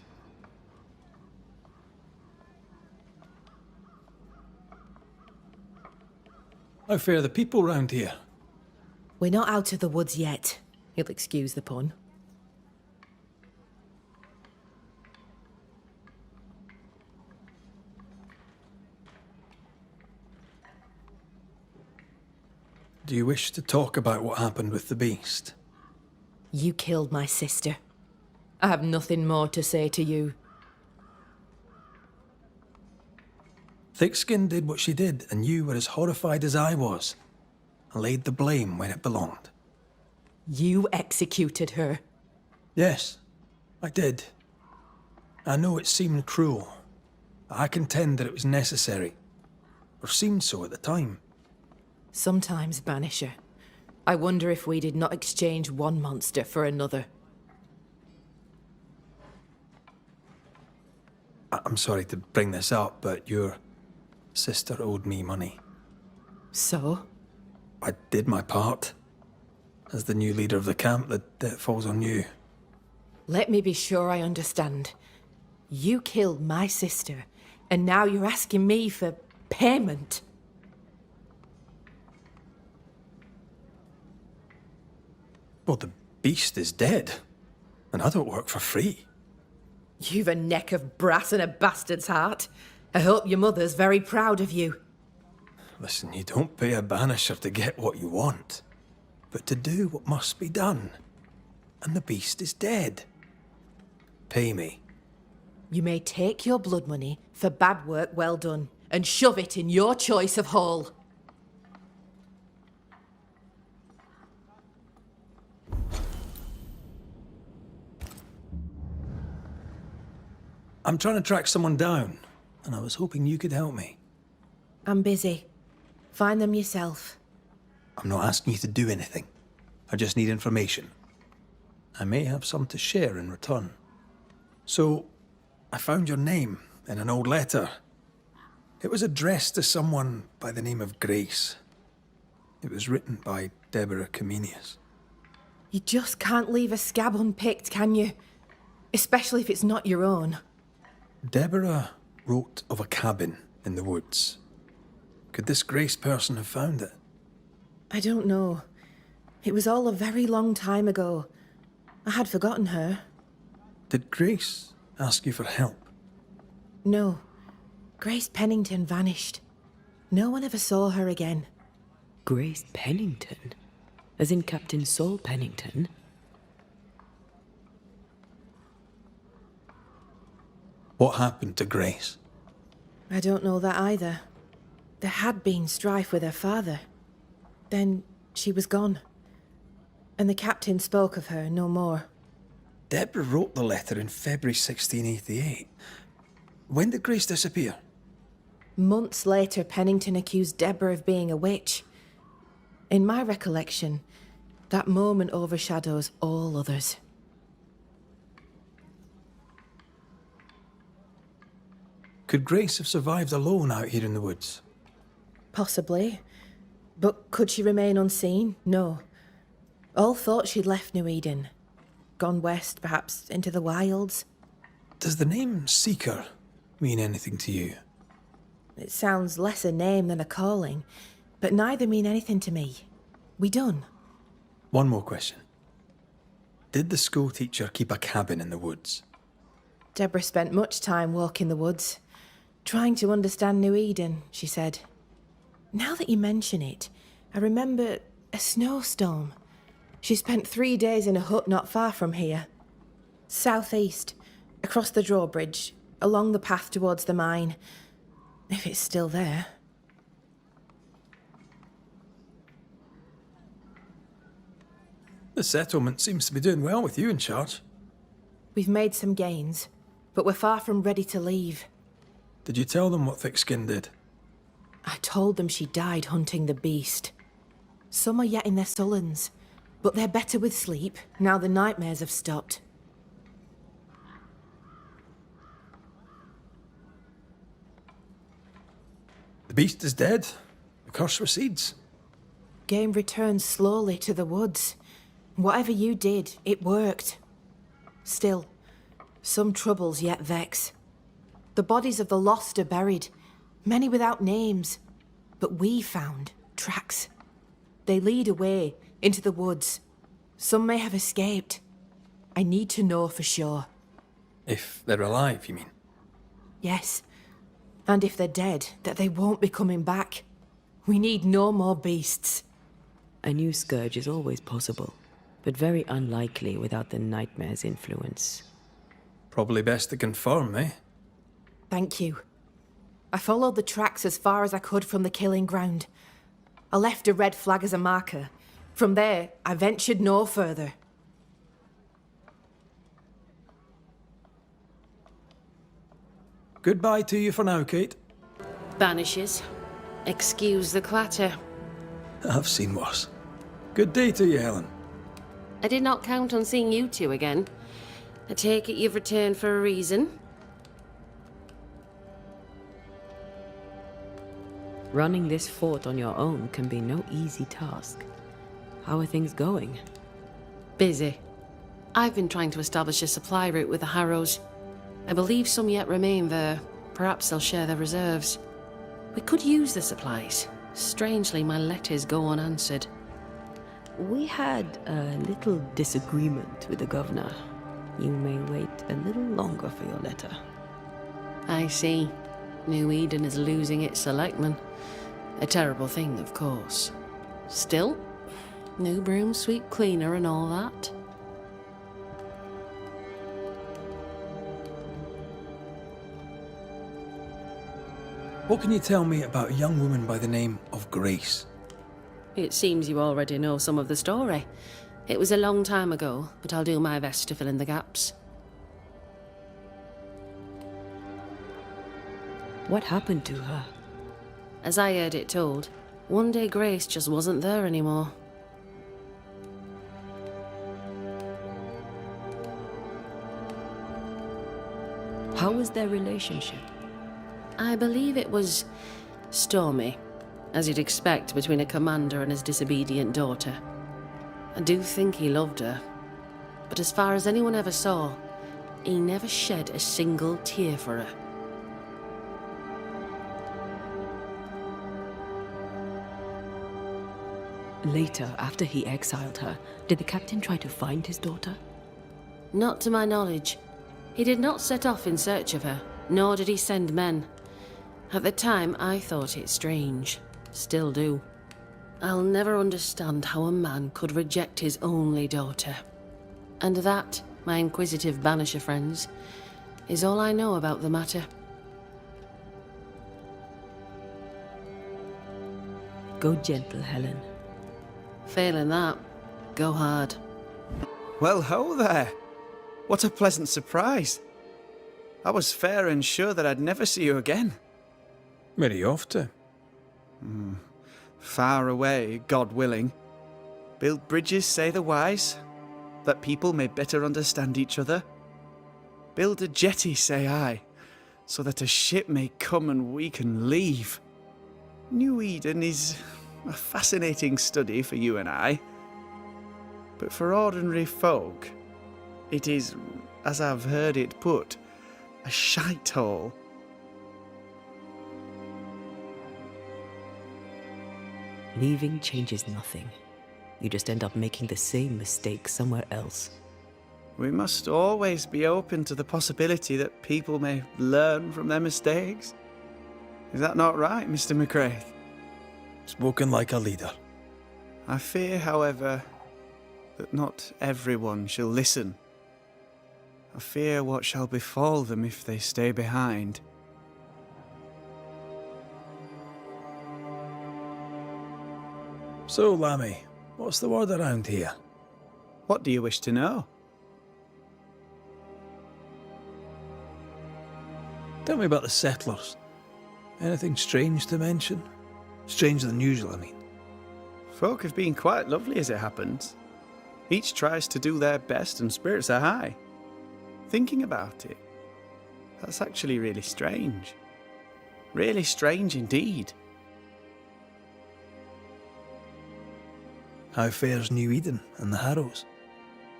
How fare the people round here? We're not out of the woods yet. You'll excuse the pun. Do you wish to talk about what happened with the beast? You killed my sister. I have nothing more to say to you. Thickskin did what she did, and you were as horrified as I was, and laid the blame when it belonged. You executed her. Yes, I did. I know it seemed cruel, but I contend that it was necessary, or seemed so at the time. Sometimes, Banisher, I wonder if we did not exchange one monster for another. I'm sorry to bring this up, but your sister owed me money. So? I did my part. As the new leader of the camp, the debt falls on you. Let me be sure I understand. You killed my sister, and now you're asking me for payment. Well, the beast is dead, and I don't work for free. You've a neck of brass and a bastard's heart. I hope your mother's very proud of you. Listen, you don't pay a banisher to get what you want, but to do what must be done. And the beast is dead. Pay me. You may take your blood money for bad work well done, and shove it in your choice of hole. I'm trying to track someone down, and I was hoping you could help me. I'm busy. Find them yourself. I'm not asking you to do anything. I just need information. I may have some to share in return. So, I found your name in an old letter. It was addressed to someone by the name of Grace. It was written by Deborah Comenius. You just can't leave a scab unpicked, can you? Especially if it's not your own. Deborah wrote of a cabin in the woods. Could this Grace person have found it? I don't know. It was all a very long time ago. I had forgotten her. Did Grace ask you for help? No. Grace Pennington vanished. No one ever saw her again. Grace Pennington? As in Captain Saul Pennington? What happened to Grace? I don't know that either. There had been strife with her father. Then she was gone. And the captain spoke of her no more. Deborah wrote the letter in February 1688. When did Grace disappear? Months later, Pennington accused Deborah of being a witch. In my recollection, that moment overshadows all others. Could Grace have survived alone out here in the woods? Possibly. But could she remain unseen? No. All thought she'd left New Eden. Gone west, perhaps into the wilds. Does the name Seeker mean anything to you? It sounds less a name than a calling, but neither mean anything to me. We done. One more question. Did the school teacher keep a cabin in the woods? Deborah spent much time walking the woods, trying to understand New Eden, she said. Now that you mention it, I remember a snowstorm. She spent 3 days in a hut not far from here. Southeast, across the drawbridge, along the path towards the mine. If it's still there. The settlement seems to be doing well with you in charge. We've made some gains, but we're far from ready to leave. Did you tell them what Thickskin did? I told them she died hunting the beast. Some are yet in their sullens, but they're better with sleep now the nightmares have stopped. The beast is dead. The curse recedes. Game returns slowly to the woods. Whatever you did, it worked. Still, some troubles yet vex. The bodies of the lost are buried, many without names. But we found tracks. They lead away into the woods. Some may have escaped. I need to know for sure. If they're alive, you mean? Yes. And if they're dead, that they won't be coming back. We need no more beasts. A new scourge is always possible, but very unlikely without the nightmare's influence. Probably best to confirm, eh? Thank you. I followed the tracks as far as I could from the killing ground. I left a red flag as a marker. From there, I ventured no further. Goodbye to you for now, Kate. Banishers. Excuse the clatter. I've seen worse. Good day to you, Helen. I did not count on seeing you two again. I take it you've returned for a reason. Running this fort on your own can be no easy task. How are things going? Busy. I've been trying to establish a supply route with the Harrows. I believe some yet remain there. Perhaps they'll share their reserves. We could use the supplies. Strangely, my letters go unanswered. We had a little disagreement with the governor. You may wait a little longer for your letter. I see. New Eden is losing its selectmen. A terrible thing, of course. Still, new broom sweep cleaner and all that. What can you tell me about a young woman by the name of Grace? It seems you already know some of the story. It was a long time ago, but I'll do my best to fill in the gaps. What happened to her? As I heard it told, one day Grace just wasn't there anymore. How was their relationship? I believe it was stormy, as you'd expect between a commander and his disobedient daughter. I do think he loved her, but as far as anyone ever saw, he never shed a single tear for her. Later, after he exiled her, did the captain try to find his daughter? Not to my knowledge. He did not set off in search of her, nor did he send men. At the time, I thought it strange. Still do. I'll never understand how a man could reject his only daughter. And that, my inquisitive Banisher friends, is all I know about the matter. Go gentle, Helen. Failing that, go hard. Well, ho there. What a pleasant surprise. I was fair and sure that I'd never see you again. Where are you off to? Far away, God willing. Build bridges, say the wise, that people may better understand each other. Build a jetty, say I, so that a ship may come and we can leave. New Eden is a fascinating study for you and I. But for ordinary folk, it is, as I've heard it put, a shite hole. Leaving changes nothing. You just end up making the same mistake somewhere else. We must always be open to the possibility that people may learn from their mistakes. Is that not right, Mr. McCraith? Spoken like a leader. I fear, however, that not everyone shall listen. I fear what shall befall them if they stay behind. So, Lammy, what's the word around here? What do you wish to know? Tell me about the settlers. Anything strange to mention? Stranger than usual, I mean. Folk have been quite lovely as it happens. Each tries to do their best and spirits are high. Thinking about it, that's actually really strange. Really strange indeed. How fares New Eden and the Harrows?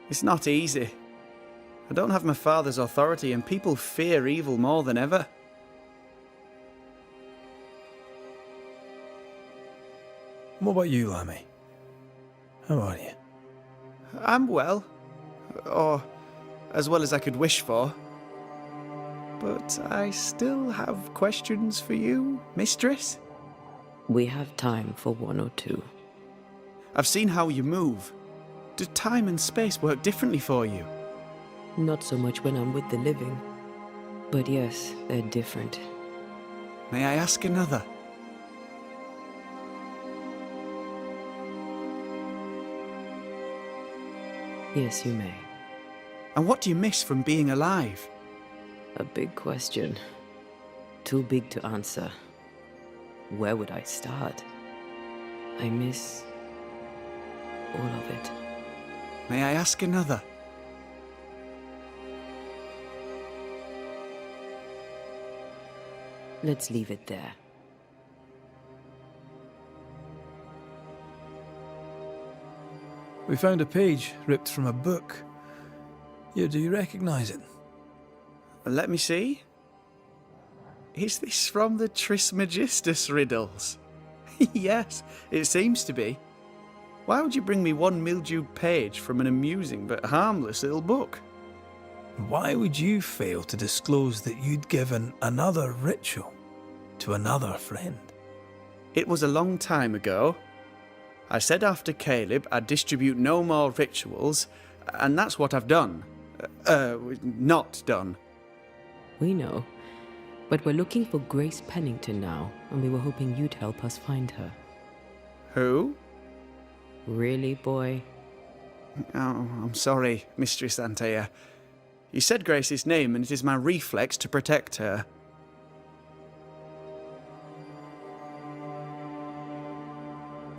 It's not easy. I don't have my father's authority and people fear evil more than ever. What about you, Lammy? How are you? I'm well. Or as well as I could wish for. But I still have questions for you, mistress. We have time for one or two. I've seen how you move. Do time and space work differently for you? Not so much when I'm with the living. But yes, they're different. May I ask another? Yes, you may. And what do you miss from being alive? A big question. Too big to answer. Where would I start? I miss all of it. May I ask another? Let's leave it there. We found a page ripped from a book. Yeah, do you recognize it? Let me see. Is this from the Trismegistus riddles? Yes, it seems to be. Why would you bring me one mildewed page from an amusing but harmless little book? Why would you fail to disclose that you'd given another ritual to another friend? It was a long time ago. I said after Caleb I'd distribute no more rituals, and that's what I've done. Not done. We know. But we're looking for Grace Pennington now, and we were hoping you'd help us find her. Who? Really, boy? Oh, I'm sorry, Mistress Antea. You said Grace's name, and it is my reflex to protect her.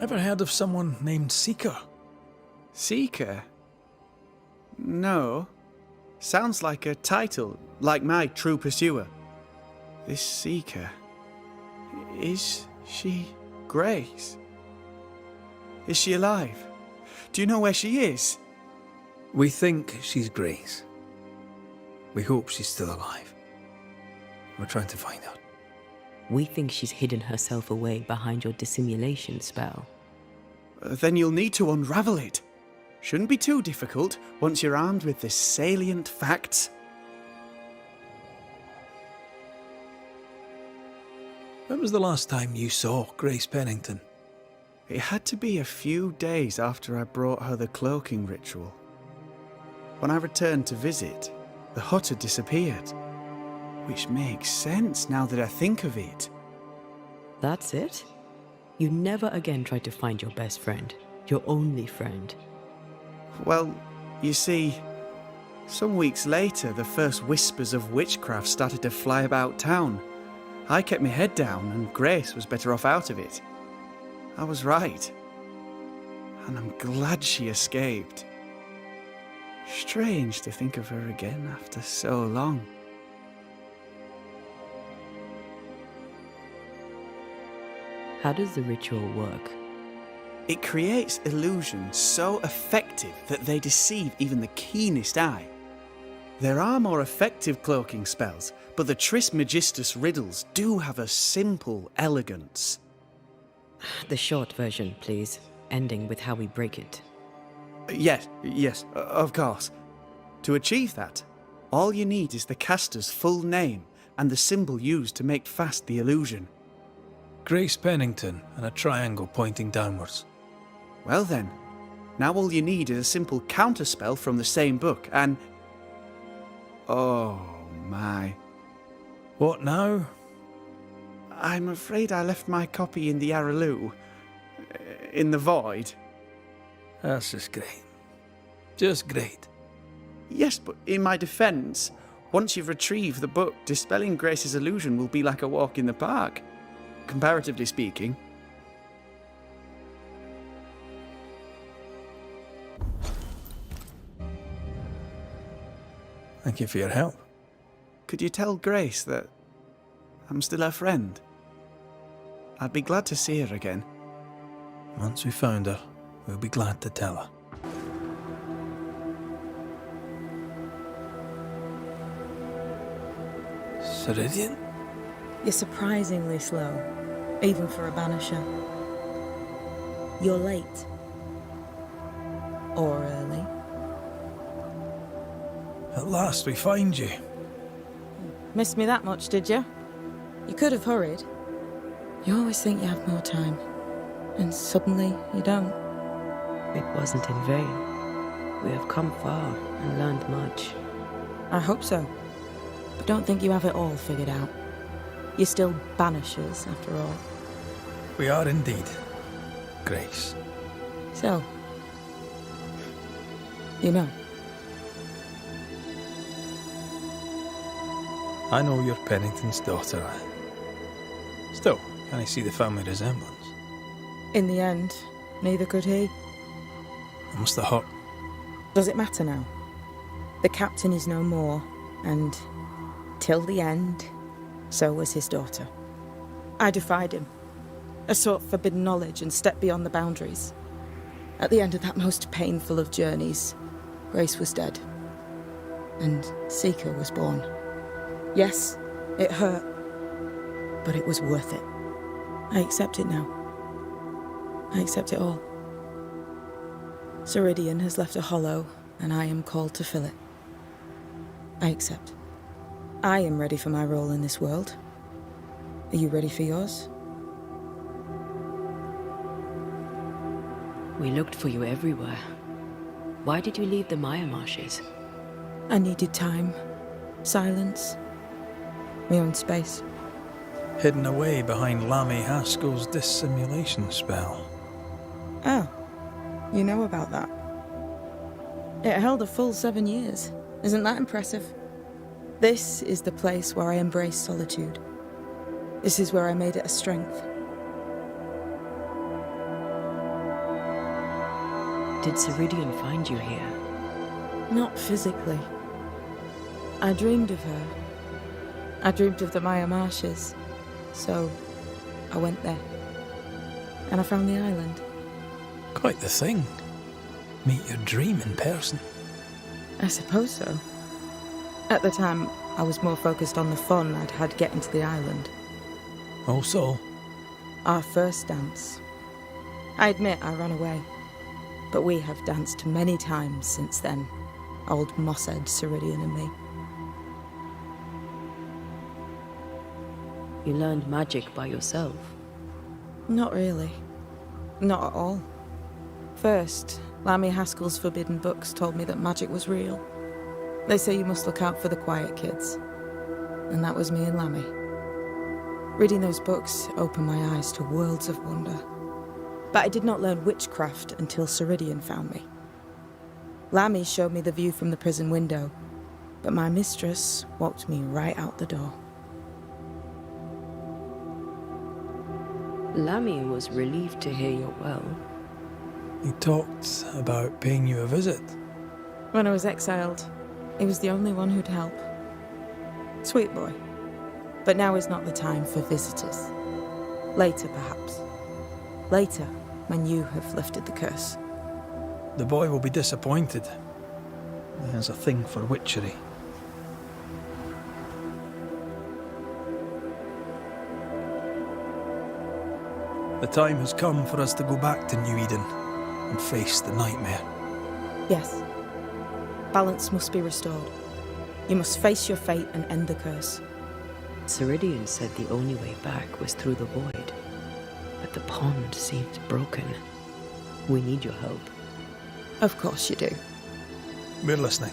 Ever heard of someone named Seeker? Seeker? No. Sounds like a title, like my true pursuer. This Seeker... Is she Grace? Is she alive? Do you know where she is? We think she's Grace. We hope she's still alive. We're trying to find out. We think she's hidden herself away behind your dissimulation spell. Then you'll need to unravel it. Shouldn't be too difficult once you're armed with the salient facts. When was the last time you saw Grace Pennington? It had to be a few days after I brought her the cloaking ritual. When I returned to visit, the hut had disappeared. Which makes sense now that I think of it. That's it? You never again tried to find your best friend, your only friend. Well, you see, some weeks later the first whispers of witchcraft started to fly about town. I kept my head down and Grace was better off out of it. I was right. And I'm glad she escaped. Strange to think of her again after so long. How does the ritual work? It creates illusions so effective that they deceive even the keenest eye. There are more effective cloaking spells, but the Trismegistus riddles do have a simple elegance. The short version, please, ending with how we break it. Yes, of course. To achieve that, all you need is the caster's full name and the symbol used to make fast the illusion. Grace Pennington and a triangle pointing downwards. Well then, now all you need is a simple counterspell from the same book and... Oh my. What now? I'm afraid I left my copy in the Araloo. In the void. That's just great. Just great. Yes, but in my defence, Once you've retrieved the book, dispelling Grace's illusion will be like a walk in the park, comparatively speaking. Thank you for your help. Could you tell Grace that I'm still her friend? I'd be glad to see her again. Once we found her, we'll be glad to tell her. Ceridian? You're surprisingly slow, even for a banisher. You're late. Or early. At last we find you. Missed me that much, did you? You could have hurried. You always think you have more time, and suddenly you don't. It wasn't in vain. We have come far and learned much. I hope so. But don't think you have it all figured out. You're still Banishers, after all. We are indeed, Grace. So, you know. I know you're Pennington's daughter. Still, can I see the family resemblance? In the end, neither could he. It must have hurt. Does it matter now? The captain is no more, and till the end, so was his daughter. I defied him. I sought forbidden knowledge and stepped beyond the boundaries. At the end of that most painful of journeys, Grace was dead. And Seeker was born. Yes, it hurt, but it was worth it. I accept it now. I accept it all. Ceridian has left a hollow, and I am called to fill it. I accept. I am ready for my role in this world. Are you ready for yours? We looked for you everywhere. Why did you leave the Maya Marshes? I needed time, silence, my own space. Hidden away behind Lammy Haskell's dissimulation spell. Oh, you know about that. It held a full 7 years. Isn't that impressive? This is the place where I embrace solitude. This is where I made it a strength. Did Ceridian find you here? Not physically. I dreamed of her. I dreamed of the Maya Marshes. So, I went there. And I found the island. Quite the thing. Meet your dream in person. I suppose so. At the time, I was more focused on the fun I'd had getting to the island. Also? Our first dance. I admit I ran away. But we have danced many times since then. Old Mosshead, Ceridian and me. You learned magic by yourself? Not really. Not at all. First, Lammy Haskell's forbidden books told me that magic was real. They say you must look out for the quiet kids. And that was me and Lammy. Reading those books opened my eyes to worlds of wonder. But I did not learn witchcraft until Ceridian found me. Lammy showed me the view from the prison window, but my mistress walked me right out the door. Lammy was relieved to hear you're well. He talked about paying you a visit. When I was exiled, he was the only one who'd help. Sweet boy. But now is not the time for visitors. Later, perhaps. Later, when you have lifted the curse. The boy will be disappointed. He has a thing for witchery. The time has come for us to go back to New Eden and face the nightmare. Yes. Balance must be restored. You must face your fate and end the curse. Ceridian said the only way back was through the void. But the pond seemed broken. We need your help. Of course you do. We're listening.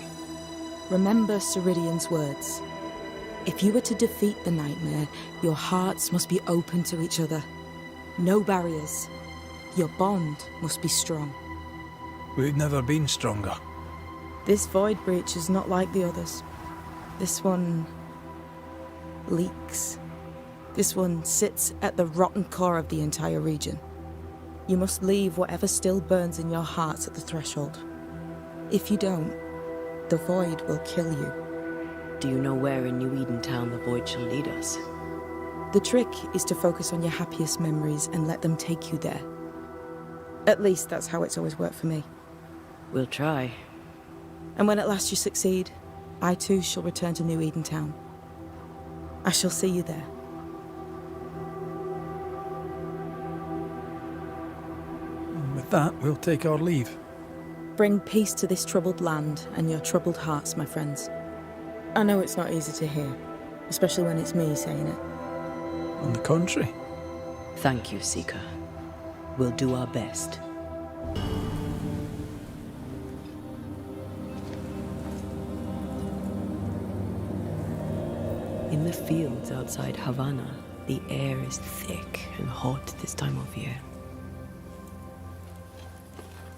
Remember Ceridian's words. If you were to defeat the nightmare, your hearts must be open to each other. No barriers. Your bond must be strong. We've never been stronger. This void breach is not like the others. This one leaks. This one sits at the rotten core of the entire region. You must leave whatever still burns in your hearts at the threshold. If you don't, the void will kill you. Do you know where in New Eden Town the void shall lead us? The trick is to focus on your happiest memories and let them take you there. At least that's how it's always worked for me. We'll try. And when at last you succeed, I too shall return to New Eden Town. I shall see you there. With that, we'll take our leave. Bring peace to this troubled land and your troubled hearts, my friends. I know it's not easy to hear, especially when it's me saying it. On the contrary. Thank you, Seeker. We'll do our best. In the fields outside Havana, the air is thick and hot this time of year.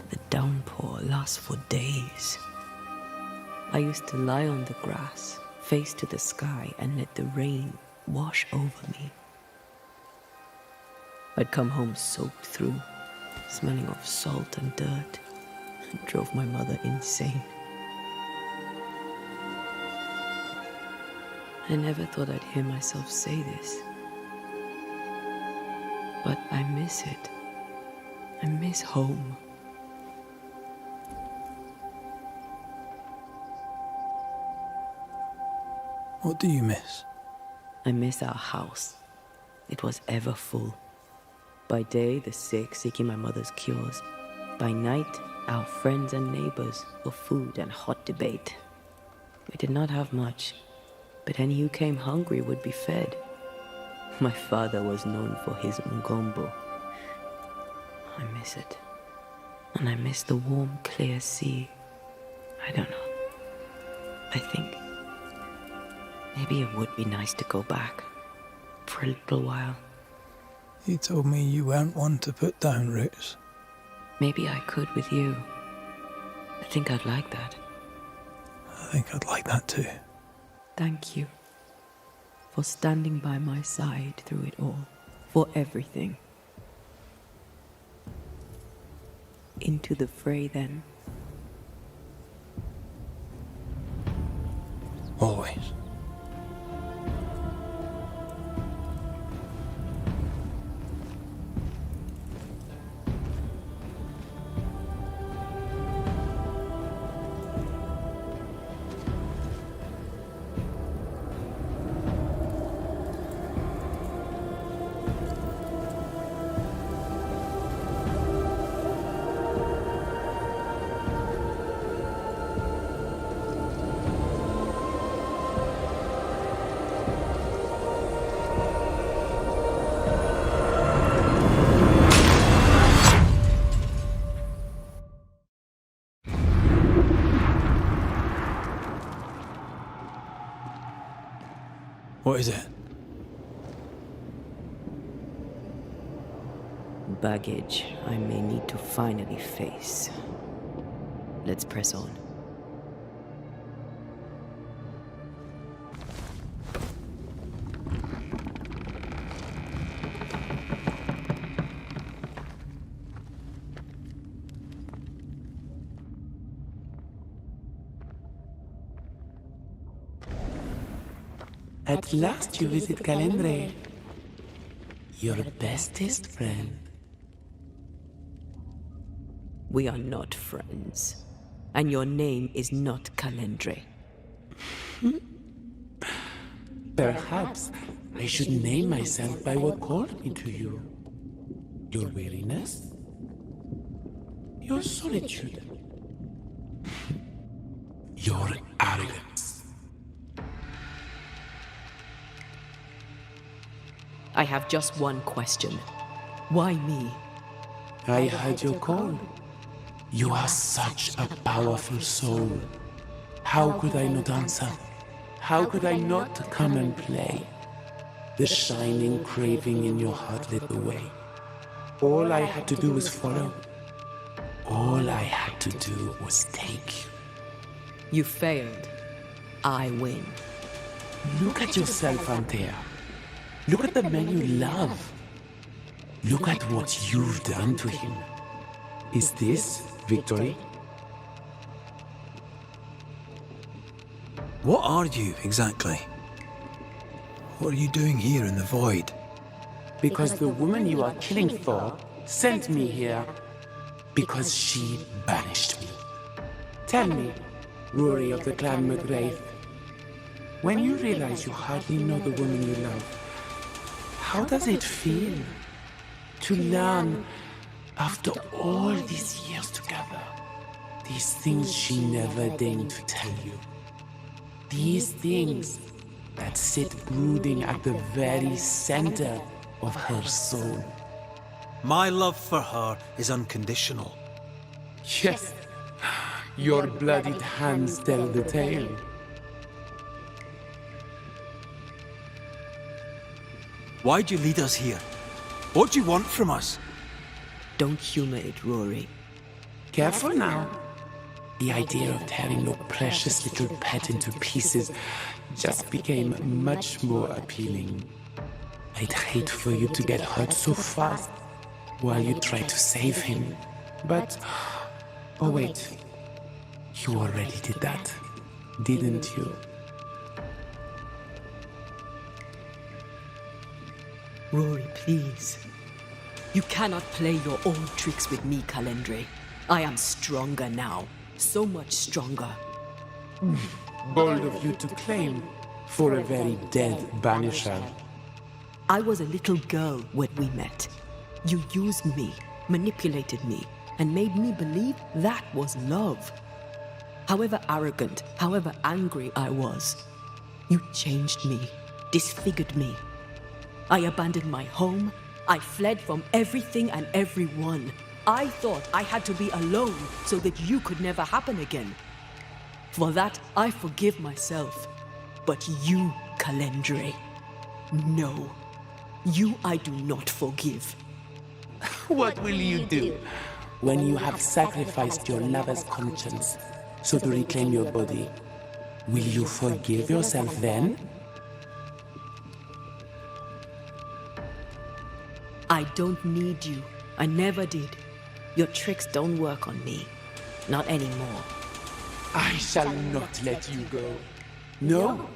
The downpour lasts for days. I used to lie on the grass, face to the sky, and let the rain wash over me. I'd come home soaked through, smelling of salt and dirt, and drove my mother insane. I never thought I'd hear myself say this, but I miss it. I miss home. What do you miss? I miss our house. It was ever full. By day, the sick seeking my mother's cures. By night, our friends and neighbors for food and hot debate. We did not have much, but any who came hungry would be fed. My father was known for his ngombo. I miss it. And I miss the warm, clear sea. I don't know. I think maybe it would be nice to go back for a little while. You told me you weren't one to put down roots. Maybe I could with you. I think I'd like that. I think I'd like that too. Thank you for standing by my side through it all, for everything. Into the fray then. Always. What is it? Baggage I may need to finally face. Let's press on. At last you visit Calendre, your bestest friend. We are not friends, and your name is not Calendre. Perhaps I should name myself by what called me to you. Your weariness? Your solitude? Your arrogance? I have just one question. Why me? I heard your call. You are such a powerful soul. How could I not answer? How could I not come and play? The shining craving in your heart lit the way. All I had to do was follow. All I had to do was take you. You failed. I win. Look at yourself, Antea. Look at the man you love. Look at what you've done to him. Is this victory? What are you, exactly? What are you doing here in the void? Because the woman you are killing for sent me here. Because she banished me. Tell me, Rory of the clan McGrath, when you realize you hardly know the woman you love, how does it feel to learn, after all these years together, these things she never deigned to tell you? These things that sit brooding at the very center of her soul. My love for her is unconditional. Yes, your bloodied hands tell the tale. Why'd you lead us here? What do you want from us? Don't humor it, Rory. Careful now. The idea of tearing your precious little pet into pieces just became much more appealing. I'd hate for you to get hurt so fast while you try to save him. But... oh wait. You already did that, didn't you? Rory, please. You cannot play your old tricks with me, Calendre. I am stronger now. So much stronger. Bold of you to claim for a very dead Banisher. I was a little girl when we met. You used me, manipulated me, and made me believe that was love. However arrogant, however angry I was, you changed me, disfigured me. I abandoned my home. I fled from everything and everyone. I thought I had to be alone so that you could never happen again. For that, I forgive myself. But you, Calendre, no. You I do not forgive. What will you do when you have sacrificed your lover's conscience so to reclaim your body? Will you forgive yourself then? I don't need you. I never did. Your tricks don't work on me. Not anymore. I shall not let you go. No,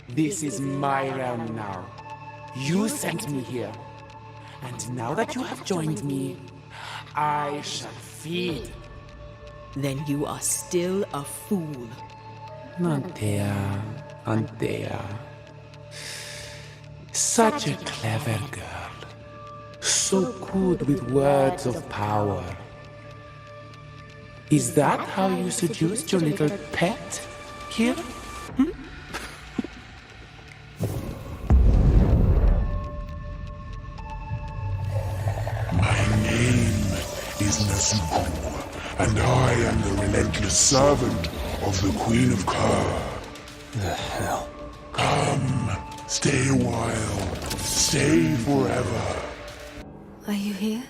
this is my realm now. You sent me here. And now that you have joined me, I shall feed. Then you are still a fool. Antea, Antea. Such a clever girl. So good with words of power. Is that how you seduced your little pet here? My name is Nasuku, and I am the relentless servant of the Queen of Kerr. The hell? Come, stay a while, stay forever. Are you here?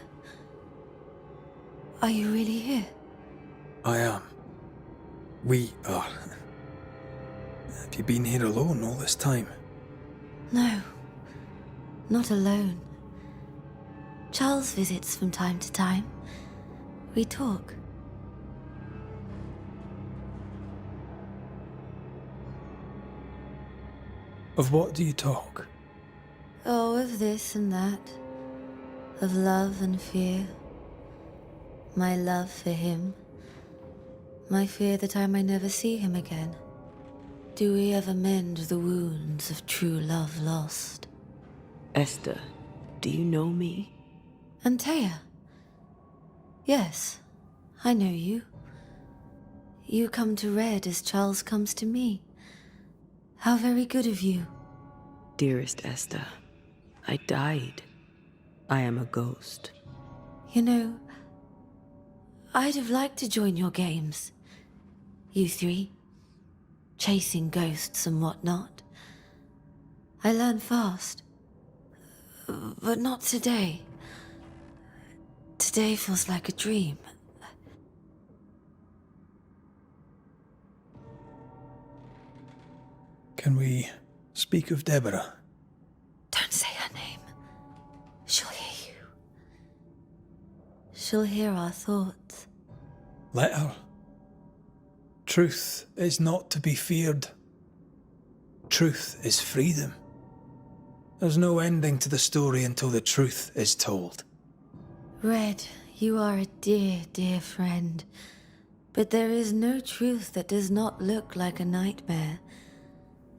Are you really here? I am. We are. Have you been here alone all this time? No, not alone. Charles visits from time to time. We talk. Of what do you talk? Oh, of this and that. Of love and fear. My love for him. My fear that I may never see him again. Do we ever mend the wounds of true love lost? Esther, do you know me? Antea? Yes, I know you. You come to Red as Charles comes to me. How very good of you. Dearest Esther, I died. I am a ghost. You know, I'd have liked to join your games. You three. Chasing ghosts and whatnot. I learn fast. But not today. Today feels like a dream. Can we speak of Deborah? Don't say her name. She'll hear you. She'll hear our thoughts. Let her. Truth is not to be feared. Truth is freedom. There's no ending to the story until the truth is told. Red, you are a dear, dear friend. But there is no truth that does not look like a nightmare.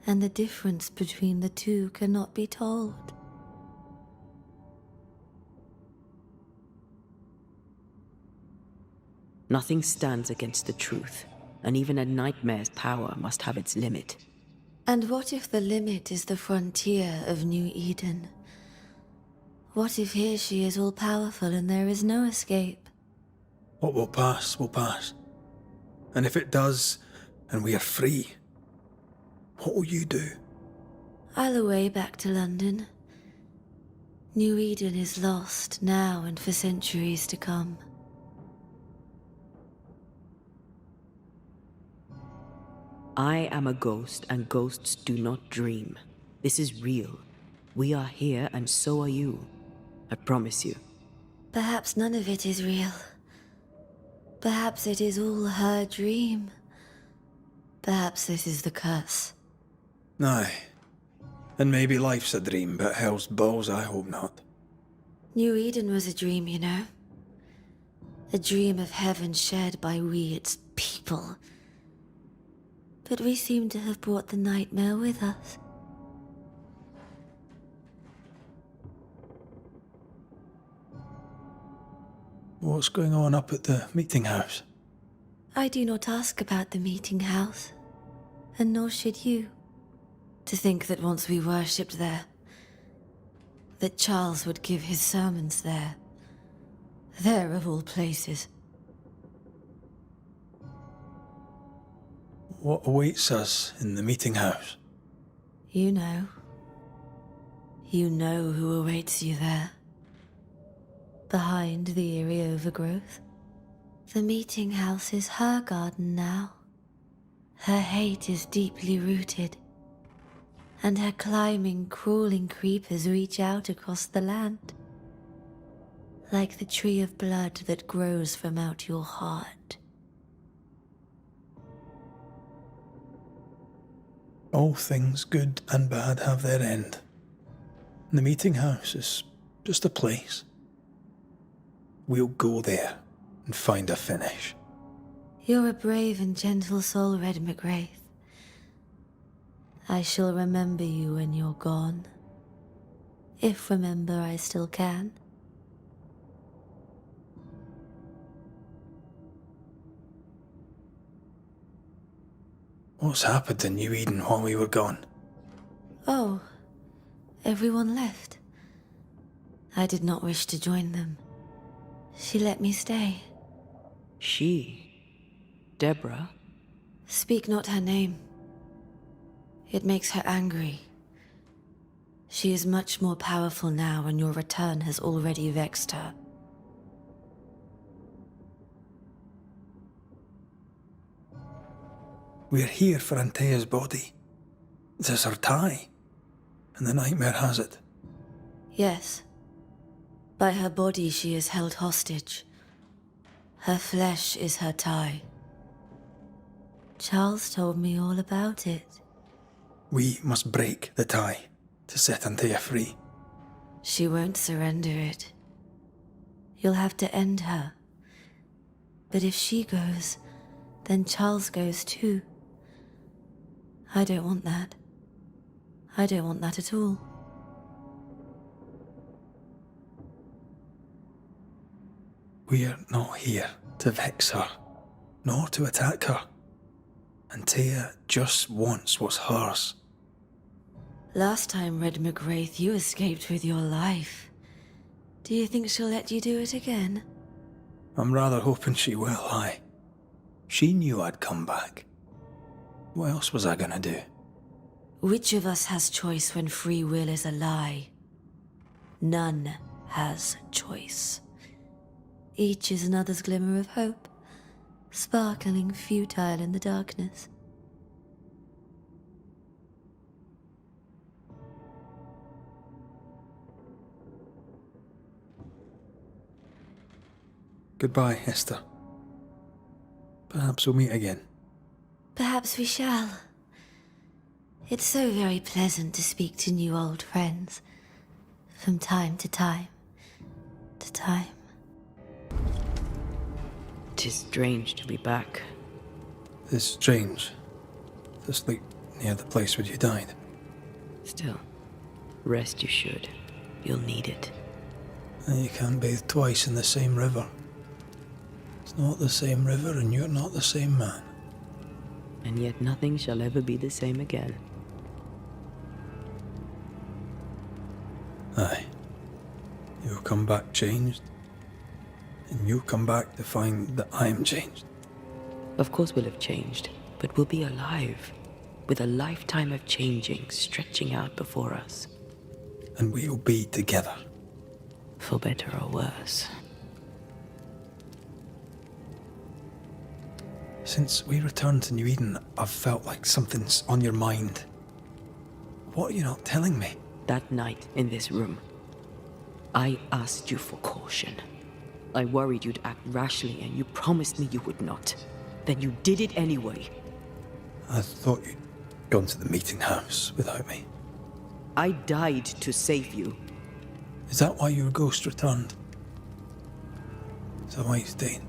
And the difference between the two cannot be told. Nothing stands against the truth, and even a nightmare's power must have its limit. And what if the limit is the frontier of New Eden? What if here she is all-powerful and there is no escape? What will pass will pass. And if it does, and we are free, what will you do? I'll away back to London. New Eden is lost now and for centuries to come. I am a ghost, and ghosts do not dream. This is real. We are here, and so are you. I promise you. Perhaps none of it is real. Perhaps it is all her dream. Perhaps this is the curse. Aye. And maybe life's a dream, but hell's balls, I hope not. New Eden was a dream, you know. A dream of heaven shared by we, its people. But we seem to have brought the nightmare with us. What's going on up at the meeting house? I do not ask about the meeting house, and nor should you. To think that once we worshipped there, that Charles would give his sermons there. There of all places. What awaits us in the meeting house? You know. You know who awaits you there. Behind the eerie overgrowth. The meeting house is her garden now. Her hate is deeply rooted. And her climbing, crawling creepers reach out across the land. Like the tree of blood that grows from out your heart. All things good and bad have their end. And the meeting house is just a place. We'll go there and find a finish. You're a brave and gentle soul, Red McGrath. I shall remember you when you're gone. If remember I still can. What's happened in New Eden while we were gone? Oh, everyone left. I did not wish to join them. She let me stay. She? Deborah? Speak not her name. It makes her angry. She is much more powerful now, and your return has already vexed her. We're here for Antea's body. It is her tie, and the nightmare has it. Yes. By her body she is held hostage. Her flesh is her tie. Charles told me all about it. We must break the tie to set Antea free. She won't surrender it. You'll have to end her. But if she goes, then Charles goes too. I don't want that. I don't want that at all. We're not here to vex her, nor to attack her. Antea just wants what's hers. Last time, Red McGrath, you escaped with your life. Do you think she'll let you do it again? I'm rather hoping she will, aye. She knew I'd come back. What else was I gonna do? Which of us has choice when free will is a lie? None has choice. Each is another's glimmer of hope, sparkling futile in the darkness. Goodbye, Esther. Perhaps we'll meet again. Perhaps we shall. It's so very pleasant to speak to new old friends. From time to time. To time. 'Tis strange to be back. It's strange to sleep near the place where you died. Still, rest you should. You'll need it. And you can't bathe twice in the same river. It's not the same river and you're not the same man. And yet nothing shall ever be the same again. Aye. You'll come back changed. And you'll come back to find that I am changed. Of course we'll have changed, but we'll be alive, with a lifetime of changing stretching out before us. And we'll be together. For better or worse. Since we returned to New Eden, I've felt like something's on your mind. What are you not telling me? That night in this room, I asked you for caution. I worried you'd act rashly, and you promised me you would not. Then you did it anyway. I thought you'd gone to the meeting house without me. I died to save you. Is that why your ghost returned? Is that why you stayed?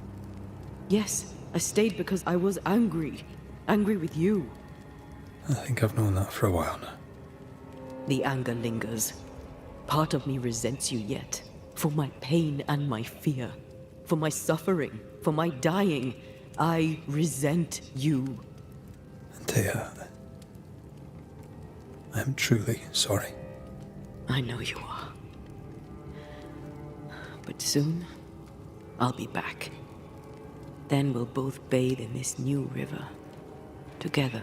Yes, I stayed because I was angry. Angry with you. I think I've known that for a while now. The anger lingers. Part of me resents you yet. For my pain and my fear. For my suffering. For my dying. I resent you. Thea, I am truly sorry. I know you are. But soon, I'll be back. Then we'll both bathe in this new river. Together.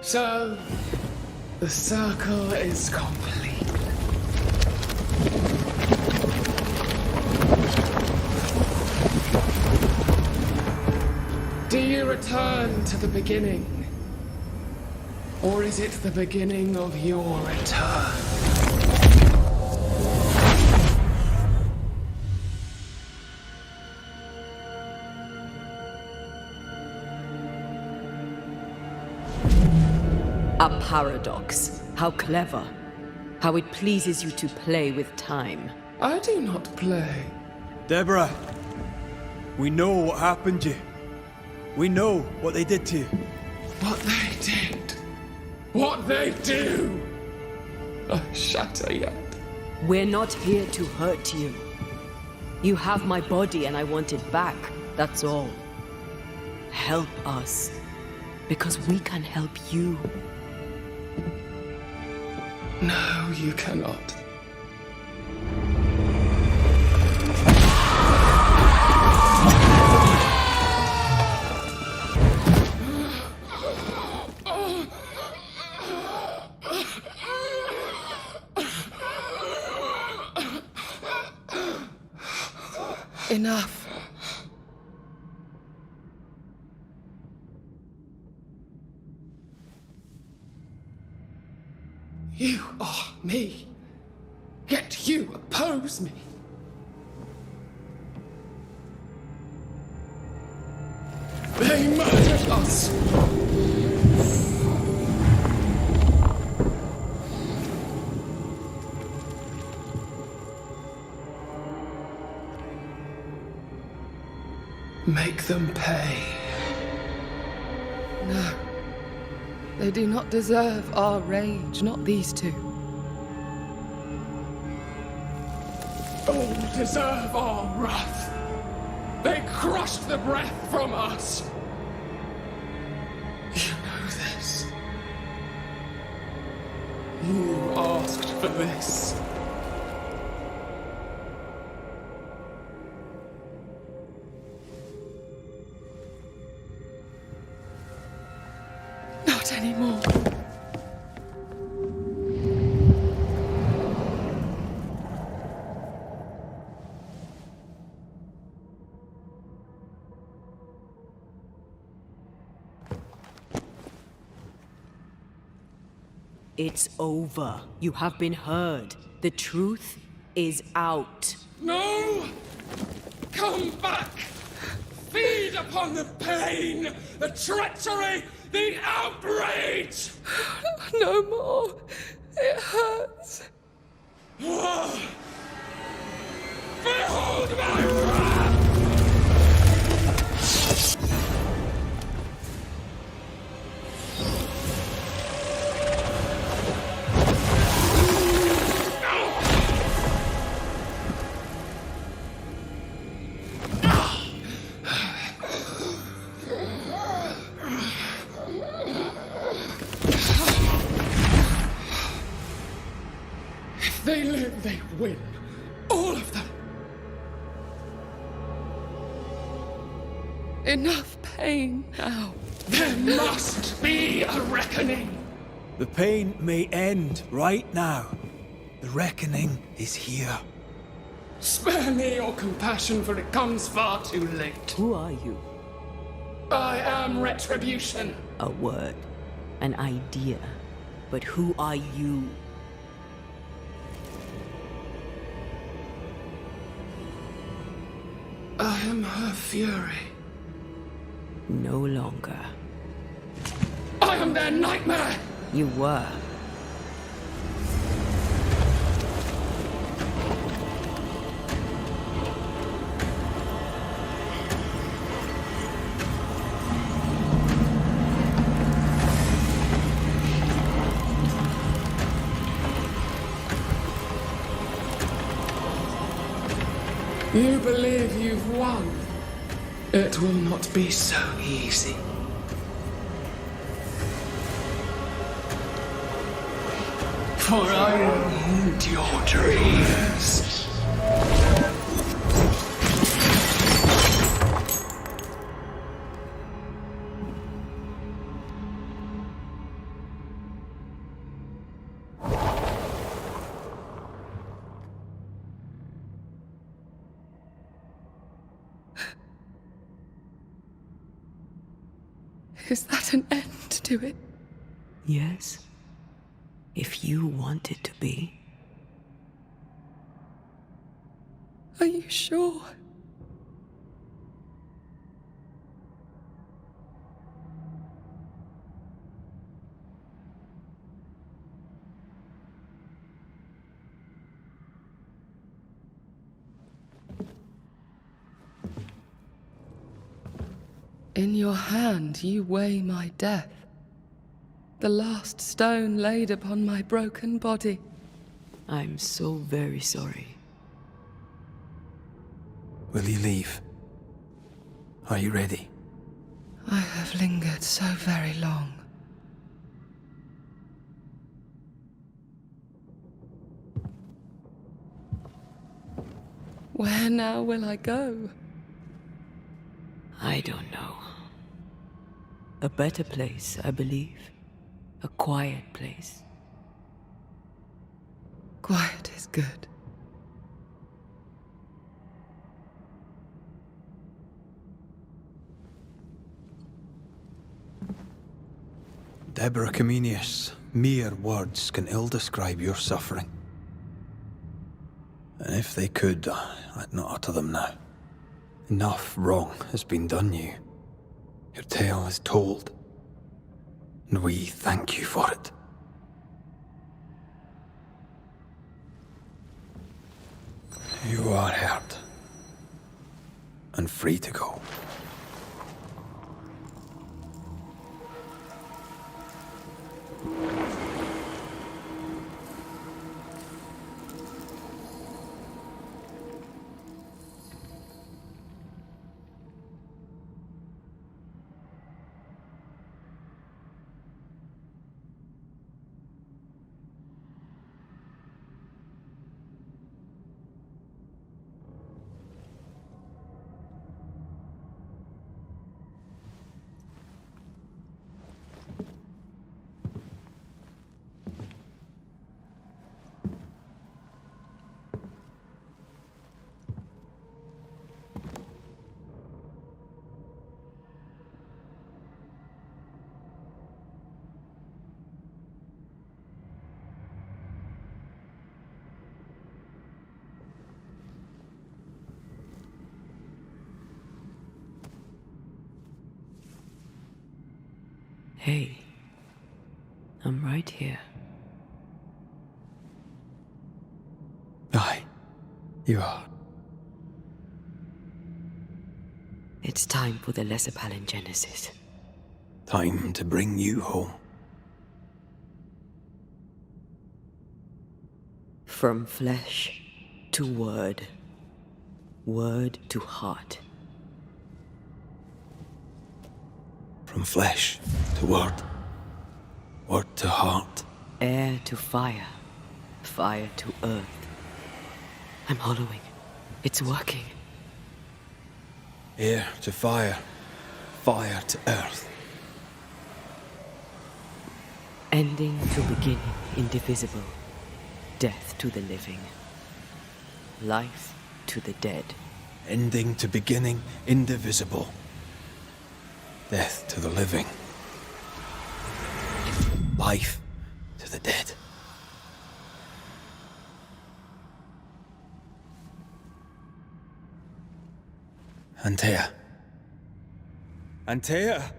So, the circle is complete. Do you return to the beginning? Or is it the beginning of your return? A paradox. How clever. How it pleases you to play with time. I do not play. Deborah, we know what happened to you. We know what they did to you. What they did. What they do. I shatter yet. We're not here to hurt you. You have my body and I want it back. That's all. Help us. Because we can help you. No, you cannot. Enough. You are me, yet you oppose me. They murdered us. Make them pay. No. They do not deserve our rage, not these two. All deserve our wrath. They crushed the breath from us. You know this. You asked for this. Not anymore. It's over. You have been heard. The truth is out. No! Come back! Feed upon the pain, the treachery, the outrage! No more. It hurts. Behold my wrath! If they live, they win. All of them. Enough pain now. There must be a reckoning. The pain may end right now. The reckoning is here. Spare me your compassion, for it comes far too late. Who are you? I am Retribution. A word, an idea. But who are you? I am her fury. No longer. I am their nightmare! You were. You believe you've won. It will not be so easy. For I will haunt your dreams. Is that an end to it? Yes. If you want it to be. Are you sure? In your hand you weigh my death. The last stone laid upon my broken body. I'm so very sorry. Will you leave? Are you ready? I have lingered so very long. Where now will I go? I don't know. A better place, I believe. A quiet place. Quiet is good. Deborah Comenius, mere words can ill describe your suffering. And if they could, I'd not utter them now. Enough wrong has been done you. Your tale is told. And we thank you for it. You are hurt. And free to go. Hey, I'm right here. Aye, you are. It's time for the Lesser Palingenesis. Time to bring you home. From flesh to word. Word to heart. From flesh to word. Word to heart. Air to fire. Fire to earth. I'm hollowing. It's working. Air to fire. Fire to earth. Ending to beginning, indivisible. Death to the living. Life to the dead. Ending to beginning, indivisible. Death to the living. Life to the dead. Antea. Antea!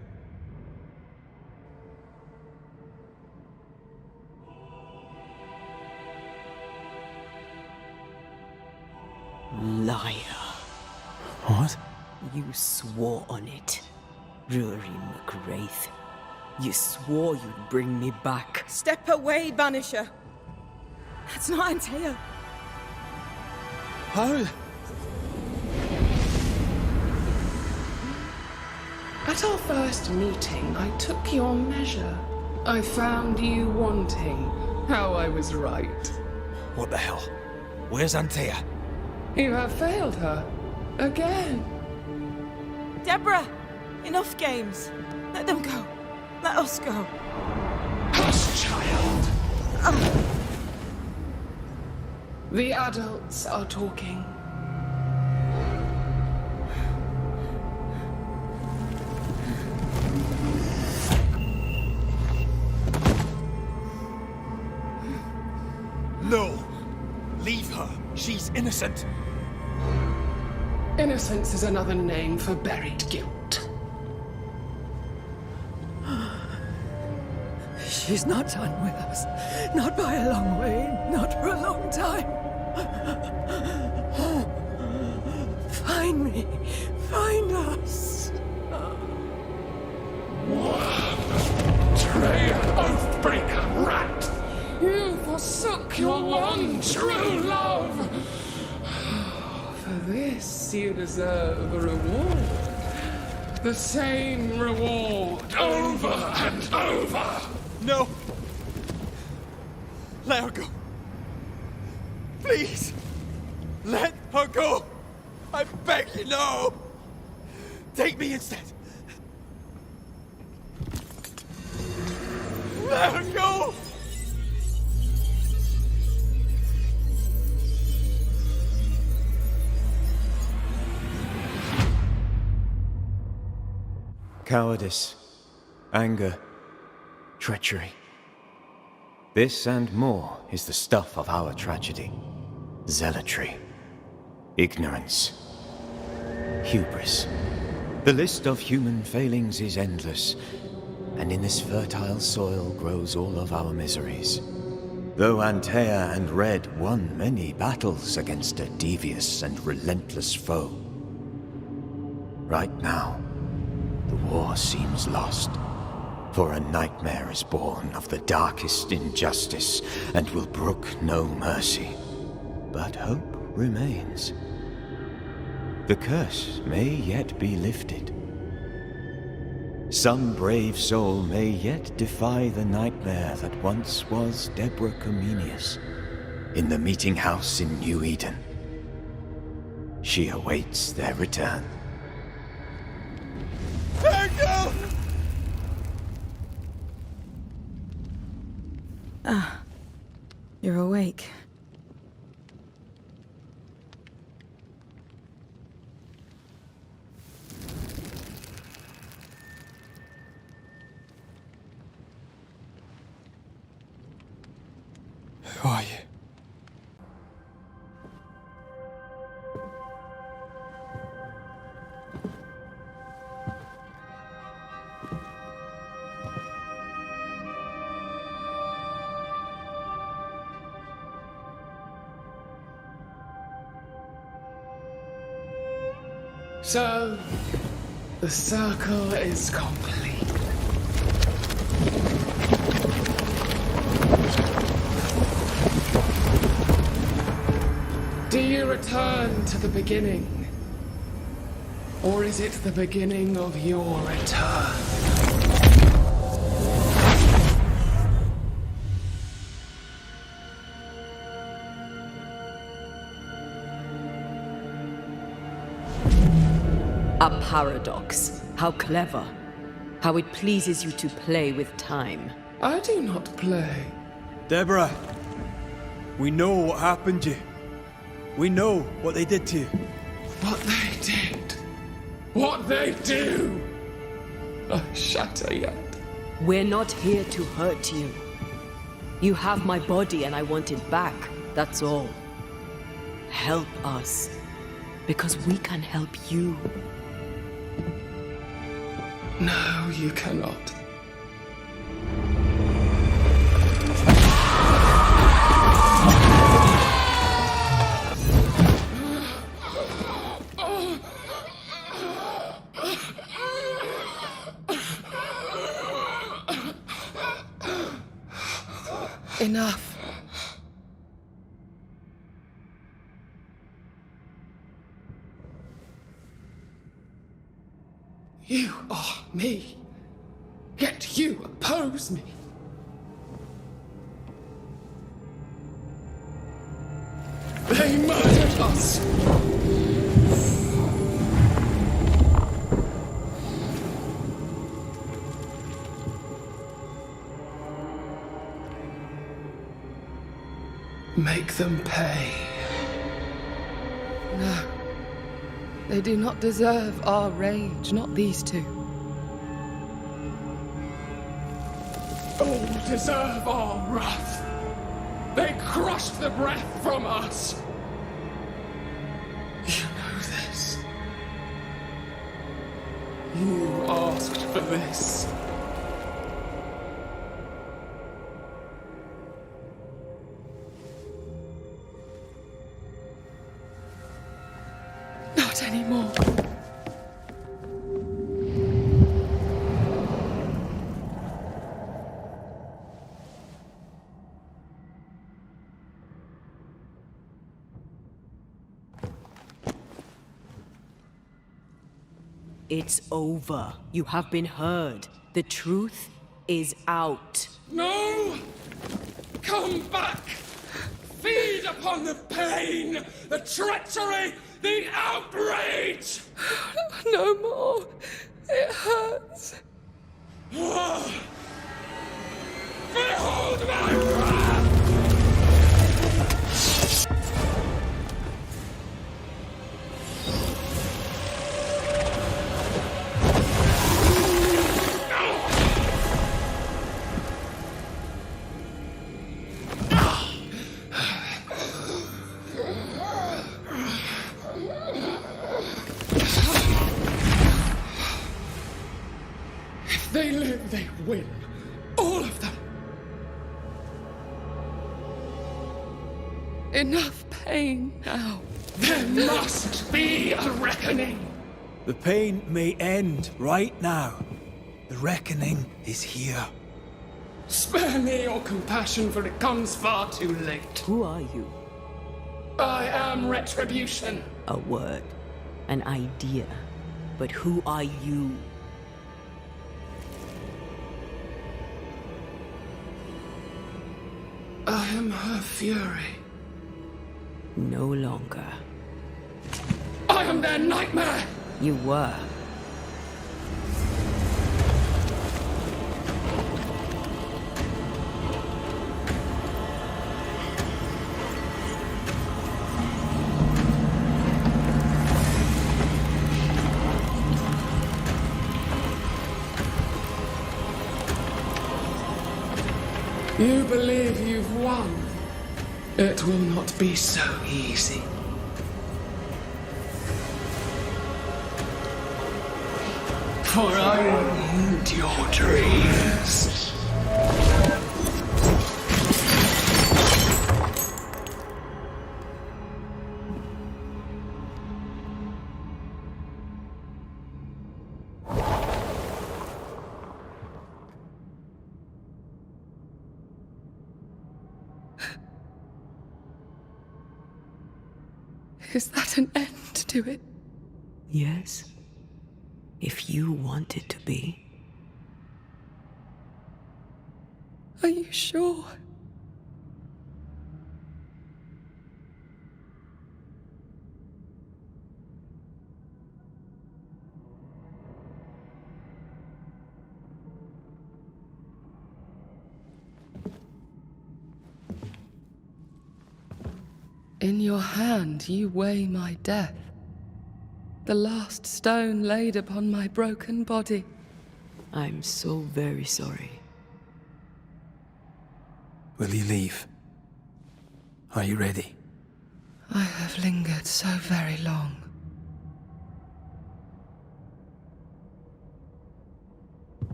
Liar. What? You swore on it, Rory McWraith. You swore you'd bring me back. Step away, Banisher. That's not Antea. How? At our first meeting, I took your measure. I found you wanting. How I was right. What the hell? Where's Antea? You have failed her. Again. Deborah! Enough games. Let them go. Let us go. Hush, child! The adults are talking. No! Leave her! She's innocent! Innocence is another name for buried guilt. She's not done with us. Not by a long way. Not for a long time. Find me. Find us. Traitor, oathbreaker, rat! You forsook your one true love! For this you deserve a reward. The same reward over and over! No! Let her go! Please! Let her go! I beg you, no! Take me instead! Let her go! Cowardice, anger, treachery. This and more is the stuff of our tragedy. Zealotry, ignorance, hubris. The list of human failings is endless, and in this fertile soil grows all of our miseries. Though Antea and Red won many battles against a devious and relentless foe, right now, the war seems lost, for a nightmare is born of the darkest injustice and will brook no mercy. But hope remains. The curse may yet be lifted. Some brave soul may yet defy the nightmare that once was Deborah Comenius in the meeting house in New Eden. She awaits their return. Ah, you're awake. Who are you? So, the circle is complete. Do you return to the beginning? Or is it the beginning of your return? A paradox. How clever. How it pleases you to play with time. I do not play. Deborah, we know what happened to you. We know what they did to you. What they did. What they do. I shatter yet. We're not here to hurt you. You have my body and I want it back. That's all. Help us. Because we can help you. No, you cannot. Enough. You are me, yet you oppose me. They murdered us. Make them pay. No. They do not deserve our rage, not these two. All deserve our wrath. They crushed the breath from us. You know this. You asked for this. Not anymore. It's over. You have been heard. The truth is out. No! Come back! Feed upon the pain, the treachery, the outrage! No more. It hurts. Behold my wrath! They live, they win. All of them. Enough pain now. There must be a reckoning. The pain may end right now. The reckoning is here. Spare me your compassion, for it comes far too late. Who are you? I am retribution. A word. An idea. But who are you? I am her fury. No longer. I am their nightmare! You were. You believe you've won. It will not be so easy. For I will end your dreams. Is that an end to it? Yes. If you want it to be. Are you sure? In your hand you weigh my death, the last stone laid upon my broken body. I'm so very sorry. Will you leave? Are you ready? I have lingered so very long.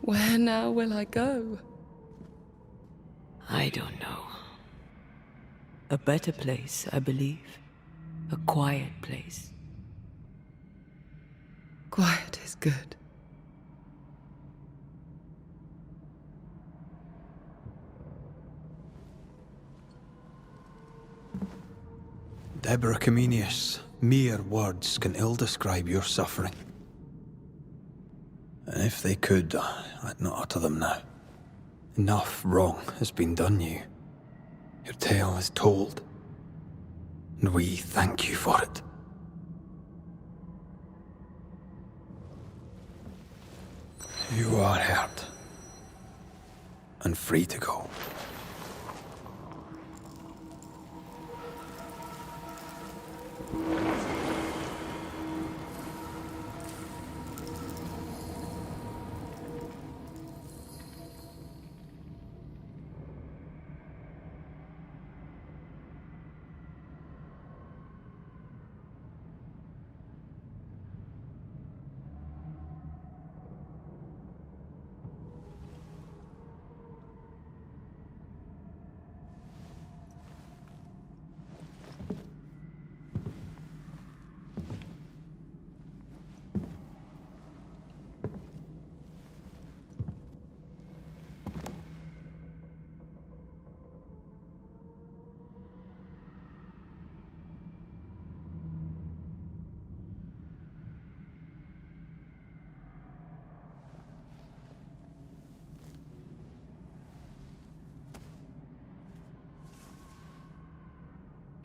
Where now will I go? I don't know. A better place, I believe. A quiet place. Quiet is good. Deborah Comenius, mere words can ill describe your suffering. And if they could, I'd not utter them now. Enough wrong has been done you. Your tale is told. And we thank you for it. You are hurt. And free to go.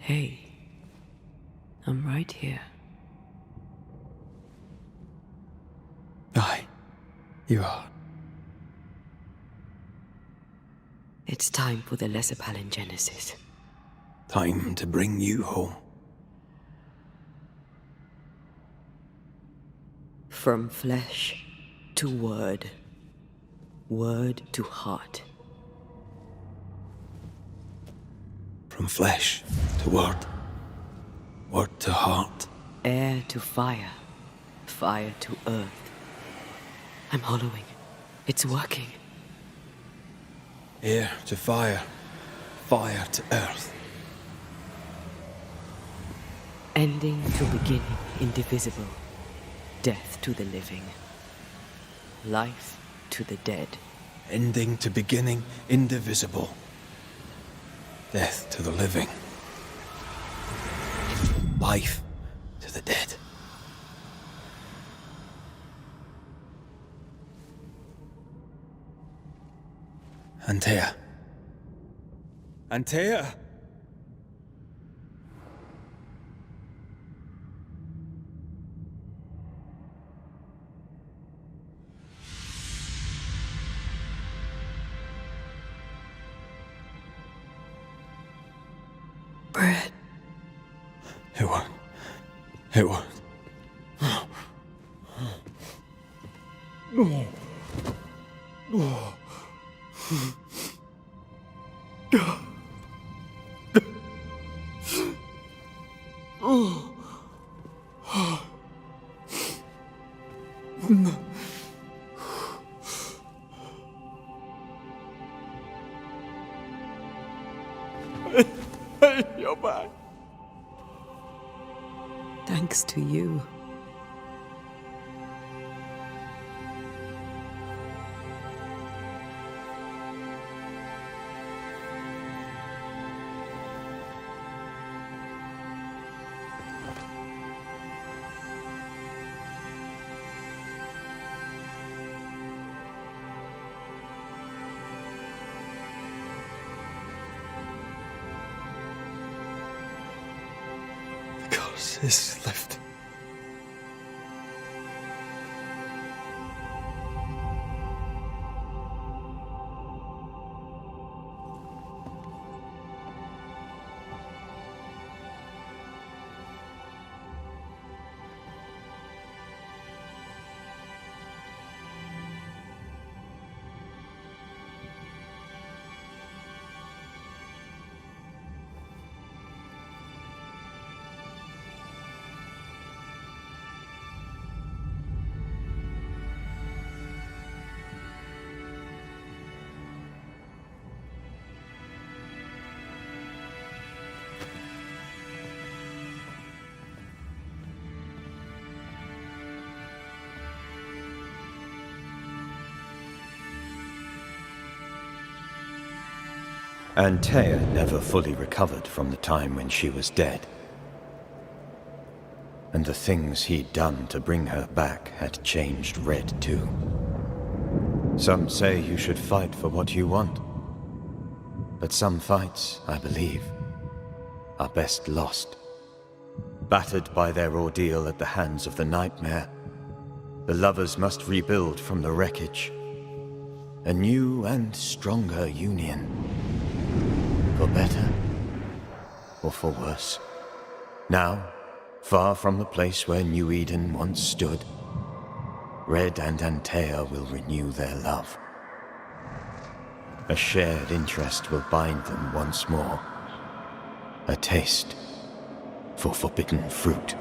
Hey, I'm right here. Aye, you are. It's time for the Lesser Palingenesis. Time to bring you home. From flesh to word. Word to heart. From flesh to word. Word to heart. Air to fire. Fire to earth. I'm hollowing. It's working. Air to fire. Fire to earth. Ending to beginning, indivisible. Death to the living. Life to the dead. Ending to beginning, indivisible. Death to the living. Life to the dead. Antea. Antea! Bread. It was. You're back. Thanks to you. us is left. Antea never fully recovered from the time when she was dead. And the things he'd done to bring her back had changed Red too. Some say you should fight for what you want. But some fights, I believe, are best lost. Battered by their ordeal at the hands of the Nightmare, the lovers must rebuild from the wreckage. A new and stronger union. For better, or for worse. Now, far from the place where New Eden once stood, Red and Antea will renew their love. A shared interest will bind them once more. A taste for forbidden fruit.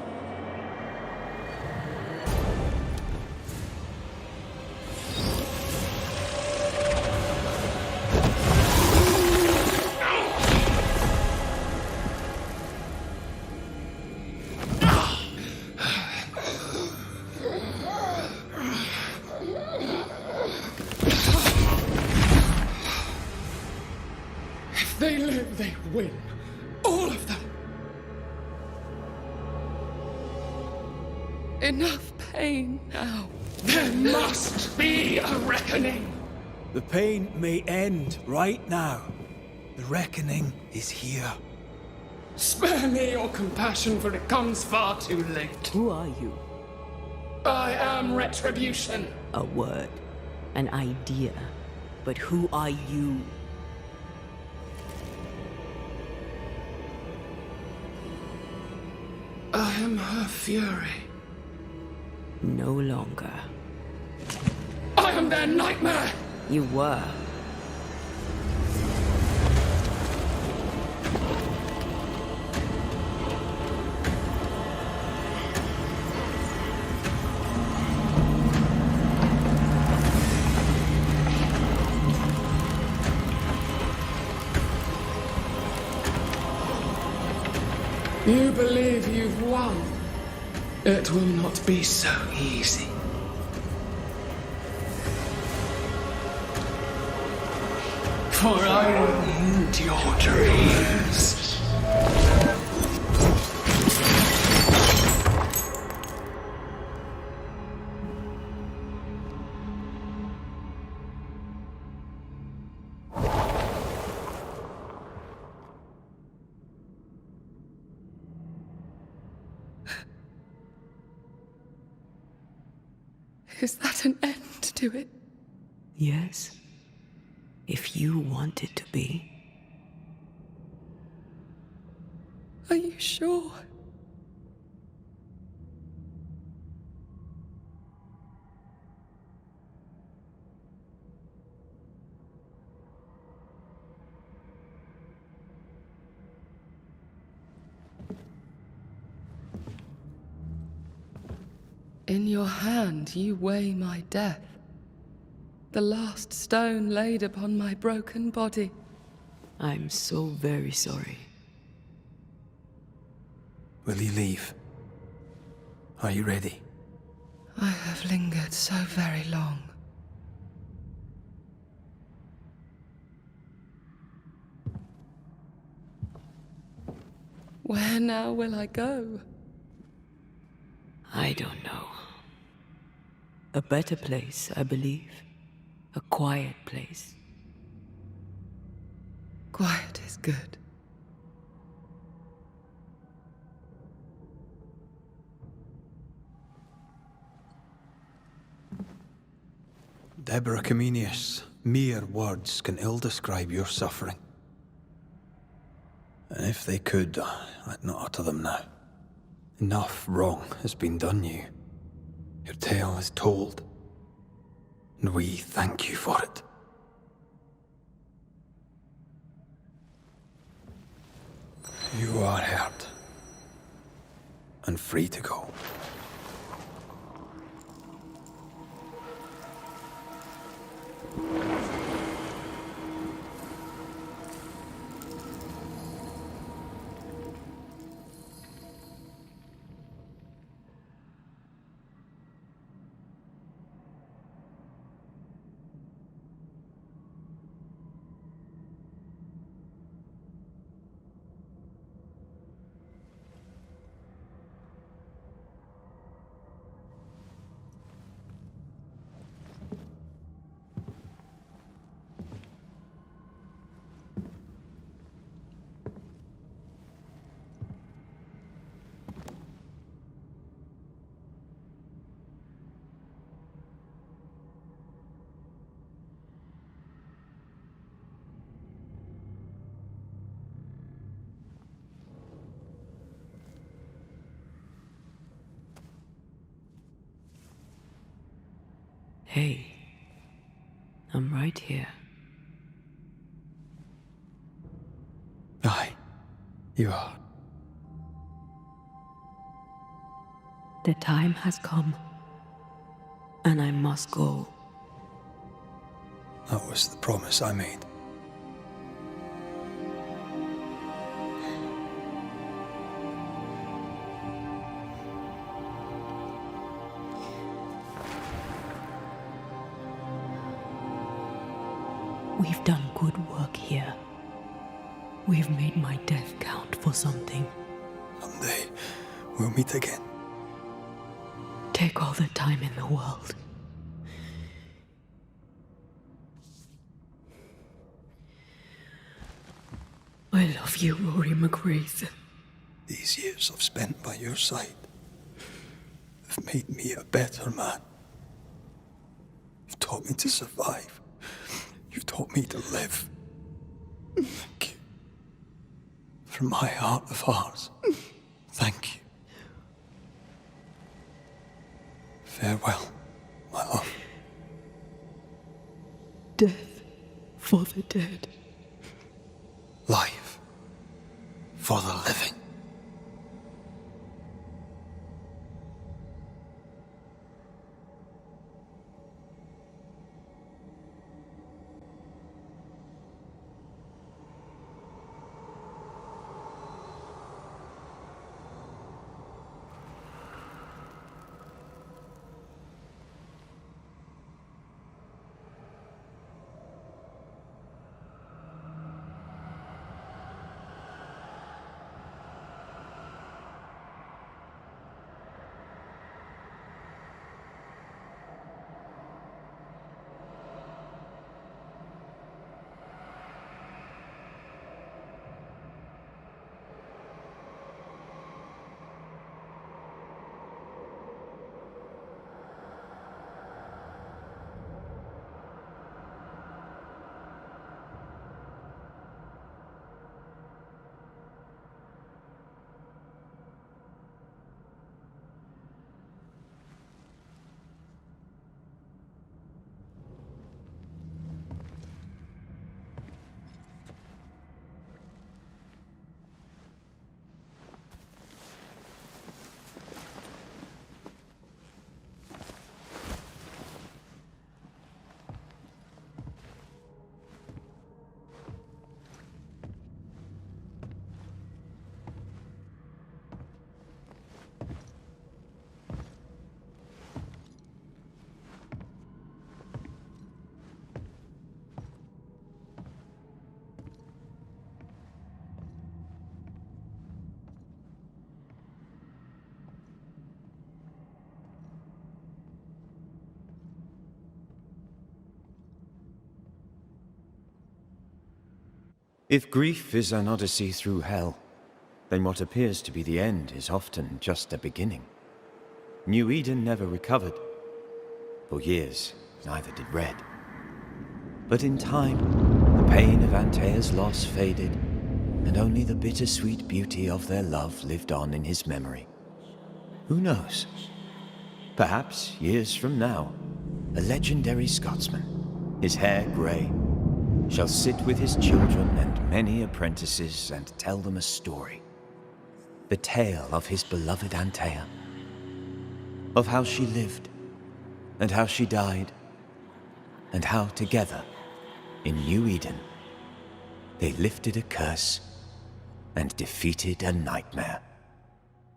If they live, they win. All of them. Enough pain now. There must be a reckoning. The pain may end right now. The reckoning is here. Spare me your compassion, for it comes far too late. Who are you? I am Retribution. A word, an idea. But who are you? I am her fury. No longer. I am their nightmare! You were. You believe you've won? It will not be so easy. For I will end your dreams. Is that an end to it? Yes. If you want it to be. Are you sure? In your hand you weigh my death, the last stone laid upon my broken body. I'm so very sorry. Will you leave? Are you ready? I have lingered so very long. Where now will I go? I don't know. A better place, I believe. A quiet place. Quiet is good. Deborah Comenius, mere words can ill describe your suffering. And if they could, I'd not utter them now. Enough wrong has been done you. Your tale is told, and we thank you for it. You are heard, and free to go. Hey, I'm right here. Aye, you are. The time has come, and I must go. That was the promise I made. We've done good work here. We've made my death count for something. Someday, we'll meet again. Take all the time in the world. I love you, Rory McGrath. These years I've spent by your side have made me a better man. You've taught me to survive. You've taught me to live. Thank you. From my heart of hearts, thank you. Farewell, my love. Death for the dead. Life for the living. If grief is an odyssey through hell, then what appears to be the end is often just a beginning. New Eden never recovered. For years, neither did Red. But in time, the pain of Antea's loss faded, and only the bittersweet beauty of their love lived on in his memory. Who knows? Perhaps, years from now, a legendary Scotsman, his hair grey, shall sit with his children and many apprentices and tell them a story. The tale of his beloved Antea. Of how she lived, and how she died, and how together, in New Eden, they lifted a curse and defeated a nightmare.